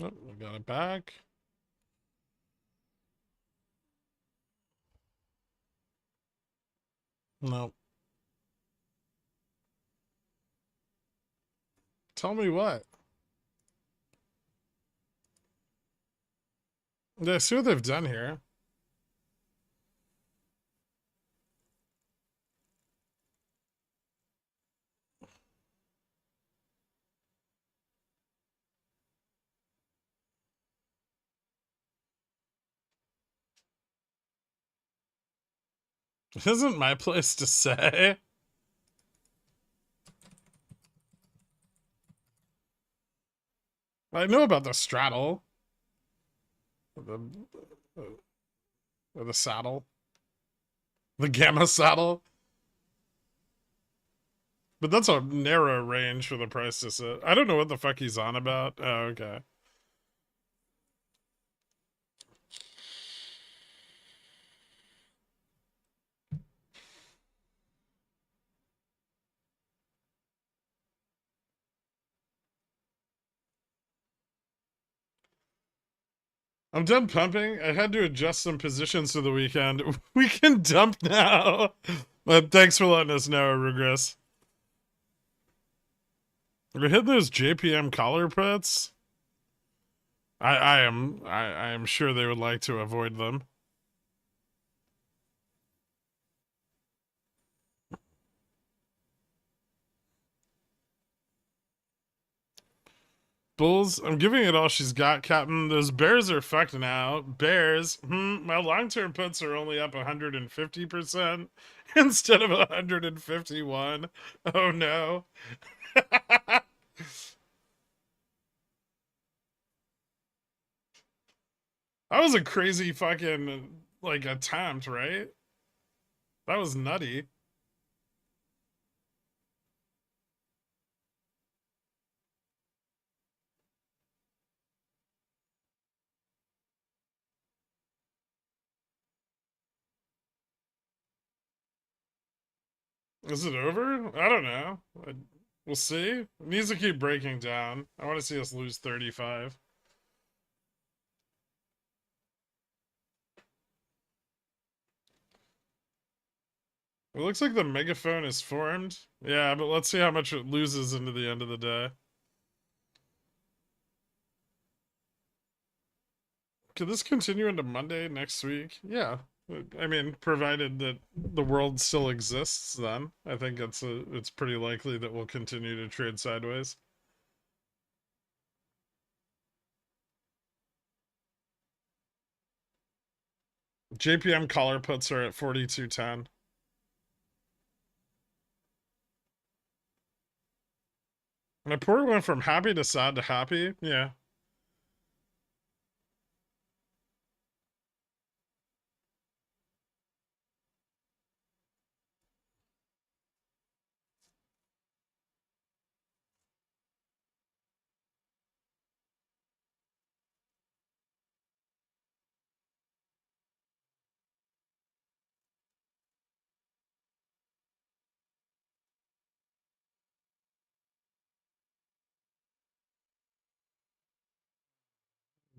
Oh, we got it back. No. Tell me what. Yeah, see what they've done here. It isn't my place to say. I know about the straddle. The, the saddle. The gamma saddle. But that's a narrow range for the price to sit. I don't know what the fuck he's on about. Oh, okay. I'm done pumping. I had to adjust some positions for the weekend. We can dump now. But thanks for letting us know, Regress. We hit those JPM collar puts. I am sure they would like to avoid them. Bulls, I'm giving it all she's got, Captain. Those bears are fucked now. Bears, my long-term puts are only up 150% instead of 151. Oh no. That was a crazy fucking like attempt, right? That was nutty. Is it over? I don't know. We'll see. It needs to keep breaking down. I want to see us lose 35. It looks like the megaphone is formed. Yeah, but let's see how much it loses into the end of the day. Could this continue into Monday next week? Yeah. I mean, provided that the world still exists, then I think it's pretty likely that we'll continue to trade sideways. JPM collar puts are at 42.10. My port went from happy to sad to happy. Yeah.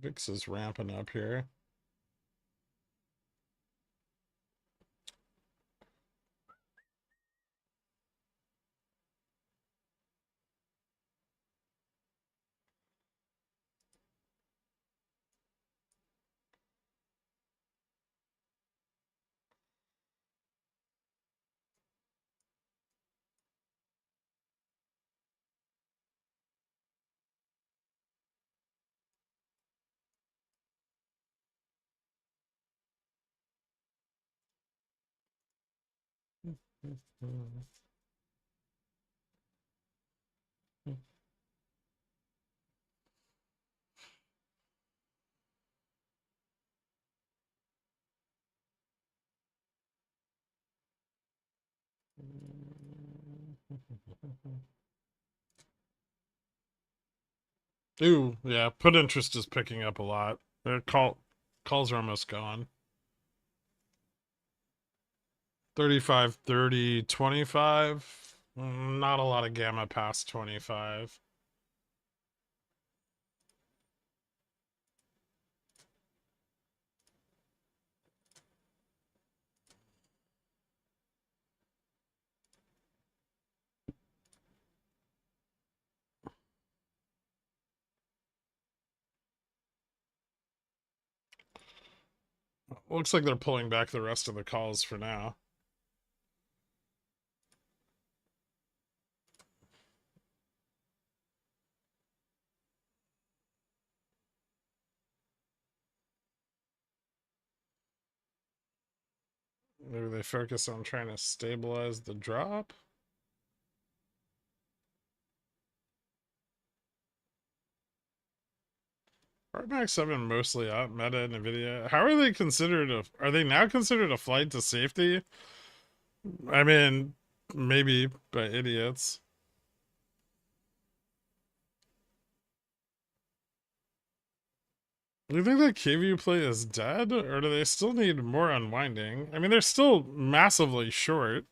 VIX is ramping up here. Ooh, yeah, put interest is picking up a lot. Their calls are almost gone. 35, 30, 25. Not a lot of gamma past 25. Looks like they're pulling back the rest of the calls for now. Maybe they focus on trying to stabilize the drop. Artmax have been mostly out, Meta and Nvidia. How are they considered are they now considered a flight to safety? I mean, maybe by idiots. Do you think that KVU play is dead, or do they still need more unwinding? I mean, they're still massively short.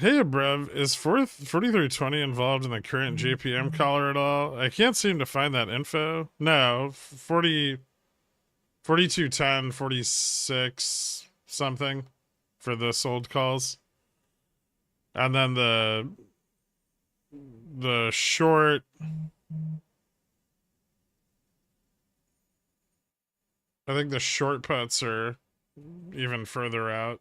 Hey, Brev, is 4320 involved in the current JPM collar at all? I can't seem to find that info. No, 4210, 46 something for the sold calls. And then the short, I think the short puts are even further out.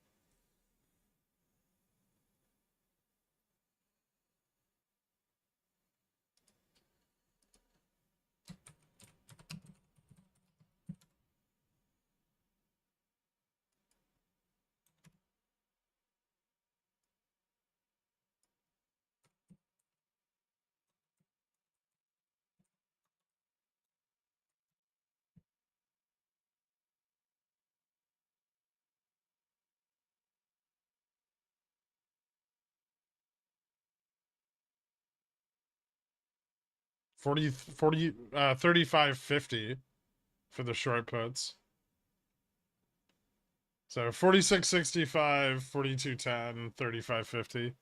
Forty 35.50 for the short puts. So 46.65, 42.10, 35.50.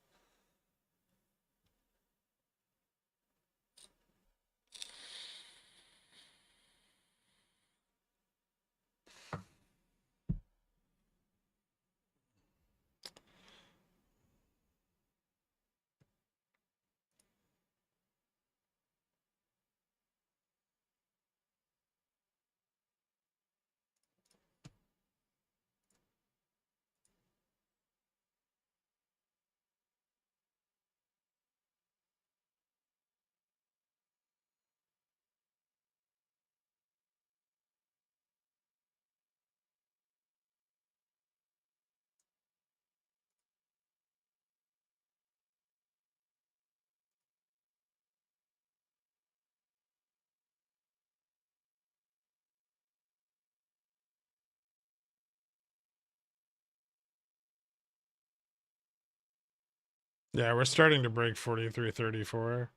Yeah, we're starting to break 43.34.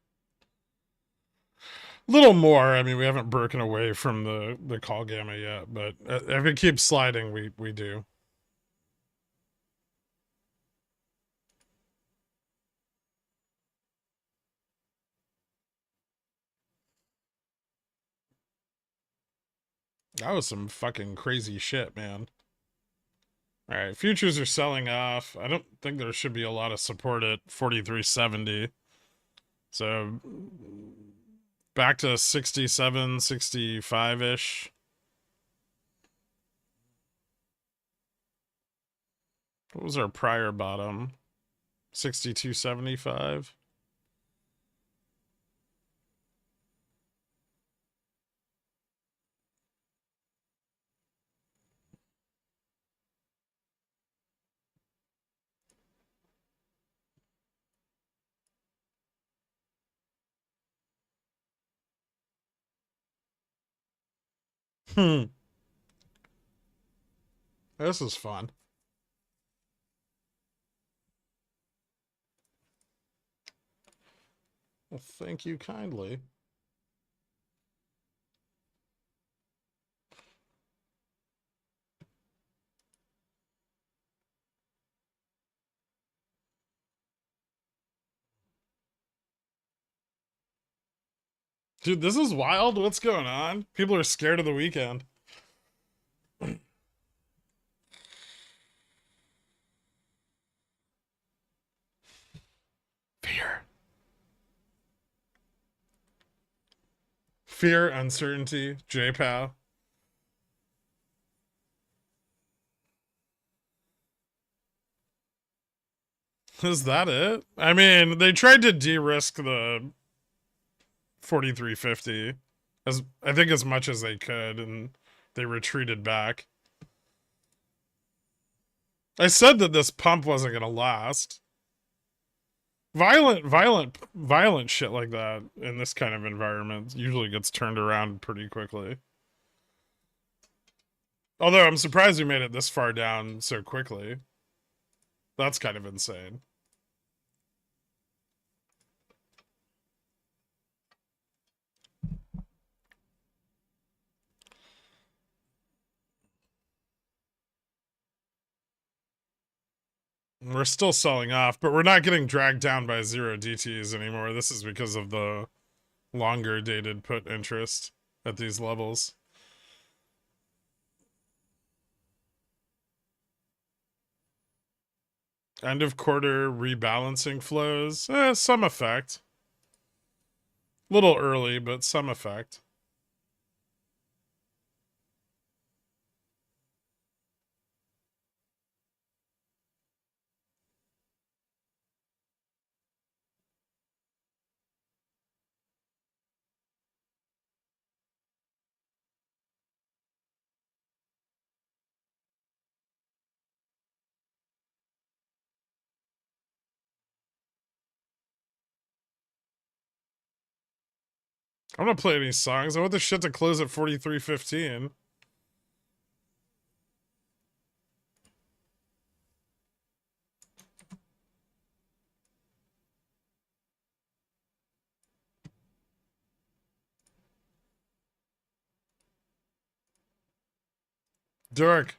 Little more. I mean, we haven't broken away from the call gamma yet, but if it keeps sliding, we do. That was some fucking crazy shit, man. All right, futures are selling off. I don't think there should be a lot of support at 43.70. So back to 67, 65-ish. What was our prior bottom? 62.75. Hmm. This is fun. Well, thank you kindly. Dude, this is wild. What's going on? People are scared of the weekend. Fear. Fear, uncertainty, J-Pow. Is that it? I mean, they tried to de-risk the 4350 as I think as much as they could, and they retreated back. I said that this pump wasn't gonna last. Violent shit like that in this kind of environment usually gets turned around pretty quickly. Although I'm surprised we made it this far down so quickly. That's kind of insane. We're still selling off, but we're not getting dragged down by zero DTs anymore. This is because of the longer dated put interest at these levels. End of quarter rebalancing flows. Some effect. Little early, but some effect. I'm not playing any songs. I want the shit to close at 43:15. Dirk.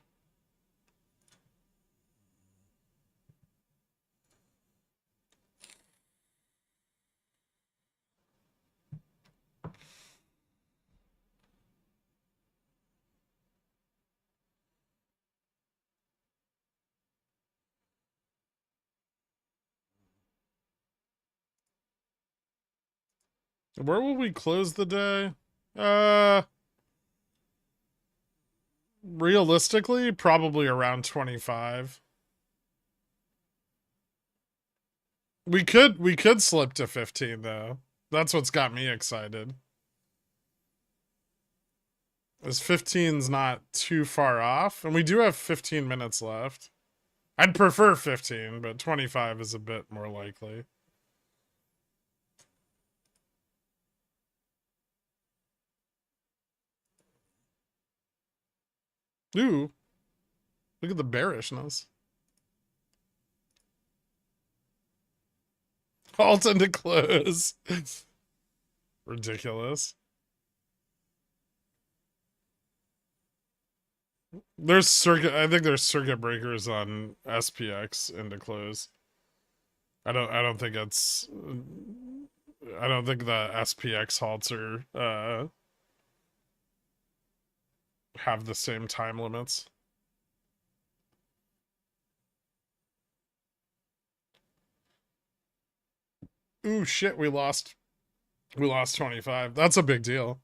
Where will we close the day? Realistically, probably around 25. We could slip to 15 though. That's what's got me excited. Is 15's not too far off, and we do have 15 minutes left. I'd prefer 15, but 25 is a bit more likely. Ooh, look at the bearishness. Halt into close. Ridiculous. I think there's circuit breakers on SPX into close. I don't think it's I don't think the SPX halts are have the same time limits. Ooh shit, we lost 25. That's a big deal.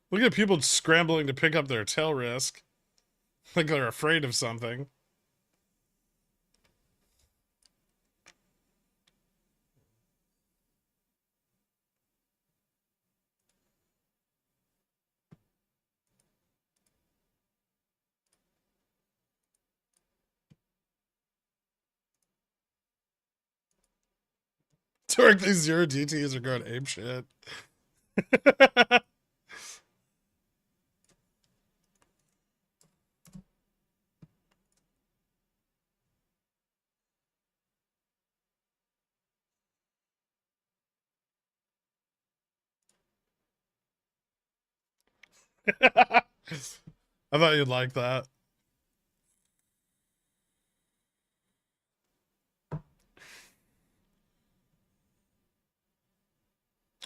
Look at people scrambling to pick up their tail risk. Like they're afraid of something. Dork, these zero DTs are going ape shit. I thought you'd like that.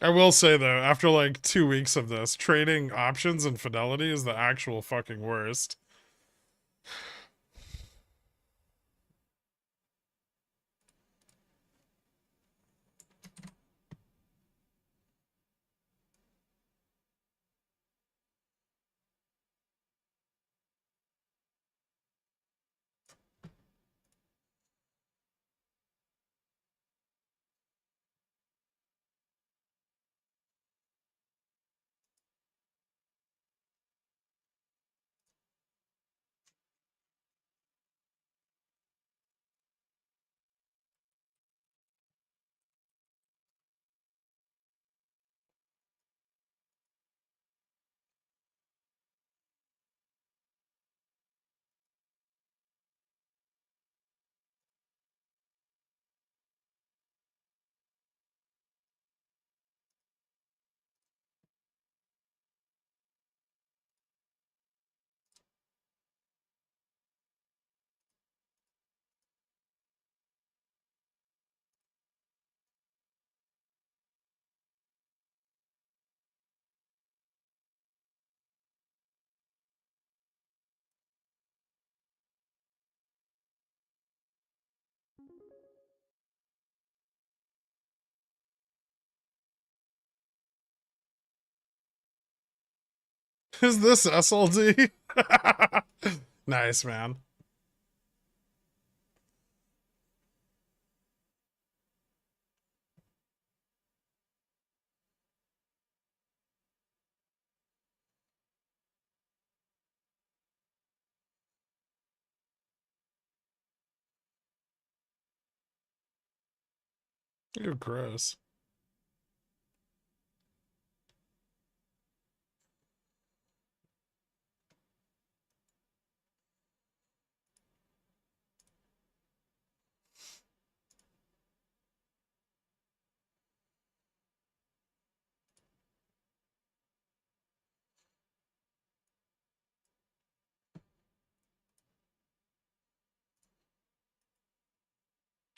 I will say though, after like 2 weeks of this, trading options and Fidelity is the actual fucking worst. Is this SLD? Nice, man. You're gross.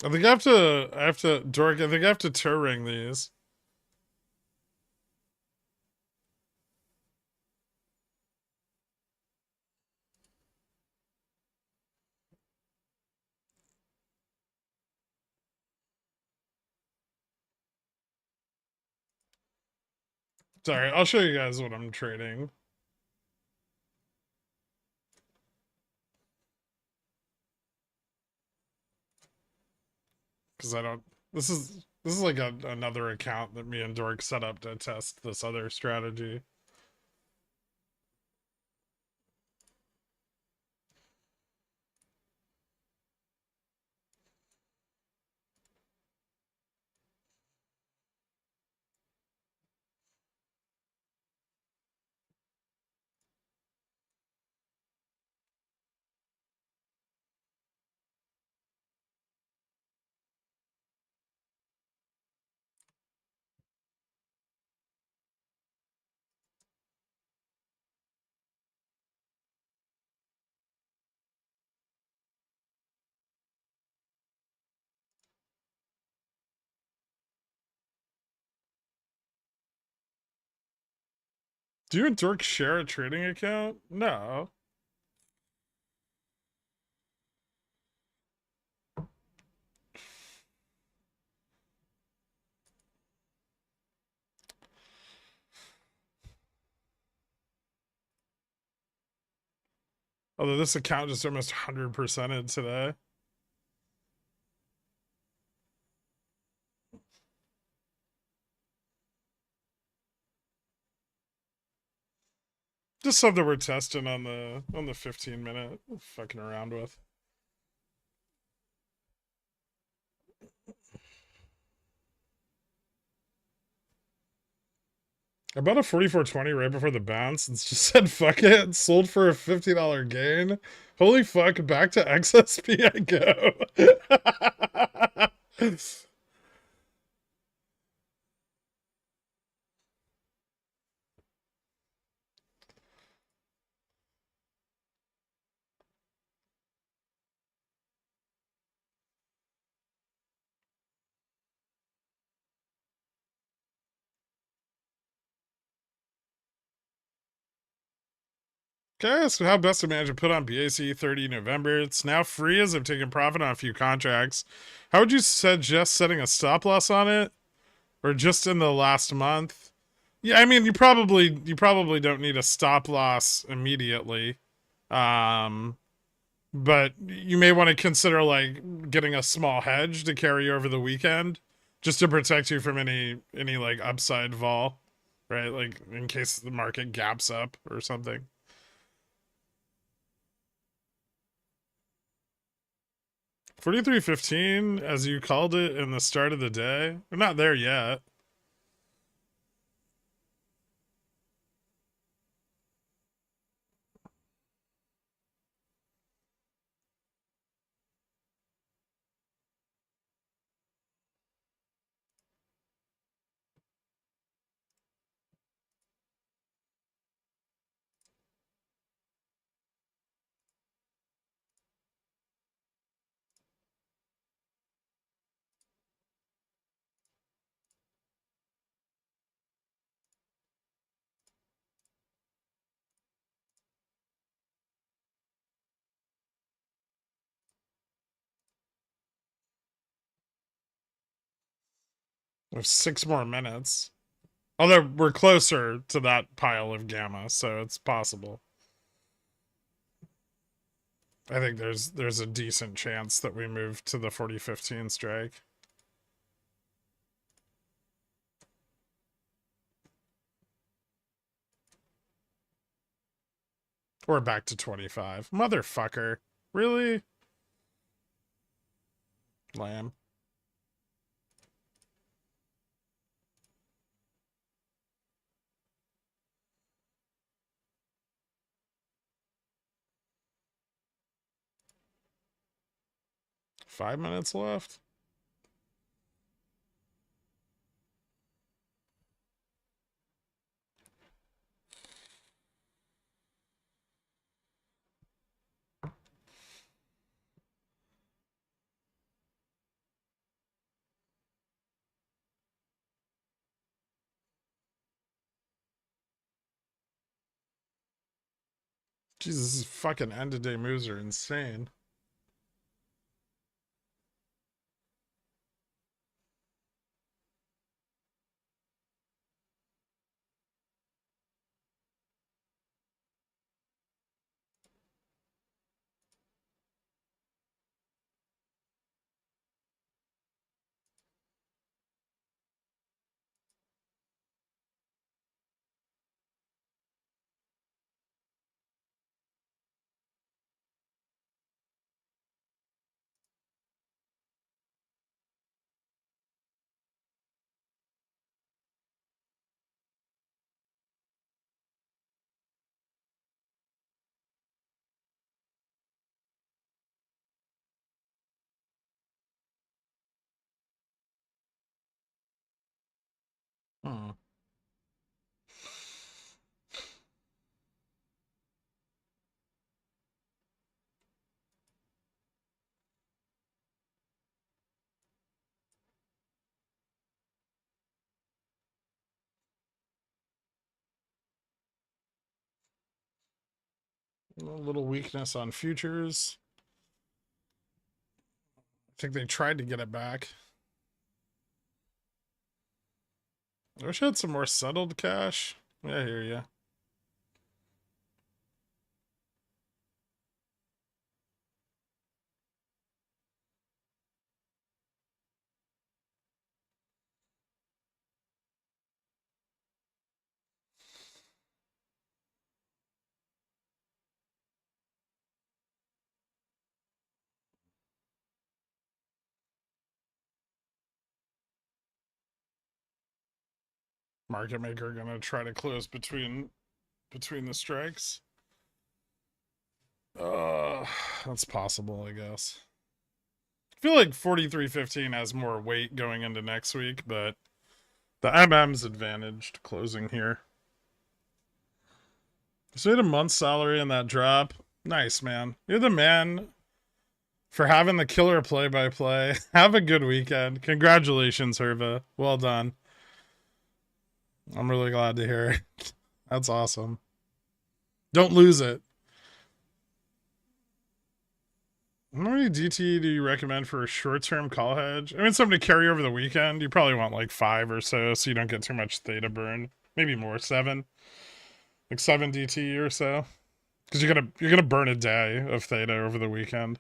I think Dork, I think I have to tour ring these. Sorry, I'll show you guys what I'm trading. Because I don't. This is like another account that me and Dork set up to test this other strategy. Do you and Dork share a trading account? No. Although this account just almost 100%ed today. Just something we're testing on the 15-minute fucking around with. I bought a 4420 right before the bounce and just said fuck it. Sold for a $50 gain. Holy fuck, back to XSP I go. Okay, so how best to manage a put on BAC 30 November. It's now free as I've taken profit on a few contracts. How would you suggest setting a stop loss on it? Or just in the last month? Yeah, I mean you probably don't need a stop loss immediately. Um but you may want to consider like getting a small hedge to carry over the weekend just to protect you from any like upside vol, right? Like in case the market gaps up or something. 43.15 as you called it in the start of the day. We're not there yet. We have 6 more minutes. Although we're closer to that pile of gamma, so it's possible. I think there's a decent chance that we move to the 40-15 strike. Or back to 25. Motherfucker. Really? Lamb. Five minutes left. Jesus, these fucking end of day moves are insane. Hmm. A little weakness on futures. I think they tried to get it back. I wish I had some more settled cash. Yeah, I hear ya. market maker gonna try to close between the strikes? That's possible, I guess. I feel like 43.15 has more weight going into next week, but the MM's advantaged closing here. So we had a month's salary in that drop. Nice, man. You're the man for having the killer play-by-play. Have a good weekend. Congratulations, Herva. Well done. I'm really glad to hear it. That's awesome. Don't lose it. How many DT do you recommend for a short-term call hedge? I mean, something to carry over the weekend. You probably want like 5 or so you don't get too much theta burn. Maybe more, 7. Like 7 DT or so. Because you're gonna burn a day of theta over the weekend.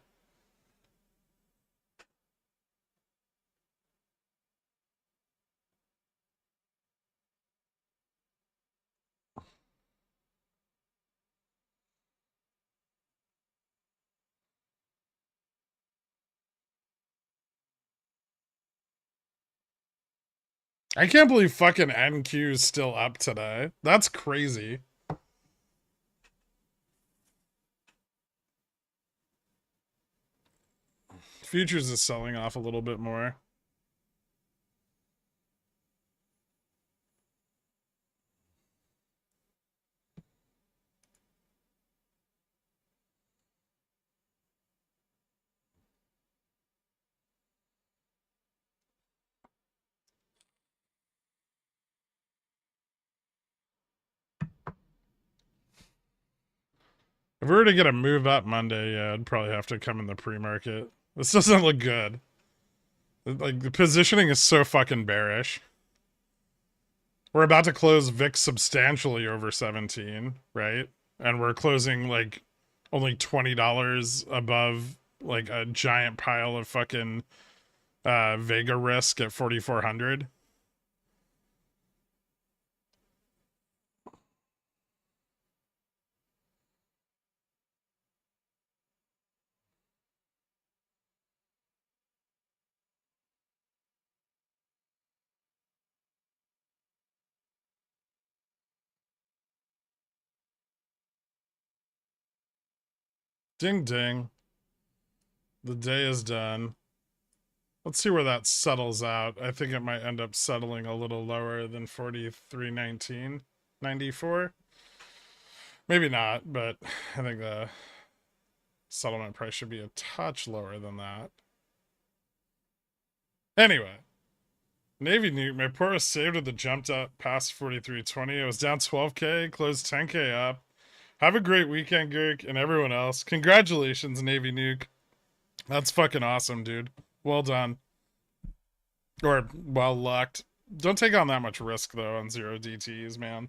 I can't believe fucking NQ is still up today. That's crazy. Futures is selling off a little bit more. If we were to get a move up Monday, yeah, I'd probably have to come in the pre-market. This doesn't look good. Like, the positioning is so fucking bearish. We're about to close VIX substantially over 17, right? And we're closing, like, only $20 above, like, a giant pile of fucking Vega risk at 4,400. Ding ding. The day is done. Let's see where that settles out. I think it might end up settling a little lower than 43.94. Maybe not, but I think the settlement price should be a touch lower than that. Anyway, Navy Nuke, my port was saved with the jumped up past 43.20. It was down 12k, closed 10k up. Have a great weekend, Girk, and everyone else. Congratulations, Navy Nuke. That's fucking awesome, dude. Well done. Or well lucked. Don't take on that much risk though on 0 DTs, man.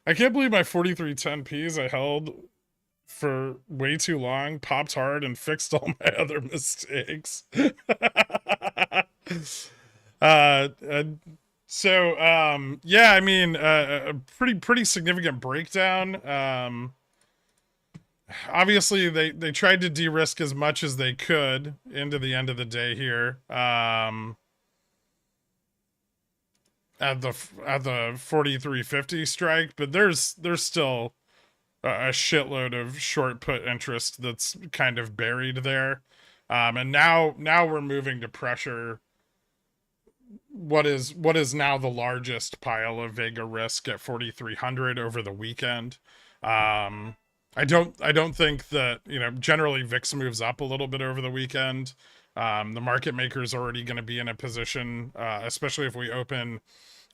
I can't believe my 4310Ps I held for way too long, popped hard, and fixed all my other mistakes. uh, yeah, I mean, a pretty significant breakdown. Obviously they tried to de-risk as much as they could into the end of the day here. At the 4350 strike, but there's still a shitload of short put interest that's kind of buried there. And now we're moving to pressure what is now the largest pile of Vega risk at 4,300 over the weekend. I don't think that, generally VIX moves up a little bit over the weekend. The market maker is already going to be in a position, especially if we open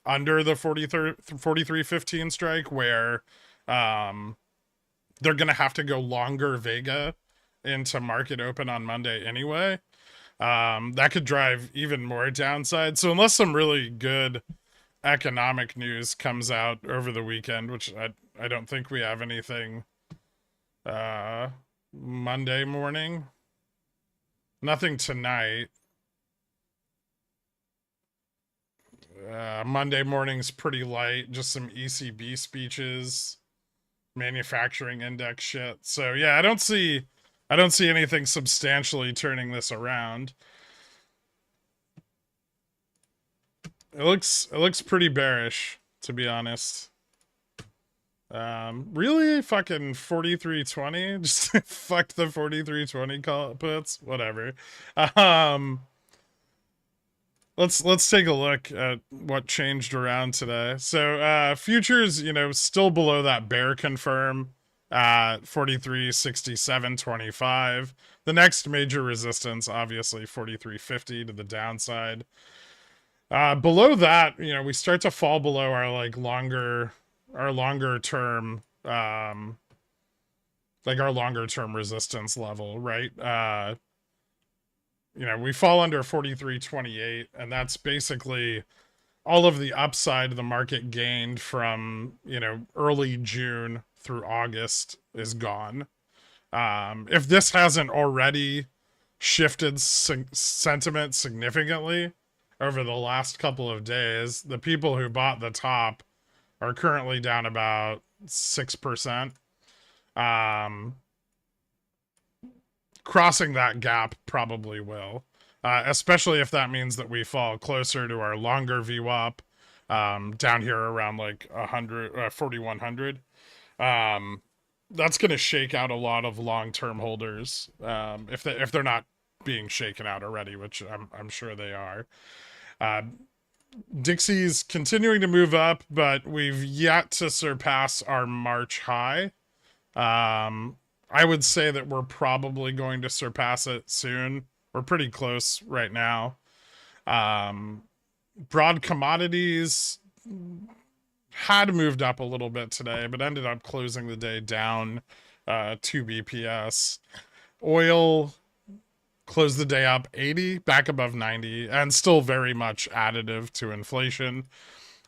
under the 43.15 strike, where they're going to have to go longer Vega into market open on Monday anyway. That could drive even more downside. So unless some really good economic news comes out over the weekend, which I don't think we have anything Monday morning. Nothing tonight. Monday morning's pretty light, just some ECB speeches, manufacturing index shit. So yeah, I don't see anything substantially turning this around. it looks pretty bearish, to be honest. Really fucking 4320. Just fuck the 4320 call puts. Whatever. Um, let's take a look at what changed around today. So futures, still below that bear confirm at 4367.25. The next major resistance, obviously 4350 to the downside. Below that, we start to fall below our longer term our longer term resistance level, right? We fall under 4328, and that's basically all of the upside the market gained from, early June through August is gone. If this hasn't already shifted sentiment significantly over the last couple of days, the people who bought the top are currently down about 6%. Crossing that gap probably will, especially if that means that we fall closer to our longer VWAP, down here around like 4,100. That's going to shake out a lot of long-term holders, if they're not being shaken out already, which I'm sure they are. Dixie's continuing to move up, but we've yet to surpass our March high. I would say that we're probably going to surpass it soon. We're pretty close right now. Broad commodities had moved up a little bit today, but ended up closing the day down 2 BPS. Oil closed the day up 80, back above 90, and still very much additive to inflation.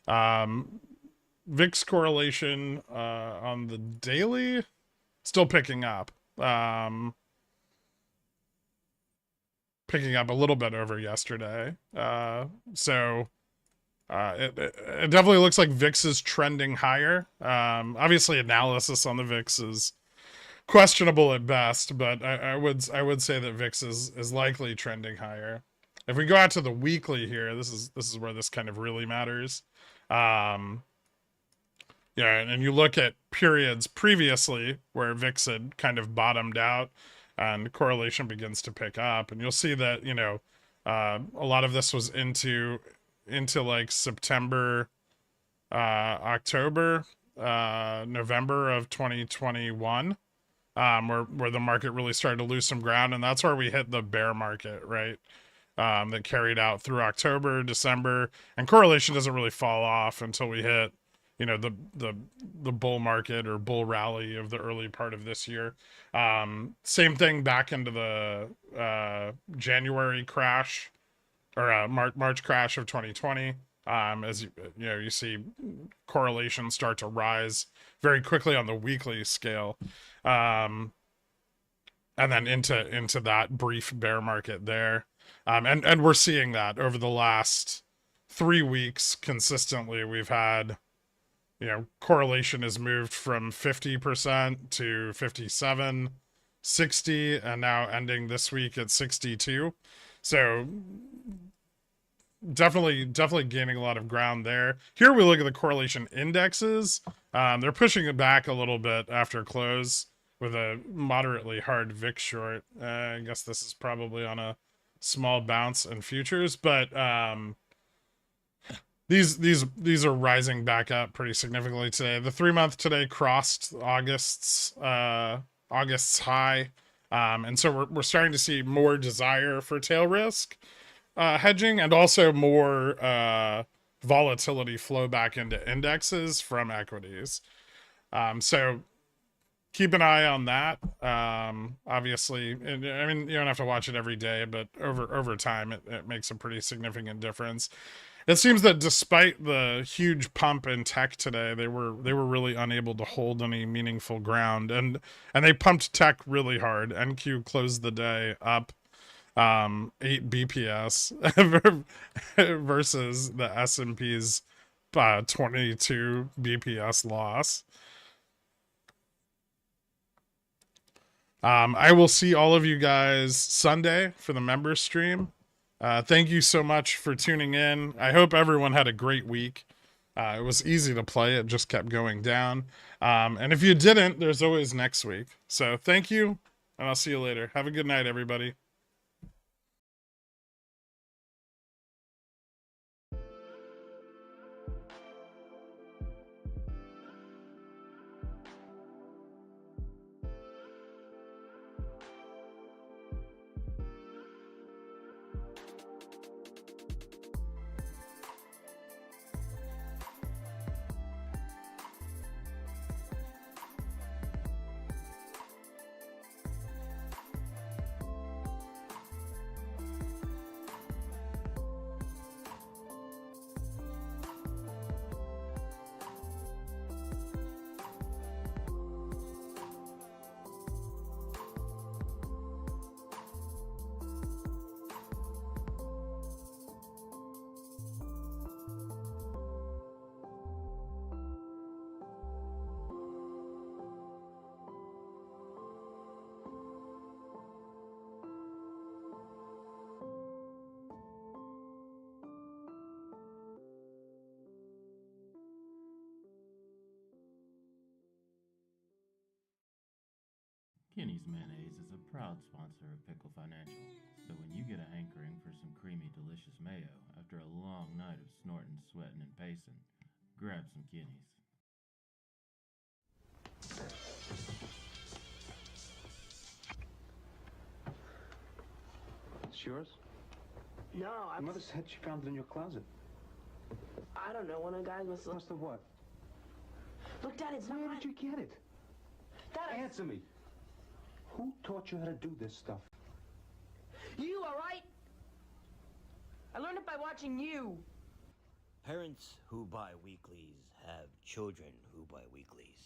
VIX correlation on the daily, still picking up. Picking up a little bit over yesterday. So it definitely looks like VIX is trending higher. Obviously, analysis on the VIX is questionable at best, but I would say that VIX is likely trending higher. If we go out to the weekly here, this is where this kind of really matters. Yeah, and you look at periods previously where VIX had kind of bottomed out and correlation begins to pick up, and you'll see that, a lot of this was into like September, October, November of 2021, where the market really started to lose some ground, and that's where we hit the bear market, right? That carried out through October, December, and correlation doesn't really fall off until we hit, the bull market or bull rally of the early part of this year. Same thing back into the January crash or March crash of 2020. As you see correlation start to rise very quickly on the weekly scale, and then into that brief bear market there, and we're seeing that over the last 3 weeks consistently. We've had, correlation has moved from 50% to 57, 60, and now ending this week at 62. So definitely gaining a lot of ground there. Here we look at the correlation indexes. They're pushing it back a little bit after close with a moderately hard VIX short. I guess this is probably on a small bounce in futures, but these are rising back up pretty significantly today. The 3-month today crossed August's high, and so we're starting to see more desire for tail risk hedging, and also more volatility flow back into indexes from equities. So keep an eye on that. Obviously, and, I mean, you don't have to watch it every day, but over time, it makes a pretty significant difference. It seems that despite the huge pump in tech today, they were really unable to hold any meaningful ground, and they pumped tech really hard. NQ closed the day up 8 BPS versus the S&P's 22 BPS loss. I will see all of you guys Sunday for the members stream. Thank you so much for tuning in. I hope everyone had a great week. It was easy to play. It just kept going down. And if you didn't, there's always next week. So thank you, and I'll see you later. Have a good night, everybody. Kenny's Mayonnaise is a proud sponsor of Pickle Financial, so when you get a hankering for some creamy, delicious mayo after a long night of snorting, sweating, and pacing, grab some Kenny's. It's yours? No, Your mother said she found it in your closet. I don't know. One of the guys must Must have what? Look, Dad, it's not Where mine. did you get it? Dad, Answer me. Who taught you how to do this stuff? You, all right? I learned it by watching you. Parents who buy weeklies have children who buy weeklies.